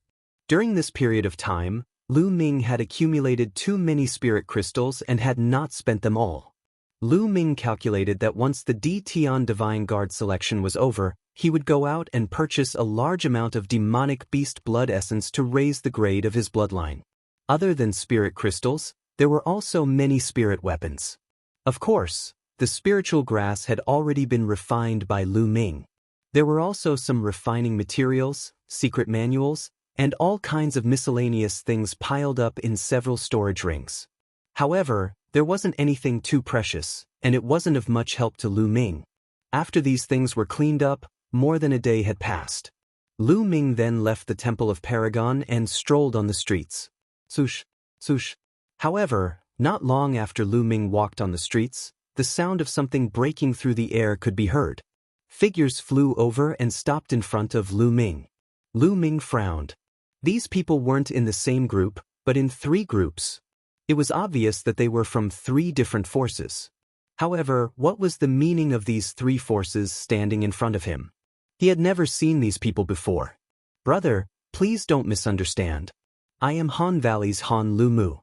During this period of time, Lu Ming had accumulated too many spirit crystals and had not spent them all. Lu Ming calculated that once the D Tian Divine Guard selection was over, he would go out and purchase a large amount of demonic beast blood essence to raise the grade of his bloodline. Other than spirit crystals, there were also many spirit weapons. Of course, the spiritual grass had already been refined by Lu Ming. There were also some refining materials, secret manuals, and all kinds of miscellaneous things piled up in several storage rings. However, there wasn't anything too precious, and it wasn't of much help to Lu Ming. After these things were cleaned up, more than a day had passed. Lu Ming then left the Temple of Paragon and strolled on the streets. Swoosh, swoosh. However, not long after Lu Ming walked on the streets, the sound of something breaking through the air could be heard. Figures flew over and stopped in front of Lu Ming. Lu Ming frowned. These people weren't in the same group, but in 3 groups. It was obvious that they were from 3 different forces. However, what was the meaning of these 3 forces standing in front of him? He had never seen these people before. Brother, please don't misunderstand. I am Han Valley's Han Lu Mu.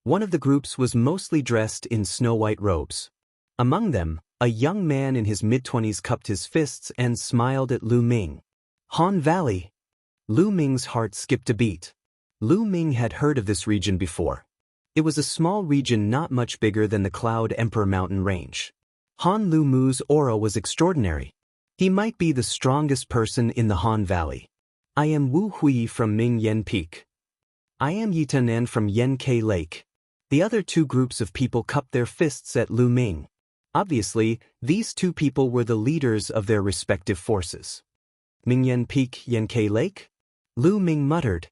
One of the groups was mostly dressed in snow-white robes. Among them, a young man in his mid-20s cupped his fists and smiled at Lu Ming. Han Valley. Lu Ming's heart skipped a beat. Lu Ming had heard of this region before. It was a small region not much bigger than the Cloud Emperor mountain range. Han Lu Mu's aura was extraordinary. He might be the strongest person in the Han Valley. I am Wu Hui from Ming Yen Peak. I am Yi Tanan from Yen K Lake. The other 2 groups of people cupped their fists at Lu Ming. Obviously, these 2 people were the leaders of their respective forces. Ming Yen Peak, Yen K Lake? Lu Ming muttered.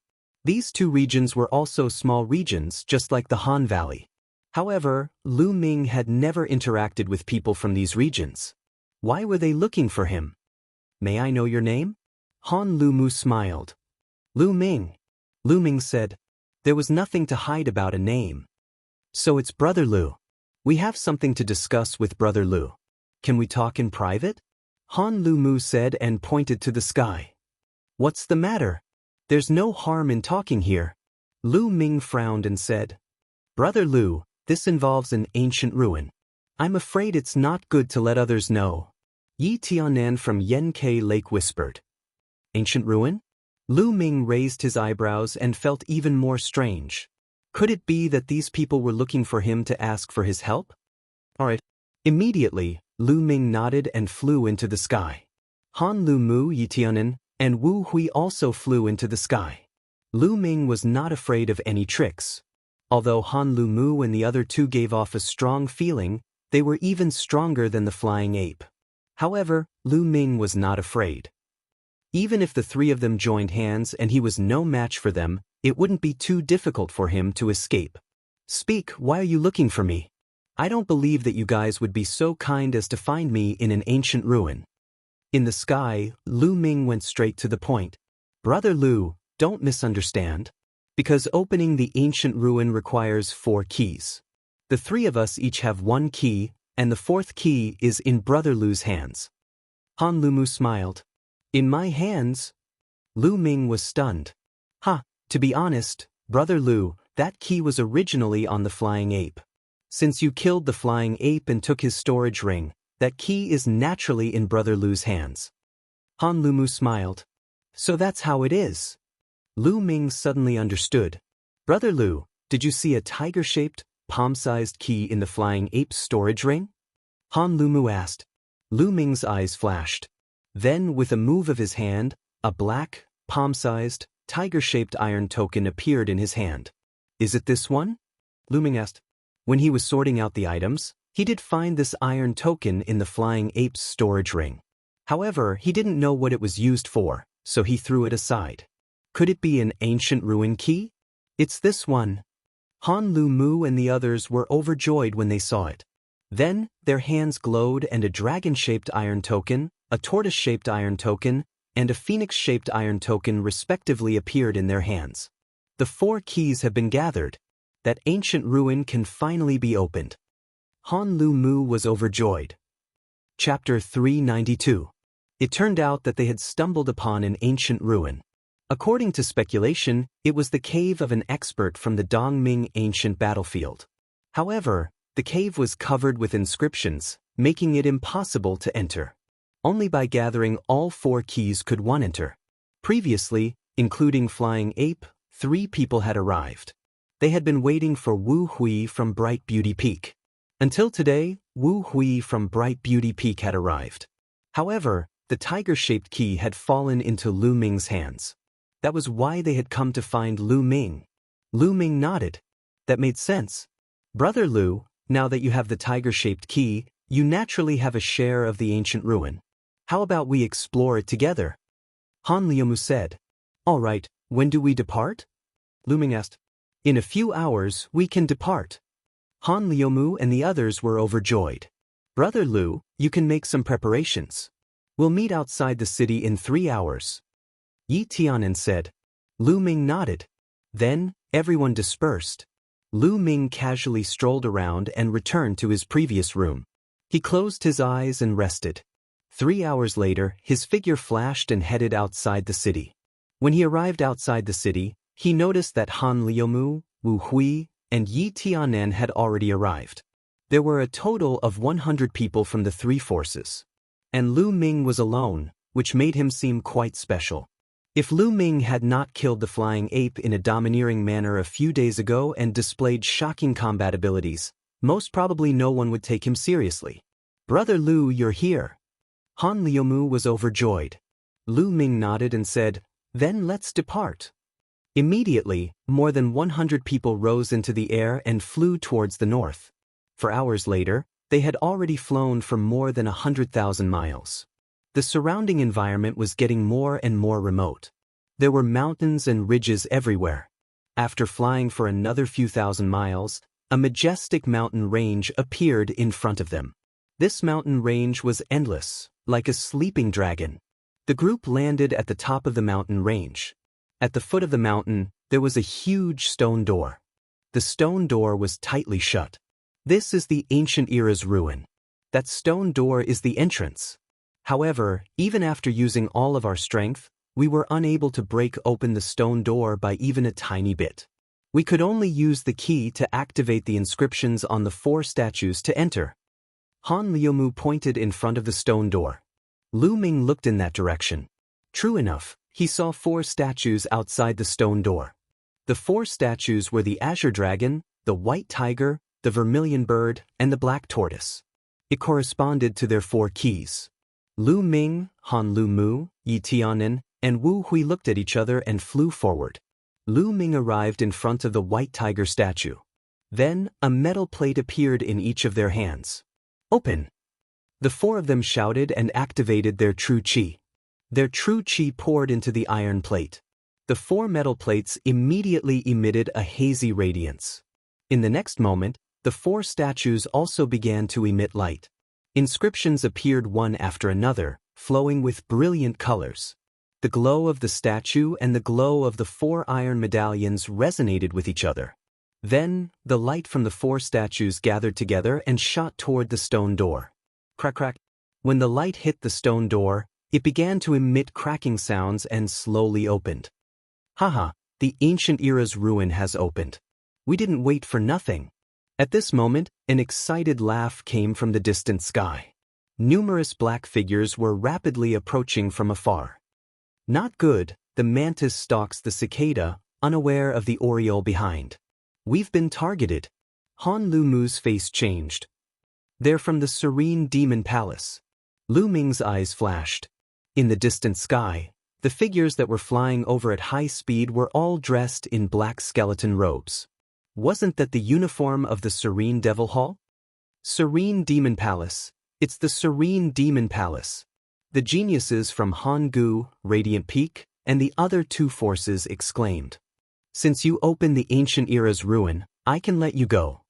These 2 regions were also small regions, just like the Han Valley. However, Lu Ming had never interacted with people from these regions. Why were they looking for him? May I know your name? Han Lu Mu smiled. Lu Ming. Lu Ming said. There was nothing to hide about a name. So it's Brother Lu. We have something to discuss with Brother Lu. Can we talk in private? Han Lu Mu said and pointed to the sky. What's the matter? There's no harm in talking here. Lu Ming frowned and said, Brother Lu, This involves an ancient ruin. I'm afraid it's not good to let others know. Yi Tianan from Yanke Lake whispered. Ancient ruin? Lu Ming raised his eyebrows and felt even more strange. Could it be that these people were looking for him to ask for his help? All right. Immediately, Lu Ming nodded and flew into the sky. Han Lu Mu, Yi Tianan, and Wu Hui also flew into the sky. Lu Ming was not afraid of any tricks. Although Han Lu Mu and the other two gave off a strong feeling, they were even stronger than the flying ape. However, Lu Ming was not afraid. Even if the three of them joined hands and he was no match for them, it wouldn't be too difficult for him to escape. Speak, why are you looking for me? I don't believe that you guys would be so kind as to find me in an ancient ruin. In the sky, Lu Ming went straight to the point. Brother Lu, don't misunderstand. Because opening the ancient ruin requires 4 keys. The 3 of us each have 1 key, and the 4th key is in Brother Lu's hands. Han Lu Mu smiled. In my hands? Lu Ming was stunned. To be honest, Brother Lu, that key was originally on the flying ape. Since you killed the flying ape and took his storage ring, that key is naturally in Brother Lu's hands. Han Lu Mu smiled. So that's how it is. Lu Ming suddenly understood. Brother Lu, did you see a tiger-shaped, palm-sized key in the flying ape's storage ring? Han Lu Mu asked. Lu Ming's eyes flashed. Then, with a move of his hand, a black, palm-sized, tiger-shaped iron token appeared in his hand. Is it this one? Lu Ming asked. When he was sorting out the items, he did find this iron token in the flying ape's storage ring. However, he didn't know what it was used for, so he threw it aside. Could it be an ancient ruin key? It's this one. Han Lu Mu and the others were overjoyed when they saw it. Then, their hands glowed and a dragon-shaped iron token, a tortoise-shaped iron token, and a phoenix-shaped iron token respectively appeared in their hands. The 4 keys have been gathered. That ancient ruin can finally be opened. Han Lu Mu was overjoyed. Chapter 392. It turned out that they had stumbled upon an ancient ruin. According to speculation, it was the cave of an expert from the Dongming ancient battlefield. However, the cave was covered with inscriptions, making it impossible to enter. Only by gathering all 4 keys could one enter. Previously, including Flying Ape, 3 people had arrived. They had been waiting for Wu Hui from Bright Beauty Peak. Until today, Wu Hui from Bright Beauty Peak had arrived. However, the tiger-shaped key had fallen into Lu Ming's hands. That was why they had come to find Lu Ming. Lu Ming nodded. That made sense. Brother Lu, now that you have the tiger-shaped key, you naturally have a share of the ancient ruin. How about we explore it together? Han Liumu said. All right, when do we depart? Lu Ming asked. In a few hours, we can depart. Han Liumu and the others were overjoyed. Brother Lu, you can make some preparations. We'll meet outside the city in 3 hours. Yi Tianan said. Lu Ming nodded. Then, everyone dispersed. Lu Ming casually strolled around and returned to his previous room. He closed his eyes and rested. 3 hours later, his figure flashed and headed outside the city. When he arrived outside the city, he noticed that Han Liumu, Wu Hui, and Yi Tianan had already arrived. There were a total of 100 people from the 3 forces. And Lu Ming was alone, which made him seem quite special. If Lu Ming had not killed the flying ape in a domineering manner a few days ago and displayed shocking combat abilities, most probably no one would take him seriously. Brother Lu, you're here. Han Liumu was overjoyed. Lu Ming nodded and said, Then let's depart. Immediately, more than 100 people rose into the air and flew towards the north. For hours later, they had already flown for more than 100,000 miles. The surrounding environment was getting more and more remote. There were mountains and ridges everywhere. After flying for another few thousand miles, a majestic mountain range appeared in front of them. This mountain range was endless, like a sleeping dragon. The group landed at the top of the mountain range. At the foot of the mountain, there was a huge stone door. The stone door was tightly shut. This is the ancient era's ruin. That stone door is the entrance. However, even after using all of our strength, we were unable to break open the stone door by even a tiny bit. We could only use the key to activate the inscriptions on the 4 statues to enter. Han Liumu pointed in front of the stone door. Lu Ming looked in that direction. True enough, he saw 4 statues outside the stone door. The 4 statues were the azure dragon, the white tiger, the vermilion bird, and the black tortoise. It corresponded to their 4 keys. Lu Ming, Han Liumu, Yi Tianen, and Wu Hui looked at each other and flew forward. Lu Ming arrived in front of the white tiger statue. Then, a metal plate appeared in each of their hands. Open! The 4 of them shouted and activated their true qi. Their true qi poured into the iron plate. The 4 metal plates immediately emitted a hazy radiance. In the next moment, the 4 statues also began to emit light. Inscriptions appeared one after another, flowing with brilliant colors. The glow of the statue and the glow of the 4 iron medallions resonated with each other. Then, the light from the 4 statues gathered together and shot toward the stone door. Crack, crack. When the light hit the stone door, it began to emit cracking sounds and slowly opened. Haha, the ancient era's ruin has opened. We didn't wait for nothing. At this moment, an excited laugh came from the distant sky. Numerous black figures were rapidly approaching from afar. Not good, the mantis stalks the cicada, unaware of the oriole behind. We've been targeted. Han Liumu's face changed. They're from the serene demon palace. Lu Ming's eyes flashed. In the distant sky, the figures that were flying over at high speed were all dressed in black skeleton robes. Wasn't that the uniform of the Serene Devil Hall? Serene Demon Palace. It's the Serene Demon Palace. The geniuses from Hangu, Radiant Peak, and the other 2 forces exclaimed. Since you opened the ancient era's ruin, I can let you go.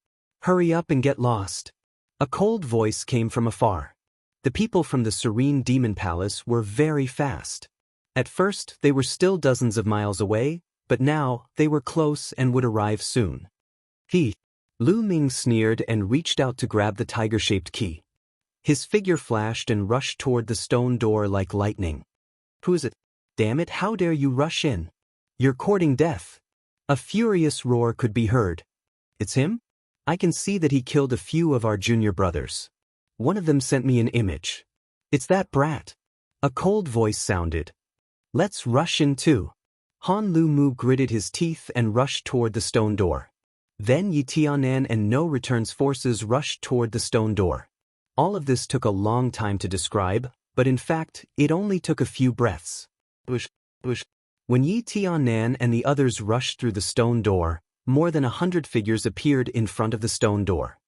Hurry up and get lost. A cold voice came from afar. The people from the Serene Demon Palace were very fast. At first, they were still dozens of miles away, but now, they were close and would arrive soon. Lu Ming sneered and reached out to grab the tiger-shaped key. His figure flashed and rushed toward the stone door like lightning. Who is it? Damn it, how dare you rush in? You're courting death. A furious roar could be heard. It's him? I can see that he killed a few of our junior brothers. One of them sent me an image. It's that brat. A cold voice sounded. Let's rush in too. Han Liumu gritted his teeth and rushed toward the stone door. Then Yi Tianan and No Return's forces rushed toward the stone door. All of this took a long time to describe, but in fact, it only took a few breaths. Whoosh, whoosh. When Yi Tianan and the others rushed through the stone door, more than 100 figures appeared in front of the stone door.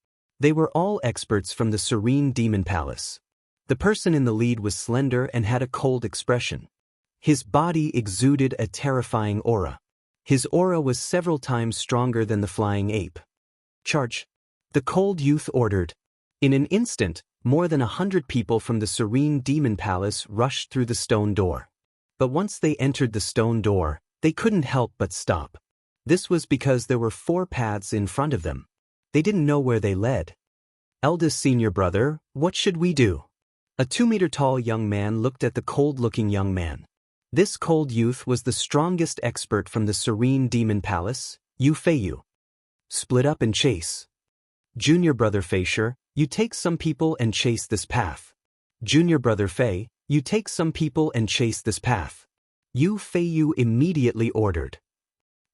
They were all experts from the Serene Demon Palace. The person in the lead was slender and had a cold expression. His body exuded a terrifying aura. His aura was several times stronger than the flying ape. Charge! The cold youth ordered. In an instant, more than 100 people from the Serene Demon Palace rushed through the stone door. But once they entered the stone door, they couldn't help but stop. This was because there were 4 paths in front of them. They didn't know where they led. Eldest senior brother, what should we do? A 2-meter-tall young man looked at the cold-looking young man. This cold youth was the strongest expert from the Serene Demon Palace, Yu Feiyu. Split up and chase. Junior brother Feisher, you take some people and chase this path. Junior brother Fei, you take some people and chase this path. Yu Feiyu immediately ordered.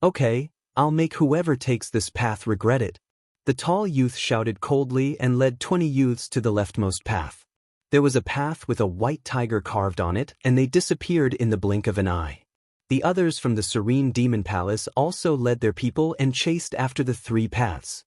Okay, I'll make whoever takes this path regret it. The tall youth shouted coldly and led 20 youths to the leftmost path. There was a path with a white tiger carved on it, and they disappeared in the blink of an eye. The others from the Serene Demon Palace also led their people and chased after the 3 paths.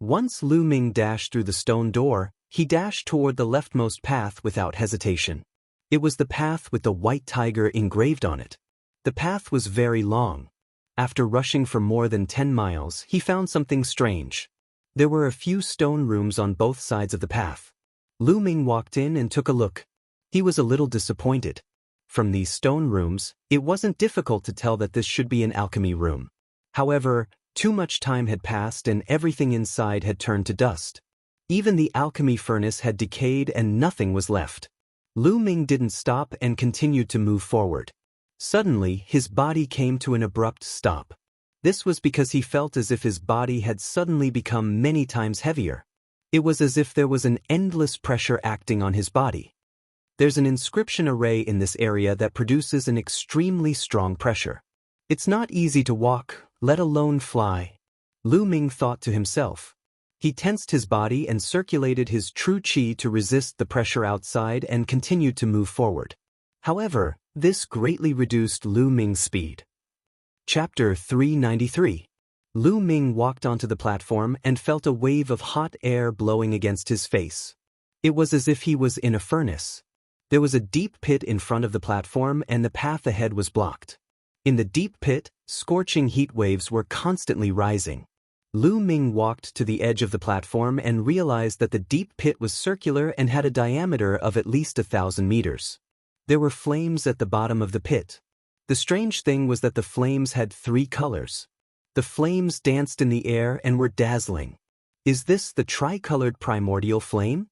Once Lu Ming dashed through the stone door, he dashed toward the leftmost path without hesitation. It was the path with the white tiger engraved on it. The path was very long. After rushing for more than 10 miles, he found something strange. There were a few stone rooms on both sides of the path. Lu Ming walked in and took a look. He was a little disappointed. From these stone rooms, it wasn't difficult to tell that this should be an alchemy room. However, too much time had passed and everything inside had turned to dust. Even the alchemy furnace had decayed and nothing was left. Lu Ming didn't stop and continued to move forward. Suddenly, his body came to an abrupt stop. This was because he felt as if his body had suddenly become many times heavier. It was as if there was an endless pressure acting on his body. There's an inscription array in this area that produces an extremely strong pressure. It's not easy to walk, let alone fly, Lu Ming thought to himself. He tensed his body and circulated his true qi to resist the pressure outside and continued to move forward. However, this greatly reduced Lu Ming's speed. Chapter 393. Lu Ming walked onto the platform and felt a wave of hot air blowing against his face. It was as if he was in a furnace. There was a deep pit in front of the platform and the path ahead was blocked. In the deep pit, scorching heat waves were constantly rising. Lu Ming walked to the edge of the platform and realized that the deep pit was circular and had a diameter of at least 1,000 meters. There were flames at the bottom of the pit. The strange thing was that the flames had 3 colors. The flames danced in the air and were dazzling. Is this the tricolored primordial flame?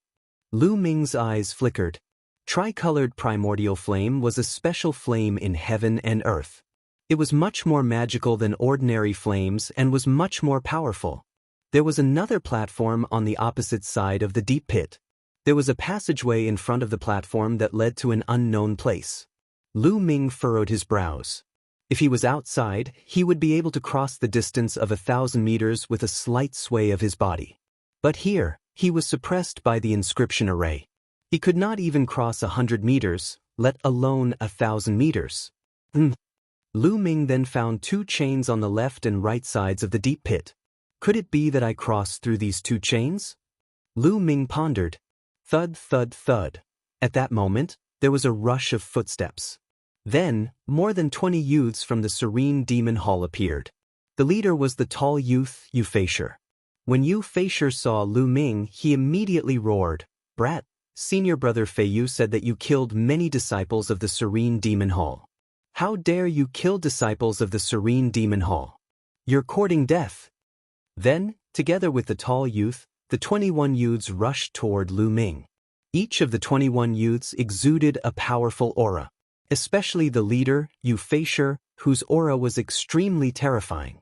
Lu Ming's eyes flickered. Tricolored primordial flame was a special flame in heaven and earth. It was much more magical than ordinary flames and was much more powerful. There was another platform on the opposite side of the deep pit. There was a passageway in front of the platform that led to an unknown place. Lu Ming furrowed his brows. If he was outside, he would be able to cross the distance of 1,000 meters with a slight sway of his body. But here, he was suppressed by the inscription array. He could not even cross 100 meters, let alone 1,000 meters. Lu Ming then found 2 chains on the left and right sides of the deep pit. Could it be that I crossed through these 2 chains? Lu Ming pondered. Thud, thud, thud. At that moment, there was a rush of footsteps. Then, more than 20 youths from the Serene Demon Hall appeared. The leader was the tall youth, Yu Feisher. When Yu Feisher saw Lu Ming, he immediately roared, "Brat, senior brother Feiyu said that you killed many disciples of the Serene Demon Hall. How dare you kill disciples of the Serene Demon Hall? You're courting death." Then, together with the tall youth, the 21 youths rushed toward Lu Ming. Each of the 21 youths exuded a powerful aura. Especially the leader, Yu Feisher, whose aura was extremely terrifying.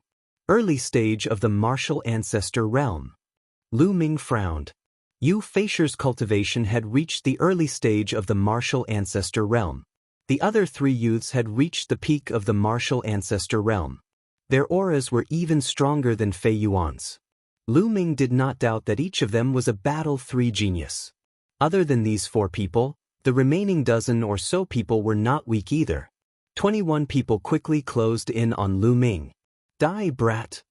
Early stage of the martial ancestor realm. Lu Ming frowned. Yu Feisher's cultivation had reached the early stage of the martial ancestor realm. The other 3 youths had reached the peak of the martial ancestor realm. Their auras were even stronger than Fei Yuan's. Lu Ming did not doubt that each of them was a Battle 3 genius. Other than these 4 people, the remaining dozen or so people were not weak either. 21 people quickly closed in on Lu Ming. Die, brat.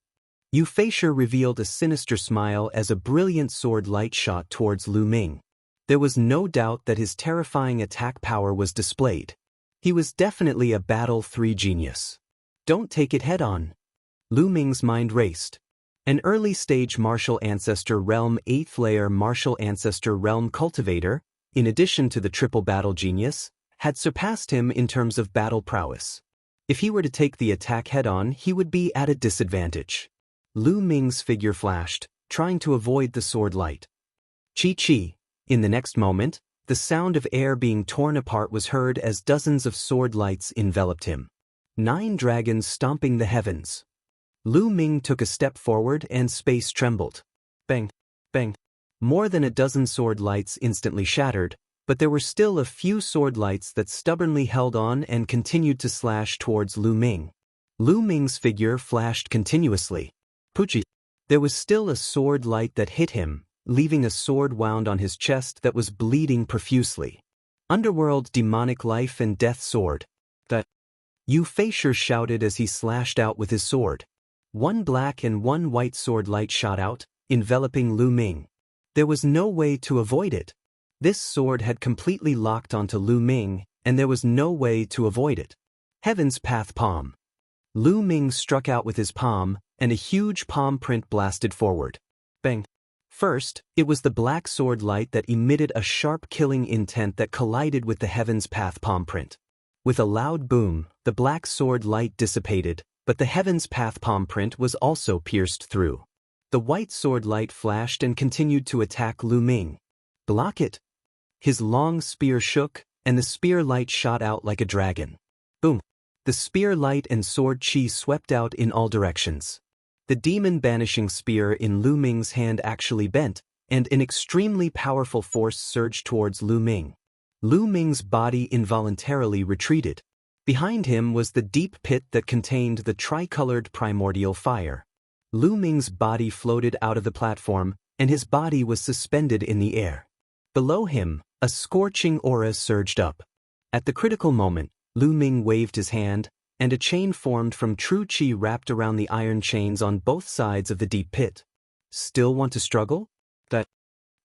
Yu Feisher revealed a sinister smile as a brilliant sword light shot towards Lu Ming. There was no doubt that his terrifying attack power was displayed. He was definitely a Battle 3 genius. Don't take it head-on. Lu Ming's mind raced. An early-stage martial ancestor realm 8th layer martial ancestor realm cultivator, in addition to the triple battle genius, had surpassed him in terms of battle prowess. If he were to take the attack head-on, he would be at a disadvantage. Lu Ming's figure flashed, trying to avoid the sword light. Chi-chi. In the next moment, the sound of air being torn apart was heard as dozens of sword lights enveloped him. 9 dragons stomping the heavens. Lu Ming took a step forward and space trembled. Bang, bang. More than a dozen sword lights instantly shattered, but there were still a few sword lights that stubbornly held on and continued to slash towards Lu Ming. Lu Ming's figure flashed continuously. Puchi. There was still a sword light that hit him, leaving a sword wound on his chest that was bleeding profusely. Underworld demonic life and death sword. That. Yu Feisher shouted as he slashed out with his sword. 1 black and 1 white sword light shot out, enveloping Lu Ming. There was no way to avoid it. This sword had completely locked onto Lu Ming, and there was no way to avoid it. Heaven's Path Palm. Lu Ming struck out with his palm, and a huge palm print blasted forward. Bang. First, it was the black sword light that emitted a sharp killing intent that collided with the Heaven's Path palm print. With a loud boom, the black sword light dissipated, but the Heaven's Path palm print was also pierced through. The white sword light flashed and continued to attack Lu Ming. Block it. His long spear shook, and the spear light shot out like a dragon. Boom. The spear light and sword chi swept out in all directions. The demon-banishing spear in Lu Ming's hand actually bent, and an extremely powerful force surged towards Lu Ming. Lu Ming's body involuntarily retreated. Behind him was the deep pit that contained the tricolored primordial fire. Lu Ming's body floated out of the platform, and his body was suspended in the air. Below him, a scorching aura surged up. At the critical moment, Lu Ming waved his hand, and a chain formed from true chi wrapped around the iron chains on both sides of the deep pit. Still want to struggle? That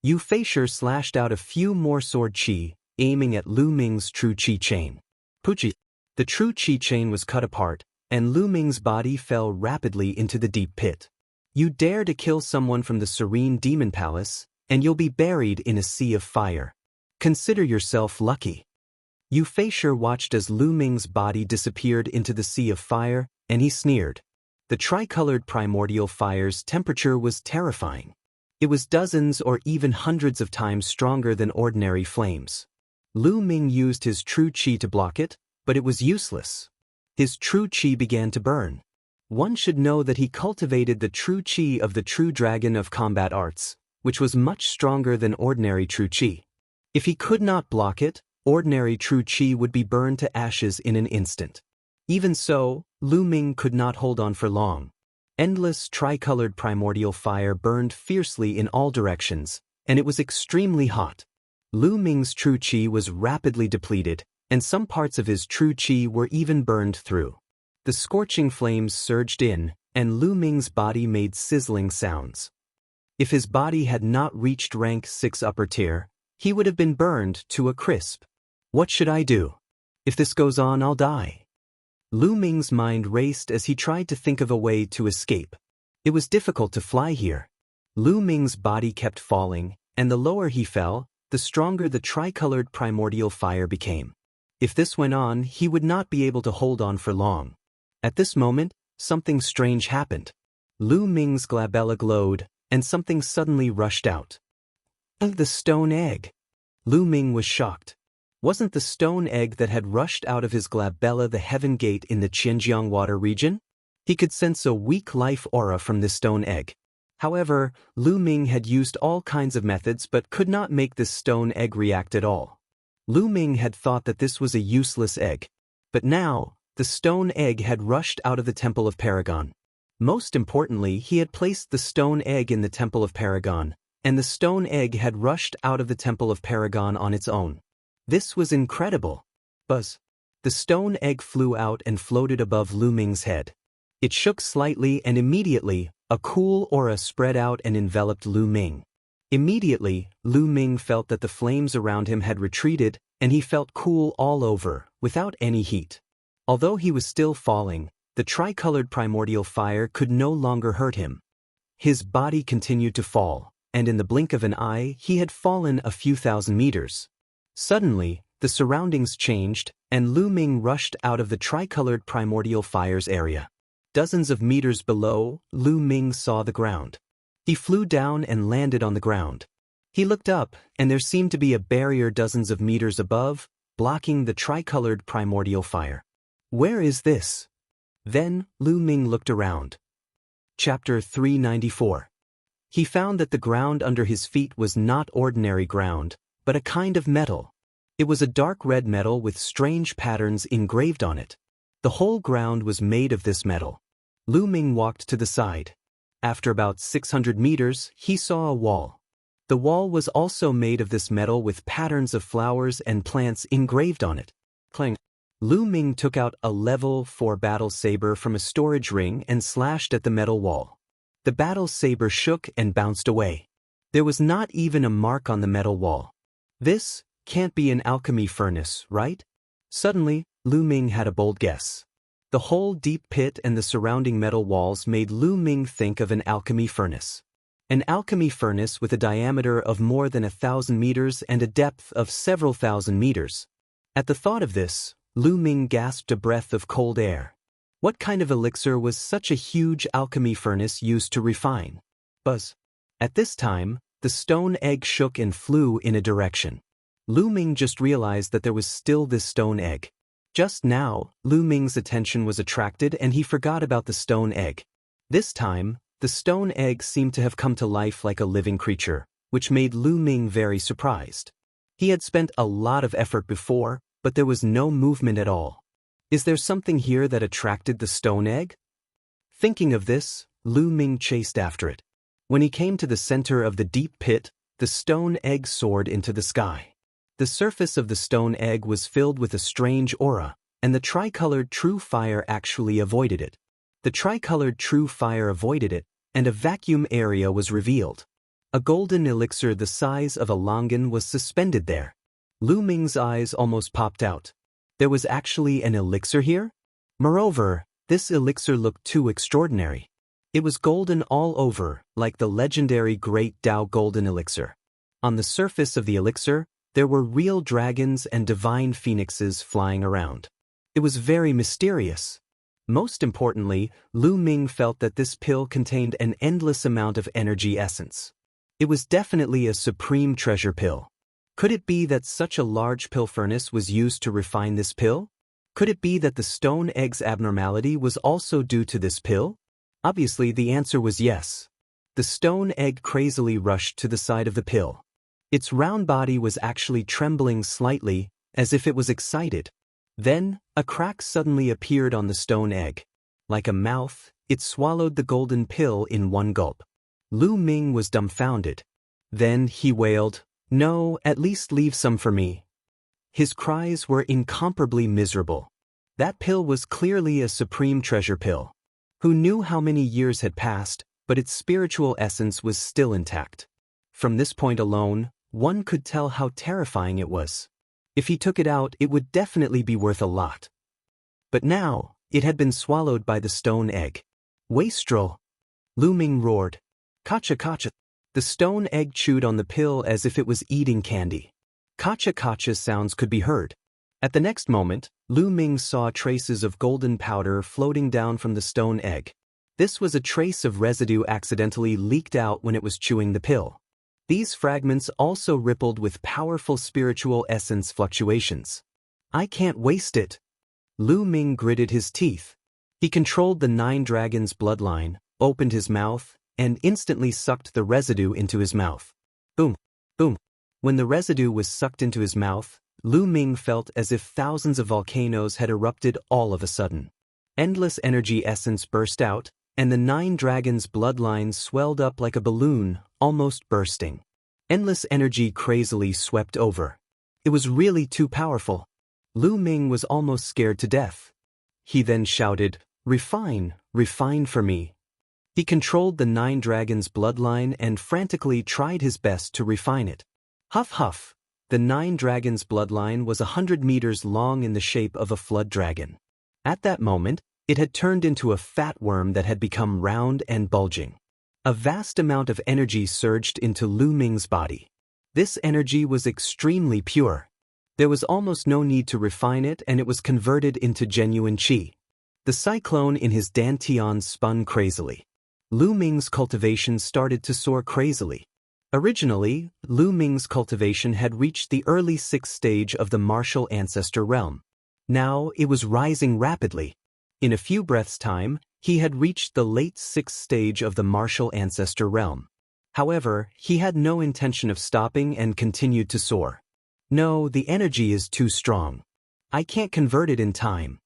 Yu Feisher slashed out a few more sword chi, aiming at Lu Ming's true chi chain. Puchi. The true chi chain was cut apart, and Lu Ming's body fell rapidly into the deep pit. You dare to kill someone from the Serene Demon Palace, and you'll be buried in a sea of fire. Consider yourself lucky. Yu Feisher watched as Lu Ming's body disappeared into the sea of fire, and he sneered. The tricolored primordial fire's temperature was terrifying. It was dozens or even hundreds of times stronger than ordinary flames. Lu Ming used his true chi to block it, but it was useless. His true chi began to burn. One should know that he cultivated the true chi of the true dragon of combat arts, which was much stronger than ordinary true chi. If he could not block it, ordinary true chi would be burned to ashes in an instant. Even so, Lu Ming could not hold on for long. Endless tricolored primordial fire burned fiercely in all directions, and it was extremely hot. Lu Ming's true chi was rapidly depleted, and some parts of his true chi were even burned through. The scorching flames surged in, and Lu Ming's body made sizzling sounds. If his body had not reached rank 6 upper tier, he would have been burned to a crisp. What should I do? If this goes on, I'll die. Lu Ming's mind raced as he tried to think of a way to escape. It was difficult to fly here. Lu Ming's body kept falling, and the lower he fell, the stronger the tricolored primordial fire became. If this went on, he would not be able to hold on for long. At this moment, something strange happened. Lu Ming's glabella glowed, and something suddenly rushed out. The stone egg. Lu Ming was shocked. Wasn't the stone egg that had rushed out of his glabella the heaven gate in the Qianjiang water region? He could sense a weak life aura from this stone egg. However, Lu Ming had used all kinds of methods but could not make this stone egg react at all. Lu Ming had thought that this was a useless egg. But now, the stone egg had rushed out of the Temple of Paragon. Most importantly, he had placed the stone egg in the Temple of Paragon, and the stone egg had rushed out of the Temple of Paragon on its own. This was incredible. Buzz. The stone egg flew out and floated above Lu Ming's head. It shook slightly, and immediately, a cool aura spread out and enveloped Lu Ming. Immediately, Lu Ming felt that the flames around him had retreated, and he felt cool all over, without any heat. Although he was still falling, the tricolored primordial fire could no longer hurt him. His body continued to fall, and in the blink of an eye, he had fallen a few thousand meters. Suddenly, the surroundings changed, and Lu Ming rushed out of the tricolored primordial fire's area. Dozens of meters below, Lu Ming saw the ground. He flew down and landed on the ground. He looked up, and there seemed to be a barrier dozens of meters above, blocking the tricolored primordial fire. Where is this? Then, Lu Ming looked around. Chapter 394. He found that the ground under his feet was not ordinary ground, but a kind of metal. It was a dark red metal with strange patterns engraved on it. The whole ground was made of this metal. Lu Ming walked to the side. After about 600 meters, he saw a wall. The wall was also made of this metal with patterns of flowers and plants engraved on it. Clang. Lu Ming took out a level 4 battle saber from a storage ring and slashed at the metal wall. The battle saber shook and bounced away. There was not even a mark on the metal wall. This can't be an alchemy furnace, right? Suddenly, Lu Ming had a bold guess. The whole deep pit and the surrounding metal walls made Lu Ming think of an alchemy furnace. An alchemy furnace with a diameter of more than 1,000 meters and a depth of several thousand meters. At the thought of this, Lu Ming gasped a breath of cold air. What kind of elixir was such a huge alchemy furnace used to refine? Buzz. At this time, the stone egg shook and flew in a direction. Lu Ming just realized that there was still this stone egg. Just now, Lu Ming's attention was attracted and he forgot about the stone egg. This time, the stone egg seemed to have come to life like a living creature, which made Lu Ming very surprised. He had spent a lot of effort before, but there was no movement at all. Is there something here that attracted the stone egg? Thinking of this, Lu Ming chased after it. When he came to the center of the deep pit, the stone egg soared into the sky. The surface of the stone egg was filled with a strange aura, and the tricolored true fire actually avoided it. The tricolored true fire avoided it, and a vacuum area was revealed. A golden elixir the size of a longan was suspended there. Lu Ming's eyes almost popped out. There was actually an elixir here? Moreover, this elixir looked too extraordinary. It was golden all over, like the legendary Great Dao Golden Elixir. On the surface of the elixir, there were real dragons and divine phoenixes flying around. It was very mysterious. Most importantly, Lu Ming felt that this pill contained an endless amount of energy essence. It was definitely a supreme treasure pill. Could it be that such a large pill furnace was used to refine this pill? Could it be that the stone egg's abnormality was also due to this pill? Obviously, the answer was yes. The stone egg crazily rushed to the side of the pill. Its round body was actually trembling slightly, as if it was excited. Then, a crack suddenly appeared on the stone egg. Like a mouth, it swallowed the golden pill in one gulp. Lu Ming was dumbfounded. Then he wailed, "No, at least leave some for me." His cries were incomparably miserable. That pill was clearly a supreme treasure pill. Who knew how many years had passed, but its spiritual essence was still intact. From this point alone, one could tell how terrifying it was. If he took it out, it would definitely be worth a lot. But now, it had been swallowed by the stone egg. Wastrel! Lu Ming roared. Kacha kacha! The stone egg chewed on the pill as if it was eating candy. Kacha kacha sounds could be heard. At the next moment, Lu Ming saw traces of golden powder floating down from the stone egg. This was a trace of residue accidentally leaked out when it was chewing the pill. These fragments also rippled with powerful spiritual essence fluctuations. I can't waste it. Lu Ming gritted his teeth. He controlled the 9 dragons' bloodline, opened his mouth, and instantly sucked the residue into his mouth. Boom, boom. When the residue was sucked into his mouth, Lu Ming felt as if thousands of volcanoes had erupted all of a sudden. Endless energy essence burst out, and the 9 dragons' bloodline swelled up like a balloon, almost bursting. Endless energy crazily swept over. It was really too powerful. Lu Ming was almost scared to death. He then shouted, "Refine, refine for me." He controlled the 9 dragons' bloodline and frantically tried his best to refine it. Huff huff. The 9 dragons' bloodline was 100 meters long in the shape of a flood dragon. At that moment, it had turned into a fat worm that had become round and bulging. A vast amount of energy surged into Lu Ming's body. This energy was extremely pure. There was almost no need to refine it, and it was converted into genuine qi. The cyclone in his dantian spun crazily. Lu Ming's cultivation started to soar crazily. Originally, Lu Ming's cultivation had reached the early 6th stage of the martial ancestor realm. Now it was rising rapidly. In a few breaths' time, he had reached the late 6th stage of the martial ancestor realm. However, he had no intention of stopping and continued to soar. No, the energy is too strong. I can't convert it in time.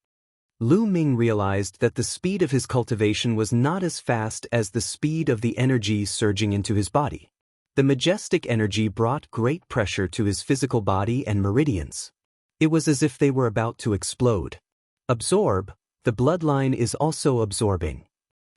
Lu Ming realized that the speed of his cultivation was not as fast as the speed of the energy surging into his body. The majestic energy brought great pressure to his physical body and meridians. It was as if they were about to explode. Absorb. The bloodline is also absorbing.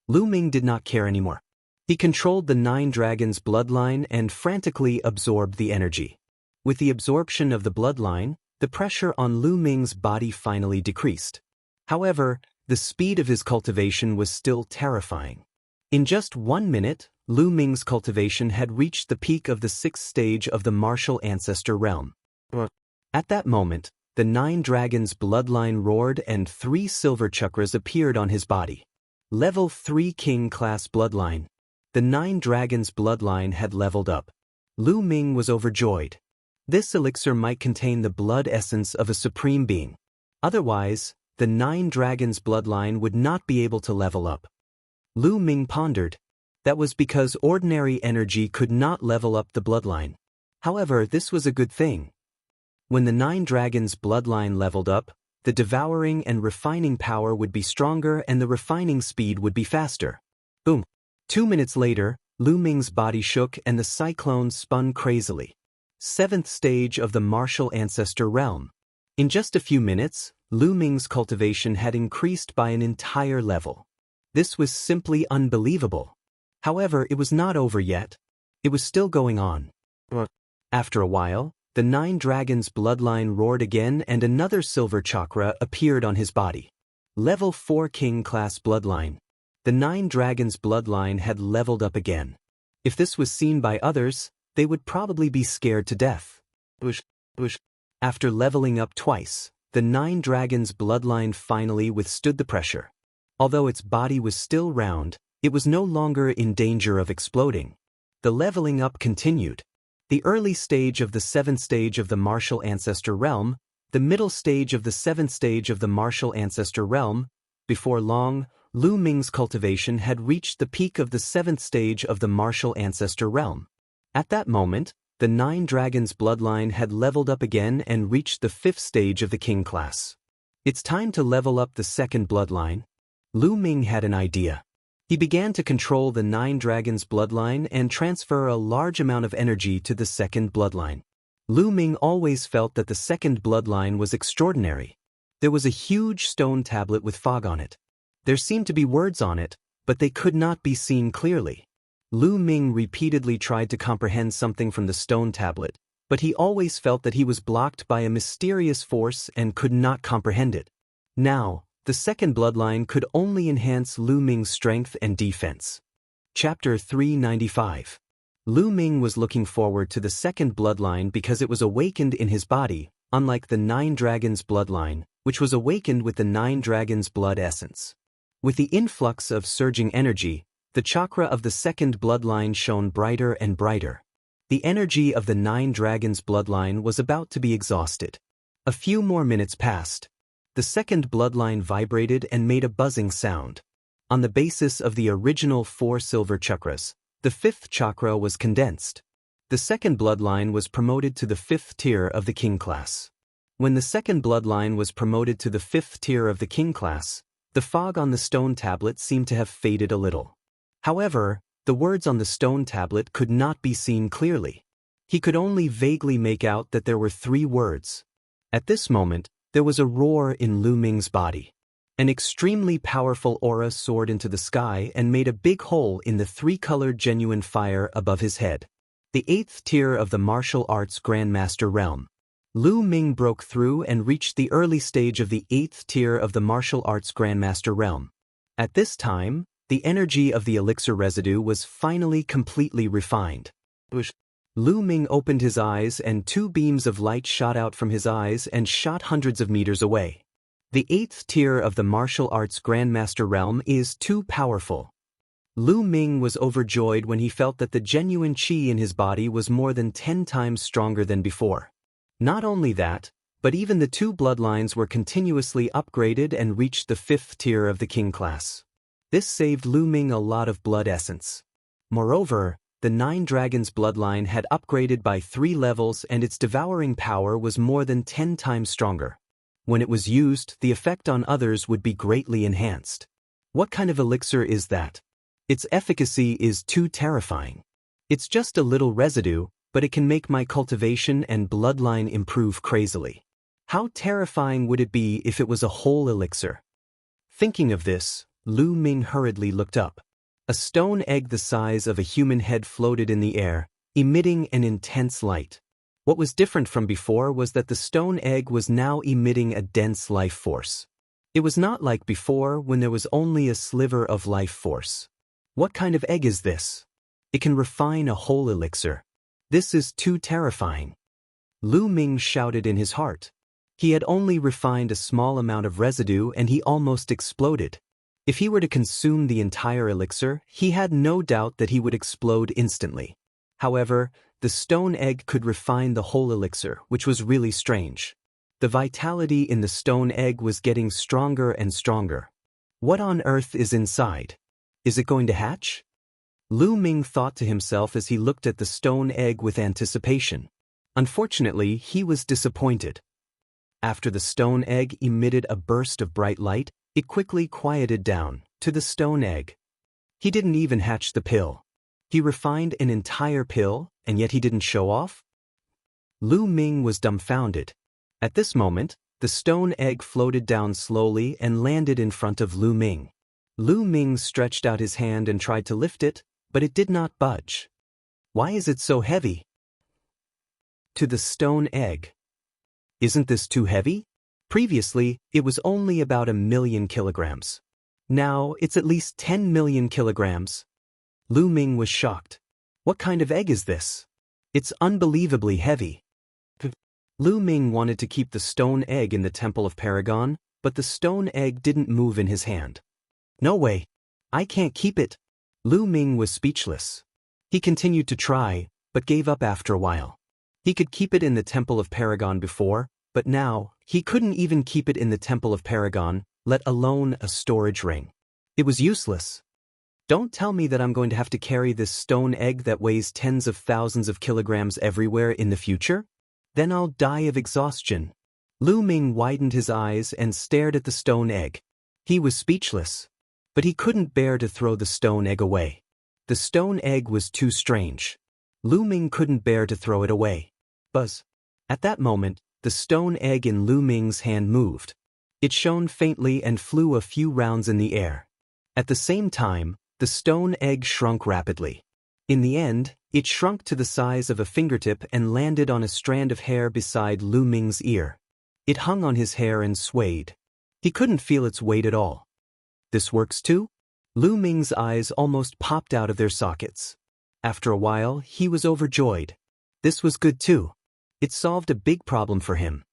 Lu Ming did not care anymore. He controlled the 9 dragons' bloodline and frantically absorbed the energy. With the absorption of the bloodline, the pressure on Lu Ming's body finally decreased. However, the speed of his cultivation was still terrifying. In just 1 minute, Lu Ming's cultivation had reached the peak of the 6th stage of the martial ancestor realm. At that moment, the 9 dragons' bloodline roared and 3 silver chakras appeared on his body. Level 3 King class bloodline. The 9 dragons' bloodline had leveled up. Lu Ming was overjoyed. This elixir might contain the blood essence of a supreme being. Otherwise, the 9 Dragons bloodline would not be able to level up. Lu Ming pondered. That was because ordinary energy could not level up the bloodline. However, this was a good thing. When the 9 Dragons bloodline leveled up, the devouring and refining power would be stronger and the refining speed would be faster. Boom. 2 minutes later, Lu Ming's body shook and the cyclone spun crazily. 7th stage of the martial ancestor realm. In just a few minutes, Lu Ming's cultivation had increased by an entire level. This was simply unbelievable. However, it was not over yet. It was still going on. After a while, the 9 Dragons bloodline roared again and another silver chakra appeared on his body. Level 4 King class bloodline. The 9 Dragons bloodline had leveled up again. If this was seen by others, they would probably be scared to death. After leveling up twice, the 9 Dragons bloodline finally withstood the pressure. Although its body was still round, it was no longer in danger of exploding. The leveling up continued. The early stage of the 7th stage of the martial ancestor realm, the middle stage of the 7th stage of the martial ancestor realm. Before long, Lu Ming's cultivation had reached the peak of the 7th stage of the martial ancestor realm. At that moment, the 9 Dragons bloodline had leveled up again and reached the 5th stage of the king class. It's time to level up the 2nd bloodline. Lu Ming had an idea. He began to control the 9 Dragons bloodline and transfer a large amount of energy to the 2nd bloodline. Lu Ming always felt that the 2nd bloodline was extraordinary. There was a huge stone tablet with fog on it. There seemed to be words on it, but they could not be seen clearly. Lu Ming repeatedly tried to comprehend something from the stone tablet, but he always felt that he was blocked by a mysterious force and could not comprehend it. Now, the 2nd bloodline could only enhance Lu Ming's strength and defense. Chapter 395. Lu Ming was looking forward to the 2nd bloodline because it was awakened in his body, unlike the 9 Dragons bloodline, which was awakened with the 9 Dragons blood essence. With the influx of surging energy, the chakra of the 2nd bloodline shone brighter and brighter. The energy of the 9 Dragons bloodline was about to be exhausted. A few more minutes passed. The 2nd bloodline vibrated and made a buzzing sound. On the basis of the original 4 silver chakras, the 5th chakra was condensed. The 2nd bloodline was promoted to the 5th tier of the king class. When the 2nd bloodline was promoted to the 5th tier of the king class, the fog on the stone tablet seemed to have faded a little. However, the words on the stone tablet could not be seen clearly. He could only vaguely make out that there were 3 words. At this moment, there was a roar in Lu Ming's body. An extremely powerful aura soared into the sky and made a big hole in the 3-colored genuine fire above his head. The 8th tier of the martial arts Grandmaster realm. Lu Ming broke through and reached the early stage of the 8th tier of the martial arts Grandmaster realm. At this time, the energy of the elixir residue was finally completely refined. Lu Ming opened his eyes and 2 beams of light shot out from his eyes and shot hundreds of meters away. The 8th tier of the martial arts Grandmaster realm is too powerful. Lu Ming was overjoyed when he felt that the genuine qi in his body was more than 10 times stronger than before. Not only that, but even the 2 bloodlines were continuously upgraded and reached the 5th tier of the king class. This saved Lu Ming a lot of blood essence. Moreover, the 9 Dragons bloodline had upgraded by 3 levels and its devouring power was more than 10 times stronger. When it was used, the effect on others would be greatly enhanced. What kind of elixir is that? Its efficacy is too terrifying. It's just a little residue, but it can make my cultivation and bloodline improve crazily. How terrifying would it be if it was a whole elixir? Thinking of this, Lu Ming hurriedly looked up. A stone egg the size of a human head floated in the air, emitting an intense light. What was different from before was that the stone egg was now emitting a dense life force. It was not like before when there was only a sliver of life force. What kind of egg is this? It can refine a whole elixir. This is too terrifying. Lu Ming shouted in his heart. He had only refined a small amount of residue and he almost exploded. If he were to consume the entire elixir, he had no doubt that he would explode instantly. However, the stone egg could refine the whole elixir, which was really strange. The vitality in the stone egg was getting stronger and stronger. What on earth is inside? Is it going to hatch? Lu Ming thought to himself as he looked at the stone egg with anticipation. Unfortunately, he was disappointed. After the stone egg emitted a burst of bright light, it quickly quieted down to the stone egg. He didn't even hatch the pill. He refined an entire pill, and yet he didn't show off? Lu Ming was dumbfounded. At this moment, the stone egg floated down slowly and landed in front of Lu Ming. Lu Ming stretched out his hand and tried to lift it, but it did not budge. Why is it so heavy? To the stone egg. Isn't this too heavy? Previously, it was only about 1,000,000 kilograms. Now, it's at least 10 million kilograms. Lu Ming was shocked. What kind of egg is this? It's unbelievably heavy. Lu Ming wanted to keep the stone egg in the Temple of Paragon, but the stone egg didn't move in his hand. No way. I can't keep it. Lu Ming was speechless. He continued to try, but gave up after a while. He could keep it in the Temple of Paragon before, but now, he couldn't even keep it in the Temple of Paragon, let alone a storage ring. It was useless. Don't tell me that I'm going to have to carry this stone egg that weighs tens of thousands of kilograms everywhere in the future? Then I'll die of exhaustion. Lu Ming widened his eyes and stared at the stone egg. He was speechless. But he couldn't bear to throw the stone egg away. The stone egg was too strange. Lu Ming couldn't bear to throw it away. Buzz. At that moment, the stone egg in Lu Ming's hand moved. It shone faintly and flew a few rounds in the air. At the same time, the stone egg shrunk rapidly. In the end, it shrunk to the size of a fingertip and landed on a strand of hair beside Lu Ming's ear. It hung on his hair and swayed. He couldn't feel its weight at all. This works too? Lu Ming's eyes almost popped out of their sockets. After a while, he was overjoyed. This was good too. It solved a big problem for him.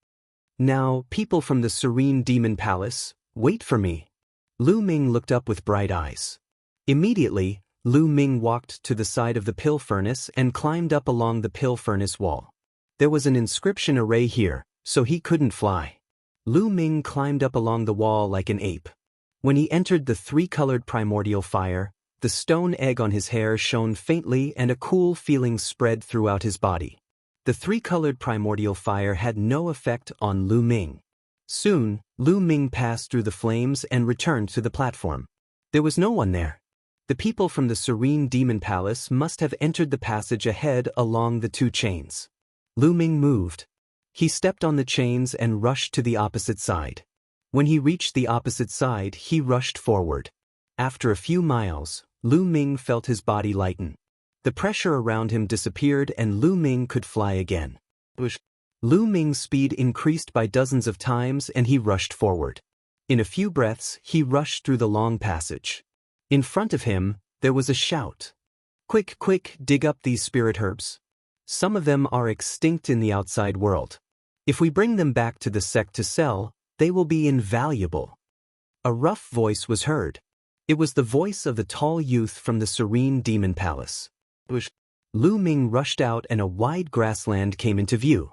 Now, people from the Serene Demon Palace, wait for me. Lu Ming looked up with bright eyes. Immediately, Lu Ming walked to the side of the pill furnace and climbed up along the pill furnace wall. There was an inscription array here, so he couldn't fly. Lu Ming climbed up along the wall like an ape. When he entered the three-colored primordial fire, the stone egg on his hair shone faintly and a cool feeling spread throughout his body. The three-colored primordial fire had no effect on Lu Ming. Soon, Lu Ming passed through the flames and returned to the platform. There was no one there. The people from the Serene Demon Palace must have entered the passage ahead along the two chains. Lu Ming moved. He stepped on the chains and rushed to the opposite side. When he reached the opposite side, he rushed forward. After a few miles, Lu Ming felt his body lighten. The pressure around him disappeared and Lu Ming could fly again. Lu Ming's speed increased by dozens of times and he rushed forward. In a few breaths, he rushed through the long passage. In front of him, there was a shout. Quick, quick, dig up these spirit herbs. Some of them are extinct in the outside world. If we bring them back to the sect to sell, they will be invaluable. A rough voice was heard. It was the voice of the tall youth from the Serene Demon Palace. Lu Ming rushed out and a wide grassland came into view.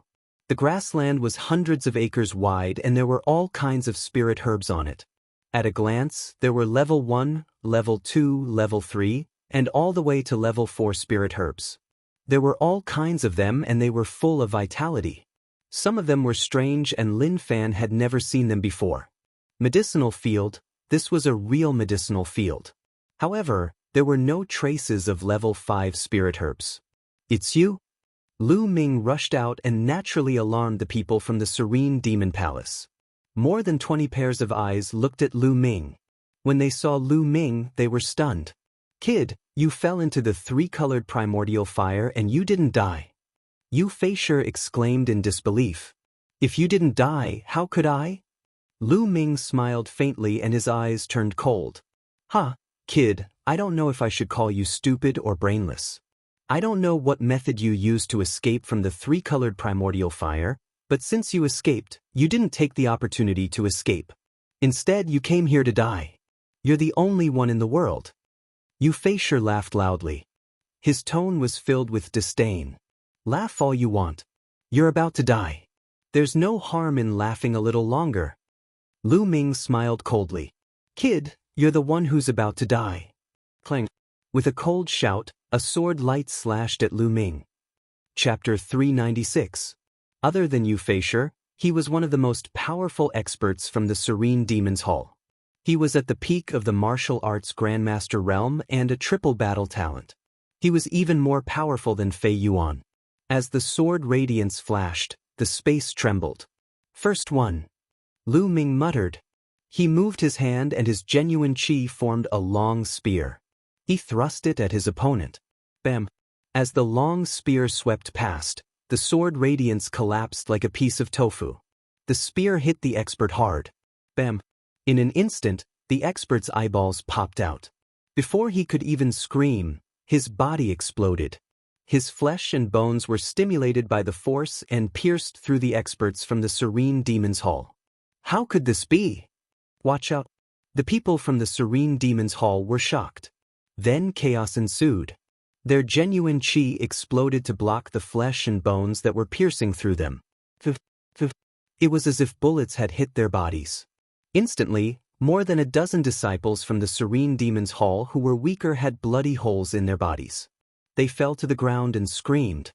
The grassland was hundreds of acres wide and there were all kinds of spirit herbs on it. At a glance, there were level 1, level 2, level 3, and all the way to level 4 spirit herbs. There were all kinds of them and they were full of vitality. Some of them were strange and Lin Fan had never seen them before. Medicinal field, this was a real medicinal field. However, there were no traces of level 5 spirit herbs. It's you? Lu Ming rushed out and naturally alarmed the people from the Serene Demon Palace. More than 20 pairs of eyes looked at Lu Ming. When they saw Lu Ming, they were stunned. Kid, you fell into the three-colored primordial fire and you didn't die. Yu Feisher exclaimed in disbelief. If you didn't die, how could I? Lu Ming smiled faintly and his eyes turned cold. Huh, kid, I don't know if I should call you stupid or brainless. I don't know what method you used to escape from the three-colored primordial fire, but since you escaped, you didn't take the opportunity to escape. Instead, you came here to die. You're the only one in the world. Yu Feisher laughed loudly. His tone was filled with disdain. Laugh all you want. You're about to die. There's no harm in laughing a little longer. Lu Ming smiled coldly. Kid, you're the one who's about to die. Clang. With a cold shout, a sword light slashed at Lu Ming. Chapter 396. Other than Yu Feisher, he was one of the most powerful experts from the Serene Demon's Hall. He was at the peak of the martial arts Grandmaster realm and a triple battle talent. He was even more powerful than Fei Yuan. As the sword radiance flashed, the space trembled. First one. Lu Ming muttered. He moved his hand and his genuine chi formed a long spear. He thrust it at his opponent. Bam! As the long spear swept past, the sword radiance collapsed like a piece of tofu. The spear hit the expert hard. Bam! In an instant, the expert's eyeballs popped out. Before he could even scream, his body exploded. His flesh and bones were stimulated by the force and pierced through the experts from the Serene Demon's Hall. How could this be? Watch out. The people from the Serene Demon's Hall were shocked. Then chaos ensued. Their genuine chi exploded to block the flesh and bones that were piercing through them. It was as if bullets had hit their bodies. Instantly, more than a dozen disciples from the Serene Demon's Hall who were weaker had bloody holes in their bodies. They fell to the ground and screamed.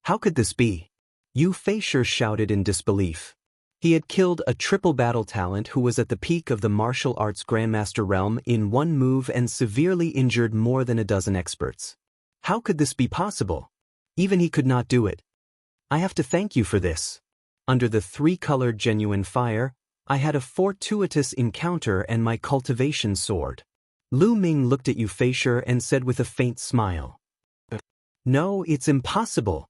How could this be? Yu Feisher shouted in disbelief. He had killed a triple battle talent who was at the peak of the martial arts Grandmaster realm in one move and severely injured more than a dozen experts. How could this be possible? Even he could not do it. I have to thank you for this. Under the three-colored genuine fire, I had a fortuitous encounter and my cultivation sword. Lu Ming looked at Yu Feisher and said with a faint smile. No, it's impossible.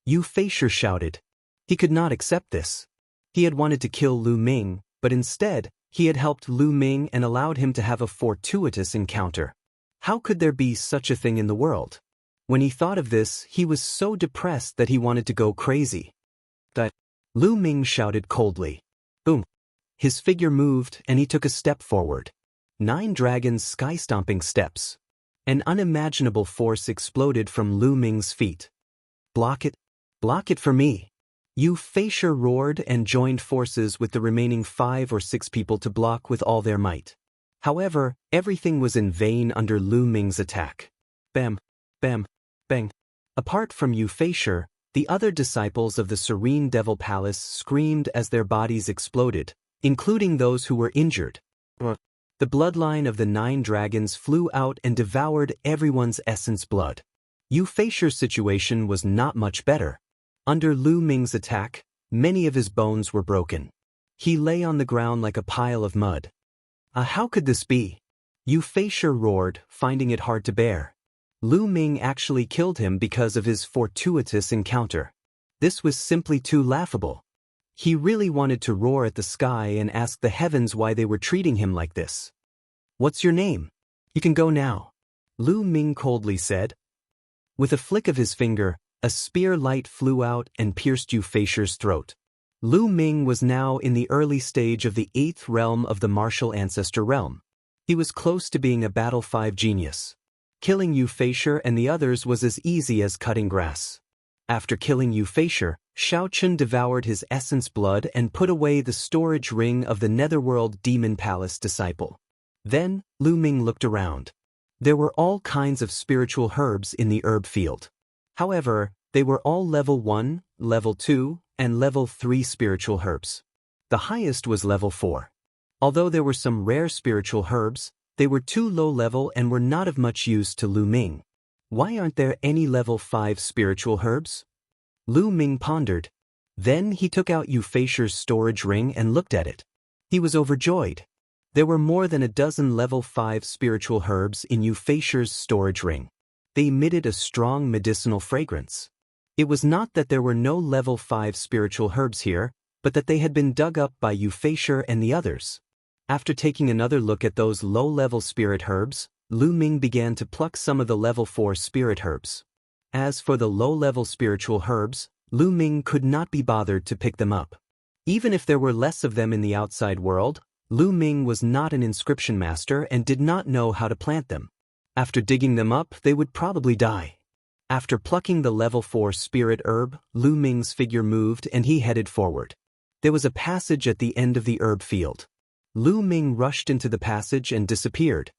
Yu Feisher shouted. He could not accept this. He had wanted to kill Lu Ming, but instead, he had helped Lu Ming and allowed him to have a fortuitous encounter. How could there be such a thing in the world? When he thought of this, he was so depressed that he wanted to go crazy. That Lu Ming shouted coldly. Boom. His figure moved and he took a step forward. 9 dragons sky-stomping steps. An unimaginable force exploded from Lu Ming's feet. Block it. Block it for me. Yu Feisher roared and joined forces with the remaining 5 or 6 people to block with all their might. However, everything was in vain under Lu Ming's attack. Bam, bam, bang. Apart from Yu Feisher, the other disciples of the Serene Devil Palace screamed as their bodies exploded, including those who were injured. The bloodline of the 9 dragons flew out and devoured everyone's essence blood. Yu Feisher's situation was not much better. Under Lu Ming's attack, many of his bones were broken. He lay on the ground like a pile of mud. How could this be? Yu Feisher roared, finding it hard to bear. Lu Ming actually killed him because of his fortuitous encounter. This was simply too laughable. He really wanted to roar at the sky and ask the heavens why they were treating him like this. What's your name? You can go now. Lu Ming coldly said. With a flick of his finger, a spear light flew out and pierced Yu Feisher's throat. Lu Ming was now in the early stage of the 8th realm of the martial ancestor realm. He was close to being a Battle 5 genius. Killing Yu Feisher and the others was as easy as cutting grass. After killing Yu Feisher, Xiaochun devoured his essence blood and put away the storage ring of the Netherworld Demon Palace disciple. Then, Lu Ming looked around. There were all kinds of spiritual herbs in the herb field. However, they were all level 1, level 2, and level 3 spiritual herbs. The highest was level 4. Although there were some rare spiritual herbs, they were too low level and were not of much use to Lu Ming. Why aren't there any level 5 spiritual herbs? Lu Ming pondered. Then he took out Yu Feisher's storage ring and looked at it. He was overjoyed. There were more than a dozen level 5 spiritual herbs in Yu Feisher's storage ring. They emitted a strong medicinal fragrance. It was not that there were no level 5 spiritual herbs here, but that they had been dug up by Yu Feisher and the others. After taking another look at those low-level spirit herbs, Lu Ming began to pluck some of the level 4 spirit herbs. As for the low-level spiritual herbs, Lu Ming could not be bothered to pick them up. Even if there were less of them in the outside world, Lu Ming was not an inscription master and did not know how to plant them. After digging them up, they would probably die. After plucking the level 4 spirit herb, Lu Ming's figure moved and he headed forward. There was a passage at the end of the herb field. Lu Ming rushed into the passage and disappeared.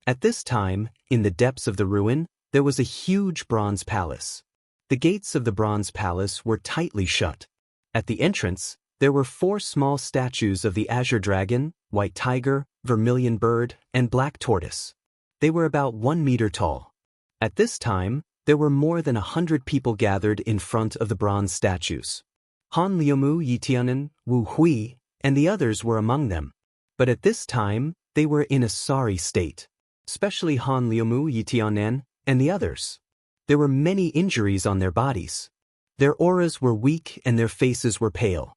At this time, in the depths of the ruin, there was a huge bronze palace. The gates of the bronze palace were tightly shut. At the entrance, there were 4 small statues of the azure dragon, white tiger, vermilion bird, and black tortoise. They were about 1 meter tall. At this time, there were more than 100 people gathered in front of the bronze statues. Han Liumu, Yi Tianan, Wu Hui, and the others were among them. But at this time, they were in a sorry state. Especially Han Liumu, Yi Tianan, and the others. There were many injuries on their bodies. Their auras were weak and their faces were pale.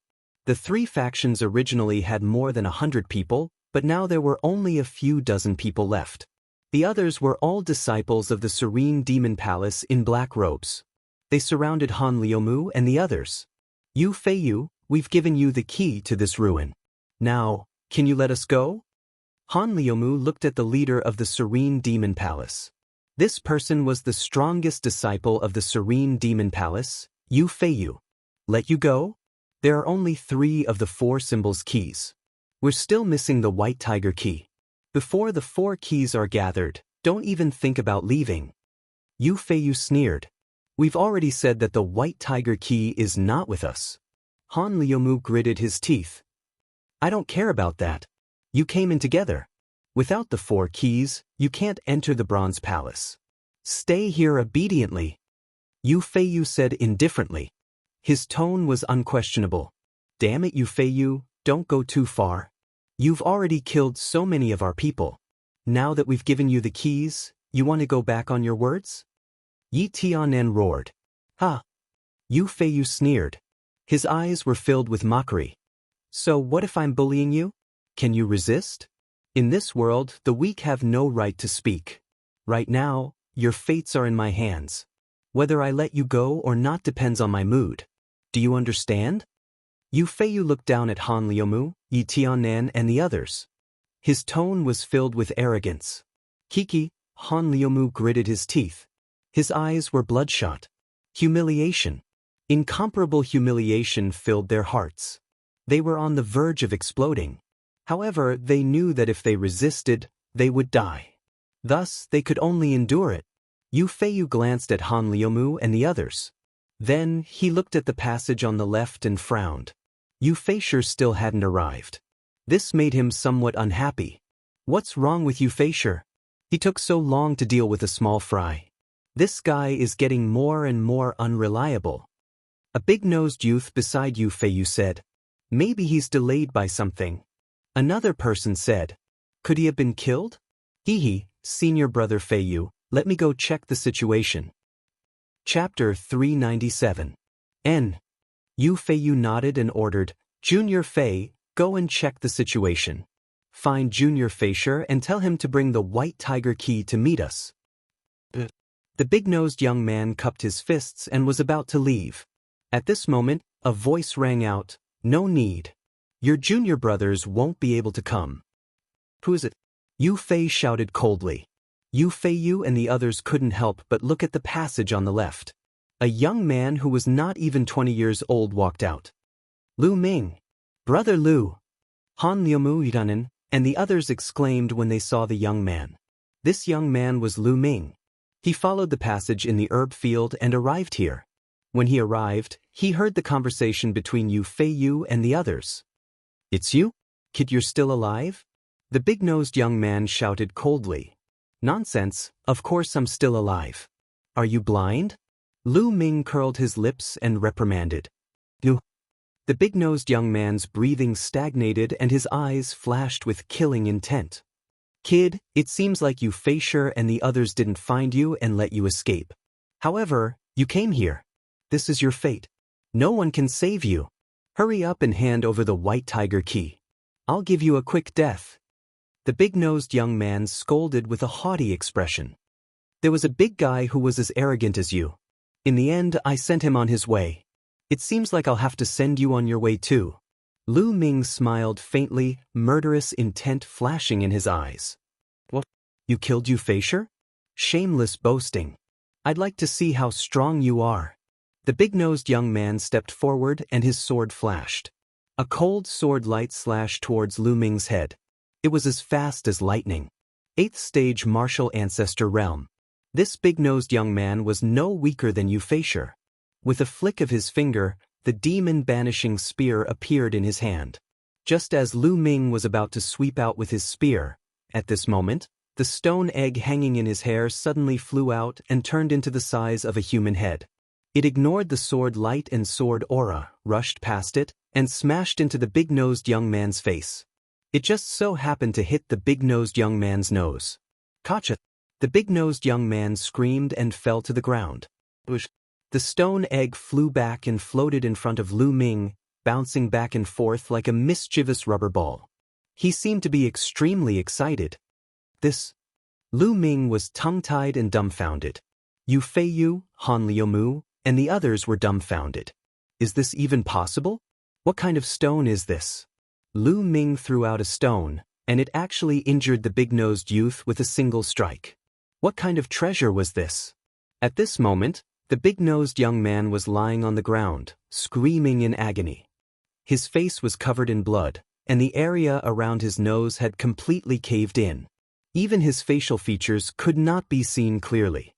The 3 factions originally had more than 100 people, but now there were only a few dozen people left. The others were all disciples of the Serene Demon Palace in black robes. They surrounded Han Liumu and the others. "Yu Feiyu, we've given you the key to this ruin. Now, can you let us go?" Han Liumu looked at the leader of the Serene Demon Palace. This person was the strongest disciple of the Serene Demon Palace, Yu Feiyu. "Let you go? There are only 3 of the 4 symbols keys. We're still missing the white tiger key. Before the 4 keys are gathered, don't even think about leaving." Yu Feiyu sneered. "We've already said that the white tiger key is not with us." Han Liumu gritted his teeth. "I don't care about that. You came in together. Without the 4 keys, you can't enter the bronze palace. Stay here obediently," Yu Feiyu said indifferently. His tone was unquestionable. "Damn it, Yu Feiyu, don't go too far. You've already killed so many of our people. Now that we've given you the keys, you want to go back on your words?" Yi Tianan roared. "Ha!" Yu Feiyu sneered. His eyes were filled with mockery. "So what if I'm bullying you? Can you resist? In this world, the weak have no right to speak. Right now, your fates are in my hands. Whether I let you go or not depends on my mood. Do you understand?" Yu Feiyu looked down at Han Liumu, Yi Tianan, and the others. His tone was filled with arrogance. "Kiki," Han Liumu gritted his teeth. His eyes were bloodshot. Humiliation. Incomparable humiliation filled their hearts. They were on the verge of exploding. However, they knew that if they resisted, they would die. Thus, they could only endure it. Yu Feiyu glanced at Han Liumu and the others. Then, he looked at the passage on the left and frowned. Yu Feishi still hadn't arrived. This made him somewhat unhappy. "What's wrong with Yu Feishi? He took so long to deal with a small fry. This guy is getting more and more unreliable." A big-nosed youth beside Yu Feiyu said. "Maybe he's delayed by something." Another person said. "Could he have been killed?" "Hee, senior brother Feiyu, let me go check the situation." Chapter 397. N. Yu Feiyu nodded and ordered, "Junior Fei, go and check the situation. Find Junior Feishi and tell him to bring the white tiger key to meet us." The big-nosed young man cupped his fists and was about to leave. At this moment, a voice rang out, "No need. Your junior brothers won't be able to come." "Who is it?" Yu Fei shouted coldly. Yu Feiyu and the others couldn't help but look at the passage on the left. A young man who was not even 20 years old walked out. "Lu Ming! Brother Lu!" Han Liumu Yitanen and the others exclaimed when they saw the young man. This young man was Lu Ming. He followed the passage in the herb field and arrived here. When he arrived, he heard the conversation between Yu Feiyu and the others. "It's you? Kid, you're still alive?" The big-nosed young man shouted coldly. "Nonsense, of course I'm still alive. Are you blind?" Lu Ming curled his lips and reprimanded. "You." The big-nosed young man's breathing stagnated and his eyes flashed with killing intent. "Kid, it seems like Yu Feishi and the others didn't find you and let you escape. However, you came here. This is your fate. No one can save you. Hurry up and hand over the white tiger key. I'll give you a quick death." The big-nosed young man scolded with a haughty expression. "There was a big guy who was as arrogant as you. In the end, I sent him on his way. It seems like I'll have to send you on your way too." Lu Ming smiled faintly, murderous intent flashing in his eyes. "What? You killed Yu Feishi? Shameless boasting. I'd like to see how strong you are. The big-nosed young man stepped forward and his sword flashed. A cold sword light slashed towards Lu Ming's head. It was as fast as lightning. 8th stage martial ancestor realm. This big-nosed young man was no weaker than Euphasure. With a flick of his finger, the demon-banishing spear appeared in his hand. Just as Lu Ming was about to sweep out with his spear, at this moment, the stone egg hanging in his hair suddenly flew out and turned into the size of a human head. It ignored the sword light and sword aura, rushed past it, and smashed into the big-nosed young man's face. It just so happened to hit the big-nosed young man's nose. Gotcha! The big-nosed young man screamed and fell to the ground. Whoosh! The stone egg flew back and floated in front of Lu Ming, bouncing back and forth like a mischievous rubber ball. He seemed to be extremely excited. Lu Ming was tongue-tied and dumbfounded. Yu Feiyu, Han Liumu, and the others were dumbfounded. Is this even possible? What kind of stone is this? Lu Ming threw out a stone, and it actually injured the big-nosed youth with a single strike. What kind of treasure was this? At this moment, the big-nosed young man was lying on the ground, screaming in agony. His face was covered in blood, and the area around his nose had completely caved in. Even his facial features could not be seen clearly.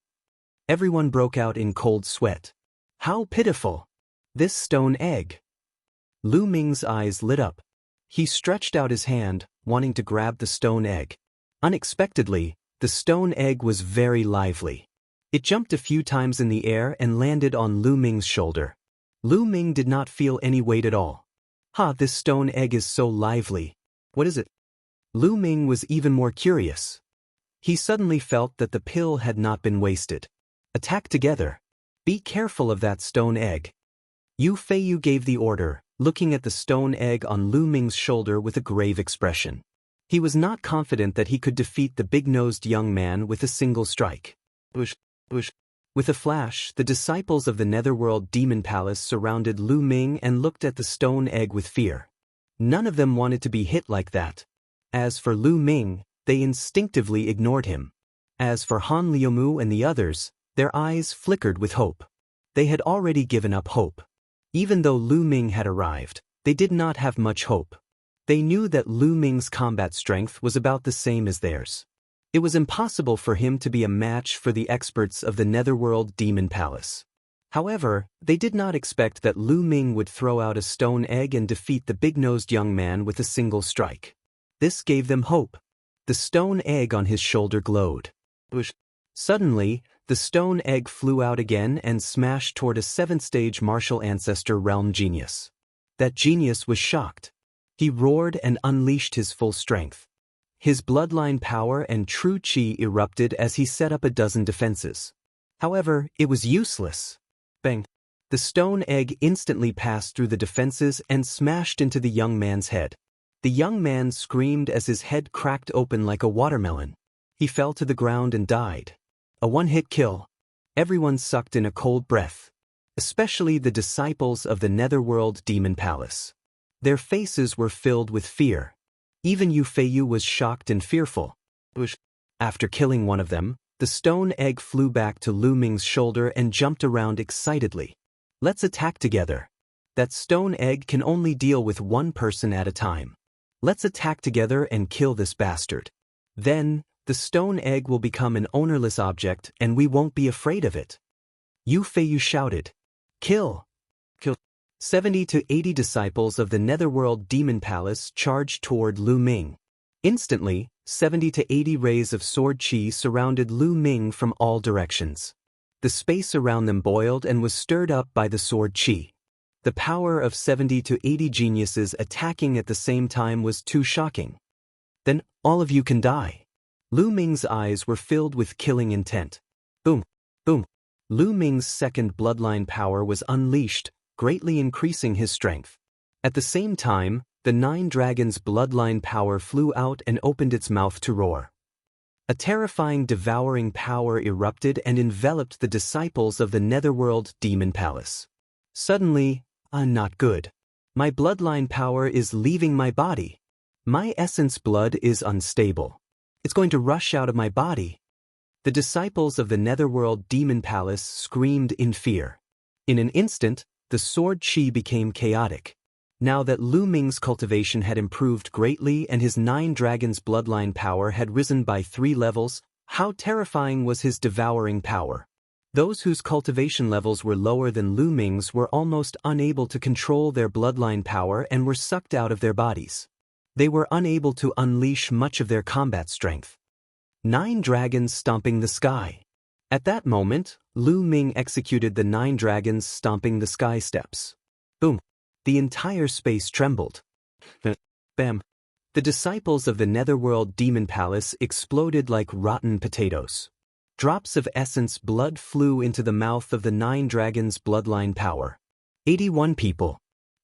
Everyone broke out in cold sweat. How pitiful! This stone egg! Lu Ming's eyes lit up. He stretched out his hand, wanting to grab the stone egg. Unexpectedly, the stone egg was very lively. It jumped a few times in the air and landed on Lu Ming's shoulder. Lu Ming did not feel any weight at all. This stone egg is so lively. What is it? Lu Ming was even more curious. He suddenly felt that the pill had not been wasted. Attack together. Be careful of that stone egg. Yu Feiyu gave the order, looking at the stone egg on Lu Ming's shoulder with a grave expression. He was not confident that he could defeat the big-nosed young man with a single strike. Whoosh, whoosh. With a flash, the disciples of the Netherworld Demon Palace surrounded Lu Ming and looked at the stone egg with fear. None of them wanted to be hit like that. As for Lu Ming, they instinctively ignored him. As for Han Liumu and the others, their eyes flickered with hope. They had already given up hope. Even though Lu Ming had arrived, they did not have much hope. They knew that Lu Ming's combat strength was about the same as theirs. It was impossible for him to be a match for the experts of the Netherworld Demon Palace. However, they did not expect that Lu Ming would throw out a stone egg and defeat the big-nosed young man with a single strike. This gave them hope. The stone egg on his shoulder glowed. Whoosh. Suddenly, the stone egg flew out again and smashed toward a 7th-stage martial ancestor realm genius. That genius was shocked. He roared and unleashed his full strength. His bloodline power and true chi erupted as he set up a dozen defenses. However, it was useless. Bang! The stone egg instantly passed through the defenses and smashed into the young man's head. The young man screamed as his head cracked open like a watermelon. He fell to the ground and died. A one-hit kill. Everyone sucked in a cold breath. Especially the disciples of the Netherworld Demon Palace. Their faces were filled with fear. Even Yu Feiyu was shocked and fearful. After killing one of them, the stone egg flew back to Lu Ming's shoulder and jumped around excitedly. Let's attack together. That stone egg can only deal with one person at a time. Let's attack together and kill this bastard. Then, the stone egg will become an ownerless object and we won't be afraid of it. Yu Feiyu shouted. Kill! Kill! 70 to 80 disciples of the Netherworld Demon Palace charged toward Lu Ming. Instantly, 70 to 80 rays of sword chi surrounded Lu Ming from all directions. The space around them boiled and was stirred up by the sword chi. The power of 70 to 80 geniuses attacking at the same time was too shocking. Then, all of you can die. Lu Ming's eyes were filled with killing intent. Boom! Boom! Lu Ming's second bloodline power was unleashed, greatly increasing his strength. At the same time, the 9 dragons' bloodline power flew out and opened its mouth to roar. A terrifying devouring power erupted and enveloped the disciples of the Netherworld Demon Palace. Suddenly, not good. My bloodline power is leaving my body. My essence blood is unstable. It's going to rush out of my body. The disciples of the Netherworld Demon Palace screamed in fear. In an instant, the sword chi became chaotic. Now that Lu Ming's cultivation had improved greatly and his 9 dragons' bloodline power had risen by 3 levels, how terrifying was his devouring power. Those whose cultivation levels were lower than Lu Ming's were almost unable to control their bloodline power and were sucked out of their bodies. They were unable to unleash much of their combat strength. 9 dragons stomping the sky. At that moment, Lu Ming executed the 9 dragons stomping the sky steps. Boom! The entire space trembled. Bam! The disciples of the Netherworld Demon Palace exploded like rotten potatoes. Drops of essence blood flew into the mouth of the 9 dragons' bloodline power. 81 people.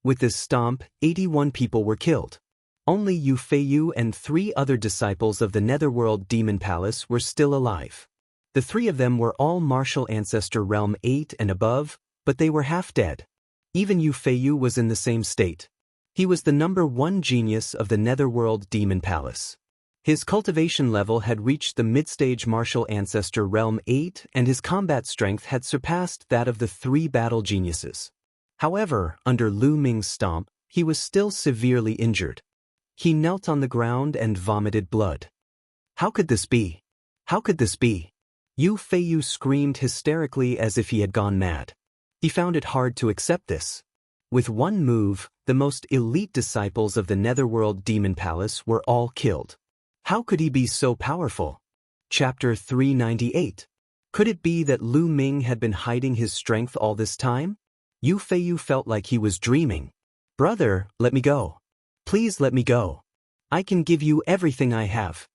With this stomp, 81 people were killed. Only Yu Feiyu and 3 other disciples of the Netherworld Demon Palace were still alive. The 3 of them were all martial ancestor realm 8 and above, but they were half dead. Even Yu Feiyu was in the same state. He was the number 1 genius of the Netherworld Demon Palace. His cultivation level had reached the mid-stage martial ancestor realm 8 and his combat strength had surpassed that of the 3 battle geniuses. However, under Lu Ming's stomp, he was still severely injured. He knelt on the ground and vomited blood. How could this be? How could this be? Yu Feiyu screamed hysterically as if he had gone mad. He found it hard to accept this. With one move, the most elite disciples of the Netherworld Demon Palace were all killed. How could he be so powerful? Chapter 398. Could it be that Lu Ming had been hiding his strength all this time? Yu Feiyu felt like he was dreaming. Brother, let me go. Please let me go. I can give you everything I have.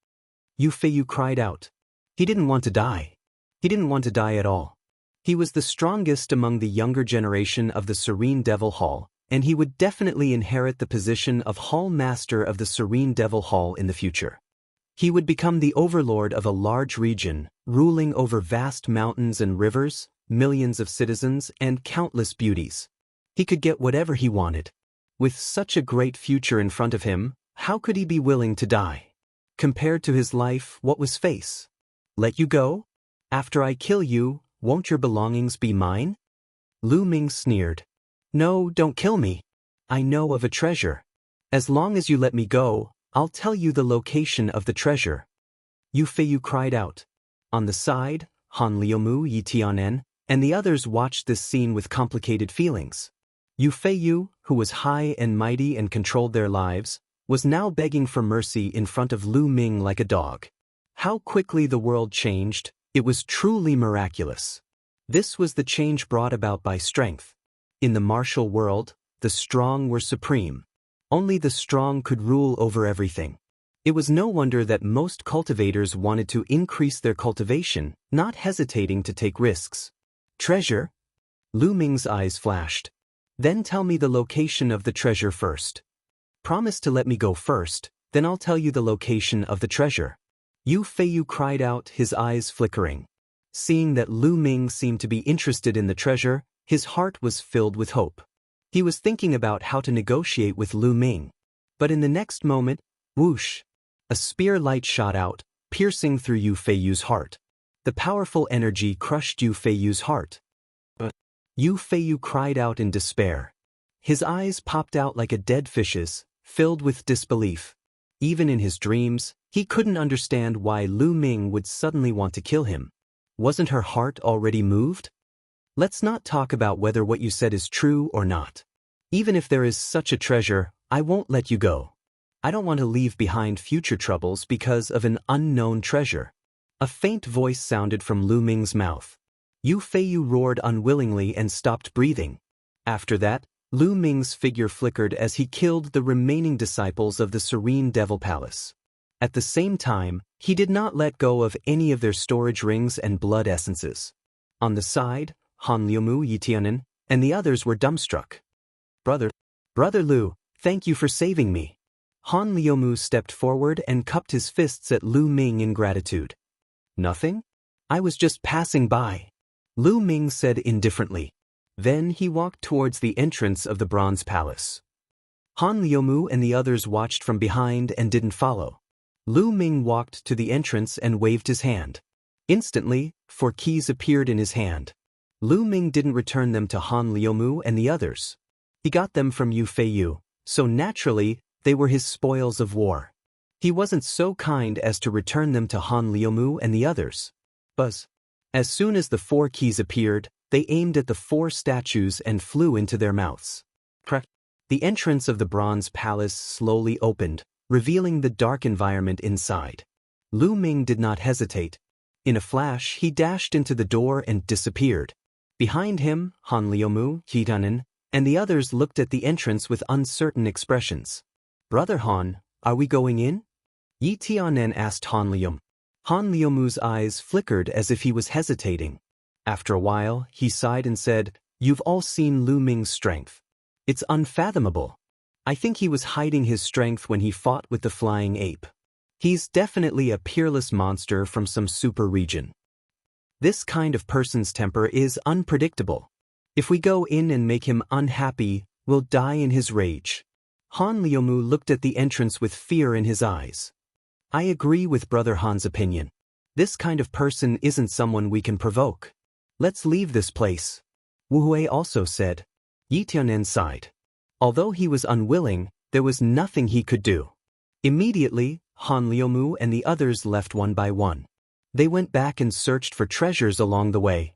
Yu Feiyu cried out. He didn't want to die. He didn't want to die at all. He was the strongest among the younger generation of the Serene Devil Hall, and he would definitely inherit the position of Hall Master of the Serene Devil Hall in the future. He would become the overlord of a large region, ruling over vast mountains and rivers, millions of citizens, and countless beauties. He could get whatever he wanted. With such a great future in front of him, how could he be willing to die? Compared to his life, what was face? Let you go? After I kill you, won't your belongings be mine? Lu Ming sneered. No, don't kill me. I know of a treasure. As long as you let me go, I'll tell you the location of the treasure. Yu Feiyu cried out. On the side, Han Liumu, Yi Tianen, and the others watched this scene with complicated feelings. Yu Feiyu, who was high and mighty and controlled their lives, was now begging for mercy in front of Lu Ming like a dog. How quickly the world changed, it was truly miraculous. This was the change brought about by strength. In the martial world, the strong were supreme. Only the strong could rule over everything. It was no wonder that most cultivators wanted to increase their cultivation, not hesitating to take risks. Treasure? Lu Ming's eyes flashed. Then tell me the location of the treasure first. Promise to let me go first, then I'll tell you the location of the treasure. Yu Feiyu cried out, his eyes flickering. Seeing that Lu Ming seemed to be interested in the treasure, his heart was filled with hope. He was thinking about how to negotiate with Lu Ming. But in the next moment, whoosh! A spear light shot out, piercing through Yu Feiyu's heart. The powerful energy crushed Yu Feiyu's heart. Yu Feiyu cried out in despair. His eyes popped out like a dead fish's, filled with disbelief. Even in his dreams, he couldn't understand why Lu Ming would suddenly want to kill him. Wasn't her heart already moved? Let's not talk about whether what you said is true or not. Even if there is such a treasure, I won't let you go. I don't want to leave behind future troubles because of an unknown treasure. A faint voice sounded from Lu Ming's mouth. Yu Feiyu roared unwillingly and stopped breathing. After that, Lu Ming's figure flickered as he killed the remaining disciples of the Serene Devil Palace. At the same time, he did not let go of any of their storage rings and blood essences. On the side, Han Liumu, Yi Tianen, and the others were dumbstruck. Brother Lu, thank you for saving me. Han Liumu stepped forward and cupped his fists at Lu Ming in gratitude. Nothing? I was just passing by. Lu Ming said indifferently. Then he walked towards the entrance of the Bronze Palace. Han Liumu and the others watched from behind and didn't follow. Lu Ming walked to the entrance and waved his hand. Instantly, 4 keys appeared in his hand. Lu Ming didn't return them to Han Liumu and the others. He got them from Yu Feiyu, so naturally, they were his spoils of war. He wasn't so kind as to return them to Han Liumu and the others. Buzz. As soon as the 4 keys appeared, they aimed at the 4 statues and flew into their mouths. The entrance of the bronze palace slowly opened, revealing the dark environment inside. Lu Ming did not hesitate. In a flash, he dashed into the door and disappeared. Behind him, Han Liumu, Hitanen, and the others looked at the entrance with uncertain expressions. "Brother Han, are we going in?" Yi Tianen asked Han Lium. Han Liumu's eyes flickered as if he was hesitating. After a while, he sighed and said, "You've all seen Lu Ming's strength. It's unfathomable. I think he was hiding his strength when he fought with the flying ape. He's definitely a peerless monster from some super region. This kind of person's temper is unpredictable. If we go in and make him unhappy, we'll die in his rage." Han Liumu looked at the entrance with fear in his eyes. "I agree with Brother Han's opinion. This kind of person isn't someone we can provoke. Let's leave this place." Wu Hui also said. Yi Tianen sighed. Although he was unwilling, there was nothing he could do. Immediately, Han Liumu and the others left one by one. They went back and searched for treasures along the way.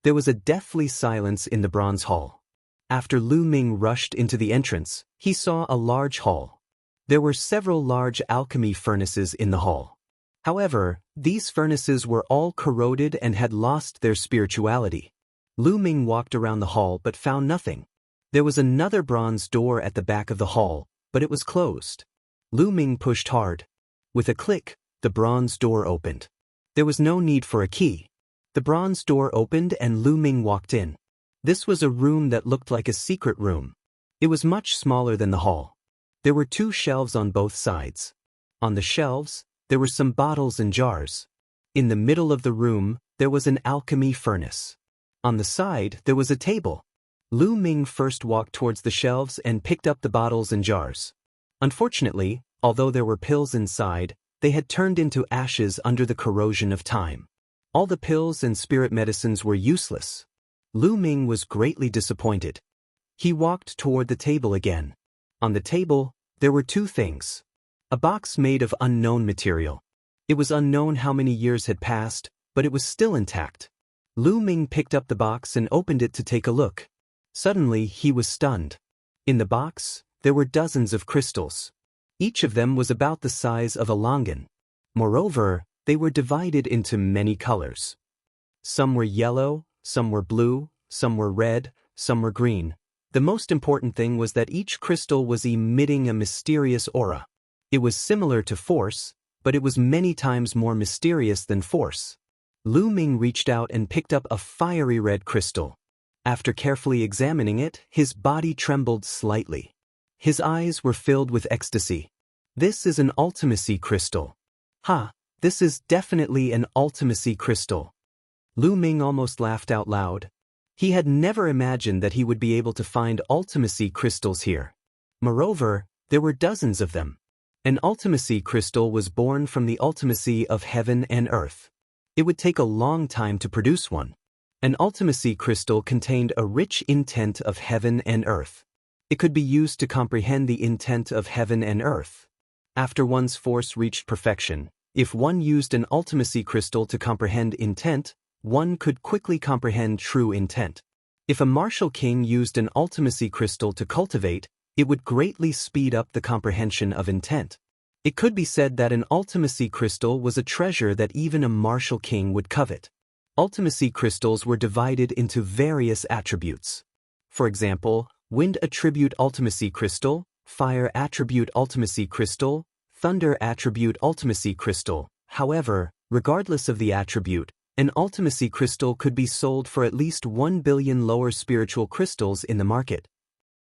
There was a deathly silence in the bronze hall. After Lu Ming rushed into the entrance, he saw a large hall. There were several large alchemy furnaces in the hall. However, these furnaces were all corroded and had lost their spirituality. Lu Ming walked around the hall but found nothing. There was another bronze door at the back of the hall, but it was closed. Lu Ming pushed hard. With a click, the bronze door opened. There was no need for a key. The bronze door opened and Lu Ming walked in. This was a room that looked like a secret room. It was much smaller than the hall. There were 2 shelves on both sides. On the shelves, there were some bottles and jars. In the middle of the room, there was an alchemy furnace. On the side, there was a table. Lu Ming first walked towards the shelves and picked up the bottles and jars. Unfortunately, although there were pills inside, they had turned into ashes under the corrosion of time. All the pills and spirit medicines were useless. Lu Ming was greatly disappointed. He walked toward the table again. On the table, there were 2 things. A box made of unknown material. It was unknown how many years had passed, but it was still intact. Lu Ming picked up the box and opened it to take a look. Suddenly, he was stunned. In the box, there were dozens of crystals. Each of them was about the size of a longan. Moreover, they were divided into many colors. Some were yellow, some were blue, some were red, some were green. The most important thing was that each crystal was emitting a mysterious aura. It was similar to force, but it was many times more mysterious than force. Lu Ming reached out and picked up a fiery red crystal. After carefully examining it, his body trembled slightly. His eyes were filled with ecstasy. "This is an ultimacy crystal. Ha, this is definitely an ultimacy crystal." Lu Ming almost laughed out loud. He had never imagined that he would be able to find ultimacy crystals here. Moreover, there were dozens of them. An ultimacy crystal was born from the ultimacy of heaven and earth. It would take a long time to produce one. An ultimacy crystal contained a rich intent of heaven and earth. It could be used to comprehend the intent of heaven and earth. After one's force reached perfection, if one used an ultimacy crystal to comprehend intent, one could quickly comprehend true intent. If a martial king used an ultimacy crystal to cultivate, it would greatly speed up the comprehension of intent. It could be said that an ultimacy crystal was a treasure that even a martial king would covet. Ultimacy crystals were divided into various attributes. For example, wind attribute ultimacy crystal, fire attribute ultimacy crystal, thunder attribute ultimacy crystal. However, regardless of the attribute, an ultimacy crystal could be sold for at least 1 billion lower spiritual crystals in the market.